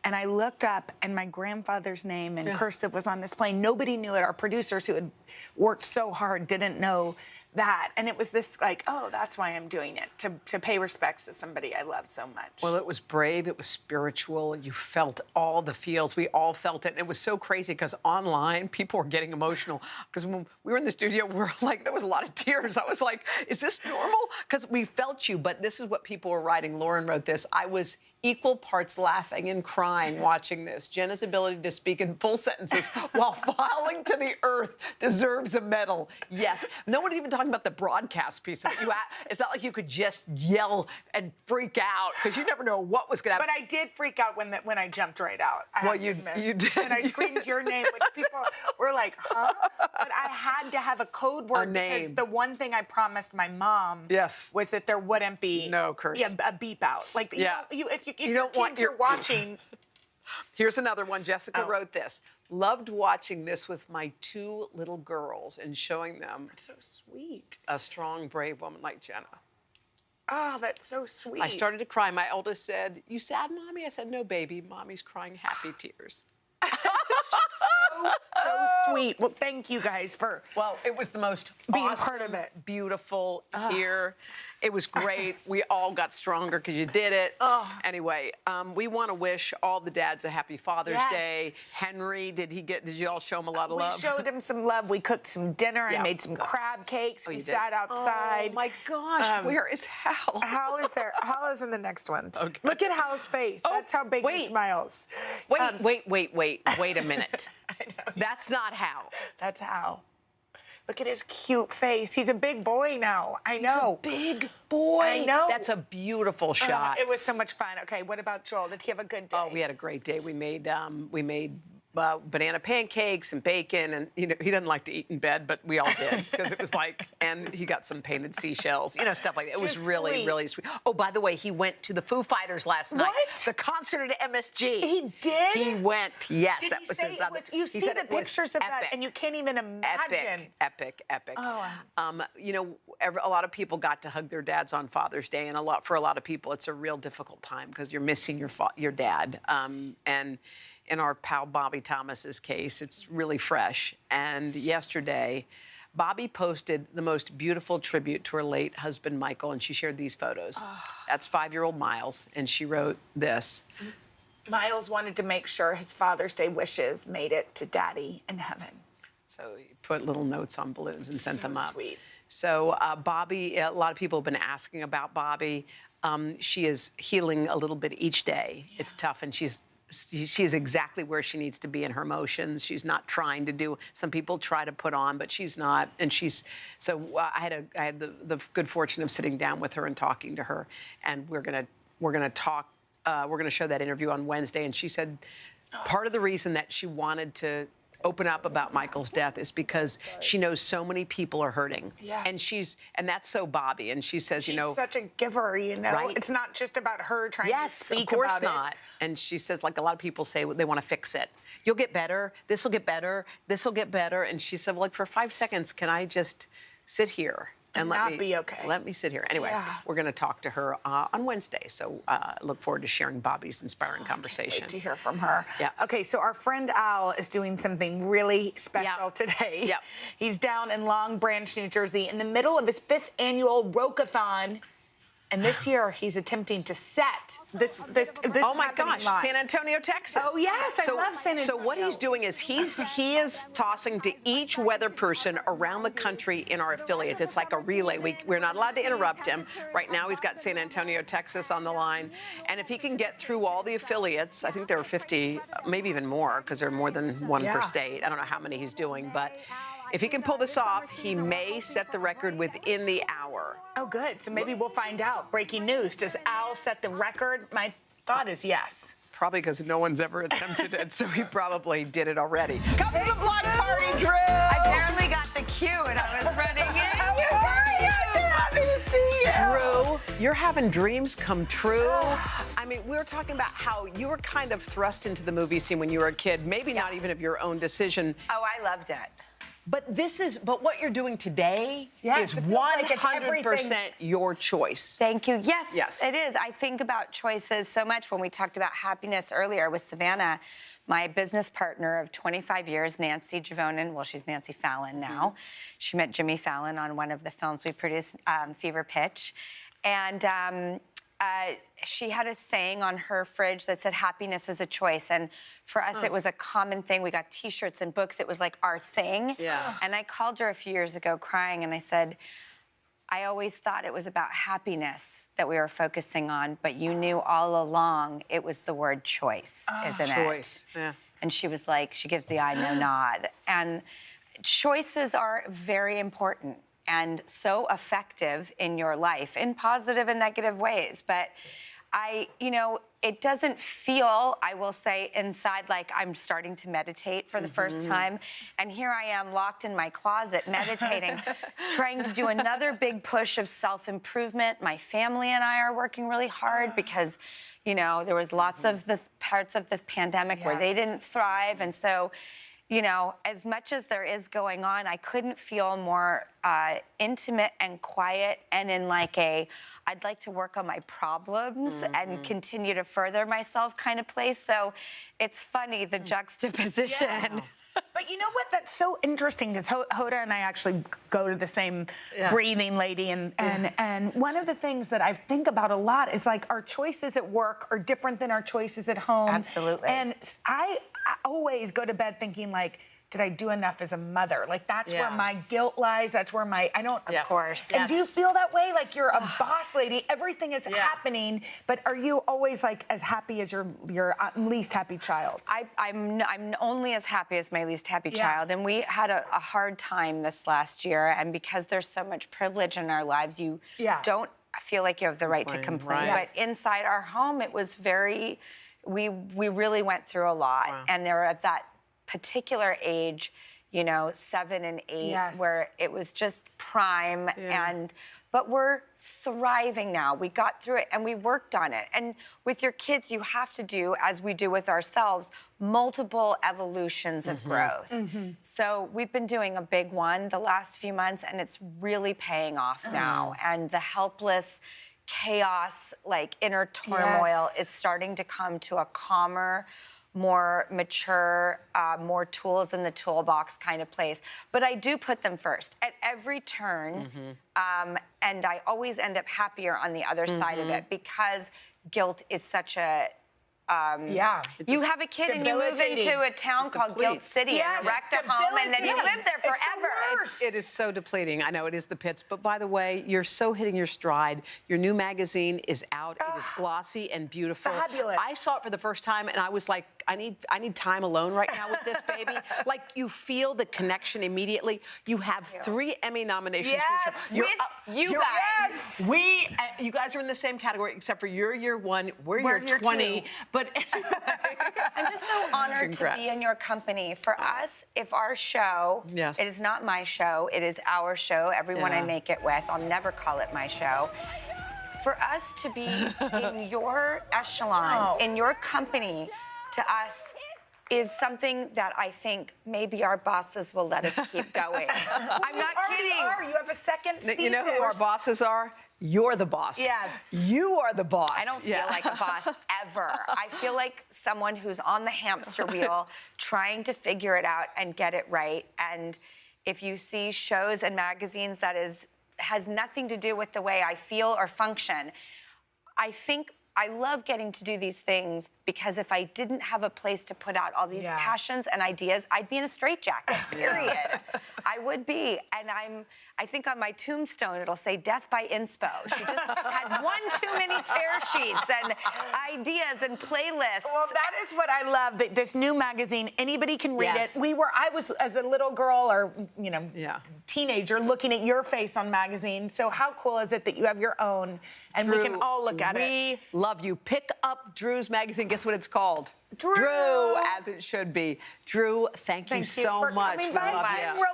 And I looked up, and my grandfather's name in cursive was on this plane. Nobody knew it. Our producers, who had worked so hard, didn't know that. And it was this like, oh, that's why I'm doing it, to pay respects to somebody I love so much. Well, it was brave. It was spiritual. You felt all the feels. We all felt it. And it was so crazy because online, people were getting emotional. Because when we were in the studio, we were like, there was a lot of tears. I was like, is this normal? Because we felt you. But this is what people were writing. Lauren wrote this. I was equal parts laughing and crying watching this. Jenna's ability to speak in full sentences while falling to the earth deserves a medal. Yes. No one's even talking about the broadcast piece of it. It's not like you could just yell and freak out because you never know what was going to happen. But I did freak out when I jumped right out. You did. And I screamed your name, which people were like, huh? But I had to have a code word because the one thing I promised my mom was that there wouldn't be curse. Yeah, a beep out. Like, if you don't want you're watching. Here's another one. Jessica wrote this. Loved watching this with my 2 little girls and showing them so sweet. A strong, brave woman like Jenna. Oh, that's so sweet. I started to cry. My oldest said, "You sad, Mommy?" I said, "No, baby. Mommy's crying happy tears." So sweet. Well, thank you guys for it was the most being awesome, part of it. Beautiful here. It was great. We all got stronger because you did it. Anyway, we want to wish all the dads a happy Father's Day. Henry, did you all show him a lot of love? We showed him some love. We cooked some dinner. I made some crab cakes. We sat outside. Oh my gosh, where is Hal? Hal is there. Hal is in the next one. Okay. Look at Hal's face. That's how big he smiles. Wait a minute. I know. That's not Hal. That's Hal. Look at his cute face. He's a big boy now. I know. He's a big boy. I know. That's a beautiful shot. It was so much fun. Okay, what about Joel? Did he have a good day? Oh, we had a great day. We made banana pancakes and bacon, and he doesn't like to eat in bed, but we all did because it was like, and he got some painted seashells, stuff like that. It was really, really sweet. Oh, by the way, he went to the Foo Fighters last night. The concert at MSG. He did? He went. Yes, did that he was say his. You see the pictures of that, and you can't even imagine. Epic. Oh. A lot of people got to hug their dads on Father's Day, and for a lot of people, it's a real difficult time because you're missing your dad. And in our pal Bobby Thomas's case, it's really fresh. And yesterday, Bobby posted the most beautiful tribute to her late husband, Michael, and she shared these photos. That's 5-year-old Miles, and she wrote this. Miles wanted to make sure his Father's Day wishes made it to Daddy in heaven. So he put little notes on balloons and sent them up. Sweet. So Bobby, a lot of people have been asking about Bobby. She is healing a little bit each day. Yeah. It's tough, and she is exactly where she needs to be in her emotions. She's not trying to do. Some people try to put on, but she's not. And I had the good fortune of sitting down with her and talking to her. And we're gonna talk. We're gonna show that interview on Wednesday. And she said part of the reason that she wanted to open up about Michael's death is because she knows so many people are hurting. Yes. And that's so Bobby. And she says, she's such a giver, right? It's not just about her trying to speak of course about not. it. And she says, like a lot of people say, they want to fix it. You'll get better. This will get better. This will get better. And she said, well, like for 5 seconds, can I just sit here And not be okay. Let me sit here. Anyway, we're going to talk to her on Wednesday. So look forward to sharing Bobby's inspiring conversation. Wait to hear from her. Yeah. Okay, so our friend Al is doing something really special today. Yep. He's down in Long Branch, New Jersey, in the middle of his 5th annual Rokathon. And this year, he's attempting to set this. Oh my gosh, San Antonio, Texas. Oh yes, I love San Antonio. So what he's doing is he is tossing to each weather person around the country in our affiliate. It's like a relay. We're not allowed to interrupt him. Right now, he's got San Antonio, Texas on the line. And if he can get through all the affiliates, I think there are 50, maybe even more, because there are more than one per state. I don't know how many he's doing, but if he can pull this off, he may set the record within the hour. Oh, good. So maybe we'll find out. Breaking news. Does Al set the record? My thought is yes. Probably because no one's ever attempted it, so he probably did it already. Come to the block party, Drew! I barely got the cue and I was running in. Happy to see you. Drew, you're having dreams come true. I mean, we were talking about how you were kind of thrust into the movie scene when you were a kid, maybe not even of your own decision. Oh, I loved it. But what you're doing today is 100% your choice. Thank you. Yes, Yes, it is. I think about choices so much. When we talked about happiness earlier with Savannah, my business partner of 25 years, Nancy Javonen, well, she's Nancy Fallon now. She met Jimmy Fallon on one of the films we produced, Fever Pitch. And she had a saying on her fridge that said, happiness is a choice. And for us, it was a common thing. We got T-shirts and books. It was like our thing. Yeah. And I called her a few years ago crying, and I said, I always thought it was about happiness that we were focusing on, but you knew all along it was the word choice, isn't it? Choice, yeah. And she was like, she gives the I know nod. And choices are very important and so effective in your life in positive and negative ways. But it doesn't feel, I will say, inside like I'm starting to meditate for the first time. And here I am locked in my closet meditating, trying to do another big push of self-improvement. My family and I are working really hard because, there was lots of the parts of the pandemic where they didn't thrive. And so, as much as there is going on, I couldn't feel more intimate and quiet and in like I'd like to work on my problems and continue to further myself kind of place. So it's funny, the juxtaposition. Yeah. But you know what? That's so interesting because Hoda and I actually go to the same breathing lady. And one of the things that I think about a lot is like our choices at work are different than our choices at home. Absolutely. And I always go to bed thinking like, did I do enough as a mother? Like that's where my guilt lies. That's where Of course. And do you feel that way? Like you're a boss lady, everything is happening, but are you always like as happy as your least happy child? I'm only as happy as my least happy child. And we had a hard time this last year. And because there's so much privilege in our lives, you don't feel like you have the right to complain. Right. But inside our home, it was we really went through a lot. Wow. And there were at that particular age, 7 and 8, where it was just prime. But we're thriving now. We got through it and we worked on it. And with your kids, you have to do, as we do with ourselves, multiple evolutions of growth. So we've been doing a big one the last few months, and it's really paying off now. And the helpless chaos, like inner turmoil, is starting to come to a calmer, more mature, more tools in the toolbox kind of place. But I do put them first at every turn. And I always end up happier on the other side of it because guilt is such a you have a kid and you move into a town called Guilt City and erect a home, and then you live there forever. It is so depleting. I know it is the pits, but by the way, you're so hitting your stride. Your new magazine is out. It is glossy and beautiful. Fabulous. I saw it for the first time, and I was like, I need time alone right now with this baby. Like you feel the connection immediately. You have 3 Emmy nominations. For your show. You guys. You guys are in the same category, except for you're year 1, we're year 20. 2. But I'm just so honored to be in your company. For us, if our show, it is not my show, it is our show, everyone I make it with, I'll never call it my show. For us to be in your echelon, in your company, to us, is something that I think maybe our bosses will let us keep going. I'm not kidding. You have a second You know who our bosses are? You're the boss. Yes. You are the boss. I don't feel like a boss ever. I feel like someone who's on the hamster wheel trying to figure it out and get it right. And if you see shows and magazines that has nothing to do with the way I feel or function, I think I love getting to do these things because if I didn't have a place to put out all these passions and ideas, I'd be in a straitjacket, period. I would be. And I think on my tombstone, it'll say death by inspo. She just had one too many tear sheets and ideas and playlists. Well, that is what I love. This new magazine, anybody can read it. I was, as a little girl or, teenager, looking at your face on magazine. So how cool is it that you have your own and we can all look at it? We love you. Pick up Drew's magazine. Guess what it's called? Drew, as it should be. Drew, thank you so much. In real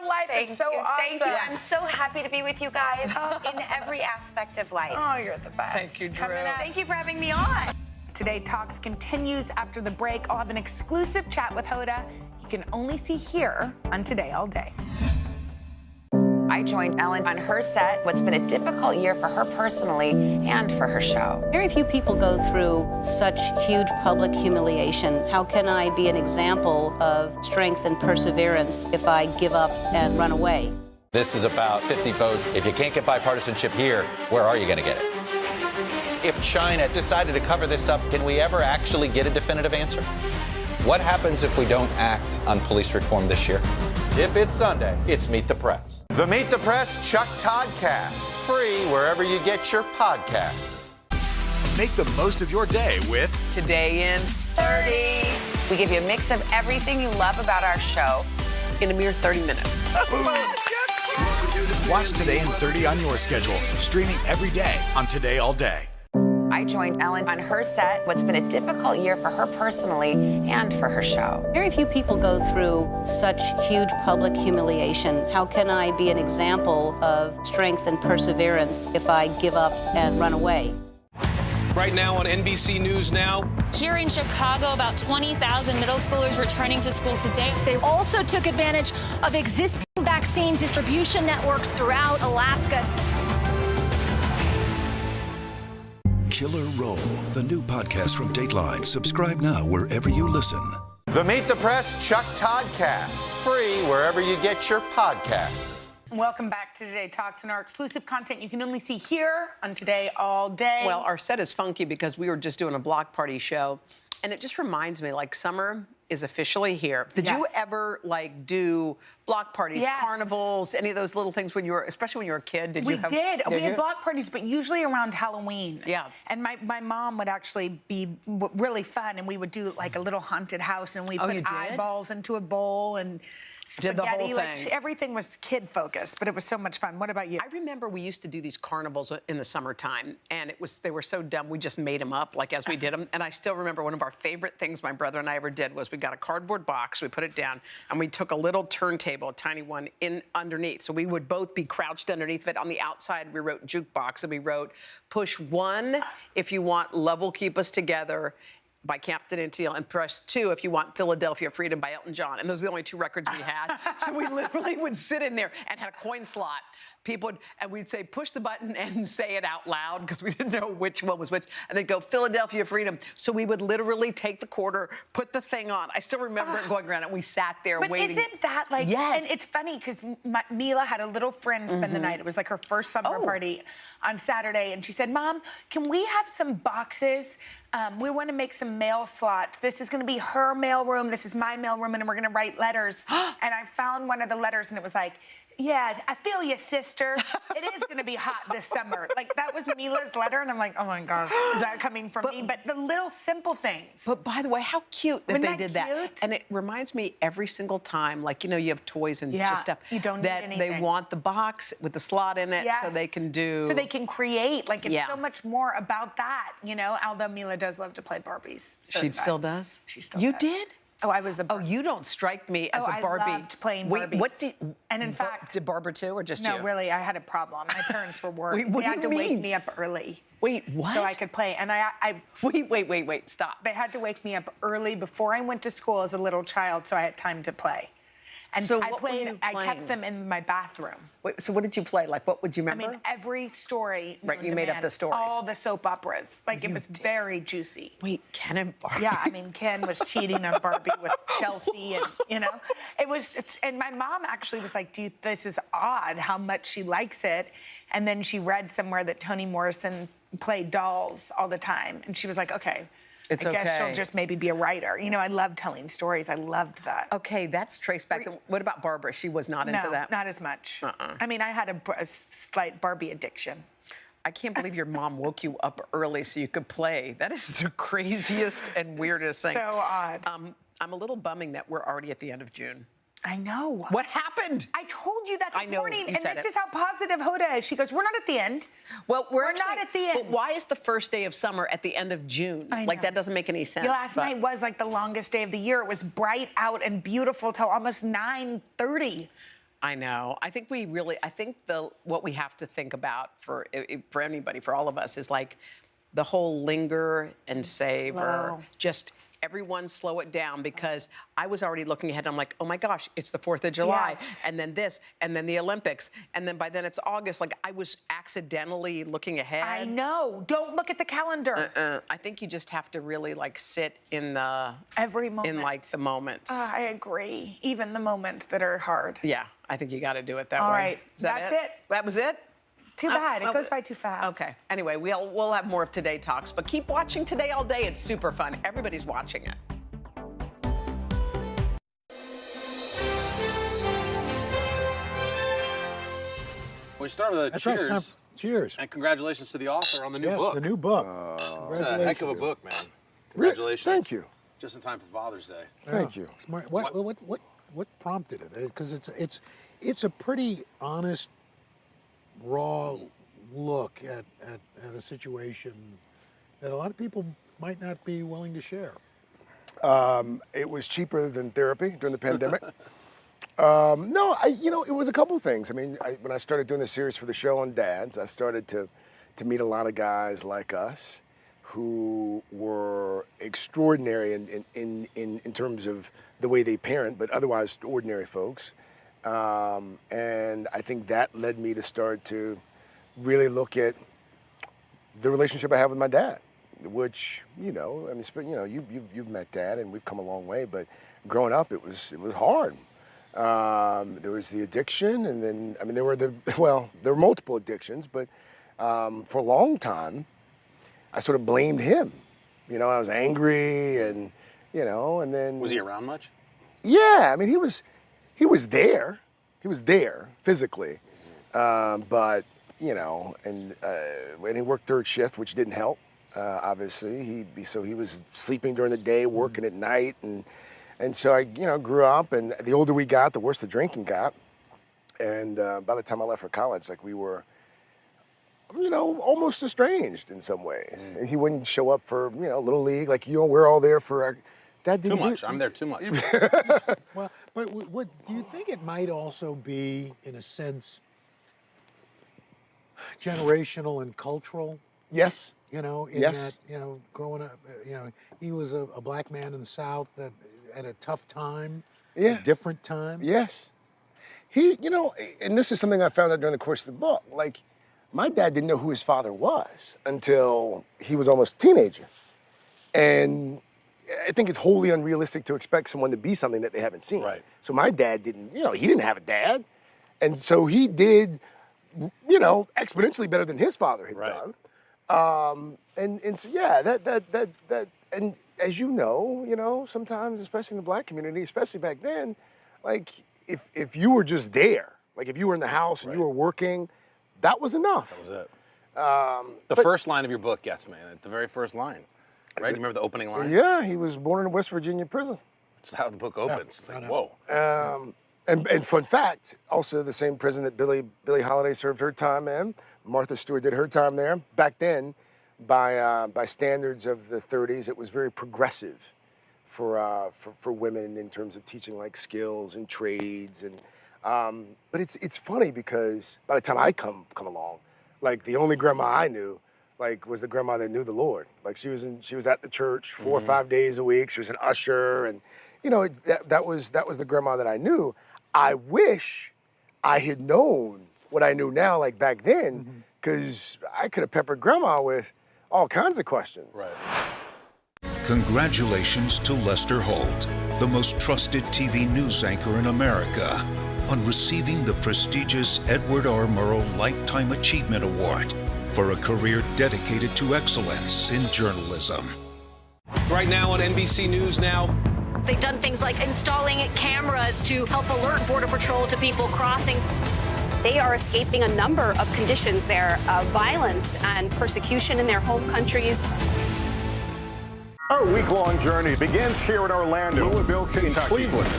life, it's so awesome. Thank you. I'm so happy to be with you guys in every aspect of life. Oh, you're the best. Thank you, Drew. Thank you for having me on. Today Talks continues after the break. I'll have an exclusive chat with Hoda you can only see here on Today All Day. I joined Ellen on her set. What's been a difficult year for her personally and for her show. Very few people go through such huge public humiliation. How can I be an example of strength and perseverance if I give up and run away? This is about 50 votes. If you can't get bipartisanship here, where are you going to get it? If China decided to cover this up, can we ever actually get a definitive answer? What happens if we don't act on police reform this year? If it's Sunday, it's Meet the Press. The Meet the Press Chuck Toddcast, free wherever you get your podcasts. Make the most of your day with Today in 30. We give you a mix of everything you love about our show in a mere 30 minutes. Watch Today in 30 on your schedule, streaming every day on Today All Day. I joined Ellen on her set. What's been a difficult year for her personally and for her show. Very few people go through such huge public humiliation. How can I be an example of strength and perseverance if I give up and run away? Right now on NBC News Now. Here in Chicago, about 20,000 middle schoolers returning to school today. They also took advantage of existing vaccine distribution networks throughout Alaska. Killer Roll, the new podcast from Dateline. Subscribe now wherever you listen. The Meet the Press Chuck Toddcast, free wherever you get your podcasts. Welcome back to Today Talks and our exclusive content you can only see here on Today All Day. Well, our set is funky because we were just doing a block party show, and it just reminds me, like, summer is officially here. Did you ever, like, do block parties, carnivals, any of those little things when you were, especially when you were a kid? We had block parties, but usually around Halloween. Yeah. And my mom would actually be really fun, and we would do, like, a little haunted house, and we'd put eyeballs into a bowl and spaghetti. Did the whole thing. Everything was kid-focused, but it was so much fun. What about you? I remember we used to do these carnivals in the summertime, and they were so dumb, we just made them up, like, as we did them. And I still remember one of our favorite things my brother and I ever did was we got a cardboard box, we put it down, and we took a little turntable, a tiny one, in underneath. So we would both be crouched underneath it. On the outside, we wrote jukebox, and we wrote, push 1 if you want Love Will Keep Us Together by Captain Anteel, and press 2 if you want Philadelphia Freedom by Elton John. And those are the only 2 records we had. So we literally would sit in there and had a coin slot. And we'd say, push the button and say it out loud because we didn't know which one was which. And they'd go, Philadelphia Freedom. So we would literally take the quarter, put the thing on. I still remember it going around, and we sat there waiting. But isn't that like, and it's funny because Mila had a little friend spend the night. It was like her first summer party on Saturday. And she said, Mom, can we have some boxes? We want to make some mail slots. This is going to be her mail room. This is my mail room. And we're going to write letters. And I found one of the letters, and it was like, yeah, I feel you, sister. It is going to be hot this summer. Like, that was Mila's letter, and I'm like, oh, my gosh, is that coming from me? But the little simple things. But, by the way, how cute that they did that. Cute? And it reminds me every single time, like, you have toys and just stuff. You don't that need they want the box with the slot in it so they can do. So they can create. Like, it's so much more about that, although Mila does love to play Barbies. So she still does? She still You does. did? Oh, I was a Barbie. Oh, you don't strike me as a Barbie. I loved playing Barbies. Wait, what did... And in fact... Did Barbara too, or just you? No, really, I had a problem. My parents were worried. Wait, they had to wake me up early. Wait, what? So I could play. And I Wait, stop. They had to wake me up early before I went to school as a little child, so I had time to play. And So I what were you I playing? kept them in my bathroom. Wait, so what did you play? Like, what would you I remember? mean, every story. Right, known you to made up man, the stories. All the soap operas. Like, it was very juicy. Wait, Ken and Barbie? Yeah, I mean, Ken was cheating on Barbie with Chelsea, and, you know, it was, and my mom actually was like, this is odd how much she likes it. And then she read somewhere that Toni Morrison played dolls all the time. And she was like, okay. It's I guess okay. she'll just maybe be a writer. You know, I love telling stories. I loved that. Okay, that's traced back. What about Barbara? She was not into that? Not as much. I mean, I had a slight Barbie addiction. I can't believe your mom woke you up early so you could play. That is the craziest and weirdest thing. So odd. I'm a little bumming that we're already at the end of June. I know. What happened? I told you that this I know, morning, you and said this it. is how positive Hoda is. She goes, we're not at the end. Well, we're not at the end. But why is the first day of summer at the end of June? I Like, know. that doesn't make any sense. Last but- night was like the longest day of the year. It was bright out and beautiful till almost 9:30. I know. I think what we have to think about for anybody, for all of us, is like the whole linger and savor. Slow. Just everyone slow it down, because I was already looking ahead. I'm like, oh my gosh, it's the 4th of July, Yes. and then this, and then the Olympics, and then by then it's August. Like, I was accidentally looking ahead. I know. Don't look at the calendar. I think you just have to really like sit in the Every moment. in like the moments. I agree. Even the moments that are hard. Yeah, I think you got to do it that All way. right, Is that that's it. That was it? Too bad. It goes by too fast. Okay. Anyway, we'll have more of Today Talks, but keep watching Today all day. It's super fun. Everybody's watching it. We start with a That's cheers. right, cheers. And congratulations to the author on the new Yes, book. the new book. It's a heck of a Congratulations. book, man. Really? Congratulations. Thank you. Just in time for Father's Day. Thank you. Smart. What prompted it? Because it's a pretty honest, raw look at a situation that a lot of people might not be willing to share. It was cheaper than therapy during the pandemic. No, it was a couple of things. I mean, when I started doing the series for the show on dads, I started to meet a lot of guys like us who were extraordinary in terms of the way they parent, but otherwise ordinary folks. And I think that led me to start to really look at the relationship I have with my dad, which, you've met Dad and we've come a long way, but growing up it was hard. There was the addiction, and then, there were multiple addictions, but for a long time, I sort of blamed him. I was angry, and then. Was he around much? Yeah, he was there. He was there physically, but when he worked third shift, which didn't help. Obviously, he was sleeping during the day, working at night, and so I grew up, and the older we got, the worse the drinking got, and by the time I left for college, like we were, almost estranged in some ways. He wouldn't show up for little league, like we're all there for our. Dad didn't Too much. I'm there too much. Well, but what do you think it might also be, in a sense, generational and cultural? Yes. That, growing up, he was a black man in the South that at a tough time, a different time. Yes. He, and this is something I found out during the course of the book. Like, my dad didn't know who his father was until he was almost a teenager. And I think it's wholly unrealistic to expect someone to be something that they haven't seen. Right. So my dad didn't, he didn't have a dad. And so he did, exponentially better than his father had done. And so, that, and as you know, sometimes, especially in the black community, especially back then, like, if you were just there, like if you were in the house and you were working, that was enough. That was it. The first line of your book, yes, man, the very first line, right? Do you remember the opening line? Yeah, he was born in a West Virginia prison. That's how the book opens. Yeah, like, whoa. And fun fact, also the same prison that Billie Holiday served her time in. Martha Stewart did her time there. Back then, by standards of the 30s, it was very progressive for women in terms of teaching like skills and trades. And but it's funny because by the time I come along, like the only grandma I knew, like, was the grandma that knew the Lord. Like she was at the church 4 or 5 days a week. She was an usher, and that was the grandma that I knew. I wish I had known what I knew now, like back then, because I could have peppered grandma with all kinds of questions. Right. Congratulations to Lester Holt, the most trusted TV news anchor in America, on receiving the prestigious Edward R. Murrow Lifetime Achievement Award for a career dedicated to excellence in journalism. Right now on NBC News Now. They've done things like installing cameras to help alert Border Patrol to people crossing. They are escaping a number of conditions there, violence and persecution in their home countries. Our week-long journey begins here in Orlando, Louisville, Kentucky, Cleveland.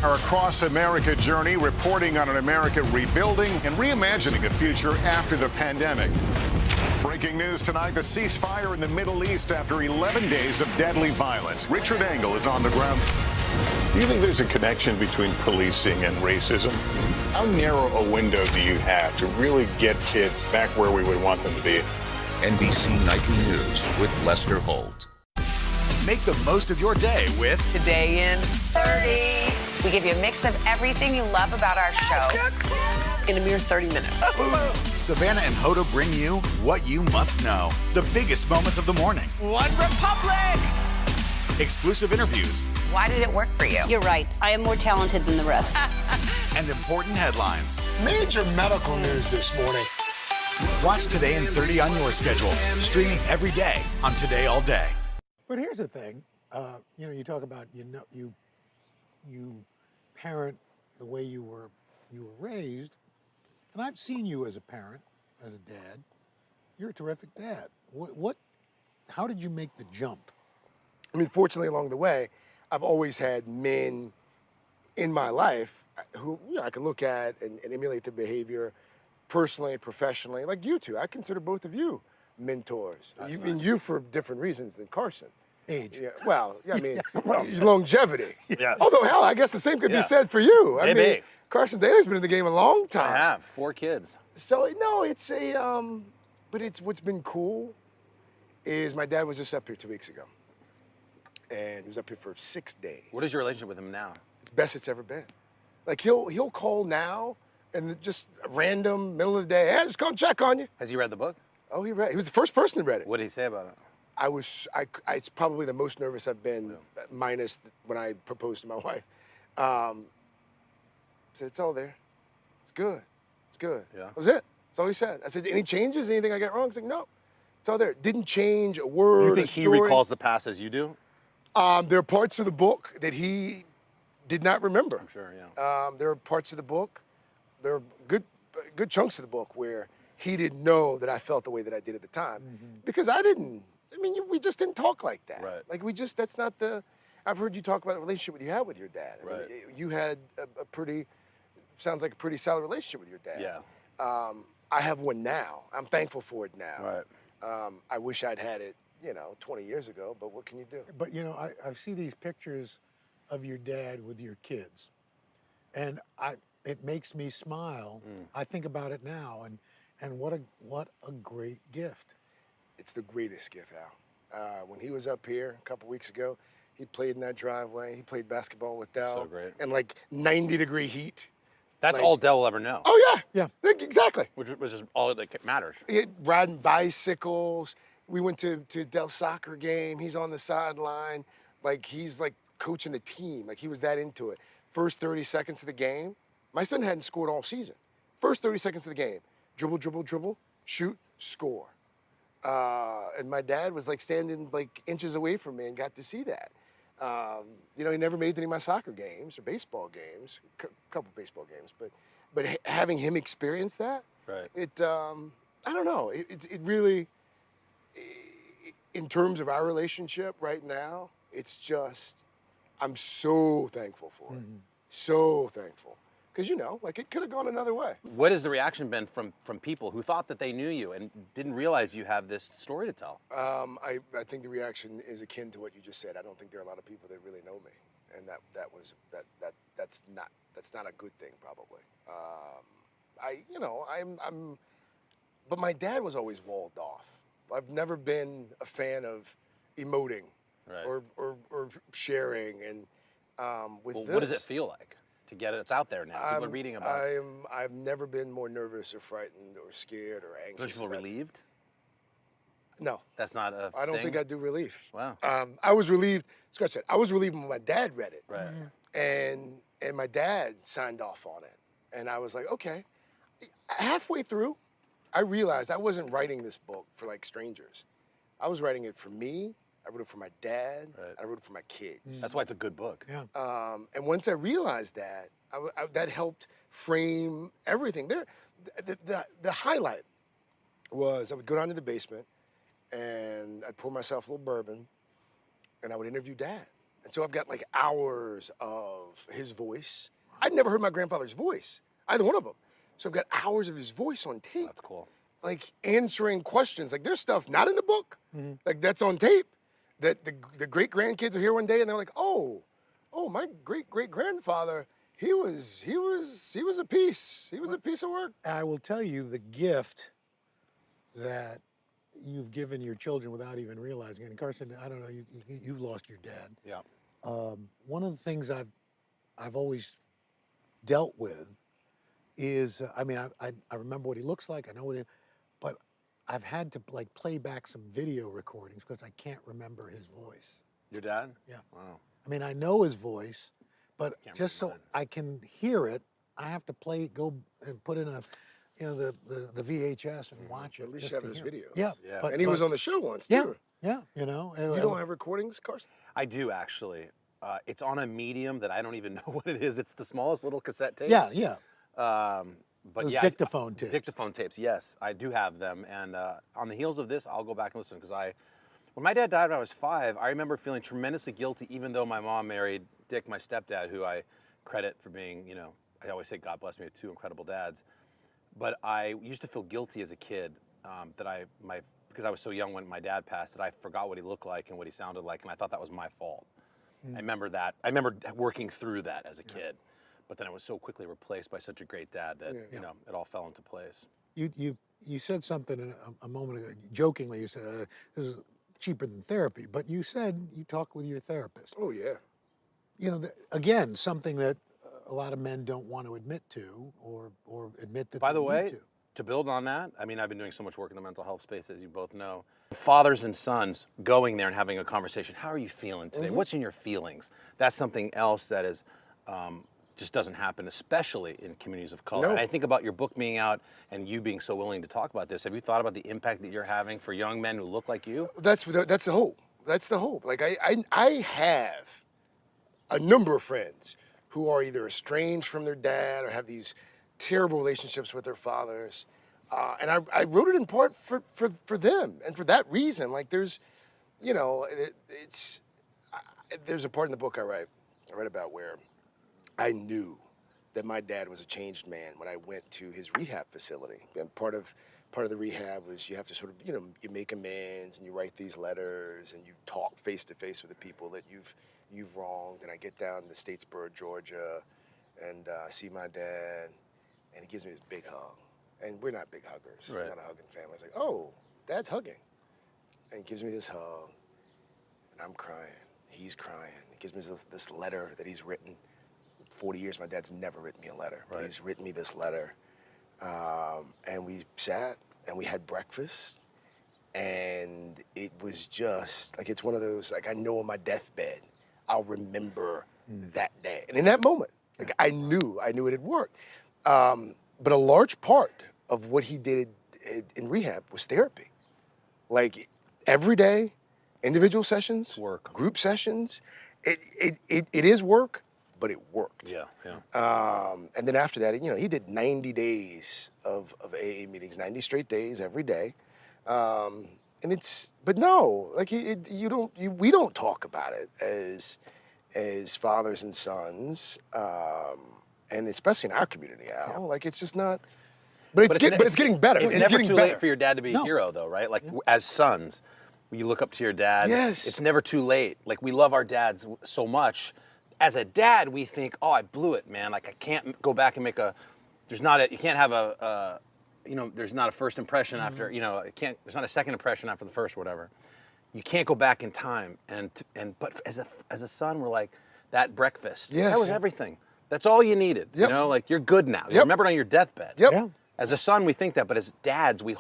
Our Across America journey reporting on an America rebuilding and reimagining a future after the pandemic. Breaking news tonight, the ceasefire in the Middle East after 11 days of deadly violence. Richard Engel is on the ground. Do you think there's a connection between policing and racism? How narrow a window do you have to really get kids back where we would want them to be? NBC Nightly News with Lester Holt. Make the most of your day with Today in 30. We give you a mix of everything you love about our show in a mere 30 minutes. Savannah and Hoda bring you what you must know. The biggest moments of the morning. One Republic! Exclusive interviews. Why did it work for you? You're right. I am more talented than the rest. And important headlines. Major medical news this morning. Watch Today in 30 on your schedule. Streaming every day on Today All Day. But here's the thing, you talk about you parent the way you were raised, and I've seen you as a parent, as a dad. You're a terrific dad. How did you make the jump? I mean, fortunately, along the way, I've always had men in my life who I could look at and emulate their behavior, personally, professionally, like you two. I consider both of you mentors. You for different reasons than Carson. Age. Yeah, well, I mean, longevity. Yes. Although, hell, I guess the same could be said for you. I Maybe. mean, Carson Daly's been in the game a long time. I have 4 kids. So, no, it's but what's been cool is my dad was just up here 2 weeks ago. And he was up here for 6 days. What is your relationship with him now? It's the best it's ever been. Like, he'll call now and just random, middle of the day, hey, just come check on you. Has he read the book? Oh, he read it. He was the first person to read it. What did he say about it? It's probably the most nervous I've been, minus when I proposed to my wife. I said, it's all there. It's good. It's good. Yeah. That was it. That's all he said. I said, any changes? Anything I got wrong? He's like, no. It's all there. Didn't change a word. Do you think he recalls the past as you do? There are parts of the book that he did not remember. I'm sure, yeah. There are parts of the book, there are good chunks of the book where he didn't know that I felt the way that I did at the time. Because I didn't. I mean, we just didn't talk like that. Right. Like, that's not I've heard you talk about the relationship you had with your dad. I mean, you had sounds like a pretty solid relationship with your dad. Yeah. I have one now. I'm thankful for it now. Right. I wish I'd had it, 20 years ago, but what can you do? But, I see these pictures of your dad with your kids, and it makes me smile. I think about it now, and what a great gift. It's the greatest gift, Al. When he was up here a couple weeks ago, he played in that driveway. He played basketball with Dell. So great. In like 90-degree heat. That's all Dell will ever know. Oh, yeah. Exactly. Which is all that matters. Riding bicycles. We went to Dell's soccer game. He's on the sideline. Like, he's like coaching the team. Like, he was that into it. First 30 seconds of the game, my son hadn't scored all season. First 30 seconds of the game, dribble, dribble, dribble, shoot, score. And my dad was like standing like inches away from me and got to see that. He never made it to any of my soccer games or baseball games, a couple baseball games, but having him experience that, right? I don't know. It really, in terms of our relationship right now, it's just, I'm so thankful for it. So thankful. Because, it could have gone another way. What has the reaction been from people who thought that they knew you and didn't realize you have this story to tell? I think the reaction is akin to what you just said. I don't think there are a lot of people that really know me, and that's not a good thing, probably. But my dad was always walled off. I've never been a fan of emoting or sharing, and with this. What does it feel like? to get it? It's out there now. People are reading about it. I've never been more nervous or frightened or scared or anxious. Don't you feel relieved? No. That's not a I don't thing? think I do relief. Wow. I was relieved. Scott said, I was relieved when my dad read it. Right. And my dad signed off on it. And I was like, okay. Halfway through, I realized I wasn't writing this book for like strangers. I was writing it for me. I wrote it for my dad. Right. I wrote it for my kids. That's why it's a good book. Yeah. And once I realized that, that helped frame everything. The highlight was I would go down to the basement and I'd pour myself a little bourbon and I would interview Dad. And so I've got like hours of his voice. I'd never heard my grandfather's voice, either one of them. So I've got hours of his voice on tape. That's cool. Like answering questions. Like there's stuff not in the book, like that's on tape, that the great grandkids are here one day and they're like, oh, my great grandfather, he was a piece. He was a piece of work. I will tell you the gift that you've given your children without even realizing it. And Carson, I don't know, you've lost your dad. Yeah. One of the things I've always dealt with is, I remember what he looks like. I know what but I've had to like play back some video recordings because I can't remember his voice. Your dad? Yeah. Wow. I mean, I know his voice, but just so I can hear it, I have to go and put in the VHS and watch it. At least just you have to his hear it. video. Yeah. And he was on the show once too. Yeah. You know. You don't have recordings, Carson? I do actually. It's on a medium that I don't even know what it is. It's the smallest little cassette tapes. Yeah. But Those yeah, dictaphone tapes. Dictaphone tapes, yes, I do have them. And on the heels of this, I'll go back and listen because when my dad died when I was 5, I remember feeling tremendously guilty, even though my mom married Dick, my stepdad, who I credit for being, I always say God bless me with 2 incredible dads. But I used to feel guilty as a kid because I was so young when my dad passed that I forgot what he looked like and what he sounded like, and I thought that was my fault. I remember that. I remember working through that as a kid. But then it was so quickly replaced by such a great dad that it all fell into place. You said something a moment ago, jokingly. You said this is cheaper than therapy, but you said you talk with your therapist. Oh yeah. Again, something that a lot of men don't want to admit to or admit that. By the they way, need to. To build on that, I've been doing so much work in the mental health space, as you both know. Fathers and sons going there and having a conversation. How are you feeling today? What's in your feelings? That's something else that is. Just doesn't happen, especially in communities of color. No. And I think about your book being out and you being so willing to talk about this. Have you thought about the impact that you're having for young men who look like you? That's the hope. That's the hope. Like I have a number of friends who are either estranged from their dad or have these terrible relationships with their fathers. And I wrote it in part for them and for that reason. Like there's a part in the book I write about where I knew that my dad was a changed man when I went to his rehab facility. And part of the rehab was you have to sort of, you make amends and you write these letters and you talk face to face with the people that you've wronged. And I get down to Statesboro, Georgia, and see my dad, and he gives me this big hug. And we're not big huggers. Right. We're not a hugging family. It's like, oh, Dad's hugging. And he gives me this hug, and I'm crying. He's crying. He gives me this letter that he's written. 40 years, my dad's never written me a letter, but he's written me this letter. And we sat and we had breakfast, and it was just like, it's one of those, like I know on my deathbed, I'll remember that day. And in that moment, like I knew it had worked. But a large part of what he did in rehab was therapy. Like every day, individual sessions, group sessions, it is work, but it worked. Yeah. And then after that, he did 90 days of AA meetings, 90 straight days every day. But no, like we don't talk about it as fathers and sons, and especially in our community, Al. Like it's just not. But it's getting better. It's never too late for your dad to be a hero, though, right? Like as sons, when you look up to your dad, yes, it's never too late. Like we love our dads so much. As a dad, we think, oh, I blew it, man. Like I can't go back and make you can't have there's not a first impression after, there's not a second impression after the first or whatever. You can't go back in time. But as a son, we're like, that breakfast, that was everything. That's all you needed. You know, like you're good now. You remember it on your deathbed. Yep. As a son, we think that, but as dads, we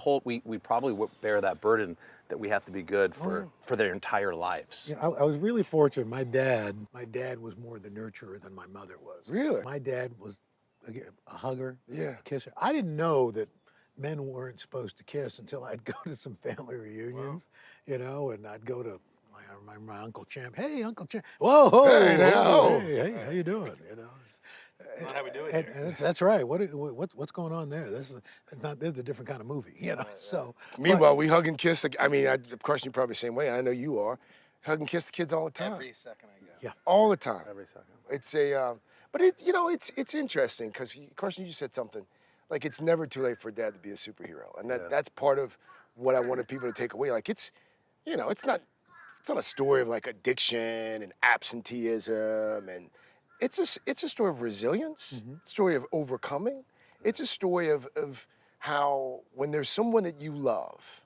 probably bear that burden that we have to be good for their entire lives. Yeah, I was really fortunate. My dad was more the nurturer than my mother was. Really? My dad was a hugger, Yeah. a kisser. I didn't know that men weren't supposed to kiss until I'd go to some family reunions, you know, and I'd go to my Uncle Champ. Hey, Uncle Champ. Whoa, Hey, now. hey, how you doing? You know. That's not how we do it And here. that's right. What's going on there? This is a different kind of movie, you know. So Meanwhile, we hug and kiss. I mean, of course, you're probably the same way. I know you are. Hug and kiss the kids all the time. Every second I go. Yeah. All the time. Every second. It's but it's interesting because, Carson, you said something. Like, it's never too late for dad to be a superhero, and that's part of what I wanted people to take away. Like, it's not a story of like addiction and absenteeism, and it's a story of resilience. It's a story of overcoming. It's a story of how when there's someone that you love,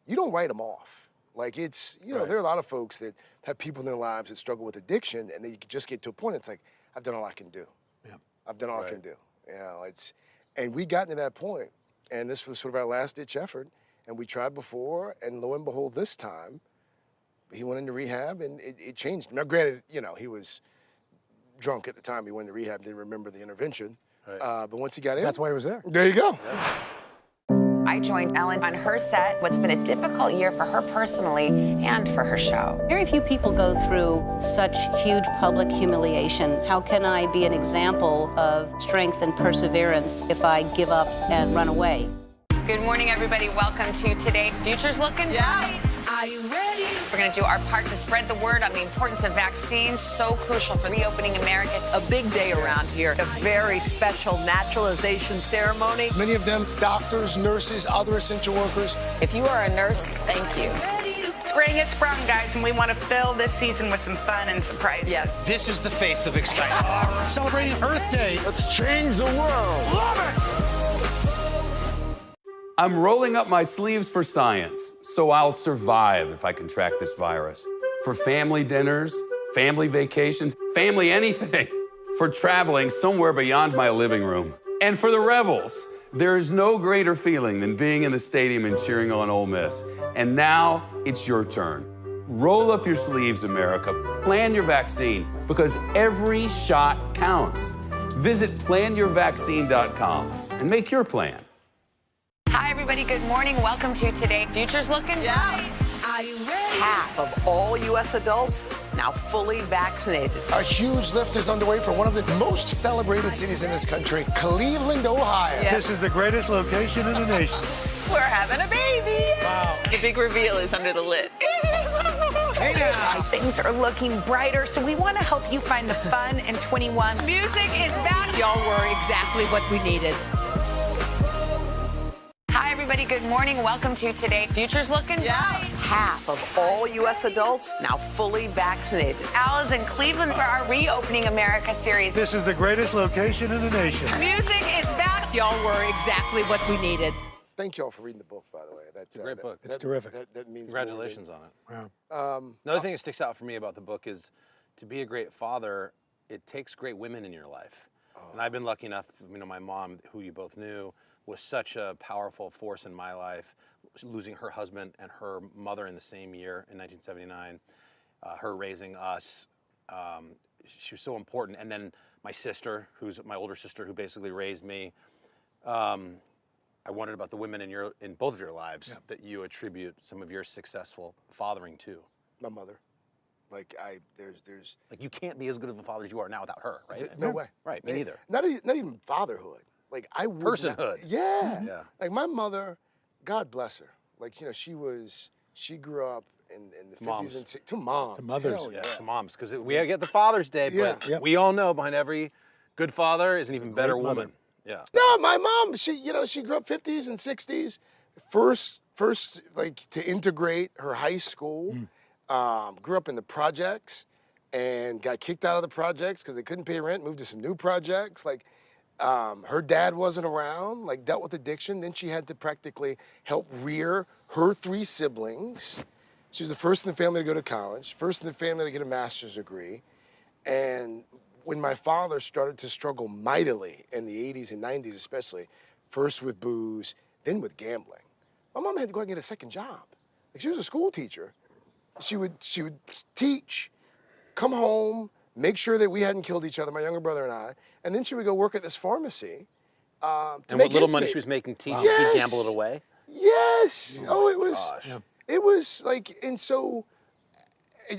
you don't write them off. Like, it's, there are a lot of folks that have people in their lives that struggle with addiction, and they just get to a point, it's like, I've done all I can do. Yeah. I've done all I can do. And we got to that point, and this was sort of our last ditch effort, and we tried before, and lo and behold, this time, he went into rehab, and it changed. Now, granted, he was drunk at the time he went into rehab, didn't remember the intervention, but once he got in, that's why he was there. There you go. Yeah. I joined Ellen on her set. What's been a difficult year for her personally and for her show. Very few people go through such huge public humiliation. How can I be an example of strength and perseverance if I give up and run away? Good morning, everybody. Welcome to Today. Future's looking bright. Are you ready? We're going to do our part to spread the word on the importance of vaccines, so crucial for reopening America. A big day around here, a very special naturalization ceremony. Many of them doctors, nurses, other essential workers. If you are a nurse, thank you. Spring has sprung, guys, and we want to fill this season with some fun and surprises. Yes. This is the face of excitement. Celebrating Earth Day. Let's change the world. Love it! I'm rolling up my sleeves for science, so I'll survive if I contract this virus. For family dinners, family vacations, family anything. For traveling somewhere beyond my living room. And for the Rebels, there is no greater feeling than being in the stadium and cheering on Ole Miss. And now it's your turn. Roll up your sleeves, America. Plan your vaccine, because every shot counts. Visit planyourvaccine.com and make your plan. Hi, everybody. Good morning. Welcome to Today. Future's looking bright. Are you ready? Half of all U.S. adults now fully vaccinated. A huge lift is underway for one of the most celebrated cities in this country, Cleveland, Ohio. This is the greatest location in the nation. We're having a baby. Wow. The big reveal is under the lid. Hey now. Things are looking brighter, so we want to help you find the fun in 21. Music is back. Y'all were exactly what we needed. Hi, everybody. Good morning. Welcome to Today. Future's looking bright. Half of all U.S. adults now fully vaccinated. Al is in Cleveland for our Reopening America series. This is the greatest location in the nation. Music is back. Y'all were exactly what we needed. Thank you all for reading the book, by the way. It's a great book. It's terrific. That means Congratulations on it. Wow. Another thing that sticks out for me about the book is to be a great father, it takes great women in your life. And I've been lucky enough, my mom, who you both knew, was such a powerful force in my life, losing her husband and her mother in the same year in 1979, her raising us. She was so important. And then my sister, who's my older sister, who basically raised me. I wondered about the women in both of your lives that you attribute some of your successful fathering to. My mother. There's like, you can't be as good of a father as you are now without her, right? No way. Right, me neither. Not even fatherhood. Like, I would personhood. Yeah. Like, my mother, God bless her. Like, she grew up in the 50s and 60s. To moms. To mothers. Hell yeah. To moms, because we get the Father's Day, but we all know behind every good father is an even better woman. Yeah. No, my mom, she grew up 50s and 60s. First, like, to integrate her high school. Grew up in the projects and got kicked out of the projects because they couldn't pay rent, moved to some new projects. Like, her dad wasn't around, like, dealt with addiction. Then she had to practically help rear her 3 siblings. She was the first in the family to go to college, first in the family to get a master's degree. And when my father started to struggle mightily in the 80s and 90s especially, first with booze, then with gambling, my mom had to go out and get a second job. Like, she was a school teacher. She would teach, come home, make sure that we hadn't killed each other, my younger brother and I, and then she would go work at this pharmacy to And make what little ends money meet. she was making teaching, Yes. he'd gamble it away? Yes. Oh, it was. Gosh. It was like, and so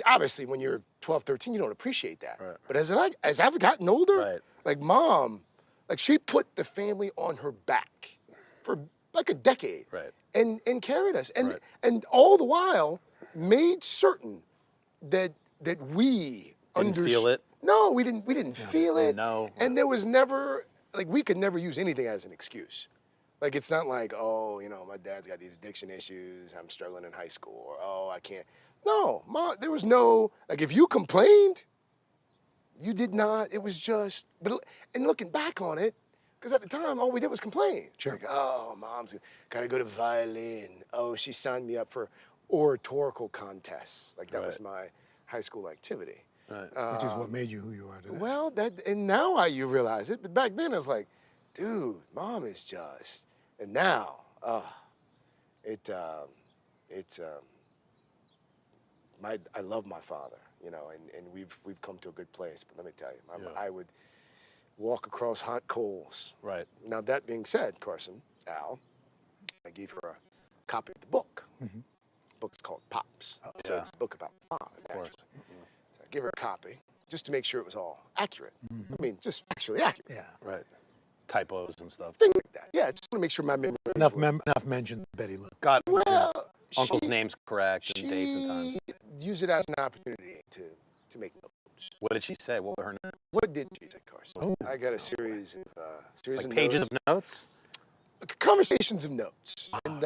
obviously when you're 12, 13, you don't appreciate that. Right. But as I've gotten older, Right. like Mom, like she put the family on her back for like a decade, Right. and carried us, and Right. and all the while made certain that we Didn't feel it? No, we didn't feel it. No. And there was never, like, we could never use anything as an excuse. Like, it's not like, oh, you know, my dad's got these addiction issues, I'm struggling in high school, or oh, I can't. No, Mom, there was no, like, if you complained, you did not, it was just, and looking back on it, because at the time, all we did was complain. Sure. Like, oh, Mom's gotta go to violin. Oh, she signed me up for oratorical contests. Like, that was my high school activity. Right. Which is what made you who you are today. Well, and now you realize it, but back then I was like, dude, Mom is just, and now, I love my father, you know, and we've come to a good place. But let me tell you, I would walk across hot coals. Right. Now, that being said, Carson, Al, I gave her a copy of the book. Mm-hmm. The book's called Pops. So it's a book about my father, naturally. So I gave her a copy just to make sure it was all accurate. I mean, just factually accurate. Yeah. Right. Typos and stuff. Things like that. Yeah, I just want to make sure my memory Enough mention of Betty Lou. Got it. Well, Uncle's name's correct and dates and times. Use it as an opportunity to make notes. What did she say? What were her notes? What did she say, Carson? I got a series Like of pages notes. of notes? Conversations of notes. And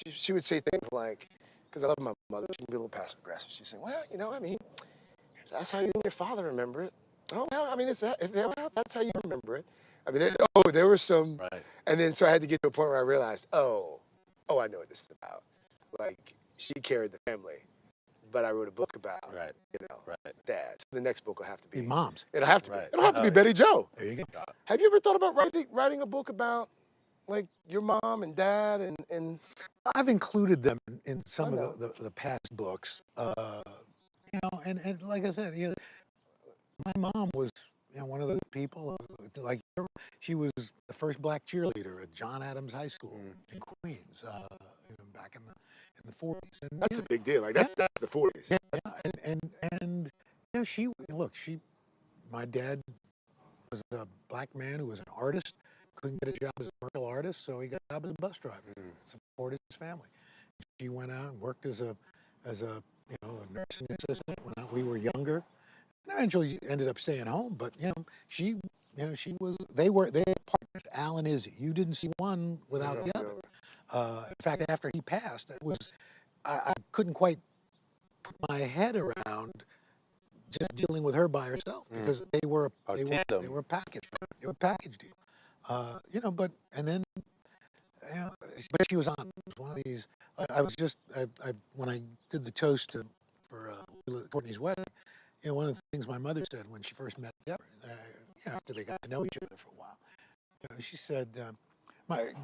she would say things like, because I love my mother, she can be a little passive aggressive. She'd say, well, you know, I mean, if that's how you and your father remember it. Oh, well, I mean, well, that's how you remember it. I mean, there were some, right. And then so I had to get to a point where I realized, oh, I know what this is about. Like, she carried the family, but I wrote a book about, Dad. So the next book will have to be Moms. It'll have to be. It'll have to be Betty Joe. There you go. Have you ever thought about writing a book about, like, your mom and dad and? I've included them in some of the past books. You know, and like I said, you know, my mom was, you know, one of those people, like, she was the first black cheerleader at John Adams High School in Queens, you know, back in the 40s. And, that's a big deal. Like, that's the 40s. Yeah, and you know, my dad was a black man who was an artist, couldn't get a job as a commercial artist, so he got a job as a bus driver, supported his family. She went out and worked as a you know, a nursing assistant when we were younger. And eventually ended up staying home, but you know, they had partners, Al and Izzy. You didn't see one without the other. In fact, after he passed, I couldn't quite put my head around just dealing with her by herself because they were a package. They were a package deal. You know, but she was on one of these. I was just when I did the toast for Courtney's wedding. You know, one of the things my mother said when she first met Deborah, you know, after they got to know each other for a while, you know, she said,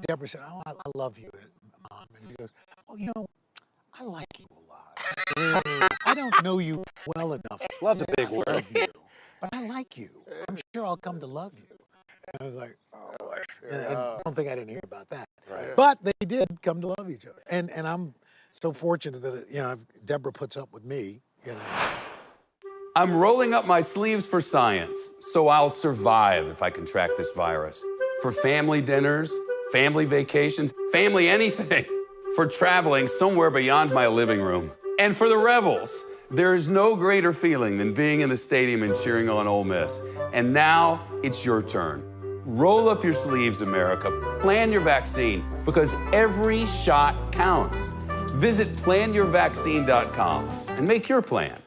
Deborah said, "Oh, I love you, Mom," and she goes, "Well, you know, I like you a lot. I don't know you well enough. Love's a big word. Love you, but I like you. I'm sure I'll come to love you." And I was like, "Oh boy," and I don't think I didn't hear about that. Right. But they did come to love each other, and I'm so fortunate that you know Deborah puts up with me. You know. I'm rolling up my sleeves for science, so I'll survive if I contract this virus. For family dinners, family vacations, family anything. For traveling somewhere beyond my living room. And for the Rebels, there is no greater feeling than being in the stadium and cheering on Ole Miss. And now it's your turn. Roll up your sleeves, America. Plan your vaccine, because every shot counts. Visit planyourvaccine.com and make your plan.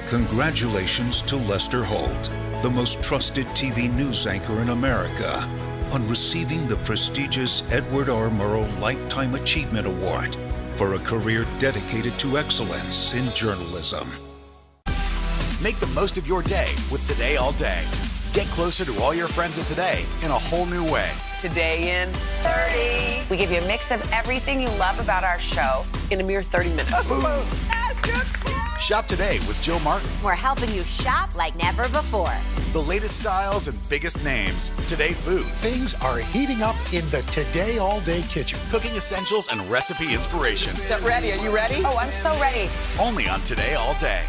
Congratulations to Lester Holt, the most trusted TV news anchor in America, on receiving the prestigious Edward R. Murrow Lifetime Achievement Award for a career dedicated to excellence in journalism. Make the most of your day with Today All Day. Get closer to all your friends at Today in a whole new way. Today in 30. We give you a mix of everything you love about our show in a mere 30 minutes. Shop today with Jill Martin. We're helping you shop like never before. The latest styles and biggest names. Today Food. Things are heating up in the Today All Day kitchen. Cooking essentials and recipe inspiration. Is that ready? Are you ready? Oh, I'm so ready. Only on Today All Day.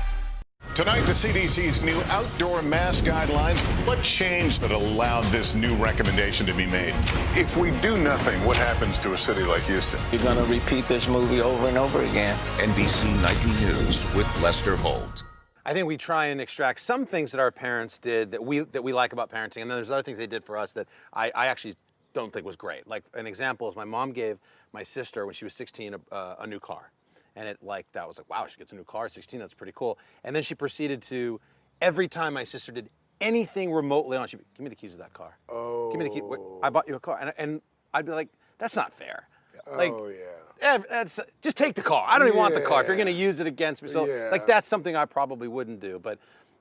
Tonight, the CDC's new outdoor mask guidelines. What changed that allowed this new recommendation to be made? If we do nothing, what happens to a city like Houston? You're going to repeat this movie over and over again. NBC Nightly News with Lester Holt. I think we try and extract some things that our parents did that we like about parenting, and then there's other things they did for us that I actually don't think was great. Like an example is my mom gave my sister, when she was 16, a new car. And that was like, wow, she gets a new car, 16, that's pretty cool. And then she proceeded to, every time my sister did anything remotely on, she'd be, give me the keys to that car. Oh. Give me the key. I bought you a car. And I'd be like, that's not fair. Oh, yeah. Just take the car. I don't even want the car if you're going to use it against me. So, that's something I probably wouldn't do. But,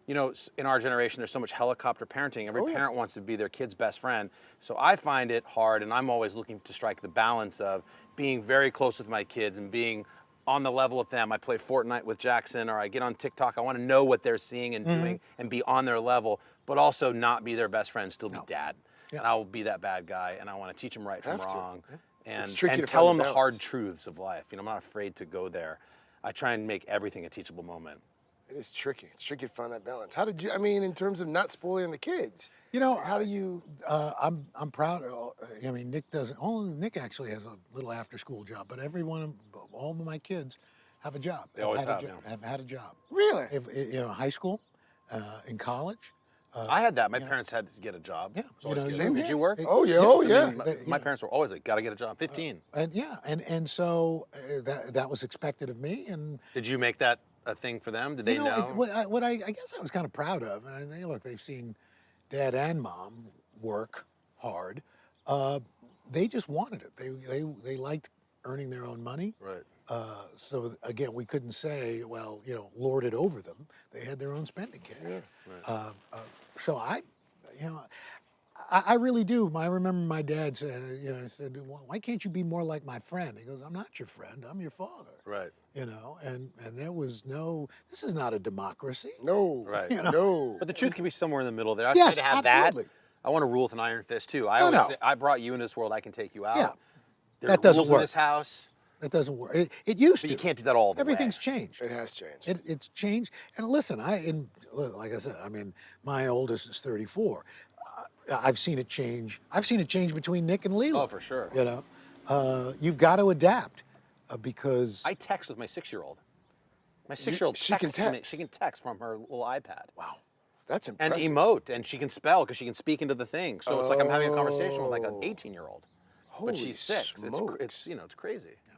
you know, in our generation, there's so much helicopter parenting. Every parent wants to be their kid's best friend. So I find it hard, and I'm always looking to strike the balance of being very close with my kids and being on the level with them. I play Fortnite with Jackson, or I get on TikTok. I want to know what they're seeing and doing and be on their level, but also not be their best friend, still be dad. Yeah. And I will be that bad guy, and I want to teach them right from wrong. And tell them the hard truths of life. You know, I'm not afraid to go there. I try and make everything a teachable moment. It is tricky. It's tricky to find that balance. How did you, in terms of not spoiling the kids, you know, how do you? I'm proud. I mean, Nick doesn't. Nick actually has a little after-school job, but all of my kids have a job. They always have had a job. Really? High school, in college. I had that. My parents had to get a job. Yeah. Did you work? Oh yeah. My parents were always like, got to get a job. 15. And so that was expected of me. And did you make that a thing for them? Did they know? What I guess I was kind of proud of, and they've seen Dad and Mom work hard. They just wanted it. They liked earning their own money. Right. So again, we couldn't say, well, lord it over them. They had their own spending cash. Yeah, right. So I really do. I remember my dad said, I said, why can't you be more like my friend? He goes, I'm not your friend. I'm your father. Right. And there was this is not a democracy. No. Right. No. But the truth can be somewhere in the middle there. I Yes, try to have absolutely. that. I want to rule with an iron fist too. I always say, I brought you into this world. I can take you out. Yeah. There That are doesn't rules work. in this house. That doesn't work. It used But to. you can't do that all the Everything's way. changed. It has changed. It's changed. And listen, like I said, my oldest is 34. I've seen it change. I've seen it change between Nick and Leela. Oh, for sure. You've got to adapt because I text with my 6-year-old. My 6-year-old she can texts me. text? She can text from her little iPad. Wow. That's And impressive. emote, and she can spell because she can speak into the thing. So it's like I'm having a conversation with like an 18-year-old. But she's 6. Smokes. It's crazy. Yeah.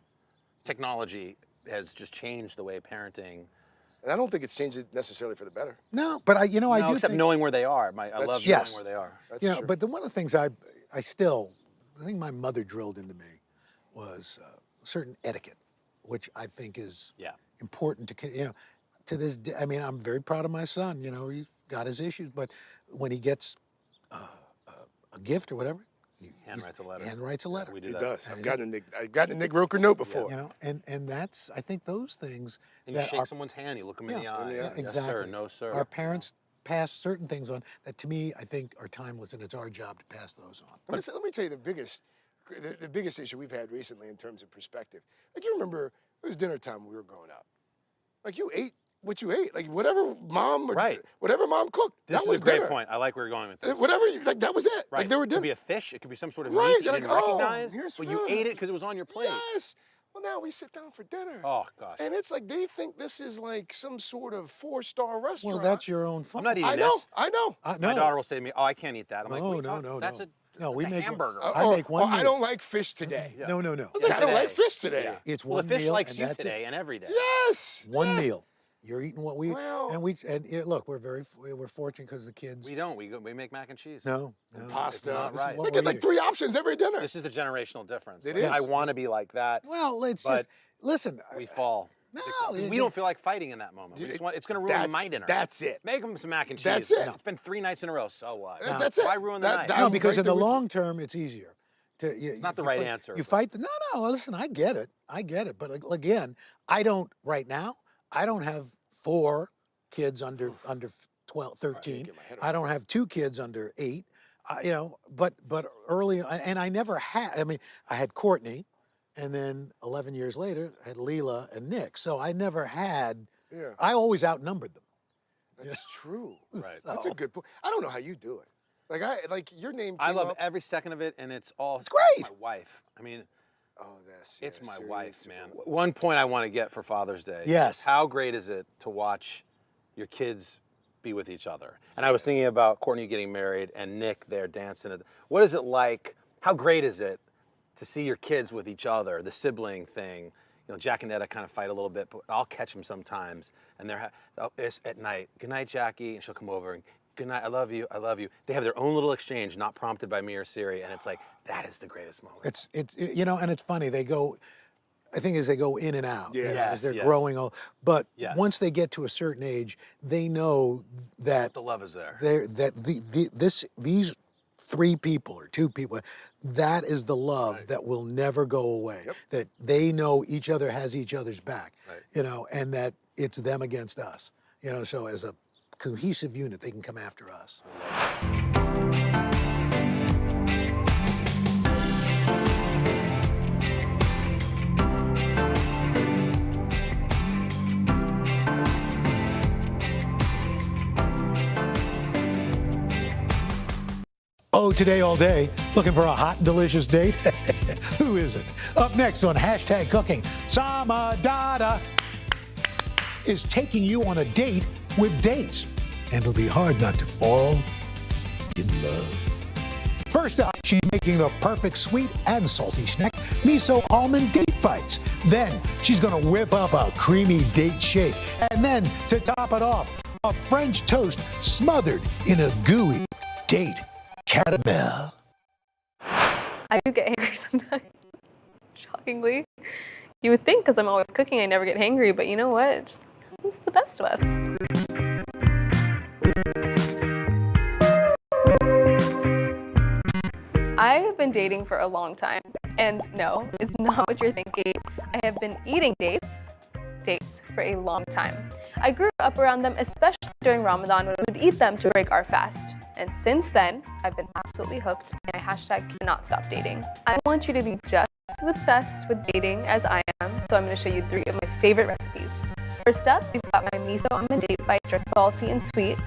Technology has just changed the way parenting. And I don't think it's changed it necessarily for the better. no, but I do except think, knowing where they are. I love yes. knowing where they are. That's true. But one of the things I think my mother drilled into me was certain etiquette, which I think is important to this day. I'm very proud of my son. He's got his issues, but when he gets a gift or whatever, he Handwrites a letter. Handwrites a letter. We do It that. does. I've gotten a Nick Roker note before. And that's, I think those things And you that shake someone's hand, you look them in the eye. Yeah, Yes, exactly. sir. No, sir. Our parents pass certain things on that, to me, I think are timeless, and it's our job to pass those on. Let me tell you the biggest issue we've had recently in terms of perspective. Like, you remember, it was dinner time when we were growing up. Like, you ate what you ate. Like, whatever mom cooked, This that is was a great dinner. point. I like where you're going with this. That was it. Right. Like, they were It dinner. could be a fish. It could be some sort of Right. meat you You're didn't like, oh, recognize, here's but you food. ate it because it was on your plate. Yes. Well, now we sit down for dinner. Oh, gosh. And it's like they think this is like some sort of 4-star restaurant. Well, that's your own fault. I'm not eating I know. this. I know. My daughter will say to me, "Oh, I can't eat that." I'm like, No, "What are you no, talking- no, That's no. a No, we that's a make hamburger." I make one I meal. don't like fish today. Yeah. No. I was like, I don't like fish today. Yeah. It's Well, one the fish meal, likes and you that's today it. and every day. Yes. One meal. You're eating what we Well- look. We're fortunate because the kids. We don't. We make mac and cheese. No. Pasta. not This is right. what They we're get like eating. 3 options every dinner. This is the generational difference. It Like, is. I want to be like that. Well, it's But just listen. We fall. We don't feel like fighting in that moment. We just want, it's going to ruin my dinner. That's it. Make them some mac and cheese. That's it. It's been 3 nights in a row, so what? That's it. Why ruin the night? No, because in the long term, it's easier. It's not the right answer. You fight the, no, listen, I get it. But again, I don't, right now, I don't have 4 kids under 12, 13. I don't have 2 kids under 8. You know, but early, and I never had, I mean, I had Courtney, and then 11 years later, I had Leela and Nick. So I never had, I always outnumbered them. That's true. Right. That's a good point. I don't know how you do it. Like your name came I love up. every second of it, and it's great. My wife. I mean, it's my wife, man. One point I want to get for Father's Day. Yes. How great is it to watch your kids be with each other? And I was thinking about Courtney getting married and Nick there dancing. What is it like? How great is it to see your kids with each other? The sibling thing. You know, Jack and Etta kind of fight a little bit, but I'll catch them sometimes. And it's at night. Good night, Jackie. And she'll come over and good night. I love you. I love you. They have their own little exchange, not prompted by me or Siri. And it's like, that is the greatest moment. It's you know, and it's funny. They go, I think as they go in and out, as they're Yes. growing old. But Yes. once they get to a certain age, they know that The love is there. These 3 people or 2 people, that is the love that will never go away. That they know each other has each other's back, you know, and that it's them against us, you know. So as a cohesive unit, they can come after us. Oh, today all day, looking for a hot and delicious date? Who isn't? Up next on Hashtag Cooking, Samadada is taking you on a date with dates. And it'll be hard not to fall in love. First up, she's making the perfect sweet and salty snack, miso almond date bites. Then she's gonna whip up a creamy date shake. And then to top it off, a French toast smothered in a gooey date caramel. I do get hangry sometimes, shockingly. You would think because I'm always cooking I never get hangry, but you know what? It's the best of us. I have been dating for a long time, and no, it's not what you're thinking. I have been eating dates for a long time. I grew up around them, especially during Ramadan when we would eat them to break our fast. And since then, I've been absolutely hooked, and I #cannot stop dating. I want you to be just as obsessed with dating as I am, so I'm going to show you 3 of my favorite recipes. First up, we've got my miso almond date bites, which are salty and sweet.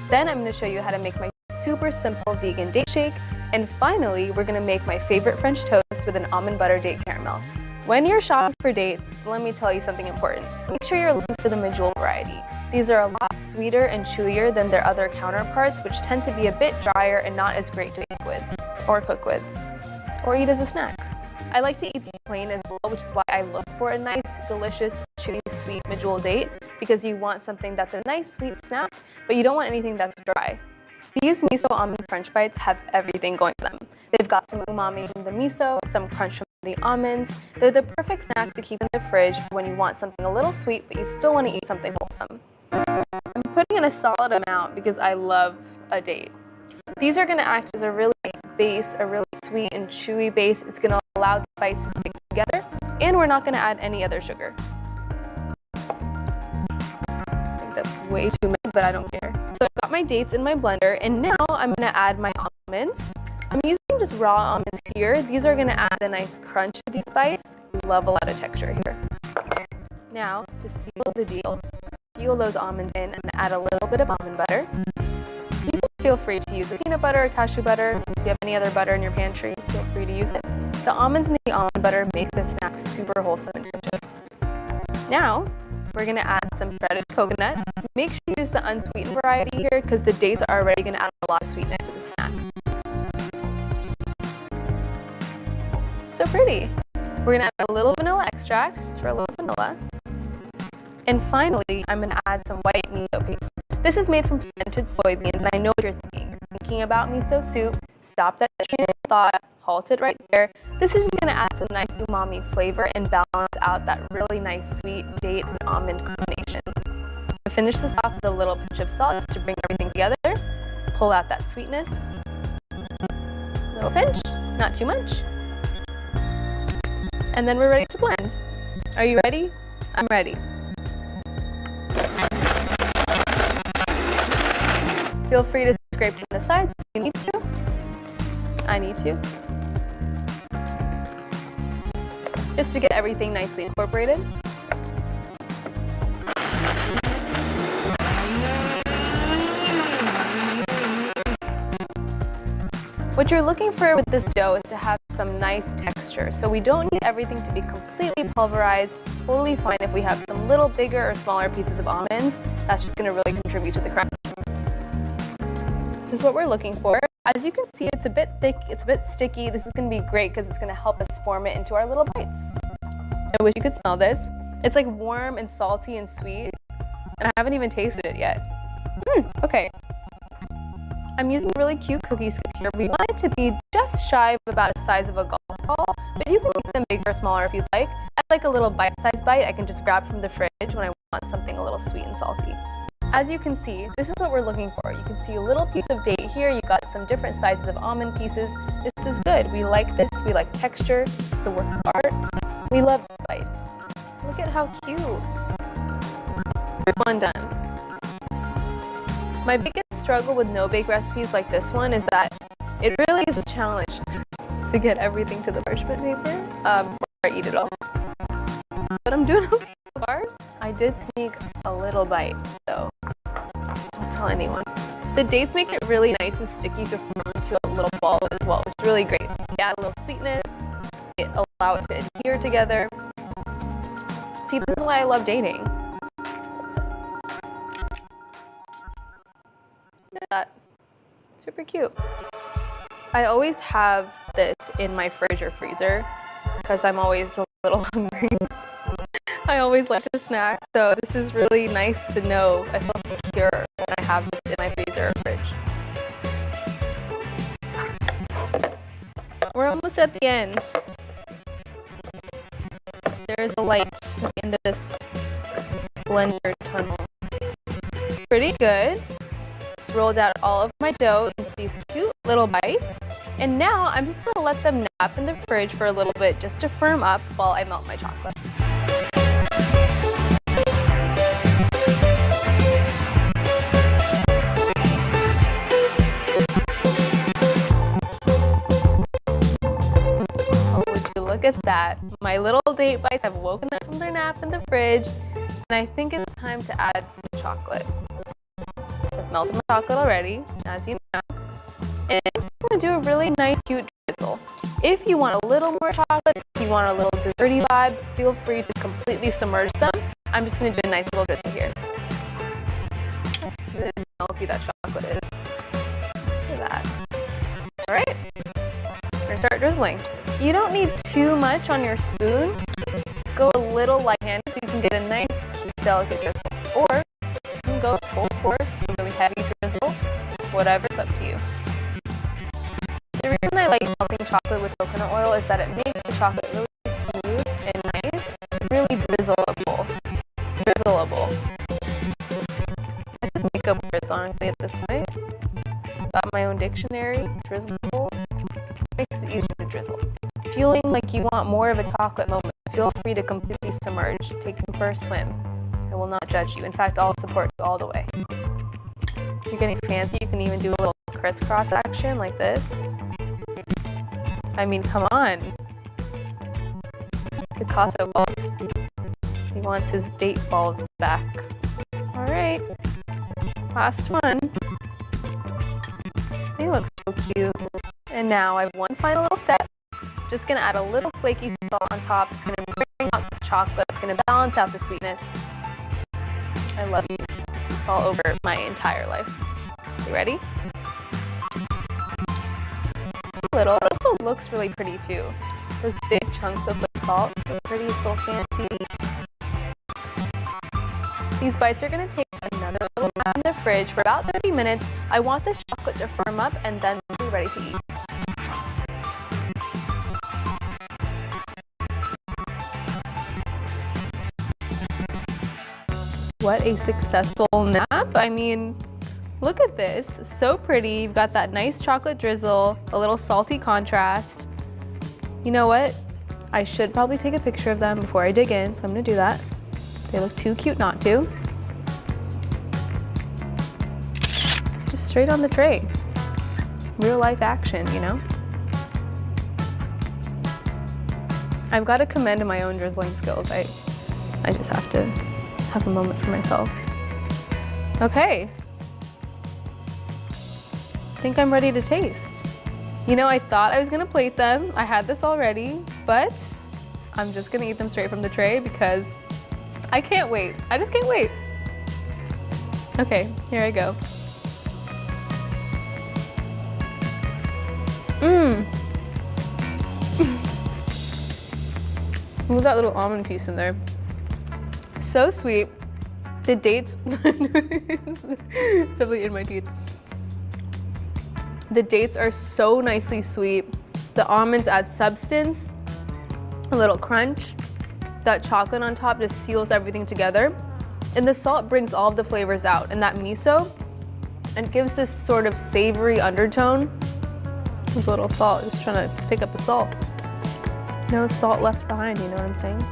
Then I'm going to show you how to make my super simple vegan date shake. And finally, we're going to make my favorite French toast with an almond butter date caramel. When you're shopping for dates, let me tell you something important. Make sure you're looking for the medjool variety. These are a lot sweeter and chewier than their other counterparts, which tend to be a bit drier and not as great to eat with, or cook with, or eat as a snack. I like to eat these plain as well, which is why I look for a nice, delicious, chewy, sweet medjool date, because you want something that's a nice, sweet snack, but you don't want anything that's dry. These miso almond French bites have everything going for them. They've got some umami from the miso, some crunch from the almonds. They're the perfect snack to keep in the fridge when you want something a little sweet, but you still want to eat something wholesome. I'm putting in a solid amount because I love a date. These are going to act as a really nice base, a really sweet and chewy base. It's going to allow the spices to stick together, and we're not going to add any other sugar. I think that's way too much, but I don't care. So I've got my dates in my blender, and now I'm going to add my almonds. I'm using just raw almonds here. These are going to add a nice crunch to these bites. Love a lot of texture here. Now, to seal the deal, seal those almonds in and add a little bit of almond butter. You can feel free to use peanut butter or cashew butter. If you have any other butter in your pantry, feel free to use it. The almonds and the almond butter make this snack super wholesome and delicious. Now, we're going to add some shredded coconut. Make sure you use the unsweetened variety here because the dates are already going to add a lot of sweetness to the snack. So pretty. We're going to add a little vanilla extract, just for a little vanilla. And finally, I'm going to add some white miso paste. This is made from fermented soybeans, and I know what you're thinking. You're thinking about miso soup. stopped that train of thought, halted right there. This is just gonna add some nice umami flavor and balance out that really nice sweet date and almond combination. To finish this off with a little pinch of salt just to bring everything together. Pull out that sweetness. Little pinch, not too much. And then we're ready to blend. Are you ready? I'm ready. Feel free to scrape on the sides if you need to. I need to. Just to get everything nicely incorporated. What you're looking for with this dough is to have some nice texture. So we don't need everything to be completely pulverized. Totally fine if we have some little bigger or smaller pieces of almonds. That's just gonna really contribute to the crunch. This is what we're looking for. As you can see, it's a bit thick, it's a bit sticky. This is gonna be great because it's gonna help us form it into our little bites. I wish you could smell this. It's like warm and salty and sweet. And I haven't even tasted it yet. Okay. I'm using a really cute cookie scoop here. We want it to be just shy of about the size of a golf ball, but you can make them bigger or smaller if you'd like. I like a little bite-sized bite I can just grab from the fridge when I want something a little sweet and salty. As you can see, this is what we're looking for. You can see a little piece of date here. You got some different sizes of almond pieces. This is good. We like this. We like texture. It's a work of art. We love this bite. Look at how cute. There's one done. My biggest struggle with no-bake recipes like this one is that it really is a challenge to get everything to the parchment paper before I eat it all. But I'm doing okay so far. I did sneak a little bite, though. Don't tell anyone. The dates make it really nice and sticky to form into a little ball as well, which is really great. You add a little sweetness, it allow it to adhere together. See, this is why I love dating. Look at that. Super cute. I always have this in my fridge or freezer because I'm always a little hungry. I always like to snack, so this is really nice to know. I feel secure when I have this in my freezer or fridge. We're almost at the end. There's a light at the end of this blender tunnel. Pretty good. Just rolled out all of my dough into these cute little bites. And now I'm just gonna let them nap in the fridge for a little bit just to firm up while I melt my chocolate. Look at that. My little date bites have woken up from their nap in the fridge, and I think it's time to add some chocolate. I've melted my chocolate already, as you know. And I'm just gonna do a really nice, cute drizzle. If you want a little more chocolate, if you want a little desserty vibe, feel free to completely submerge them. I'm just gonna do a nice little drizzle here. How smooth and melty that chocolate is. Look at that. All right, we're gonna start drizzling. You don't need too much on your spoon. Go a little light-handed so you can get a nice, cute, delicate drizzle. Or you can go full force, really heavy drizzle, whatever's up to you. The reason I like melting chocolate with coconut oil is that it makes the chocolate really smooth and nice, really drizzleable. I just make up words, honestly, at this point. Got my own dictionary, drizzleable. Makes it easier to drizzle. Feeling like you want more of a chocolate moment, feel free to completely submerge. Take them for a swim. I will not judge you. In fact, I'll support you all the way. If you're getting fancy, you can even do a little crisscross action like this. I mean, come on. Picasso balls. He wants his date balls back. All right. Last one. They look so cute. And now I have one final little step. Just gonna add a little flaky salt on top. It's gonna bring out the chocolate. It's gonna balance out the sweetness. I love sea salt over my entire life. You ready? Just a little. It also looks really pretty too. Those big chunks of the salt. It's so pretty. It's so fancy. These bites are gonna take another little time in the fridge for about 30 minutes. I want this chocolate to firm up and then be ready to eat. What a successful nap. I mean, look at this, so pretty. You've got that nice chocolate drizzle, a little salty contrast. You know what? I should probably take a picture of them before I dig in, so I'm gonna do that. They look too cute not to. Just straight on the tray. Real life action, you know? I've got to commend my own drizzling skills. I just have to have a moment for myself. Okay. I think I'm ready to taste. You know, I thought I was gonna plate them. I had this already, but I'm just gonna eat them straight from the tray because I can't wait. I just can't wait. Okay, here I go. Look at that little almond piece in there. So sweet. The dates, it's definitely in my teeth. The dates are so nicely sweet. The almonds add substance, a little crunch. That chocolate on top just seals everything together. And the salt brings all of the flavors out. And that miso, and gives this sort of savory undertone. There's a little salt, just trying to pick up the salt. No salt left behind, you know what I'm saying?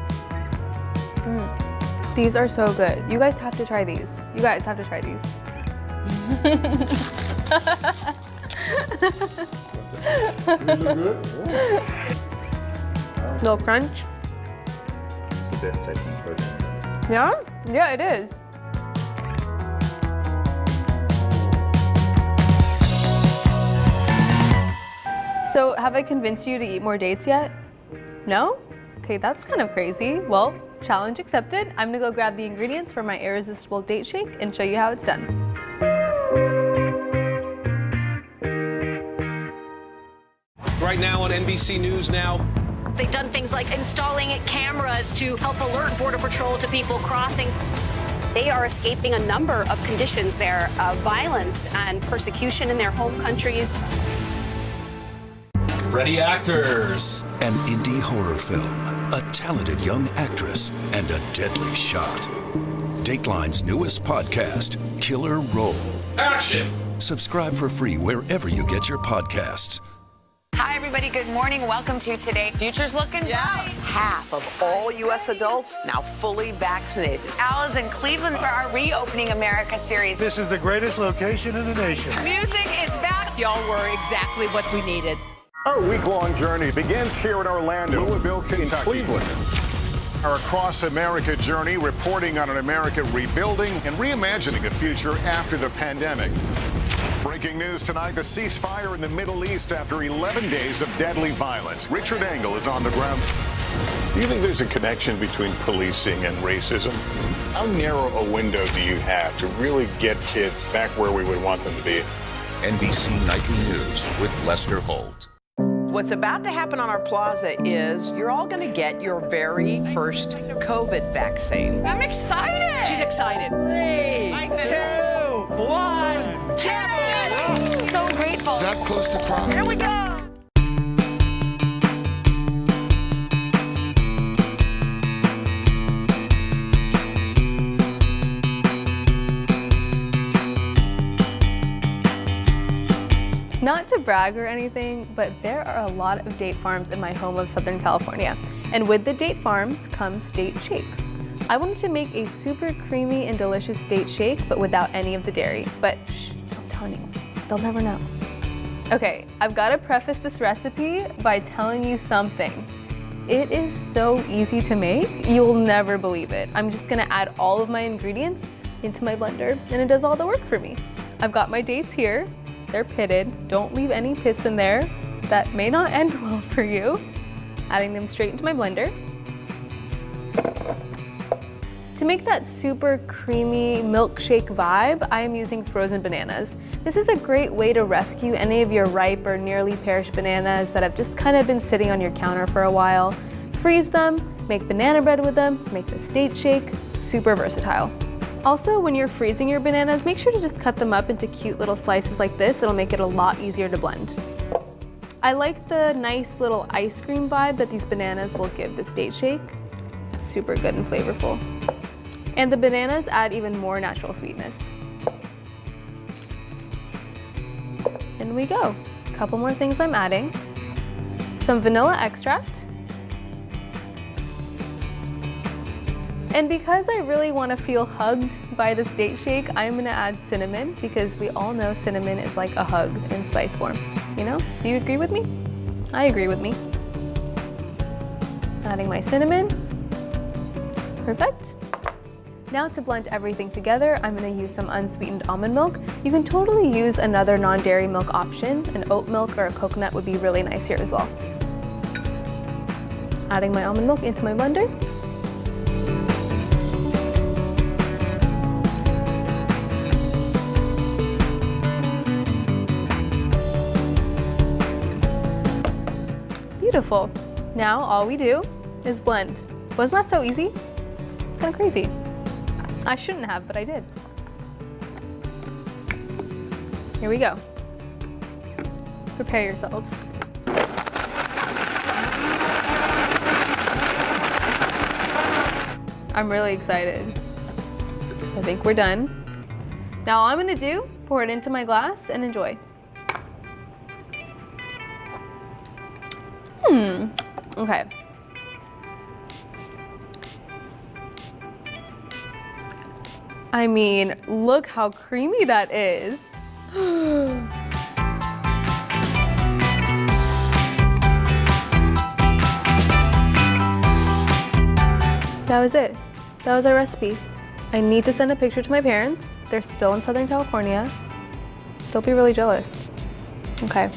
These are so good. You guys have to try these. You guys have to try these. Little crunch. It's the best tasting protein. Yeah? Yeah, it is. So, have I convinced you to eat more dates yet? No? Okay, that's kind of crazy. Well, challenge accepted. I'm gonna go grab the ingredients for my irresistible date shake and show you how it's done. Right now on NBC News Now. They've done things like installing cameras to help alert Border Patrol to people crossing. They are escaping a number of conditions there, violence and persecution in their home countries. Ready actors. An indie horror film, a talented young actress, and a deadly shot. Dateline's newest podcast, Killer Roll. Action! Subscribe for free wherever you get your podcasts. Hi, everybody. Good morning. Welcome to Today. Future's looking bright. Half of all U.S. adults now fully vaccinated. Al is in Cleveland for our Reopening America series. This is the greatest location in the nation. Music is back. Y'all were exactly what we needed. Our week-long journey begins here in Orlando, Louisville, Kentucky, Cleveland. Our Across America journey reporting on an America rebuilding and reimagining a future after the pandemic. Breaking news tonight, the ceasefire in the Middle East after 11 days of deadly violence. Richard Engel is on the ground. Do you think there's a connection between policing and racism? How narrow a window do you have to really get kids back where we would want them to be? NBC Nightly News with Lester Holt. What's about to happen on our plaza is you're all going to get your very first COVID vaccine. I'm excited. She's excited. 3, 2, 1, jam it! So grateful. Is that close to prom? Here we go. Not to brag or anything, but there are a lot of date farms in my home of Southern California. And with the date farms comes date shakes. I wanted to make a super creamy and delicious date shake, but without any of the dairy. But shh, don't tell anyone. They'll never know. Okay, I've got to preface this recipe by telling you something. It is so easy to make, you'll never believe it. I'm just gonna add all of my ingredients into my blender, and it does all the work for me. I've got my dates here. They're pitted. Don't leave any pits in there. That may not end well for you. Adding them straight into my blender. To make that super creamy milkshake vibe, I am using frozen bananas. This is a great way to rescue any of your ripe or nearly perished bananas that have just kind of been sitting on your counter for a while. Freeze them, make banana bread with them, make this date shake, super versatile. Also, when you're freezing your bananas, make sure to just cut them up into cute little slices like this. It'll make it a lot easier to blend. I like the nice little ice cream vibe that these bananas will give this date shake. Super good and flavorful. And the bananas add even more natural sweetness. In we go. A couple more things I'm adding. Some vanilla extract. And because I really want to feel hugged by this date shake, I'm gonna add cinnamon because we all know cinnamon is like a hug in spice form. You know? Do you agree with me? I agree with me. Adding my cinnamon. Perfect. Now to blend everything together, I'm gonna use some unsweetened almond milk. You can totally use another non-dairy milk option. An oat milk or a coconut would be really nice here as well. Adding my almond milk into my blender. Beautiful. Now all we do is blend. Wasn't that so easy? Kind of crazy. I shouldn't have, but I did. Here we go. Prepare yourselves. I'm really excited. So I think we're done. Now all I'm gonna do, pour it into my glass and enjoy. Okay. I mean, look how creamy that is. That was it. That was our recipe. I need to send a picture to my parents. They're still in Southern California. They'll be really jealous. Okay.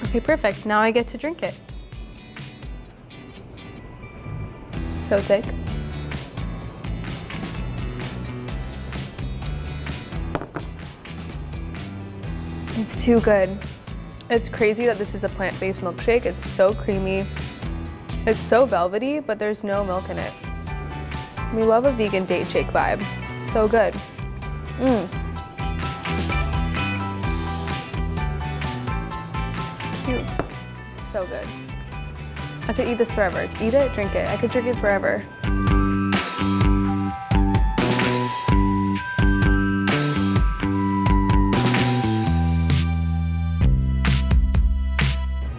Okay, perfect. Now I get to drink it. So thick. It's too good. It's crazy that this is a plant-based milkshake. It's so creamy. It's so velvety, but there's no milk in it. We love a vegan date shake vibe. So good. So cute. This is so good. I could eat this forever. Eat it, drink it. I could drink it forever.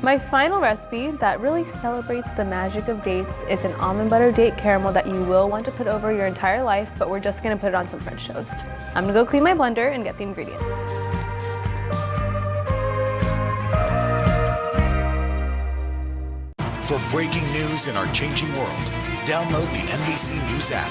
My final recipe that really celebrates the magic of dates is an almond butter date caramel that you will want to put over your entire life, but we're just gonna put it on some French toast. I'm gonna go clean my blender and get the ingredients. For breaking news in our changing world, download the NBC News app.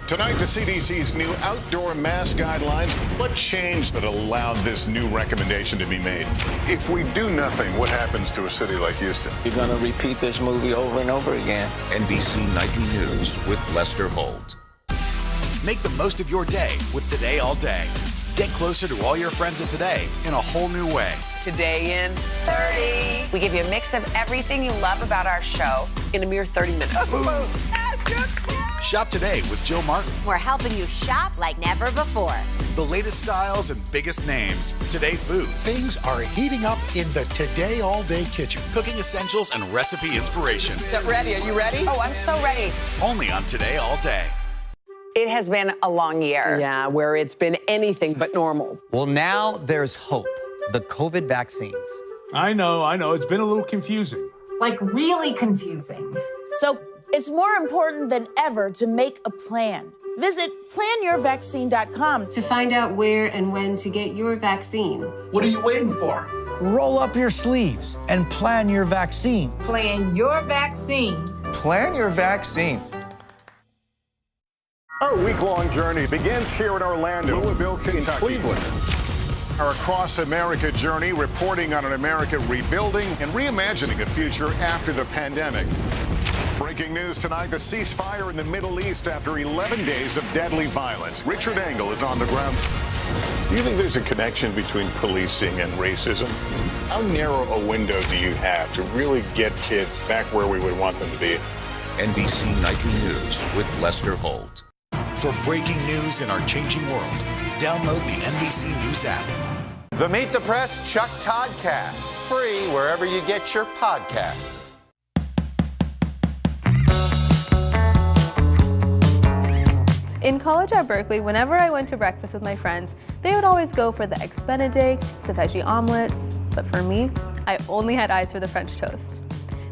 Tonight, the CDC's new outdoor mask guidelines. What changed that allowed this new recommendation to be made? If we do nothing, what happens to a city like Houston? You're gonna repeat this movie over and over again. NBC Nightly News with Lester Holt. Make the most of your day with Today All Day. Get closer to all your friends at Today in a whole new way. Today in 30. We give you a mix of everything you love about our show in a mere 30 minutes. Shop today with Jill Martin. We're helping you shop like never before. The latest styles and biggest names. Today Food. Things are heating up in the Today All Day kitchen. Cooking essentials and recipe inspiration. Get ready. Are you ready? Oh, I'm so ready. Only on Today All Day. It has been a long year. Yeah, where it's been anything but normal. Well, now there's hope. The COVID vaccines. I know. It's been a little confusing. Like really confusing. So it's more important than ever to make a plan. Visit planyourvaccine.com to find out where and when to get your vaccine. What are you waiting for? Roll up your sleeves and plan your vaccine. Plan your vaccine. Plan your vaccine. Our week-long journey begins here in Orlando, Louisville, Kentucky, Cleveland. Our Across America journey reporting on an America rebuilding and reimagining a future after the pandemic. Breaking news tonight, the ceasefire in the Middle East after 11 days of deadly violence. Richard Engel is on the ground. Do you think there's a connection between policing and racism? How narrow a window do you have to really get kids back where we would want them to be? NBC Nightly News with Lester Holt. For breaking news in our changing world, download the NBC News app. The Meet the Press Chuck Toddcast, free wherever you get your podcasts. In college at Berkeley, whenever I went to breakfast with my friends, they would always go for the Eggs Benedict, the veggie omelets, but for me, I only had eyes for the French toast.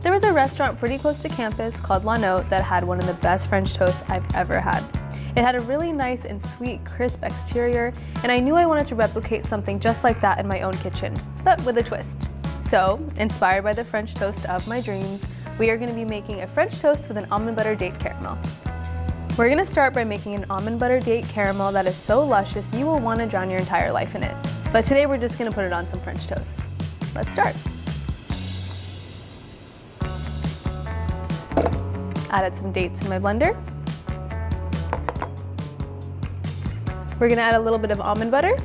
There was a restaurant pretty close to campus called La Note that had one of the best French toasts I've ever had. It had a really nice and sweet, crisp exterior, and I knew I wanted to replicate something just like that in my own kitchen, but with a twist. So, inspired by the French toast of my dreams, we are going to be making a French toast with an almond butter date caramel. We're going to start by making an almond butter date caramel that is so luscious you will want to drown your entire life in it. But today we're just going to put it on some French toast. Let's start. Added some dates in my blender. We're going to add a little bit of almond butter.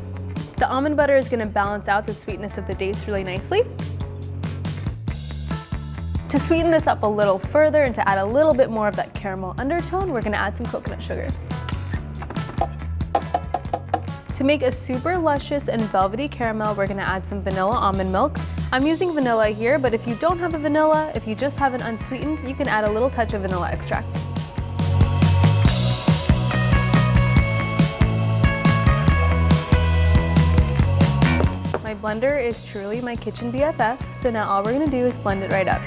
The almond butter is going to balance out the sweetness of the dates really nicely. To sweeten this up a little further and to add a little bit more of that caramel undertone, we're going to add some coconut sugar. To make a super luscious and velvety caramel, we're going to add some vanilla almond milk. I'm using vanilla here, but if you don't have a vanilla, if you just have it unsweetened, you can add a little touch of vanilla extract. My blender is truly my kitchen BFF, so now all we're going to do is blend it right up.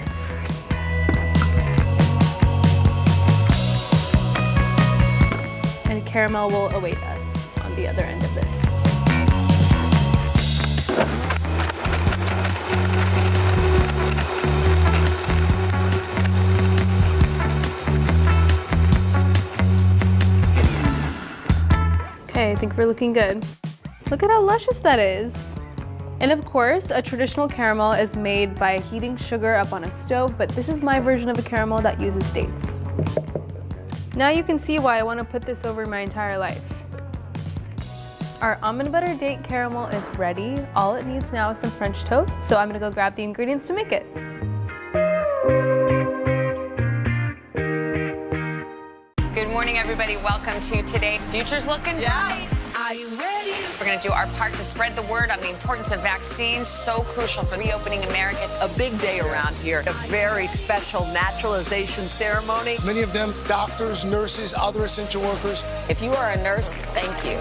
And caramel will await us on the other end of this. Okay, I think we're looking good. Look at how luscious that is. And of course, a traditional caramel is made by heating sugar up on a stove, but this is my version of a caramel that uses dates. Now you can see why I want to put this over my entire life. Our almond butter date caramel is ready. All it needs now is some French toast, so I'm going to go grab the ingredients to make it. Good morning, everybody. Welcome to Today. Future's looking bright. Are you ready? We're going to do our part to spread the word on the importance of vaccines, so crucial for reopening America. A big day around here, a very special naturalization ceremony. Many of them doctors, nurses, other essential workers. If you are a nurse, thank you.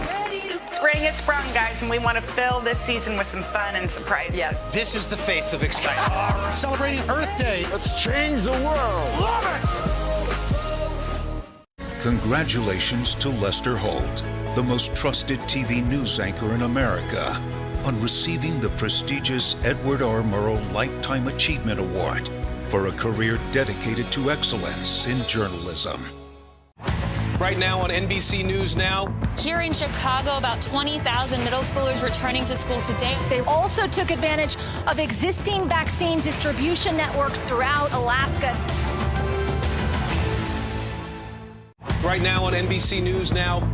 Spring has sprung, guys, and we want to fill this season with some fun and surprises. Yes. This is the face of excitement. Celebrating Earth Day. Let's change the world. Love it! Congratulations to Lester Holt, the most trusted TV news anchor in America, on receiving the prestigious Edward R. Murrow Lifetime Achievement Award for a career dedicated to excellence in journalism. Right now on NBC News Now. Here in Chicago, about 20,000 middle schoolers returning to school today. They also took advantage of existing vaccine distribution networks throughout Alaska. Right now on NBC News Now.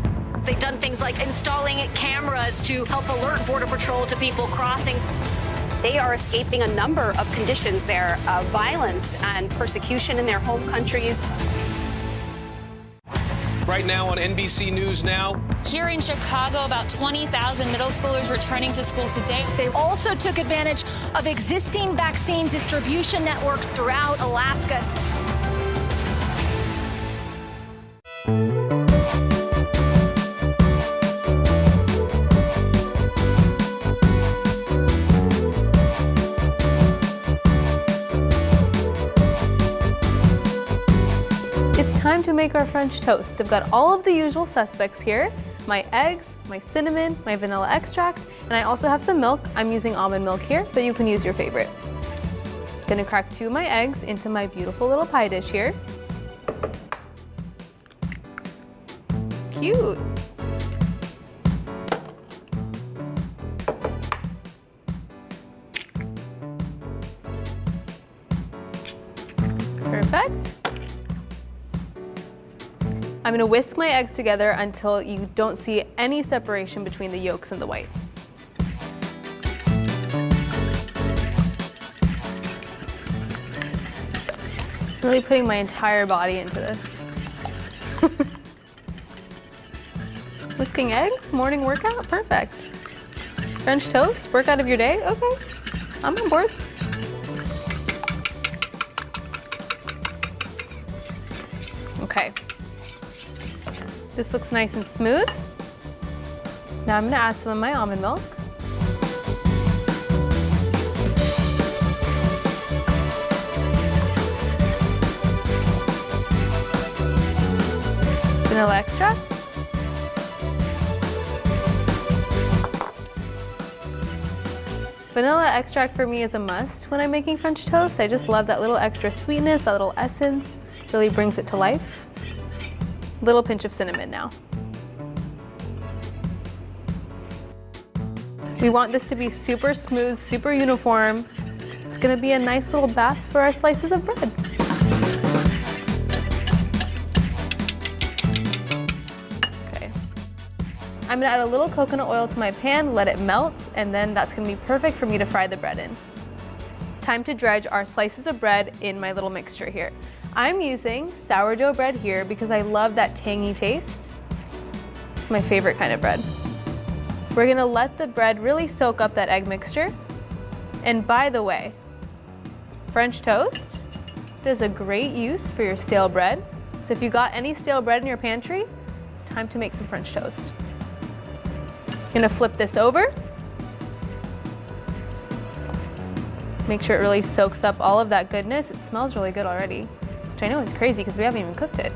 They've done things like installing cameras to help alert Border Patrol to people crossing. They are escaping a number of conditions there, violence and persecution in their home countries. Right now on NBC News Now. Here in Chicago, about 20,000 middle schoolers returning to school today. They also took advantage of existing vaccine distribution networks throughout Alaska. Time to make our French toast. I've got all of the usual suspects here. My eggs, my cinnamon, my vanilla extract, and I also have some milk. I'm using almond milk here, but you can use your favorite. Gonna crack 2 of my eggs into my beautiful little pie dish here. Cute. Perfect. I'm going to whisk my eggs together until you don't see any separation between the yolks and the white. Really putting my entire body into this. Whisking eggs, morning workout, perfect. French toast, workout of your day, okay. I'm on board. Okay. This looks nice and smooth. Now I'm gonna add some of my almond milk. Vanilla extract. Vanilla extract for me is a must when I'm making French toast. I just love that little extra sweetness, that little essence. Really brings it to life. Little pinch of cinnamon now. We want this to be super smooth, super uniform. It's gonna be a nice little bath for our slices of bread. Okay. I'm gonna add a little coconut oil to my pan, let it melt, and then that's gonna be perfect for me to fry the bread in. Time to dredge our slices of bread in my little mixture here. I'm using sourdough bread here because I love that tangy taste. It's my favorite kind of bread. We're gonna let the bread really soak up that egg mixture. And by the way, French toast is a great use for your stale bread. So if you got any stale bread in your pantry, it's time to make some French toast. Gonna flip this over. Make sure it really soaks up all of that goodness. It smells really good already, which I know is crazy because we haven't even cooked it.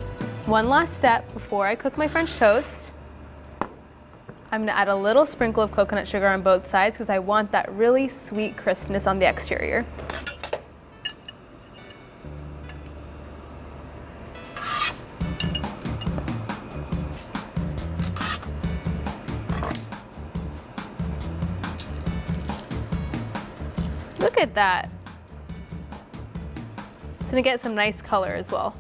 One last step before I cook my French toast. I'm gonna add a little sprinkle of coconut sugar on both sides because I want that really sweet crispness on the exterior. Look at that. It's gonna get some nice color as well.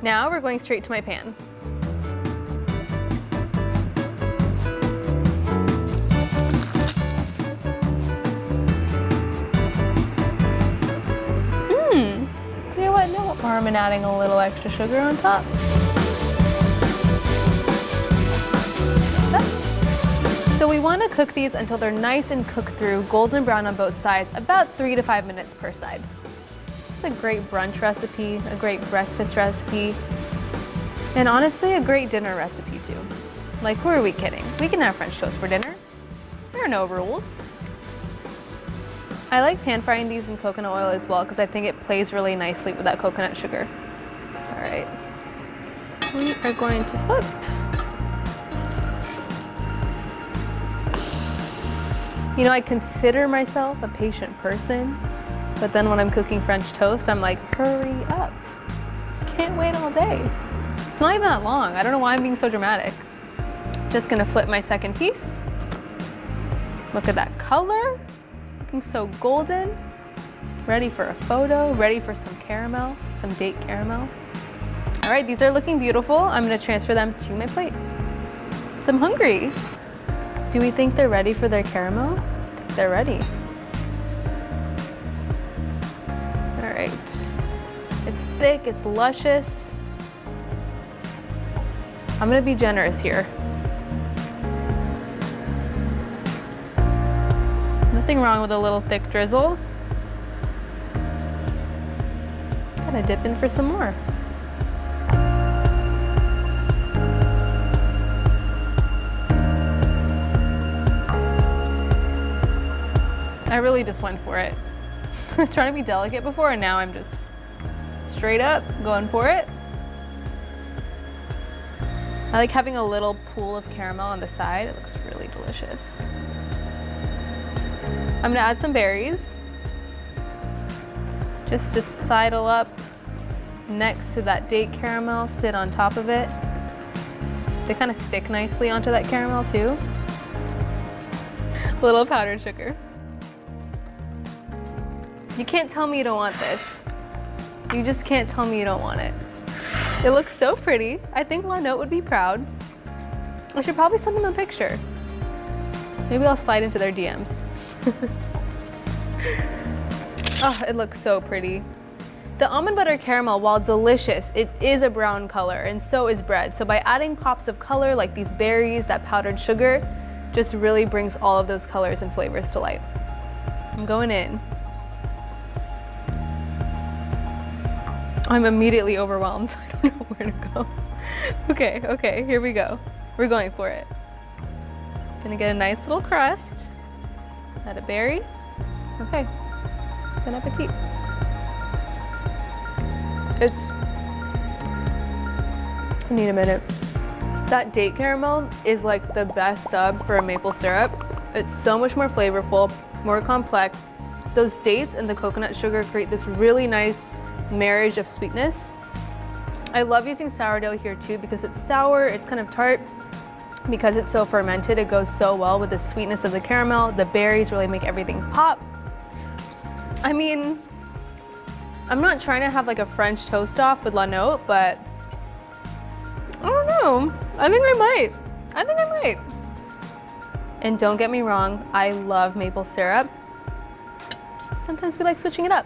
Now we're going straight to my pan. You know what? No harm in adding a little extra sugar on top. So we want to cook these until they're nice and cooked through, golden brown on both sides, about 3 to 5 minutes per side. This is a great brunch recipe, a great breakfast recipe, and honestly, a great dinner recipe too. Like, who are we kidding? We can have French toast for dinner. There are no rules. I like pan frying these in coconut oil as well because I think it plays really nicely with that coconut sugar. All right, we are going to flip. You know, I consider myself a patient person, but then when I'm cooking French toast, I'm like, hurry up. Can't wait all day. It's not even that long. I don't know why I'm being so dramatic. Just gonna flip my second piece. Look at that color. Looking so golden. Ready for a photo, ready for some caramel, some date caramel. All right, these are looking beautiful. I'm gonna transfer them to my plate. So I'm hungry. Do we think they're ready for their caramel? I think they're ready. All right. It's thick, it's luscious. I'm gonna be generous here. Nothing wrong with a little thick drizzle. Gotta dip in for some more. I really just went for it. I was trying to be delicate before, and now I'm just straight up going for it. I like having a little pool of caramel on the side. It looks really delicious. I'm gonna add some berries just to sidle up next to that date caramel, sit on top of it. They kind of stick nicely onto that caramel too. A little powdered sugar. You can't tell me you don't want this. You just can't tell me you don't want it. It looks so pretty. I think La Note would be proud. I should probably send them a picture. Maybe I'll slide into their DMs. Oh, it looks so pretty. The almond butter caramel, while delicious, it is a brown color, and so is bread. So by adding pops of color like these berries, that powdered sugar, just really brings all of those colors and flavors to light. I'm going in. I'm immediately overwhelmed. I don't know where to go. Okay, here we go. We're going for it. Gonna get a nice little crust. Add a berry. Okay, bon appetit. I need a minute. That date caramel is like the best sub for a maple syrup. It's so much more flavorful, more complex. Those dates and the coconut sugar create this really nice marriage of sweetness. I love using sourdough here too because it's sour, it's kind of tart. Because it's so fermented, it goes so well with the sweetness of the caramel. The berries really make everything pop. I mean, I'm not trying to have like a French toast off with La Note, but I don't know. I think I might. And don't get me wrong, I love maple syrup. Sometimes we like switching it up.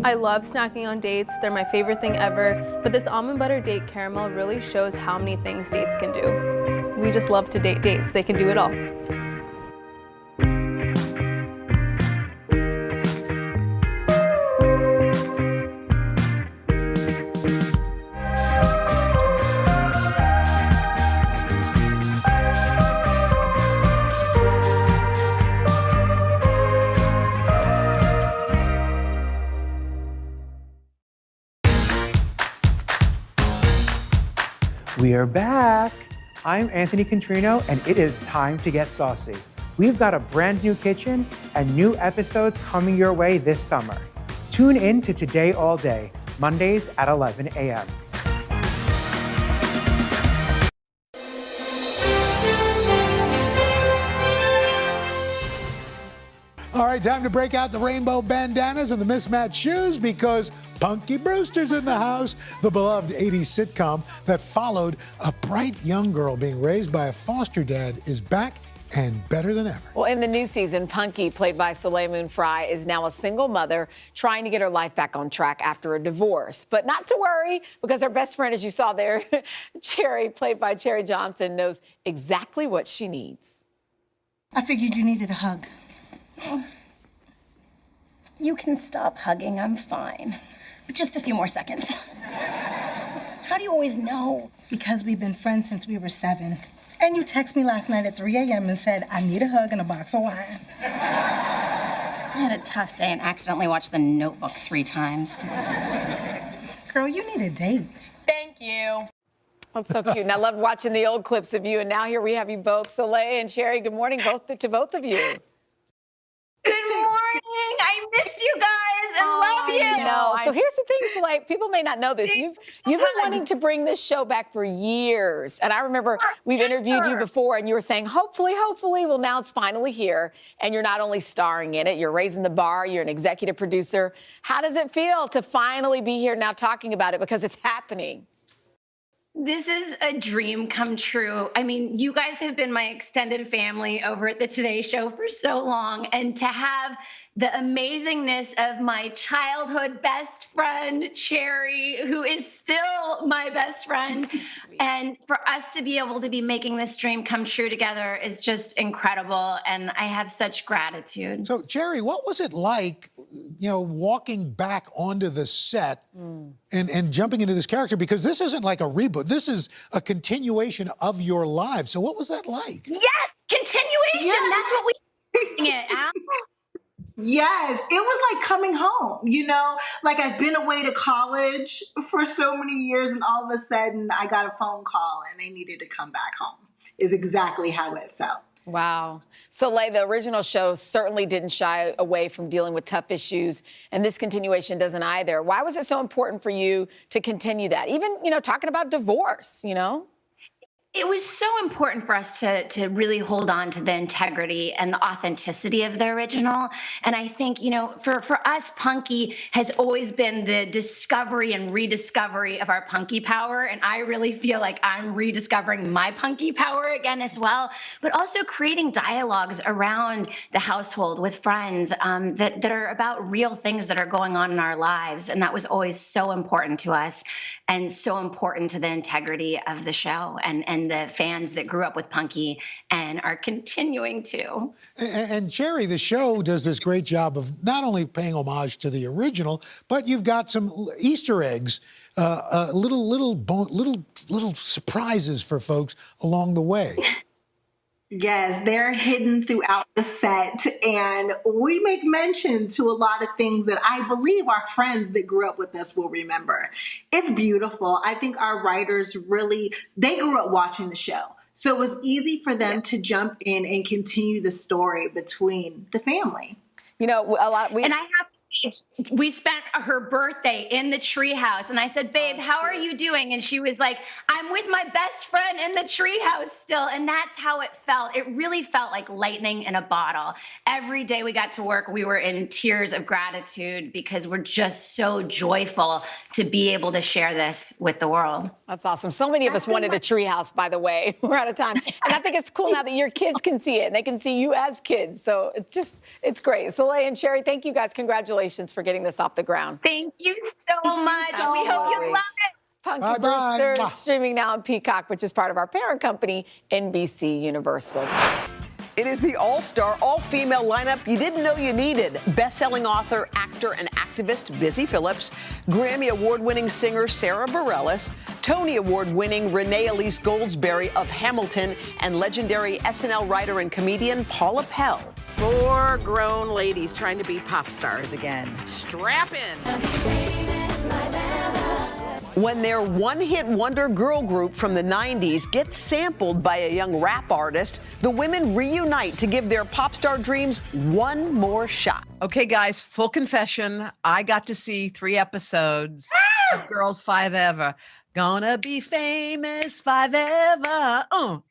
I love snacking on dates. They're my favorite thing ever. But this almond butter date caramel really shows how many things dates can do. We just love to date dates. They can do it all. We are back. I'm Anthony Contrino, and it is time to get saucy. We've got a brand new kitchen and new episodes coming your way this summer. Tune in to Today All Day, Mondays at 11 a.m. All right, time to break out the rainbow bandanas and the mismatched shoes because Punky Brewster's in the house. The beloved 80s sitcom that followed a bright young girl being raised by a foster dad is back and better than ever. Well, in the new season, Punky, played by Soleil Moon Frye, is now a single mother trying to get her life back on track after a divorce. But not to worry, because her best friend, as you saw there, Cherry, played by Cherry Johnson, knows exactly what she needs. I figured you needed a hug. You can stop hugging, I'm fine. But just a few more seconds. How do you always know? Because we've been friends since we were 7. And you texted me last night at 3 a.m. and said, I need a hug and a box of wine. I had a tough day and accidentally watched The Notebook 3 times. Girl, you need a date. Thank you. That's so cute. And I love watching the old clips of you. And now here we have you both, Soleil and Cherry. Good morning to both of you. Good morning. I miss you guys and love you. No. So here's the thing, Soleil. People may not know this. You've been wanting to bring this show back for years. And I remember we've interviewed you before and you were saying, hopefully. Well, now it's finally here. And you're not only starring in it, you're raising the bar, you're an executive producer. How does it feel to finally be here now talking about it because it's happening? This is a dream come true. I mean, you guys have been my extended family over at the Today Show for so long, and to have the amazingness of my childhood best friend, Cherry, who is still my best friend, and for us to be able to be making this dream come true together is just incredible, and I have such gratitude. So, Cherry, what was it like, walking back onto the set and jumping into this character? Because this isn't like a reboot. This is a continuation of your lives. So what was that like? Yes, continuation. Yes. That's what we it. Yes, it was like coming home, like I've been away to college for so many years and all of a sudden I got a phone call and I needed to come back home is exactly how it felt. Wow. Soleil, the original show certainly didn't shy away from dealing with tough issues, and this continuation doesn't either. Why was it so important for you to continue that? Even, talking about divorce, It was so important for us to really hold on to the integrity and the authenticity of the original. And I think, for us, Punky has always been the discovery and rediscovery of our Punky power. And I really feel like I'm rediscovering my Punky power again as well, but also creating dialogues around the household with friends that are about real things that are going on in our lives. And that was always so important to us and so important to the integrity of the show and the fans that grew up with Punky and are continuing to. And Jerry, the show does this great job of not only paying homage to the original, but you've got some Easter eggs, little surprises for folks along the way. Yes, they're hidden throughout the set, and we make mention to a lot of things that I believe our friends that grew up with us will remember. It's beautiful. I think our writers they grew up watching the show, so it was easy for them to jump in and continue the story between the family. And I have to say, we spent her birthday in the treehouse, and I said, "Babe, how are you doing?" And she was like, "I'm with my best friend in the treehouse still." And that's how it felt. It really felt like lightning in a bottle. Every day we got to work, we were in tears of gratitude because we're just so joyful to be able to share this with the world. That's awesome. So many of us wanted a treehouse, by the way. We're out of time. And I think it's cool now that your kids can see it and they can see you as kids. So it's great. Soleil and Sherry, thank you guys. Congratulations for getting this off the ground. Thank you so much. We hope you love it. Punky Brewster, streaming now on Peacock, which is part of our parent company, NBC Universal. It is the all-star, all-female lineup you didn't know you needed. Best-selling author, actor, and activist Busy Phillips, Grammy Award-winning singer Sarah Bareilles, Tony Award-winning Renee Elise Goldsberry of Hamilton, and legendary SNL writer and comedian Paula Pell. 4 grown ladies trying to be pop stars again. Strap in. When their one-hit wonder girl group from the 90s gets sampled by a young rap artist, the women reunite to give their pop star dreams one more shot. Okay, guys, full confession. I got to see 3 episodes of Girls 5 Ever. Gonna be famous 5 ever.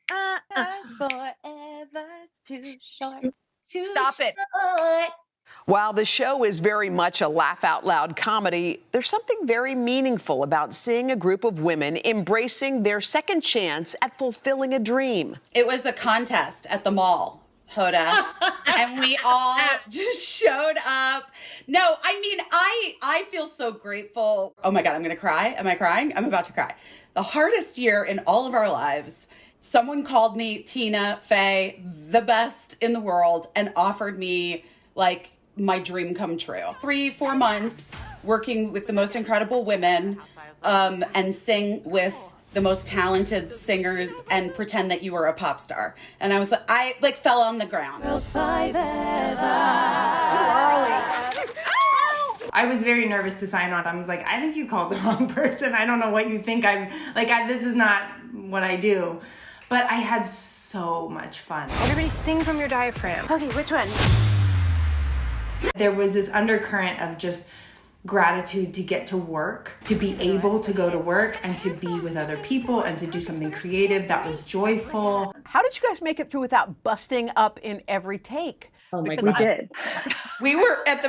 Forever too short. Stop it. While the show is very much a laugh-out-loud comedy, there's something very meaningful about seeing a group of women embracing their second chance at fulfilling a dream. It was a contest at the mall, Hoda, and we all just showed up. No, I mean, I feel so grateful. Oh my God, I'm gonna cry. Am I crying? I'm about to cry. The hardest year in all of our lives, someone called me Tina Fey, the best in the world, and offered me like my dream come true. 3-4 months working with the most incredible women and sing with the most talented singers and pretend that you were a pop star. And I fell on the ground. Girls 5 Ever. Too early. I was very nervous to sign on. I was like, I think you called the wrong person. I don't know what you think this is not what I do. But I had so much fun. Everybody sing from your diaphragm. Okay, which one? There was this undercurrent of just gratitude to get to work, to be able to go to work and to be with other people and to do something creative that was joyful. How did you guys make it through without busting up in every take? Oh my God. We did. We were at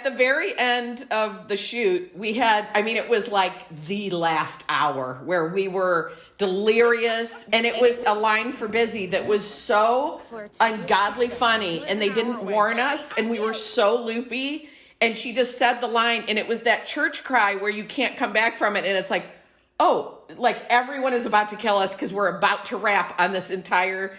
the very end of the shoot. We had, it was like the last hour where we were delirious, and it was a line for Busy that was so ungodly funny, and they didn't warn us, and we were so loopy, and she just said the line, and it was that church cry where you can't come back from it, and it's like, oh, like everyone is about to kill us because we're about to wrap on this entire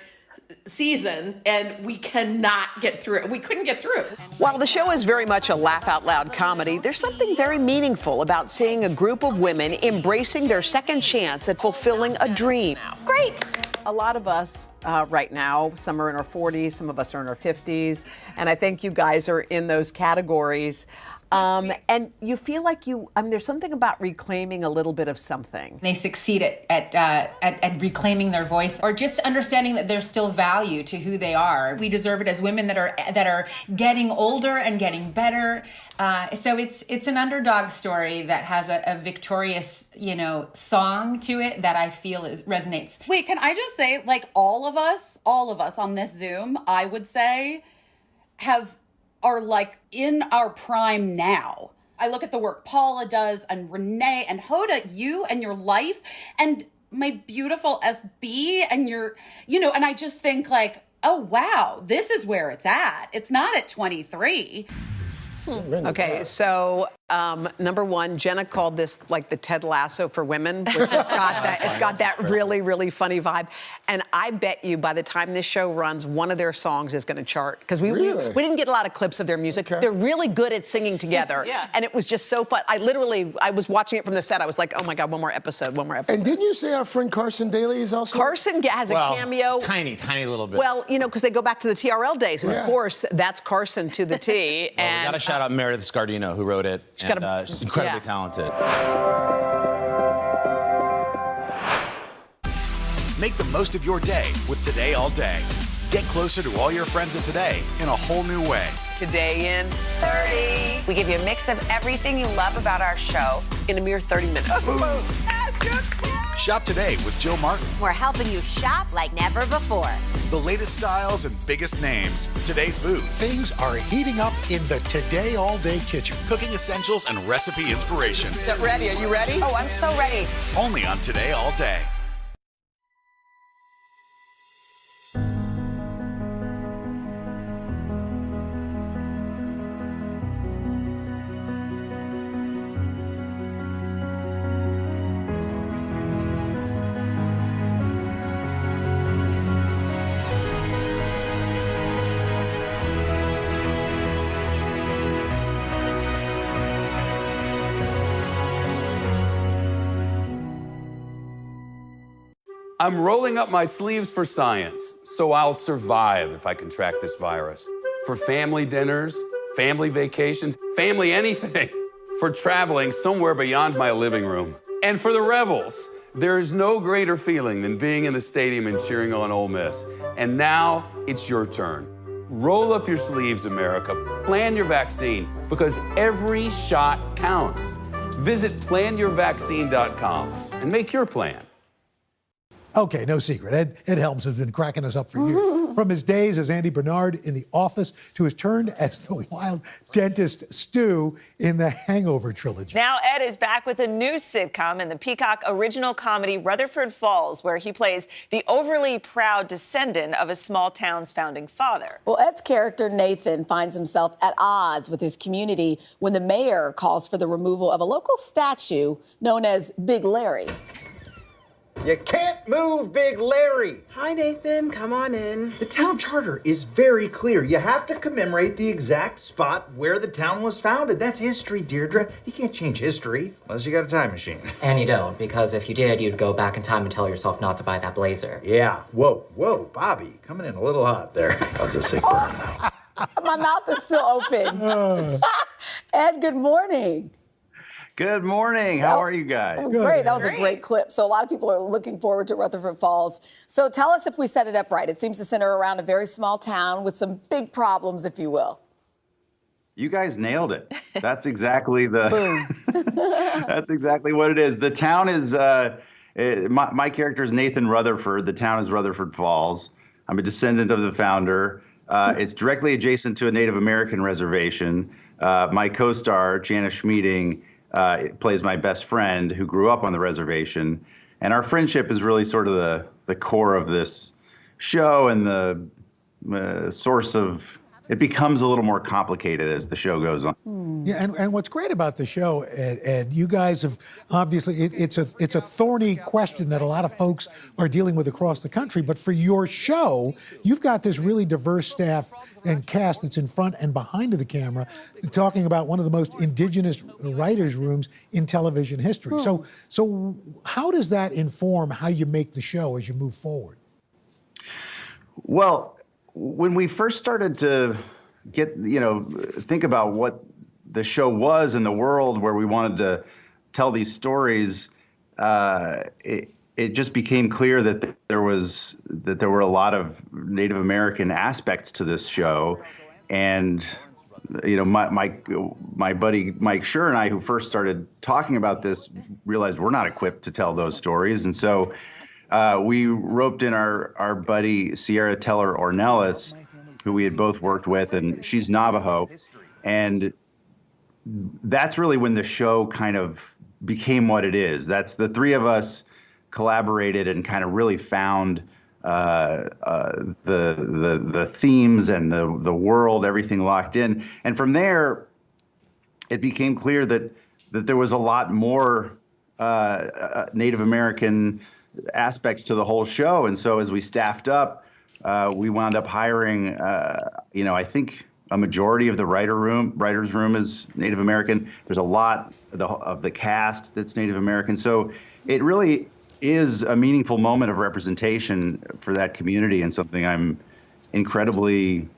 season, and we cannot get through it. We couldn't get through. While the show is very much a laugh-out-loud comedy, there's something very meaningful about seeing a group of women embracing their second chance at fulfilling a dream. Great. A lot of us right now, some are in our 40s, some of us are in our 50s, and I think you guys are in those categories. And you feel like there's something about reclaiming a little bit of something. They succeed at reclaiming their voice, or just understanding that there's still value to who they are. We deserve it as women that are getting older and getting better. So it's an underdog story that has a victorious, song to it that I feel resonates. Wait, can I just say, like, all of us on this Zoom, I would say, are like in our prime now. I look at the work Paula does, and Renee and Hoda, you and your life, and my beautiful SB, and and I just think, like, oh wow, this is where it's at. It's not at 23. Okay, so number one, Jenna called this like the Ted Lasso for women, which it's got that really, really funny vibe. And I bet you by the time this show runs, one of their songs is going to chart. Because we didn't get a lot of clips of their music. Okay. They're really good at singing together. Yeah. And it was just so fun. I was watching it from the set. I was like, oh my God, one more episode. And didn't you say our friend Carson Daly is also? Carson has a cameo. Tiny little bit. Well, because they go back to the TRL days. And of course, that's Carson to the T. We got to shout out Meredith Scardino, who wrote it. She's incredibly talented. Make the most of your day with Today All Day. Get closer to all your friends at Today in a whole new way. Today in 30. We give you a mix of everything you love about our show in a mere 30 minutes. Shop today with Jill Martin. We're helping you shop like never before. The latest styles and biggest names. Today Food. Things are heating up in the Today All Day kitchen. Cooking essentials and recipe inspiration. Is that ready? Are you ready? Oh, I'm so ready. Only on Today All Day. I'm rolling up my sleeves for science, so I'll survive if I can track this virus. For family dinners, family vacations, family anything. For traveling somewhere beyond my living room. And for the Rebels, there is no greater feeling than being in the stadium and cheering on Ole Miss. And now it's your turn. Roll up your sleeves, America. Plan your vaccine, because every shot counts. Visit planyourvaccine.com and make your plan. Okay, no secret. Ed Helms has been cracking us up for years. From his days as Andy Bernard in The Office to his turn as the wild dentist Stu in the Hangover trilogy. Now Ed is back with a new sitcom in the Peacock original comedy Rutherford Falls, where he plays the overly proud descendant of a small town's founding father. Well, Ed's character, Nathan, finds himself at odds with his community when the mayor calls for the removal of a local statue known as Big Larry. You can't move Big Larry. Hi, Nathan. Come on in. The town charter is very clear. You have to commemorate the exact spot where the town was founded. That's history, Deirdre. You can't change history unless you got a time machine. And you don't, because if you did, you'd go back in time and tell yourself not to buy that blazer. Yeah. Whoa, Bobby. Coming in a little hot there. That's a sick burn, though. My mouth is still open. Ed, good morning. Good morning. How are you guys? Great. That was a great clip. So a lot of people are looking forward to Rutherford Falls. So tell us if we set it up right. It seems to center around a very small town with some big problems, if you will. You guys nailed it. That's exactly that's exactly what it is. The town is, my character is Nathan Rutherford. The town is Rutherford Falls. I'm a descendant of the founder. It's directly adjacent to a Native American reservation. My co-star, Janice Schmieding, plays my best friend who grew up on the reservation. And our friendship is really sort of the core of this show and the source of, it becomes a little more complicated as the show goes on. Yeah, and what's great about the show, Ed, you guys have obviously, it's a thorny question that a lot of folks are dealing with across the country, but for your show, you've got this really diverse staff and cast that's in front and behind of the camera, talking about one of the most indigenous writers' rooms in television history. So how does that inform how you make the show as you move forward? Well, when we first started to get, think about what the show was and the world where we wanted to tell these stories, it just became clear that there were a lot of Native American aspects to this show. And my buddy Mike Schur and I, who first started talking about this, realized we're not equipped to tell those stories. And so we roped in our buddy Sierra Teller Ornelas, who we had both worked with, and she's Navajo. And that's really when the show kind of became what it is. That's the three of us collaborated and kind of really found the themes and the world, everything locked in. And from there, it became clear that there was a lot more Native American aspects to the whole show. And so as we staffed up, we wound up hiring, I think a majority of the writer's room is Native American. There's a lot of the cast that's Native American. So it really is a meaningful moment of representation for that community, and something I'm incredibly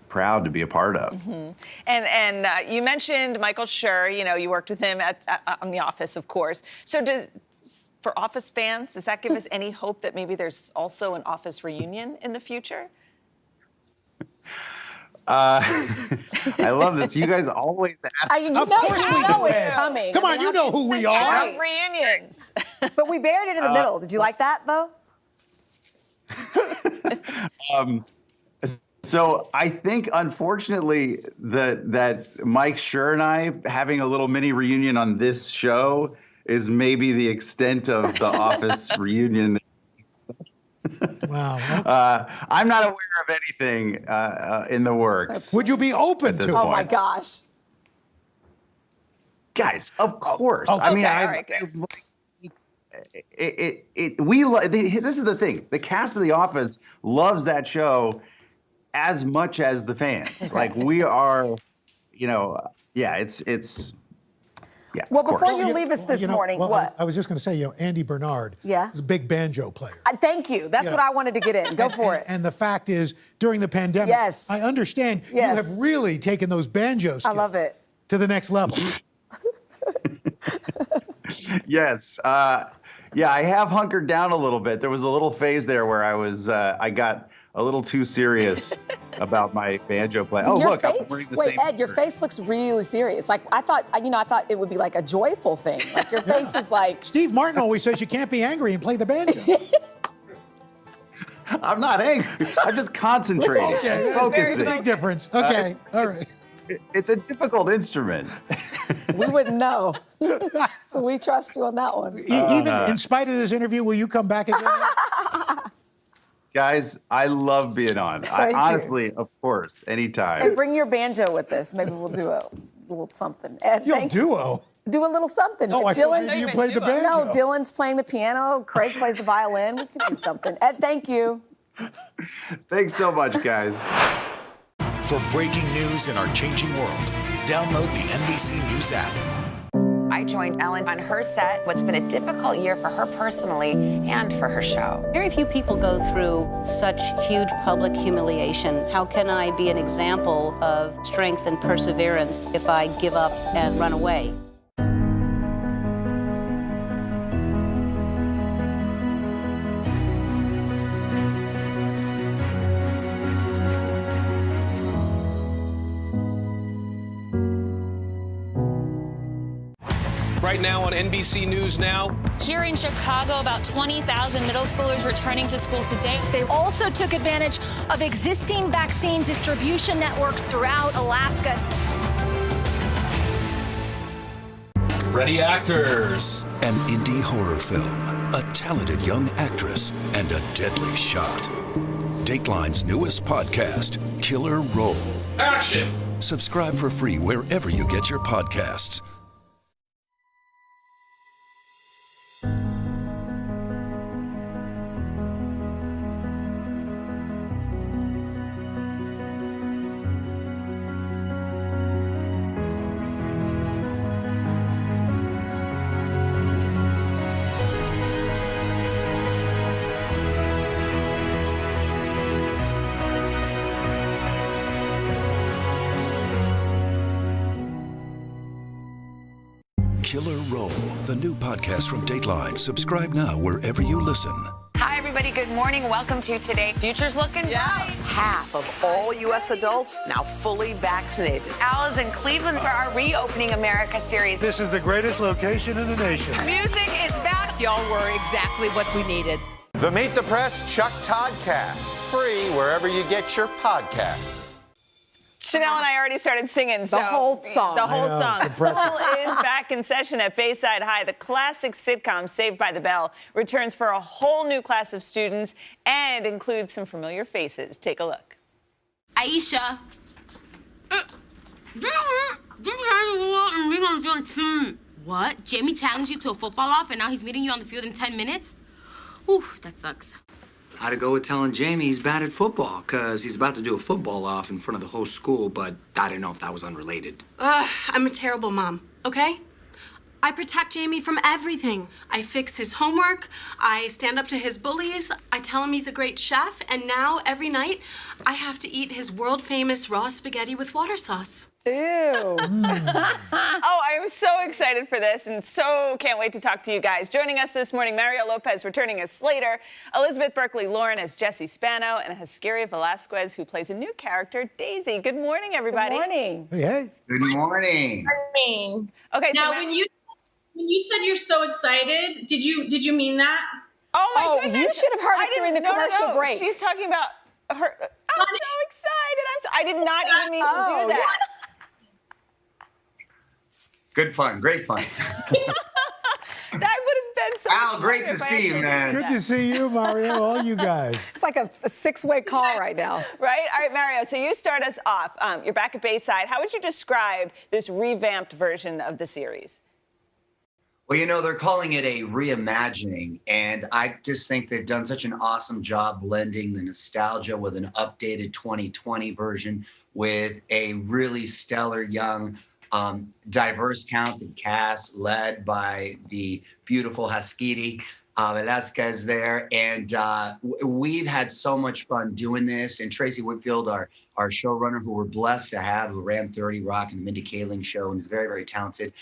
proud to be a part of. Mm-hmm. And you mentioned Michael Schur. You worked with him on The Office, of course. So for Office fans, does that give us any hope that maybe there's also an Office reunion in the future? I love this. You guys always ask. Of course we do. It's coming. Come on, you know who we are. Reunions. But we buried it in the middle. Did you like that, though? So I think, unfortunately, that Mike Schur and I having a little mini reunion on this show is maybe the extent of the Office reunion. Wow. I'm not aware of anything in the works. Would you be open to it? Oh my gosh. Guys, of course. Okay, I mean, all right, good. This is the thing. The cast of The Office loves that show as much as the fans. Like, we are, it's. Yeah, well, before you leave us this morning, what? I was just going to say, Andy Bernard is a big banjo player. Thank you. That's what I wanted to get in. Go for it. And the fact is, during the pandemic, I understand you have really taken those banjo skills I love it. to the next level. Yes. I have hunkered down a little bit. There was a little phase there where I got a little too serious about my banjo playing. Oh, look, I'm wearing the same. Wait, Ed, your face looks really serious. Like, I thought it would be like a joyful thing. Like, your face is like. Steve Martin always says you can't be angry and play the banjo. I'm not angry. I'm just concentrating. Okay, focusing. There's a big difference. Okay, all right. It's a difficult instrument. We wouldn't know. So we trust you on that one. Even in spite of this interview, will you come back again? Guys, I love being on. Honestly, of course, anytime. And bring your banjo with us. Maybe we'll do a little something. Ed, duo? Do a little something. Oh, I thought you played the banjo. No, Dylan's playing the piano. Craig plays the violin. We can do something. Ed, thank you. Thanks so much, guys. For breaking news in our changing world, download the NBC News app. I joined Ellen on her set. What's been a difficult year for her personally and for her show. Very few people go through such huge public humiliation. How can I be an example of strength and perseverance if I give up and run away? Right now on NBC News Now. Here in Chicago, about 20,000 middle schoolers returning to school today. They also took advantage of existing vaccine distribution networks throughout Alaska. Ready actors. An indie horror film, a talented young actress, and a deadly shot. Dateline's newest podcast, Killer Roll. Action! Subscribe for free wherever you get your podcasts. Killer Roll, the new podcast from Dateline. Subscribe now wherever you listen. Hi, everybody. Good morning. Welcome to Today. Future's looking bright. Half of all U.S. adults now fully vaccinated. Al is in Cleveland for our Reopening America series. This is the greatest location in the nation. Music is back. Y'all were exactly what we needed. The Meet the Press Chuck Toddcast, free wherever you get your podcasts. Chanel and I already started singing. The whole song. The whole I know, song. it's School impressive. is back in session at Bayside High. The classic sitcom Saved by the Bell returns for a whole new class of students and includes some familiar faces. Take a look. Aisha. What? Jamie challenged you to a football off and now he's meeting you on the field in 10 minutes? Whew, that sucks. I'd go with telling Jamie he's bad at football, because he's about to do a football off in front of the whole school, but I didn't know if that was unrelated. I'm a terrible mom, okay? I protect Jamie from everything. I fix his homework, I stand up to his bullies, I tell him he's a great chef, and now every night I have to eat his world-famous raw spaghetti with water sauce. Ew. Oh, I'm so excited for this and so can't wait to talk to you guys. Joining us this morning, Mario Lopez returning as Slater, Elizabeth Berkley Lauren as Jessie Spano, and Heskeria Velasquez, who plays a new character, Daisy. Good morning, everybody. Good morning. Hey. Good morning. Okay, Now, so when you said you're so excited, did you mean that? Oh my goodness! You should have heard us during the commercial break. She's talking about her. I'm so excited. I did not even mean to do that. Good fun, great fun. That would have been so. Al, great to see you, man. Good to see you, Mario, all you guys. It's like a six-way call right now. Right? All right, Mario, so you start us off. You're back at Bayside. How would you describe this revamped version of the series? Well, you know, they're calling it a reimagining, and I just think they've done such an awesome job blending the nostalgia with an updated 2020 version with a really stellar young, diverse, talented cast led by the beautiful Heskeria Velasquez there. And we've had so much fun doing this. And Tracy Whitfield, our showrunner, who we're blessed to have, who ran 30 Rock and the Mindy Kaling Show and is very, very talented,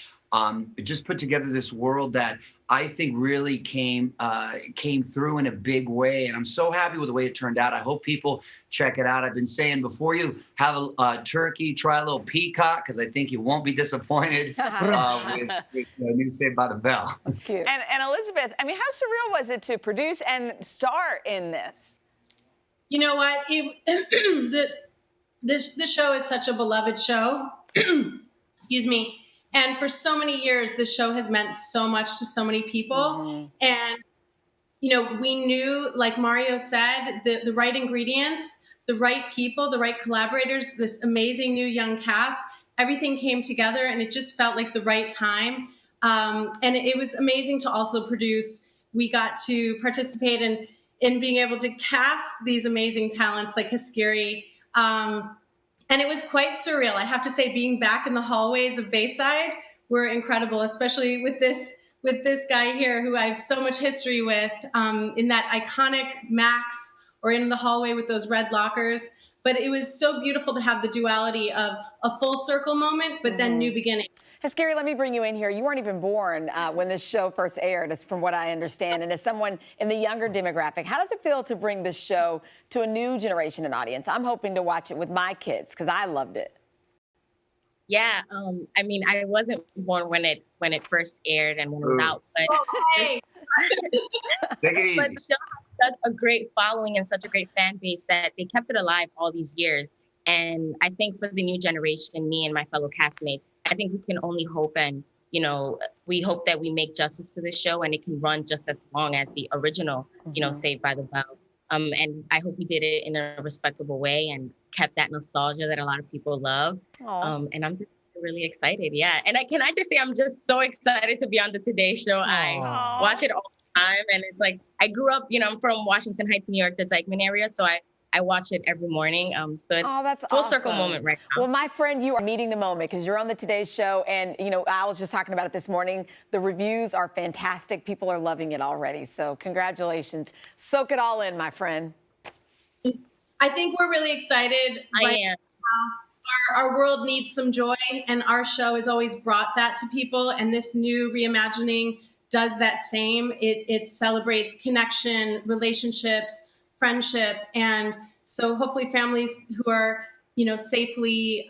just put together this world that I think really came through in a big way. And I'm so happy with the way it turned out. I hope people check it out. I've been saying, before you have a turkey, try a little peacock, because I think you won't be disappointed with the new Saved by the Bell. That's cute. And Elizabeth, I mean, how surreal was it to produce and star in this? You know what? This show is such a beloved show. Excuse me. And for so many years, this show has meant so much to so many people. Mm-hmm. And, you know, we knew, like Mario said, the right ingredients, the right people, the right collaborators, this amazing new young cast, everything came together and it just felt like the right time. And it was amazing to also produce. We got to participate in being able to cast these amazing talents like Heskeria. And it was quite surreal. I have to say, being back in the hallways of Bayside were incredible, especially with this guy here who I have so much history with, in that iconic Max, or in the hallway with those red lockers. But it was so beautiful to have the duality of a full circle moment, but then new beginning. Heskeria, let me bring you in here. You weren't even born when this show first aired, as from what I understand. And as someone in the younger demographic, how does it feel to bring this show to a new generation and audience? I'm hoping to watch it with my kids because I loved it. Yeah, I mean, I wasn't born when it first aired and when it was out, but Take it easy. But the show has such a great following and such a great fan base that they kept it alive all these years. And I think for the new generation, me and my fellow castmates, I think we can only hope, and you know, we hope that we make justice to this show and it can run just as long as the original, you know, Saved by the Bell. And I hope we did it in a respectable way and kept that nostalgia that a lot of people love. And I'm just really excited. Yeah. And can I just say, I'm just so excited to be on the Today Show. I watch it all the time. And it's like, I grew up, you know, I'm from Washington Heights, New York, the Dykeman area. So I watch it every morning. So it's that's full awesome. circle moment right now. Well, my friend, you are meeting the moment because you're on the Today Show. And, you know, I was just talking about it this morning. The reviews are fantastic. People are loving it already. So congratulations. Soak it all in, my friend. I think we're really excited. I am. our world needs some joy, and our show has always brought that to people. And this new reimagining does that same. It celebrates connection, relationships, friendship, and so hopefully families who are, safely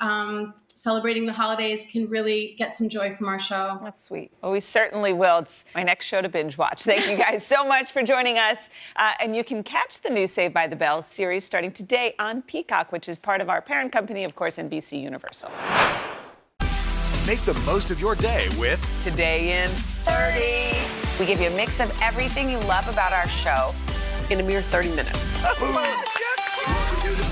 celebrating the holidays can really get some joy from our show. That's sweet. Well, we certainly will. It's my next show to binge watch. Thank you guys so much for joining us. And you can catch the new Saved by the Bell series starting today on Peacock, which is part of our parent company, of course, NBC Universal. Make the most of your day with Today in 30. We give you a mix of everything you love about our show in a mere 30 minutes.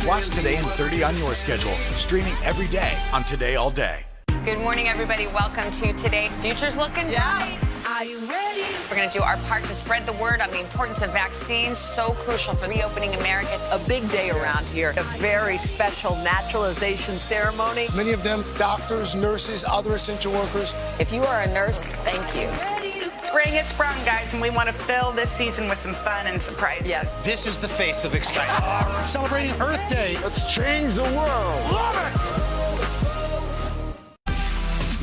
Watch Today in 30 on your schedule, streaming every day on Today All Day. Good morning, everybody. Welcome to Today. Future's looking bright. Are you ready? We're going to do our part to spread the word on the importance of vaccines, so crucial for reopening America. A big day around here, a very special naturalization ceremony. Many of them doctors, nurses, other essential workers. If you are a nurse, thank you. Spring has sprung, guys, and we want to fill this season with some fun and surprises. Yes. This is the face of excitement. Celebrating Earth Day. Let's change the world.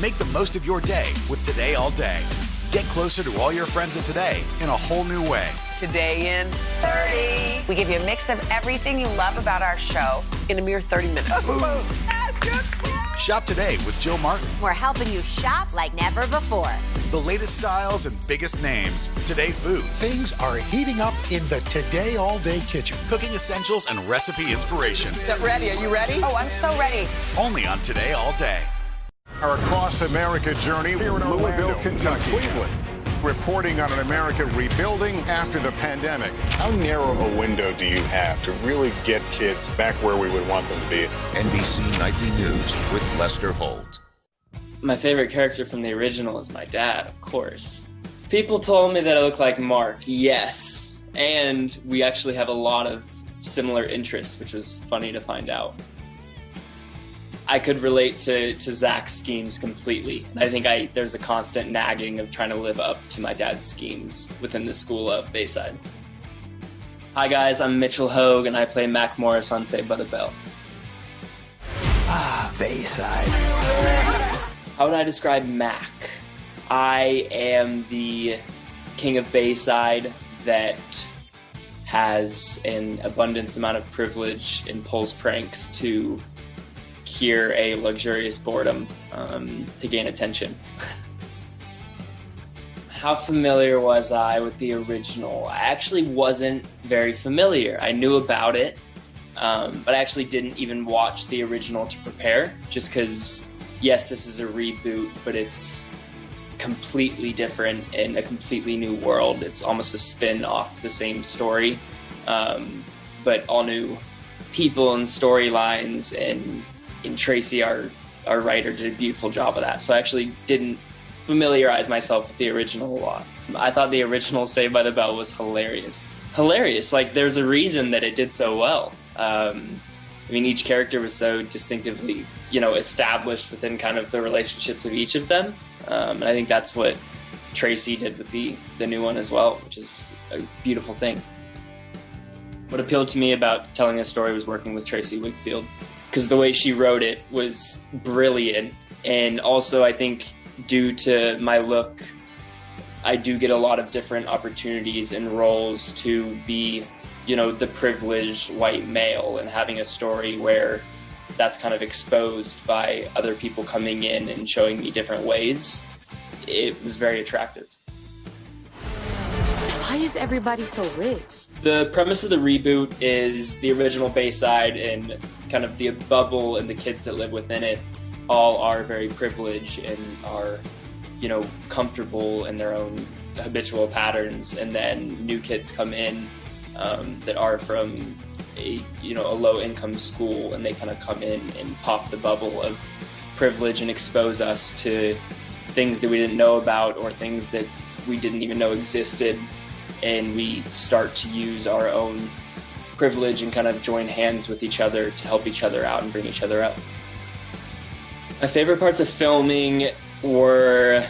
Make the most of your day with Today All Day. Get closer to all your friends at Today in a whole new way. Today in 30. We give you a mix of everything you love about our show in a mere 30 minutes. Shop today with Jill Martin. We're helping you shop like never before. The latest styles and biggest names. Today Food. Things are heating up in the Today All Day kitchen. Cooking essentials and recipe inspiration. Is that ready? Are you ready? Oh, I'm so ready. Only on Today All Day. Our Across America journey here in Louisville, Kentucky. Cleveland, reporting on an America rebuilding after the pandemic. How narrow a window do you have to really get kids back where we would want them to be? NBC Nightly News with Lester Holt. My favorite character from the original is my dad, of course. People told me that I look like Mark, yes. And we actually have a lot of similar interests, which was funny to find out. I could relate to Zach's schemes completely. I think there's a constant nagging of trying to live up to my dad's schemes within the school of Bayside. Hi guys, I'm Mitchell Hogue and I play Mac Morris on Saved by the Bell. Ah, Bayside. How would I describe Mac? I am the king of Bayside that has an abundance amount of privilege and pulls pranks to cure a luxurious boredom to gain attention. How familiar was I with the original? I actually wasn't very familiar. I knew about it, but I actually didn't even watch the original to prepare, just because, yes, this is a reboot, but it's completely different in a completely new world. It's almost a spin off the same story, but all new people and storylines, and Tracy, our writer, did a beautiful job of that. So I actually didn't familiarize myself with the original a lot. I thought the original Saved by the Bell was hilarious. Like, there's a reason that it did so well. Each character was so distinctively, established within kind of the relationships of each of them. And I think that's what Tracy did with the new one as well, which is a beautiful thing. What appealed to me about telling a story was working with Tracy Wigfield, because the way she wrote it was brilliant. And also, I think, due to my look, I do get a lot of different opportunities and roles to be, the privileged white male, and having a story where that's kind of exposed by other people coming in and showing me different ways. It was very attractive. Why is everybody so rich? The premise of the reboot is the original Bayside and kind of the bubble and the kids that live within it all are very privileged and are, comfortable in their own habitual patterns. And then new kids come in that are from a low-income school, and they kind of come in and pop the bubble of privilege and expose us to things that we didn't know about or things that we didn't even know existed. And we start to use our own privilege and kind of join hands with each other to help each other out and bring each other up. My favorite parts of filming were,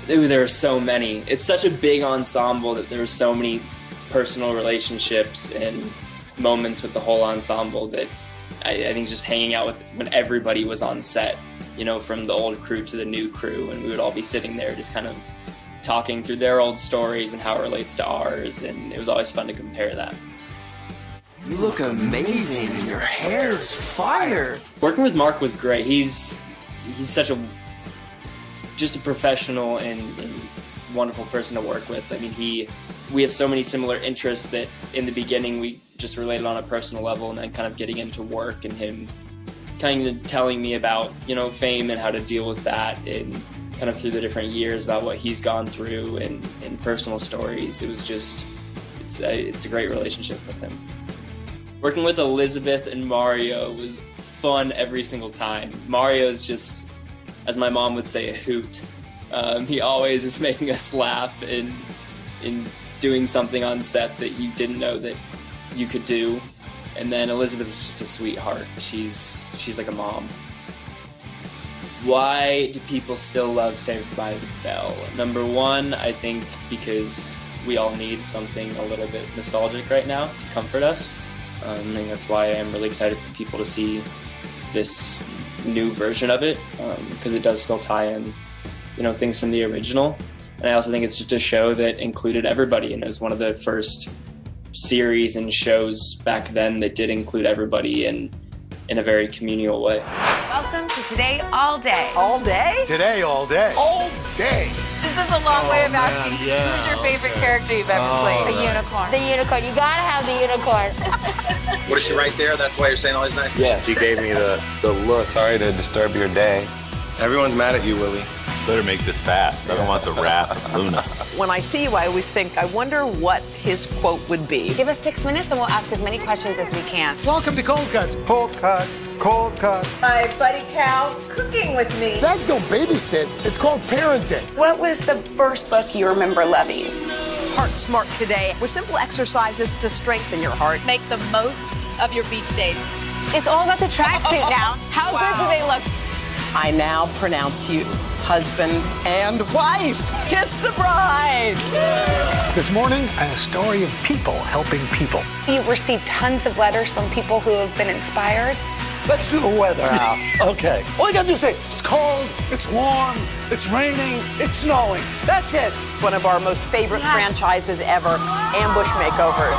there were so many. It's such a big ensemble that there were so many personal relationships and moments with the whole ensemble that I think just hanging out with when everybody was on set, you know, from the old crew to the new crew, and we would all be sitting there just kind of talking through their old stories and how it relates to ours, and it was always fun to compare that. You look amazing and your hair's fire. Working with Mark was great. He's such just a professional and wonderful person to work with. I mean, we have so many similar interests that in the beginning we just related on a personal level, and then kind of getting into work and him kind of telling me about, you know, fame and how to deal with that, and kind of through the different years about what he's gone through and personal stories. It was just, it's a great relationship with him. Working with Elizabeth and Mario was fun every single time. Mario is just, as my mom would say, a hoot. He always is making us laugh and doing something on set that you didn't know that you could do. And then Elizabeth is just a sweetheart. She's like a mom. Why do people still love Saved by the Bell? Number one, I think because we all need something a little bit nostalgic right now to comfort us. I think that's why I'm really excited for people to see this new version of it, because it does still tie in, you know, things from the original. And I also think it's just a show that included everybody, and it was one of the first series and shows back then that did include everybody in a very communal way. Welcome to Today All Day. All day? Today, all day. All day. This is a long way of asking who's your favorite character you've ever played? The unicorn. The unicorn. You gotta have the unicorn. What is she right there? That's why you're saying all these nice things? Yeah, she gave me the look. Sorry to disturb your day. Everyone's mad at you, Willie. Better make this fast. I don't want the wrath of Luna. When I see you, I always think, I wonder what his quote would be. Give us 6 minutes and we'll ask as many questions as we can. Welcome to Cold Cuts. Cold cut, cold cut. My buddy Cal cooking with me. Dads don't babysit. It's called parenting. What was the first book you remember loving? Heart Smart Today, with simple exercises to strengthen your heart. Make the most of your beach days. It's all about the tracksuit now. How good do they look? I now pronounce you husband and wife. Kiss the bride. This morning, a story of people helping people. You've received tons of letters from people who have been inspired. Let's do the weather out. Okay. All you gotta do is say, it's cold, it's warm, it's raining, it's snowing. That's it. One of our most favorite franchises ever, Ambush Makeovers.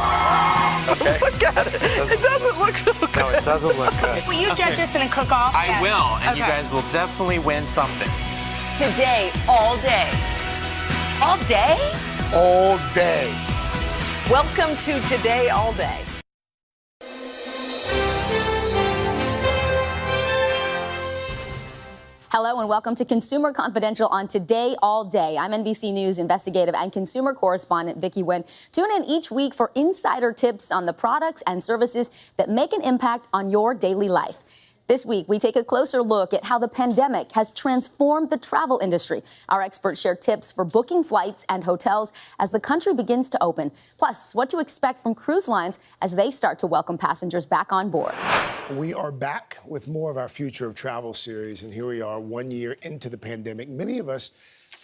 Okay. Look at it. It doesn't look so good. No, it doesn't look good. Will you judge us in a cook-off? I will, and you guys will definitely win something. Today, all day. All day? All day. Welcome to Today All Day. Hello and welcome to Consumer Confidential on Today All Day. I'm NBC News investigative and consumer correspondent Vicki Nguyen. Tune in each week for insider tips on the products and services that make an impact on your daily life. This week, we take a closer look at how the pandemic has transformed the travel industry. Our experts share tips for booking flights and hotels as the country begins to open. Plus, what to expect from cruise lines as they start to welcome passengers back on board. We are back with more of our Future of Travel series, and here we are 1 year into the pandemic. Many of us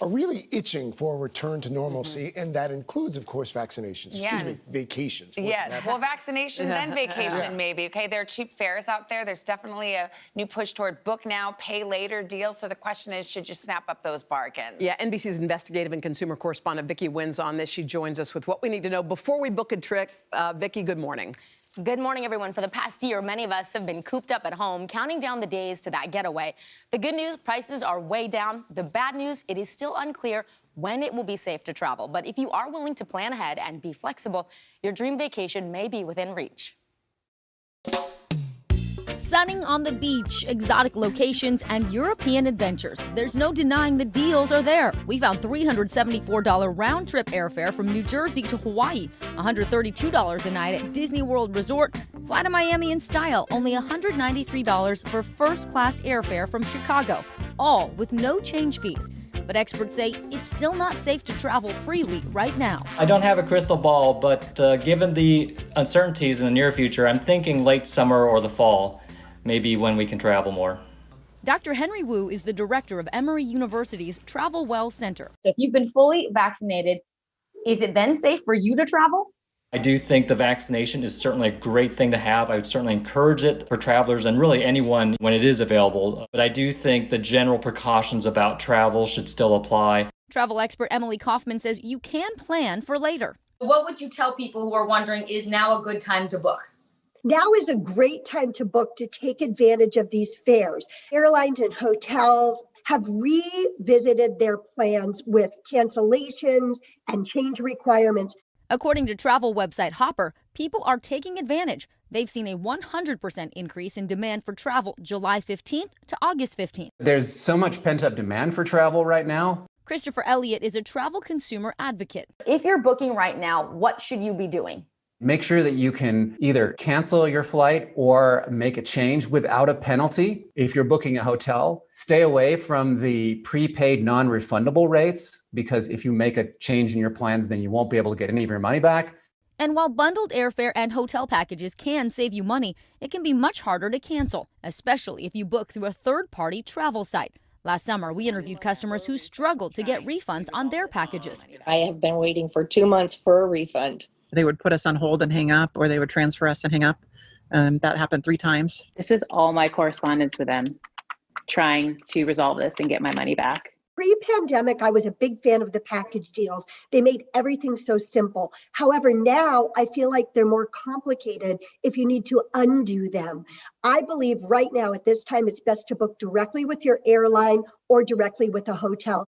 are really itching for a return to normalcy, and that includes, of course, vaccinations. Excuse me, vacations. Yes, well, vaccination, then vacation, maybe. Okay, there are cheap fares out there. There's definitely a new push toward book now, pay later deals. So the question is, should you snap up those bargains? Yeah, NBC's investigative and consumer correspondent Vicki Nguyen's on this. She joins us with what we need to know before we book a trip. Vicki, good morning. Good morning, everyone. For the past year, many of us have been cooped up at home, counting down the days to that getaway. The good news, prices are way down. The bad news, it is still unclear when it will be safe to travel. But if you are willing to plan ahead and be flexible, your dream vacation may be within reach. Sunning on the beach, exotic locations, and European adventures. There's no denying the deals are there. We found $374 round-trip airfare from New Jersey to Hawaii, $132 a night at Disney World Resort, fly to Miami in style, only $193 for first-class airfare from Chicago, all with no change fees. But experts say it's still not safe to travel freely right now. I don't have a crystal ball, but given the uncertainties in the near future, I'm thinking late summer or the fall, maybe when we can travel more. Dr. Henry Wu is the director of Emory University's Travel Well Center. So if you've been fully vaccinated, is it then safe for you to travel? I do think the vaccination is certainly a great thing to have. I would certainly encourage it for travelers and really anyone when it is available. But I do think the general precautions about travel should still apply. Travel expert Emily Kaufman says you can plan for later. What would you tell people who are wondering, is now a good time to book? Now is a great time to book, to take advantage of these fares. Airlines and hotels have revisited their plans with cancellations and change requirements. According to travel website Hopper, people are taking advantage. They've seen a 100% increase in demand for travel July 15th to August 15th. There's so much pent-up demand for travel right now. Christopher Elliott is a travel consumer advocate. If you're booking right now, what should you be doing? Make sure that you can either cancel your flight or make a change without a penalty. If you're booking a hotel, stay away from the prepaid non-refundable rates, because if you make a change in your plans, then you won't be able to get any of your money back. And while bundled airfare and hotel packages can save you money, it can be much harder to cancel, especially if you book through a third-party travel site. Last summer, we interviewed customers who struggled to get refunds on their packages. I have been waiting for 2 months for a refund. They would put us on hold and hang up, or they would transfer us and hang up. And that happened 3 times. This is all my correspondence with them, trying to resolve this and get my money back. Pre-pandemic, I was a big fan of the package deals. They made everything so simple. However, now I feel like they're more complicated if you need to undo them. I believe right now at this time, it's best to book directly with your airline or directly with a hotel.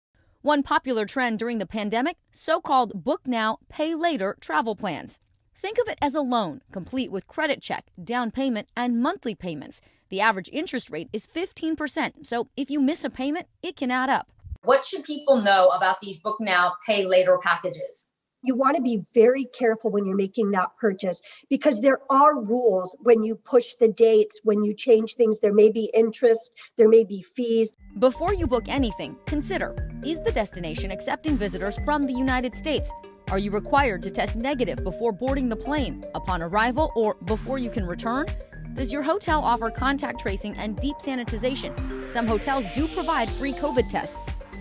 One popular trend during the pandemic, so-called book now, pay later travel plans. Think of it as a loan, complete with credit check, down payment, and monthly payments. The average interest rate is 15%, so if you miss a payment, it can add up. What should people know about these book now, pay later packages? You want to be very careful when you're making that purchase, because there are rules when you push the dates, when you change things. There may be interest, there may be fees. Before you book anything, consider, is the destination accepting visitors from the United States? Are you required to test negative before boarding the plane, upon arrival, or before you can return? Does your hotel offer contact tracing and deep sanitization? Some hotels do provide free COVID tests.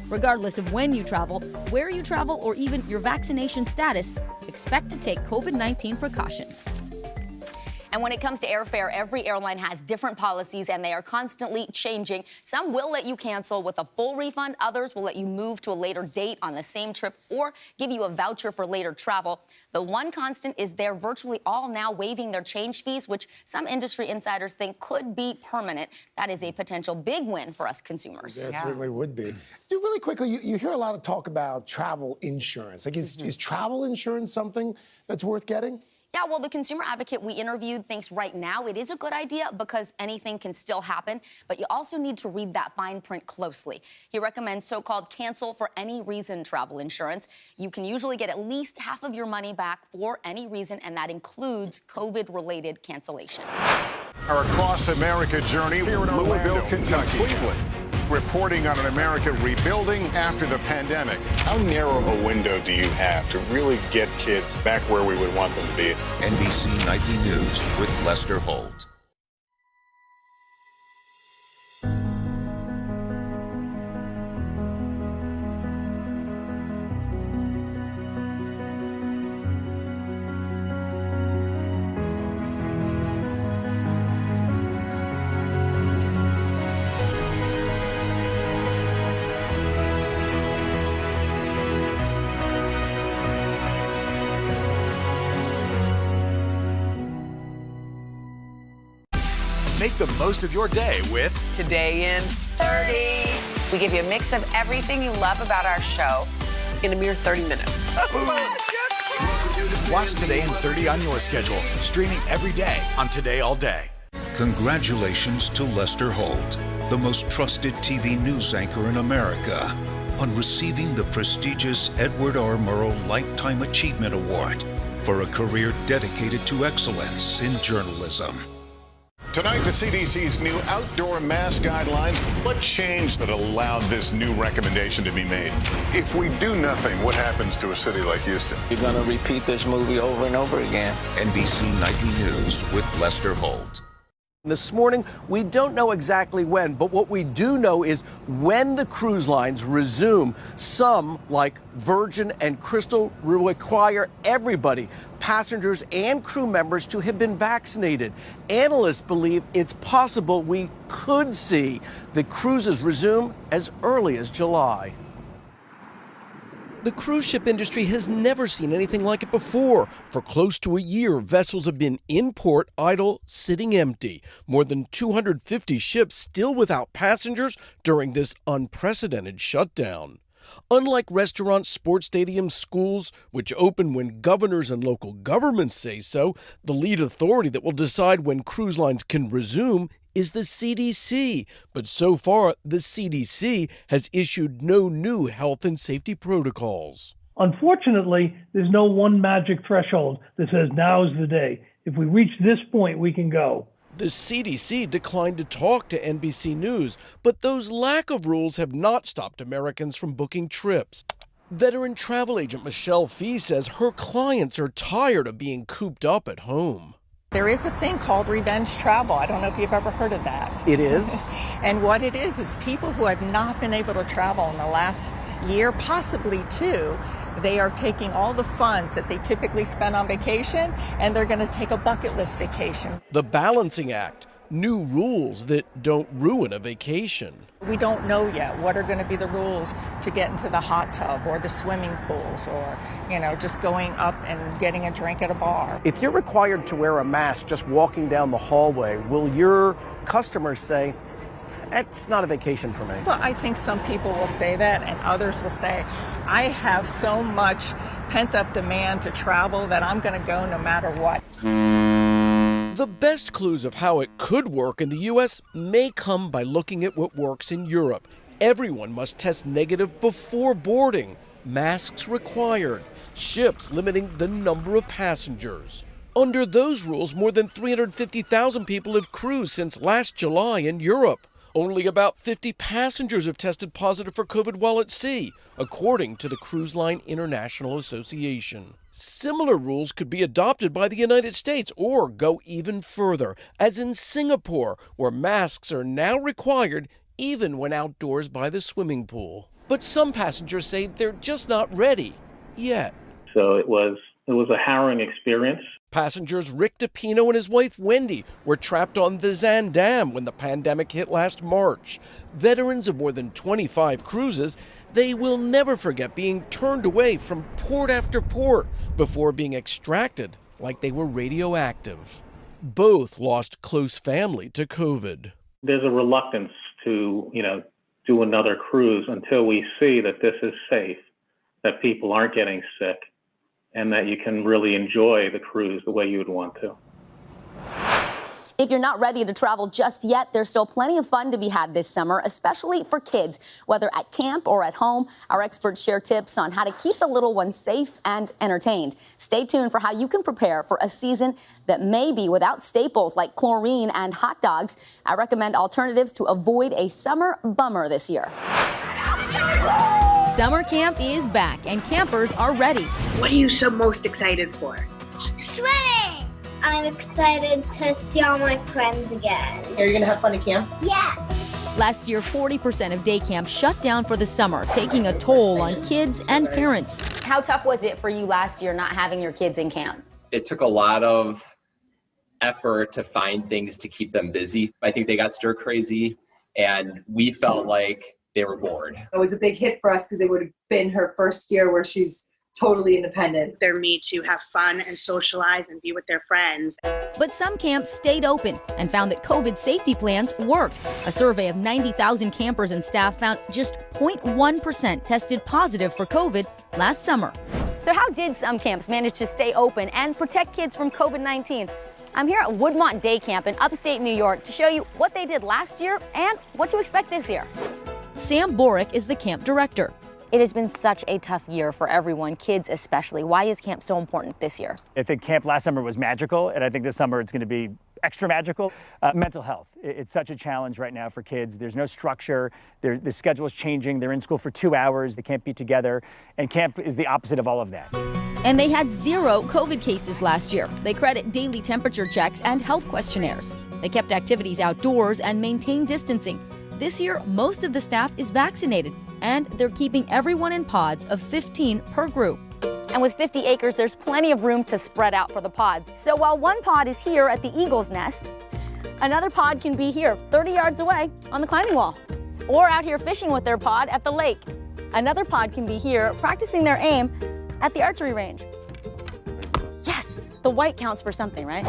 Regardless of when you travel, where you travel, or even your vaccination status, expect to take COVID-19 precautions. And when it comes to airfare, every airline has different policies and they are constantly changing. Some will let you cancel with a full refund. Others will let you move to a later date on the same trip or give you a voucher for later travel. The one constant is they're virtually all now waiving their change fees, which some industry insiders think could be permanent. That is a potential big win for us consumers. That certainly would be. Really quickly, you hear a lot of talk about travel insurance. Like, is travel insurance something that's worth getting? Yeah, well, the consumer advocate we interviewed thinks right now it is a good idea because anything can still happen, but you also need to read that fine print closely. He recommends so-called cancel for any reason travel insurance. You can usually get at least half of your money back for any reason, and that includes COVID-related cancellations. Our Across America journey here in Louisville, Kentucky, Cleveland. Reporting on an America rebuilding after the pandemic. How narrow a window do you have to really get kids back where we would want them to be? NBC Nightly News with Lester Holt. Make the most of your day with Today in 30. We give you a mix of everything you love about our show in a mere 30 minutes. Watch Today in 30 on your schedule, streaming every day on Today All Day. Congratulations to Lester Holt, the most trusted TV news anchor in America, on receiving the prestigious Edward R. Murrow Lifetime Achievement Award for a career dedicated to excellence in journalism. Tonight, the CDC's new outdoor mask guidelines. What changed that allowed this new recommendation to be made? If we do nothing, what happens to a city like Houston? You're going to repeat this movie over and over again. NBC Nightly News with Lester Holt. This morning, we don't know exactly when, but what we do know is when the cruise lines resume, some, like Virgin and Crystal, will require everybody passengers and crew members to have been vaccinated. Analysts believe it's possible we could see the cruises resume as early as July. The cruise ship industry has never seen anything like it before. For close to a year, vessels have been in port, idle, sitting empty. More than 250 ships still without passengers during this unprecedented shutdown. Unlike restaurants, sports stadiums, schools, which open when governors and local governments say so, the lead authority that will decide when cruise lines can resume is the CDC. But so far, the CDC has issued no new health and safety protocols. Unfortunately, there's no one magic threshold that says now's the day. If we reach this point, we can go. The CDC declined to talk to NBC News, but those lack of rules have not stopped Americans from booking trips. Veteran travel agent Michelle Fee says her clients are tired of being cooped up at home. There is a thing called revenge travel. I don't know if you've ever heard of that. It is? And what it is people who have not been able to travel in the last year, possibly two, they are taking all the funds that they typically spend on vacation and they're going to take a bucket list vacation. The Balancing Act, new rules that don't ruin a vacation. We don't know yet what are going to be the rules to get into the hot tub or the swimming pools or, just going up and getting a drink at a bar. If you're required to wear a mask just walking down the hallway, will your customers say, it's not a vacation for me? Well, I think some people will say that and others will say, I have so much pent-up demand to travel that I'm going to go no matter what. The best clues of how it could work in the U.S. may come by looking at what works in Europe. Everyone must test negative before boarding. Masks required. Ships limiting the number of passengers. Under those rules, more than 350,000 people have cruised since last July in Europe. Only about 50 passengers have tested positive for COVID while at sea, according to the Cruise Line International Association. Similar rules could be adopted by the United States or go even further, as in Singapore, where masks are now required even when outdoors by the swimming pool. But some passengers say they're just not ready yet. So it was a harrowing experience. Passengers Rick DePino and his wife Wendy were trapped on the Zaandam when the pandemic hit last March. Veterans of more than 25 cruises, they will never forget being turned away from port after port before being extracted like they were radioactive. Both lost close family to COVID. There's a reluctance to, do another cruise until we see that this is safe, that people aren't getting sick, and that you can really enjoy the cruise the way you would want to. If you're not ready to travel just yet, there's still plenty of fun to be had this summer, especially for kids. Whether at camp or at home, our experts share tips on how to keep the little ones safe and entertained. Stay tuned for how you can prepare for a season that may be without staples like chlorine and hot dogs. I recommend alternatives to avoid a summer bummer this year. Summer camp is back and campers are ready. What are you most excited for? Swimming! I'm excited to see all my friends again. Are you gonna have fun at camp? Yeah. Last year, 40% of day camps shut down for the summer, taking a toll on kids and parents. How tough was it for you last year not having your kids in camp? It took a lot of effort to find things to keep them busy. I think they got stir crazy and we felt like they were bored. It was a big hit for us because it would have been her first year where she's totally independent. They're made to have fun and socialize and be with their friends. But some camps stayed open and found that COVID safety plans worked. A survey of 90,000 campers and staff found just 0.1% tested positive for COVID last summer. So how did some camps manage to stay open and protect kids from COVID-19? I'm here at Woodmont Day Camp in upstate New York to show you what they did last year and what to expect this year. Sam Borick is the camp director. It has been such a tough year for everyone, kids especially. Why is camp so important this year? I think camp last summer was magical, and I think this summer it's going to be extra magical. Mental health. It's such a challenge right now for kids. There's no structure. The schedule is changing. They're in school for 2 hours. They can't be together. And camp is the opposite of all of that. And they had 0 COVID cases last year. They credit daily temperature checks and health questionnaires. They kept activities outdoors and maintained distancing. This year, most of the staff is vaccinated, and they're keeping everyone in pods of 15 per group. And with 50 acres, there's plenty of room to spread out for the pods. So while one pod is here at the Eagle's Nest, another pod can be here 30 yards away on the climbing wall, or out here fishing with their pod at the lake. Another pod can be here practicing their aim at the archery range. Yes, the white counts for something, right?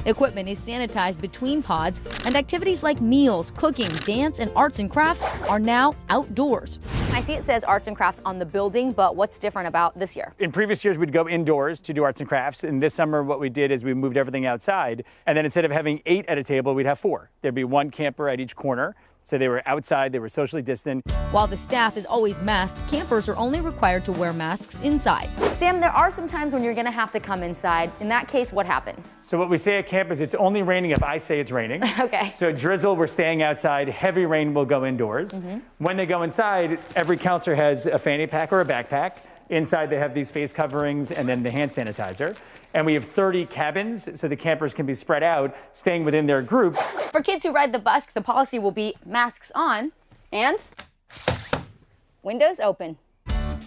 Equipment is sanitized between pods, and activities like meals, cooking, dance, and arts and crafts are now outdoors. I see it says arts and crafts on the building, but what's different about this year? In previous years, we'd go indoors to do arts and crafts. And this summer, what we did is we moved everything outside. And then instead of having 8 at a table, we'd have 4. There'd be 1 camper at each corner. So they were outside, they were socially distant. While the staff is always masked, campers are only required to wear masks inside. Sam, there are some times when you're gonna have to come inside. In that case, what happens? So what we say at camp is it's only raining if I say it's raining. Okay. So drizzle, we're staying outside. Heavy rain, will go indoors. When they go inside, every counselor has a fanny pack or a backpack. Inside, they have these face coverings and then the hand sanitizer. And we have 30 cabins, so the campers can be spread out, staying within their group. For kids who ride the bus, the policy will be masks on and windows open.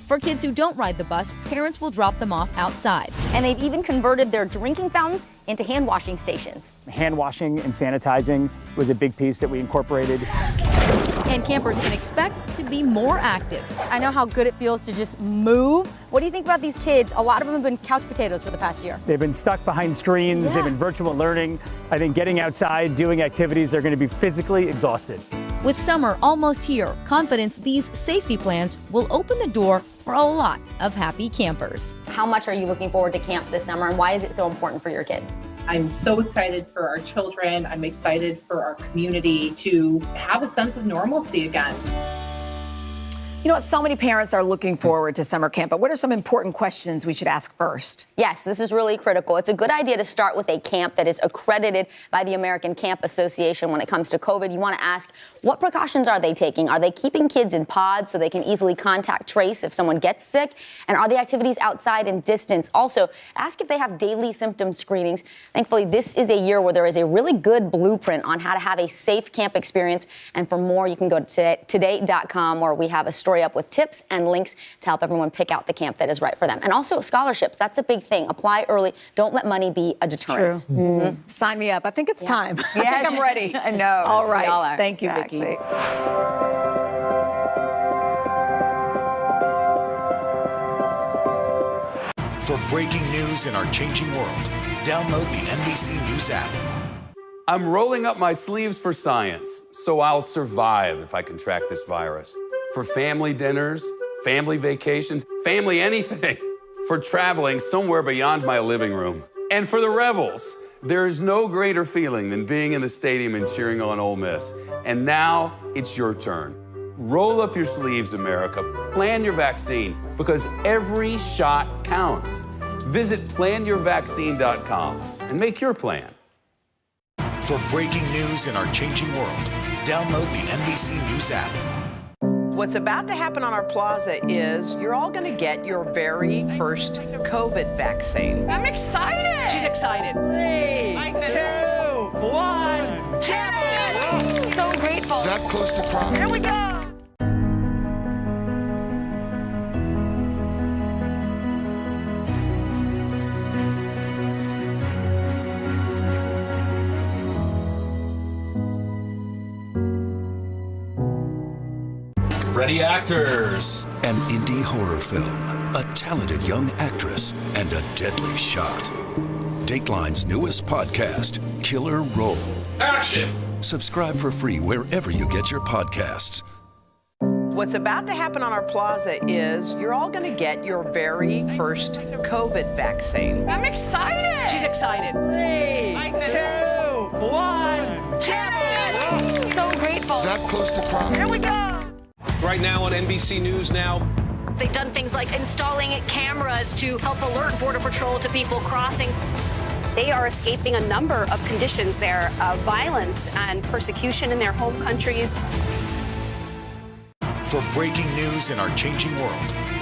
For kids who don't ride the bus, parents will drop them off outside. And they've even converted their drinking fountains into hand washing stations. Hand washing and sanitizing was a big piece that we incorporated. And campers can expect to be more active. I know how good it feels to just move. What do you think about these kids? A lot of them have been couch potatoes for the past year. They've been stuck behind screens, Yeah. They've been virtual learning. I think getting outside, doing activities, they're going to be physically exhausted. With summer almost here, confidence these safety plans will open the door for a lot of happy campers. How much are you looking forward to camp this summer, and why is it so important for your kids? I'm so excited for our children. I'm excited for our community to have a sense of normalcy again. You know what? So many parents are looking forward to summer camp, but what are some important questions we should ask first? Yes, this is really critical. It's a good idea to start with a camp that is accredited by the American Camp Association when it comes to COVID. You want to ask, what precautions are they taking? Are they keeping kids in pods so they can easily contact trace if someone gets sick? And are the activities outside and distance? Also, ask if they have daily symptom screenings. Thankfully, this is a year where there is a really good blueprint on how to have a safe camp experience. And for more, you can go to today.com, where we have a story up with tips and links to help everyone pick out the camp that is right for them. And also scholarships. That's a big thing. Apply early. Don't let money be a deterrent. True. Sign me up. I think it's time. I think I'm ready. I know. All right. We all are. Thank you, Exactly. Vicki. For breaking news in our changing world, download the NBC News app. I'm rolling up my sleeves for science, so I'll survive if I can track this virus. For family dinners, family vacations, family anything. For traveling somewhere beyond my living room. And for the Rebels, there is no greater feeling than being in the stadium and cheering on Ole Miss. And now it's your turn. Roll up your sleeves, America. Plan your vaccine, because every shot counts. Visit planyourvaccine.com and make your plan. For breaking news in our changing world, download the NBC News app. What's about to happen on our plaza is you're all going to get your very first COVID vaccine. I'm excited. She's excited. 3, 2, 1, jab! So grateful. Is that close to crying? Here we go. Ready, actors. An indie horror film, a talented young actress, and a deadly shot. Dateline's newest podcast, Killer Roll. Action! Subscribe for free wherever you get your podcasts. What's about to happen on our plaza is you're all going to get your very first COVID vaccine. I'm excited. She's excited. 3, 2, 1, jab! So grateful. Is that close to crying? Here we go. Right now on NBC News Now. They've done things like installing cameras to help alert Border Patrol to people crossing. They are escaping a number of conditions there, violence and persecution in their home countries. For breaking news in our changing world,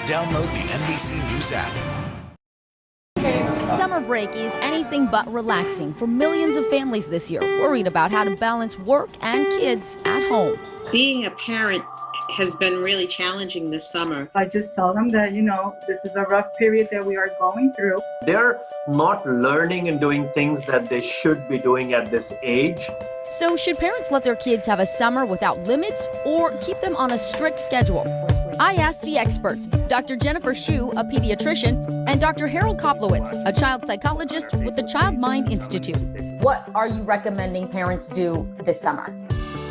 download the NBC News app. Summer break is anything but relaxing for millions of families this year, worried about how to balance work and kids at home. Being a parent has been really challenging this summer. I just tell them that, this is a rough period that we are going through. They're not learning and doing things that they should be doing at this age. So should parents let their kids have a summer without limits or keep them on a strict schedule? I asked the experts, Dr. Jennifer Shu, a pediatrician, and Dr. Harold Koplowitz, a child psychologist with the Child Mind Institute. What are you recommending parents do this summer?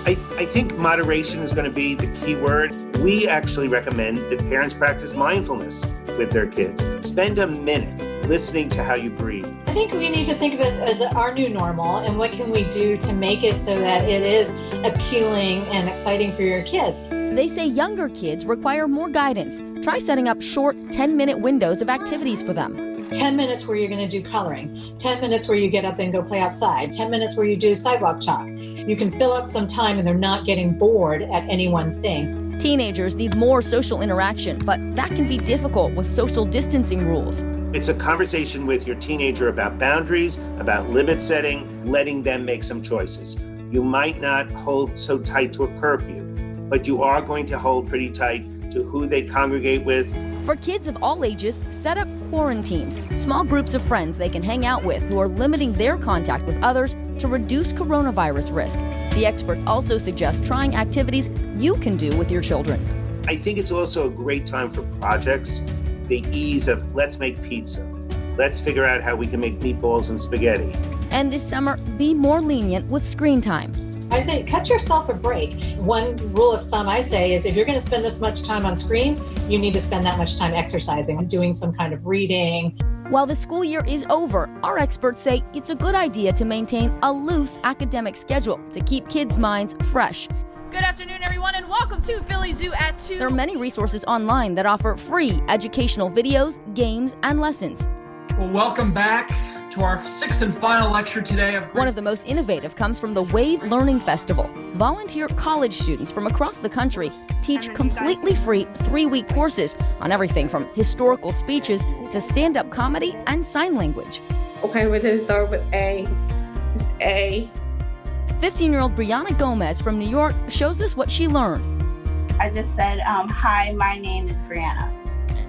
I think moderation is going to be the key word. We actually recommend that parents practice mindfulness with their kids. Spend a minute listening to how you breathe. I think we need to think of it as our new normal and what can we do to make it so that it is appealing and exciting for your kids. They say younger kids require more guidance. Try setting up short 10-minute windows of activities for them. 10 minutes where you're going to do coloring, 10 minutes where you get up and go play outside, 10 minutes where you do sidewalk chalk. You can fill up some time and they're not getting bored at any one thing. Teenagers need more social interaction, but that can be difficult with social distancing rules. It's a conversation with your teenager about boundaries, about limit setting, letting them make some choices. You might not hold so tight to a curfew, but you are going to hold pretty tight to who they congregate with. For kids of all ages, set up quarantines, small groups of friends they can hang out with who are limiting their contact with others to reduce coronavirus risk. The experts also suggest trying activities you can do with your children. I think it's also a great time for projects. The ease of let's make pizza. Let's figure out how we can make meatballs and spaghetti. And this summer, be more lenient with screen time. I say cut yourself a break. One rule of thumb I say is if you're going to spend this much time on screens, you need to spend that much time exercising, doing some kind of reading. While the school year is over, our experts say it's a good idea to maintain a loose academic schedule to keep kids' minds fresh. Good afternoon, everyone, and welcome to Philly Zoo at 2. There are many resources online that offer free educational videos, games, and lessons. Well, welcome back to our 6th and final lecture today. One of the most innovative comes from the Wave Learning Festival. Volunteer college students from across the country teach completely free 3-week courses on everything from historical speeches to stand-up comedy and sign language. Okay, we're going to start with A. It's A. 15-year-old Brianna Gomez from New York shows us what she learned. I just said, hi, my name is Brianna.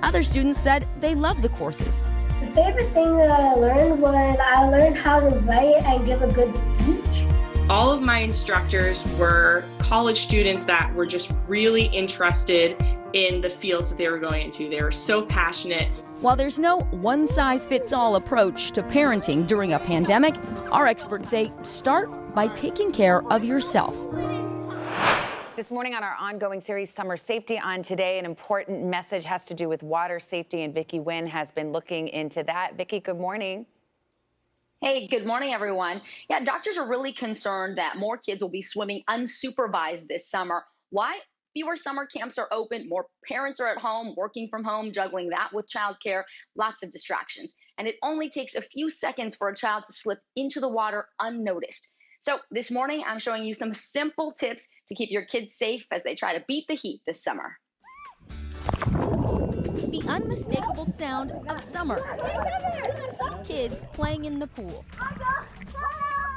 Other students said they love the courses. The favorite thing that I learned was I learned how to write and give a good speech. All of my instructors were college students that were just really interested in the fields that they were going into. They were so passionate. While there's no one-size-fits-all approach to parenting during a pandemic, our experts say start by taking care of yourself. This morning on our ongoing series, Summer Safety on Today, an important message has to do with water safety, and Vicki Nguyen has been looking into that. Vicki, good morning. Hey, good morning, everyone. Yeah, doctors are really concerned that more kids will be swimming unsupervised this summer. Why? Fewer summer camps are open, more parents are at home, working from home, juggling that with childcare, lots of distractions. And it only takes a few seconds for a child to slip into the water unnoticed. So this morning, I'm showing you some simple tips to keep your kids safe as they try to beat the heat this summer. The unmistakable sound of summer. Kids playing in the pool.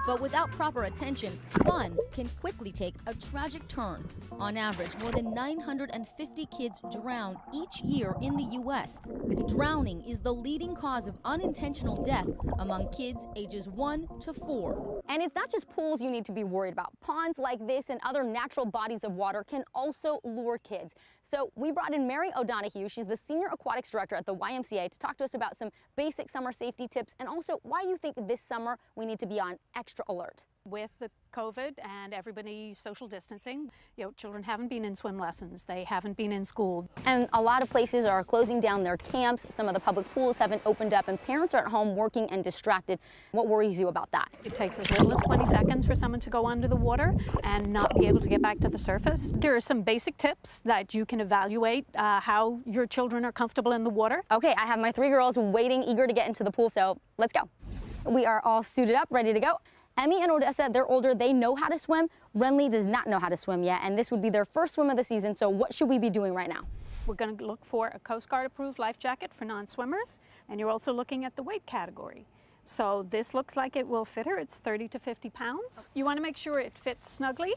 But without proper attention, fun can quickly take a tragic turn. On average, more than 950 kids drown each year in the U.S. Drowning is the leading cause of unintentional death among kids ages 1 to 4. And it's not just pools you need to be worried about. Ponds like this and other natural bodies of water can also lure kids. So we brought in Mary O'Donoghue. She's the Senior Aquatics Director at the YMCA to talk to us about some basic summer safety tips and also why you think this summer we need to be on extra alert. With the COVID and everybody social distancing, children haven't been in swim lessons. They haven't been in school. And a lot of places are closing down their camps. Some of the public pools haven't opened up and parents are at home working and distracted. What worries you about that? It takes as little as 20 seconds for someone to go under the water and not be able to get back to the surface. There are some basic tips that you can evaluate how your children are comfortable in the water. Okay, I have my 3 girls waiting, eager to get into the pool, so let's go. We are all suited up, ready to go. Emmy and Odessa, they're older, they know how to swim. Renly does not know how to swim yet, and this would be their first swim of the season, so what should we be doing right now? We're going to look for a Coast Guard approved life jacket for non-swimmers, and you're also looking at the weight category. So this looks like it will fit her. It's 30 to 50 pounds. You want to make sure it fits snugly.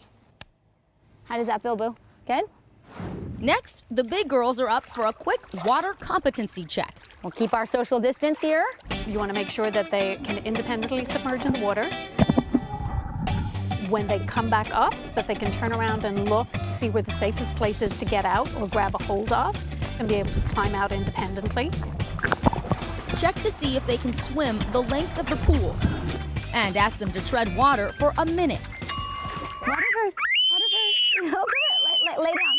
How does that feel, Boo? Good? Next, the big girls are up for a quick water competency check. We'll keep our social distance here. You want to make sure that they can independently submerge in the water. When they come back up, that they can turn around and look to see where the safest place is to get out or grab a hold of and be able to climb out independently. Check to see if they can swim the length of the pool. And ask them to tread water for a minute. Water first. Lay down.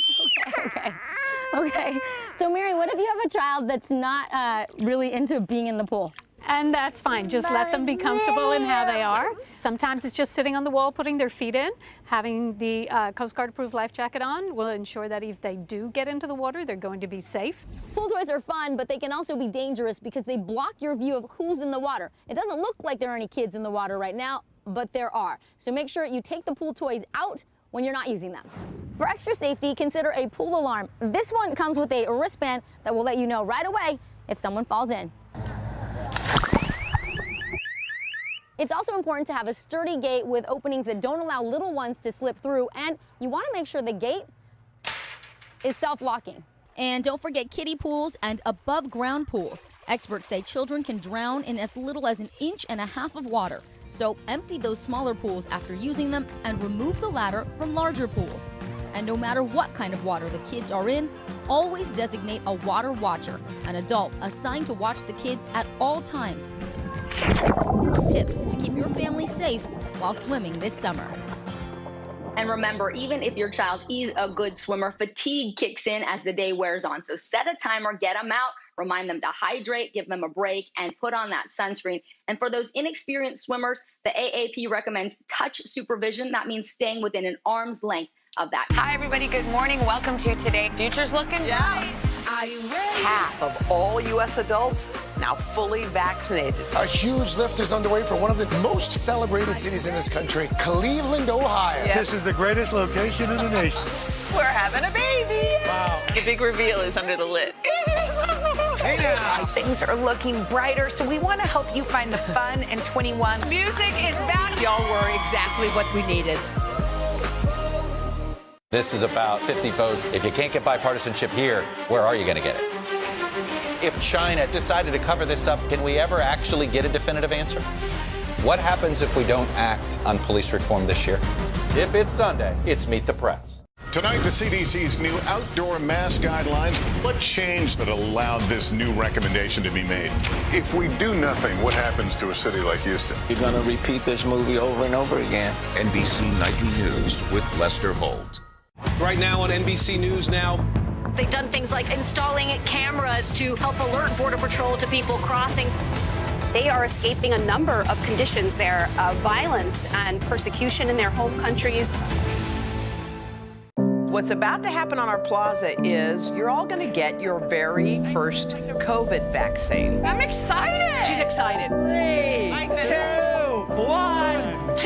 Okay. So, Mary, what if you have a child that's not really into being in the pool? And that's fine. Just let them be comfortable in how they are. Sometimes it's just sitting on the wall, putting their feet in. Having the Coast Guard approved life jacket on will ensure that if they do get into the water, they're going to be safe. Pool toys are fun, but they can also be dangerous because they block your view of who's in the water. It doesn't look like there are any kids in the water right now, but there are. So make sure you take the pool toys out when you're not using them. For extra safety, consider a pool alarm. This one comes with a wristband that will let you know right away if someone falls in. It's also important to have a sturdy gate with openings that don't allow little ones to slip through, and you want to make sure the gate is self-locking. And don't forget kiddie pools and above-ground pools. Experts say children can drown in as little as 1.5 inches of water. So empty those smaller pools after using them and remove the latter from larger pools. And no matter what kind of water the kids are in, always designate a water watcher, an adult assigned to watch the kids at all times. Tips to keep your family safe while swimming this summer. And remember, even if your child is a good swimmer, fatigue kicks in as the day wears on. So set a timer, get them out, remind them to hydrate, give them a break, and put on that sunscreen. And for those inexperienced swimmers, the AAP recommends touch supervision. That means staying within an arm's length of that. Hi, everybody. Good morning. Welcome to Today. Future's looking bright. Are you ready? Half of all U.S. adults now fully vaccinated. A huge lift is underway for one of the most celebrated cities in this country, Cleveland, Ohio. This is the greatest location in the nation. We're having a baby. Wow. The big reveal is under the lid. Hey now. Things are looking brighter, so we want to help you find the fun in 21. Music is back. Y'all were exactly what we needed. This is about 50 votes. If you can't get bipartisanship here, where are you going to get it? If China decided to cover this up, can we ever actually get a definitive answer? What happens if we don't act on police reform this year? If it's Sunday, it's Meet the Press. Tonight, the CDC's new outdoor mask guidelines. What changed that allowed this new recommendation to be made? If we do nothing, what happens to a city like Houston? You're going to repeat this movie over and over again. NBC Nightly News with Lester Holt. Right now on NBC News Now. They've done things like installing cameras to help alert Border Patrol to people crossing. They are escaping a number of conditions there, violence and persecution in their home countries. What's about to happen on our plaza is you're all going to get your very first COVID vaccine. I'm excited. She's excited. 3, 2, 1,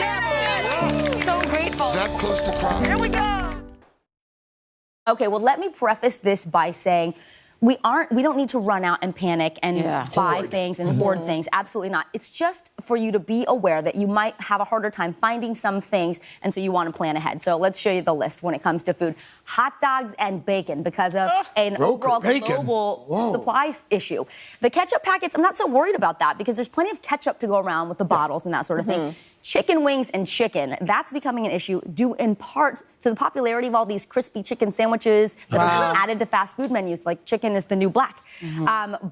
So grateful. That close to prom. Here we go. Okay, well, let me preface this by saying we don't need to run out and panic and buy things and hoard things. Absolutely not. It's just for you to be aware that you might have a harder time finding some things, and so you want to plan ahead. So let's show you the list when it comes to food. Hot dogs and bacon because of an overall global supply issue. The ketchup packets, I'm not so worried about that because there's plenty of ketchup to go around with the bottles and that sort of thing. Chicken wings and chicken, that's becoming an issue due in part to the popularity of all these crispy chicken sandwiches that are being added to fast food menus, like chicken is the new black.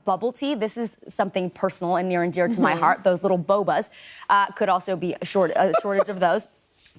Bubble tea, this is something personal and near and dear to my heart. Those little bobas could also be a shortage of those.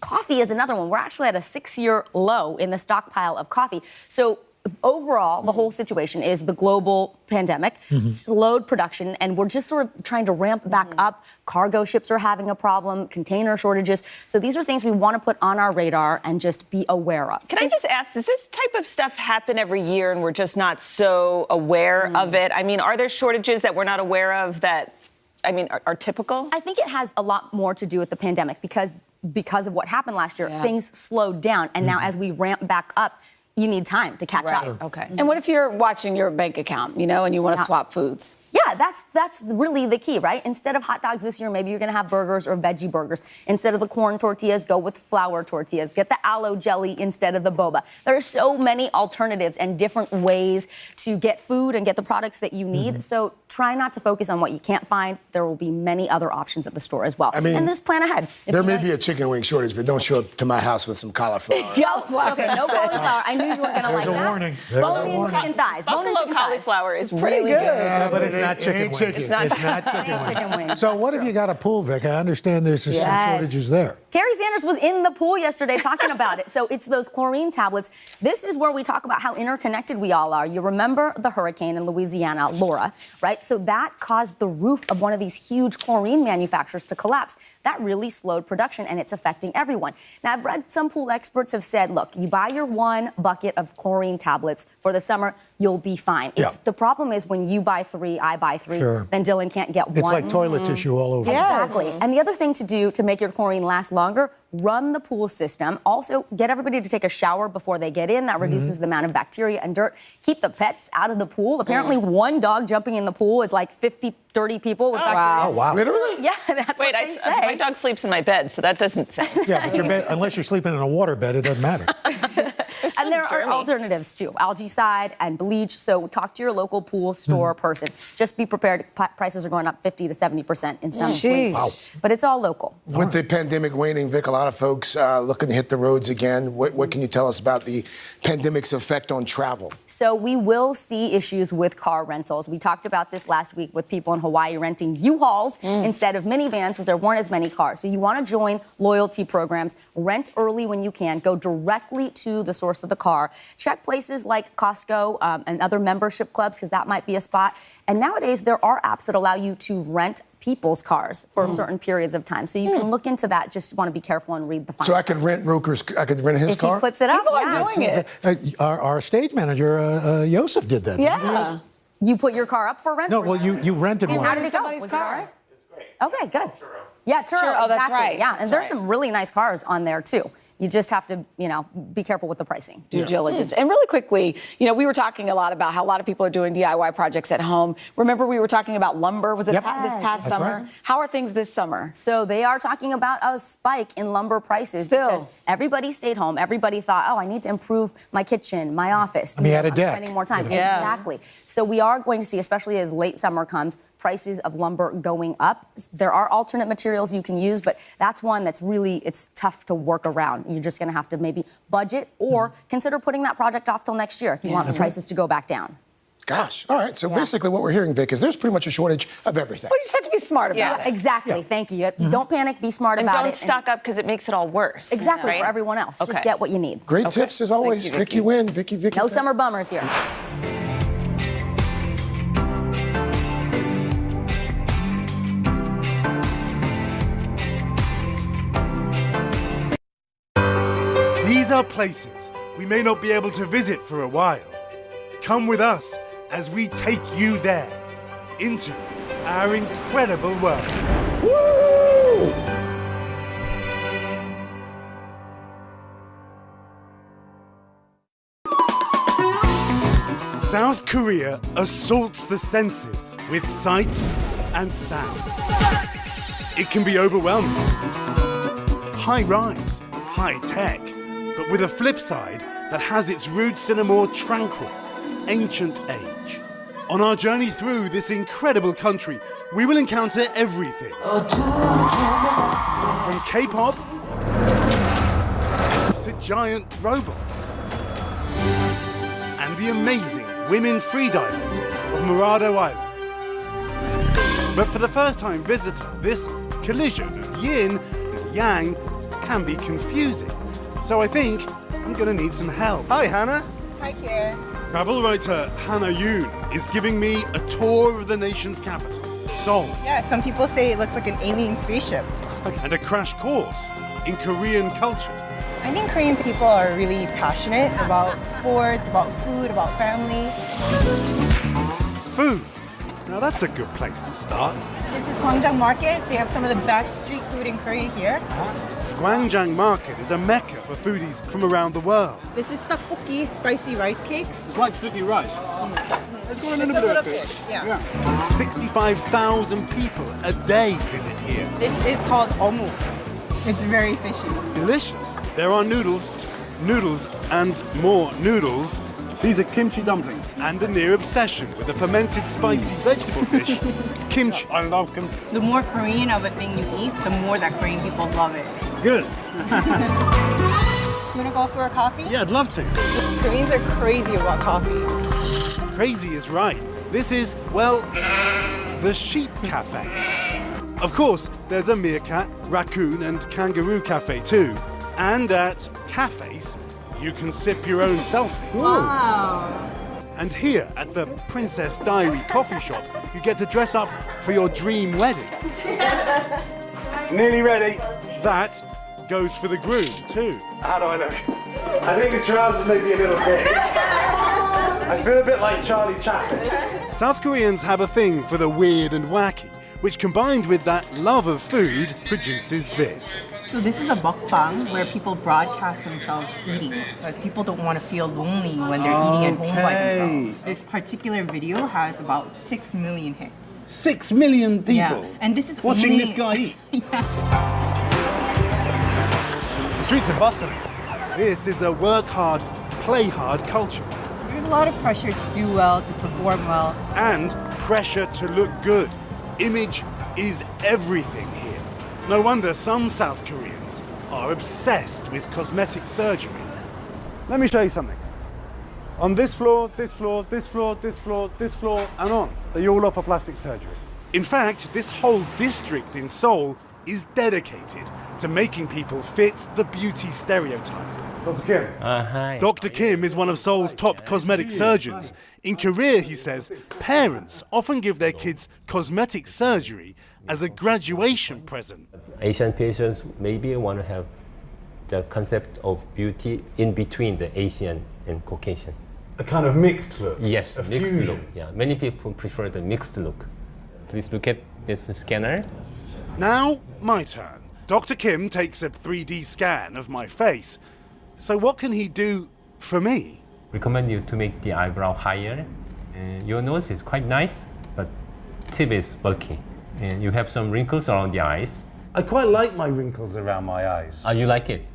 Coffee is another one. We're actually at a 6-year low in the stockpile of coffee. So overall, the whole situation is the global pandemic slowed production, and we're just sort of trying to ramp back up. Cargo ships are having a problem, container shortages. So these are things we want to put on our radar and just be aware of. Can I just ask, does this type of stuff happen every year and we're just not so aware of it? I mean, are there shortages that we're not aware of that, I mean, are typical? I think it has a lot more to do with the pandemic because of what happened last year, things slowed down. And now as we ramp back up, you need time to catch up. Okay. And what if you're watching your bank account, and you want to swap foods? Yeah, that's really the key, right? Instead of hot dogs this year, maybe you're gonna have burgers or veggie burgers. Instead of the corn tortillas, go with flour tortillas. Get the aloe jelly instead of the boba. There are so many alternatives and different ways to get food and get the products that you need. So try not to focus on what you can't find. There will be many other options at the store as well. I mean, and just plan ahead. There may be a chicken wing shortage, but don't show up to my house with some cauliflower. Okay, no cauliflower. I knew you weren't gonna like that. There's a warning. Bone-in chicken thighs. Buffalo Bone-in chicken cauliflower is Pretty really good. good. Yeah, but it's not chicken wings. chicken. It's not chicken chicken wings. So what if you got a pool, Vic? I understand there's some shortages there. Carrie Sanders was in the pool yesterday talking about it. So it's those chlorine tablets. This is where we talk about how interconnected we all are. You remember the hurricane in Louisiana, Laura, right? So that caused the roof of one of these huge chlorine manufacturers to collapse. That really slowed production, and it's affecting everyone. Now, I've read some pool experts have said, look, you buy your 1 bucket of chlorine tablets for the summer, you'll be fine. The problem is when you buy 3, I buy 3, then Dylan can't get 1. It's like toilet tissue all over. Exactly. And the other thing to do to make your chlorine last longer, run the pool system. Also, get everybody to take a shower before they get in. That reduces the amount of bacteria and dirt. Keep the pets out of the pool. Apparently, one dog jumping in the pool is like 50, 30 people with bacteria. Oh, wow. Literally? Yeah, that's what they say. My dog sleeps in my bed, so that doesn't sound. Yeah, but your bed, unless you're sleeping in a water bed, it doesn't matter. And there are alternatives too, algaecide and bleach. So talk to your local pool store person. Just be prepared. Prices are going up 50 to 70% in some places, but it's all local. With the pandemic waning, Vic, a lot of folks looking to hit the roads again. What can you tell us about the pandemic's effect on travel? So we will see issues with car rentals. We talked about this last week with people in Hawaii renting U-Hauls instead of minivans because there weren't as many cars. So you want to join loyalty programs, rent early when you can, go directly to the source of the car. Check places like Costco and other membership clubs because that might be a spot. And nowadays there are apps that allow you to rent people's cars for certain periods of time. So you can look into that. Just want to be careful and read the fine. So I could rent I could rent his car? If he puts it up, People are doing it. Our stage manager, Yosef, did that. Yeah. You put your car up for rent? No, well, you rented one. How did it go? Was it all right? Okay, good. Yeah, Turo. Oh, that's exactly. right. Yeah, and there's some really nice cars on there too. You just have to, be careful with the pricing. Due diligence. And really quickly, we were talking a lot about how a lot of people are doing DIY projects at home. Remember we were talking about lumber, was it this past summer? Right. How are things this summer? So they are talking about a spike in lumber prices because everybody stayed home. Everybody thought, I need to improve my kitchen, my office. And he had a deck. Spending more time. Yeah. Exactly. So we are going to see, especially as late summer comes, prices of lumber going up. There are alternate materials you can use, but that's one that's really, it's tough to work around. You're just going to have to maybe budget or consider putting that project off till next year if you want the prices to go back down. Gosh. All right. So basically what we're hearing, Vic, is there's pretty much a shortage of everything. Well, you just have to be smart about it. Exactly. Thank you. Don't panic. Be smart And about don't it. stock up because it makes it all worse. Exactly. Right? For everyone else. Okay. Just get what you need. Great tips as always. Vicky Wynn. Vicky. No summer bummers here. These are places we may not be able to visit for a while. Come with us as we take you there, into our incredible world. Woo! South Korea assaults the senses with sights and sounds. It can be overwhelming. High rise, high tech, but with a flip side that has its roots in a more tranquil, ancient age. On our journey through this incredible country, we will encounter everything. From K-pop to giant robots and the amazing women freedivers of Morado Island. But for the first-time visitor, this collision of yin and yang can be confusing. So I think I'm gonna need some help. Hi, Hannah. Hi, Kieran. Travel writer Hannah Yoon is giving me a tour of the nation's capital, Seoul. Yeah, some people say it looks like an alien spaceship. And a crash course in Korean culture. I think Korean people are really passionate about sports, about food, about family. Food. Now that's a good place to start. This is Gwangjang Market. They have some of the best street food in Korea here. Gwangjang Market is a mecca for foodies from around the world. This is tteokbokki, spicy rice cakes. It's like sticky rice. It's got a little bit. Yeah. 65,000 people a day visit here. This is called omu. It's very fishy. Delicious. There are noodles, noodles, and more noodles. These are kimchi dumplings. And a near obsession with a fermented spicy vegetable dish, kimchi. I love kimchi. The more Korean of a thing you eat, the more that Korean people love it. Good. You wanna go for a coffee? Yeah, I'd love to. Koreans are crazy about coffee. Crazy is right. This is, well, the Sheep Cafe. Of course, there's a meerkat, raccoon, and kangaroo cafe too. And at cafes, you can sip your own selfie. Wow. And here at the Princess Diary coffee shop, you get to dress up for your dream wedding. Nearly ready. That goes for the groom too. How do I look? I think the trousers may be a little big. I feel a bit like Charlie Chaplin. South Koreans have a thing for the weird and wacky, which combined with that love of food produces this. So this is a mukbang where people broadcast themselves eating because people don't want to feel lonely when they're eating at home by themselves. This particular video has about 6 million hits. 6 million people Yeah. And this is watching only... this guy eat. The streets are bustling. This is a work hard, play hard culture. There's a lot of pressure to do well, to perform well. And pressure to look good. Image is everything here. No wonder some South Koreans are obsessed with cosmetic surgery. Let me show you something. On this floor, this floor, this floor, this floor, this floor, and on, they all offer plastic surgery. In fact, this whole district in Seoul is dedicated to making people fit the beauty stereotype. Dr. Kim. Hi. Dr. Kim is one of Seoul's top cosmetic surgeons. In Korea, he says, parents often give their kids cosmetic surgery as a graduation present. Asian patients maybe want to have the concept of beauty in between the Asian and Caucasian. A kind of mixed look. Yes, a mixed fusion. look. Yeah, many people prefer the mixed look. Please look at this scanner. Now, my turn. Dr. Kim takes a 3D scan of my face. So what can he do for me? Recommend you to make the eyebrow higher. Your nose is quite nice, but tip is bulky. And you have some wrinkles around the eyes. I quite like my wrinkles around my eyes. You like it?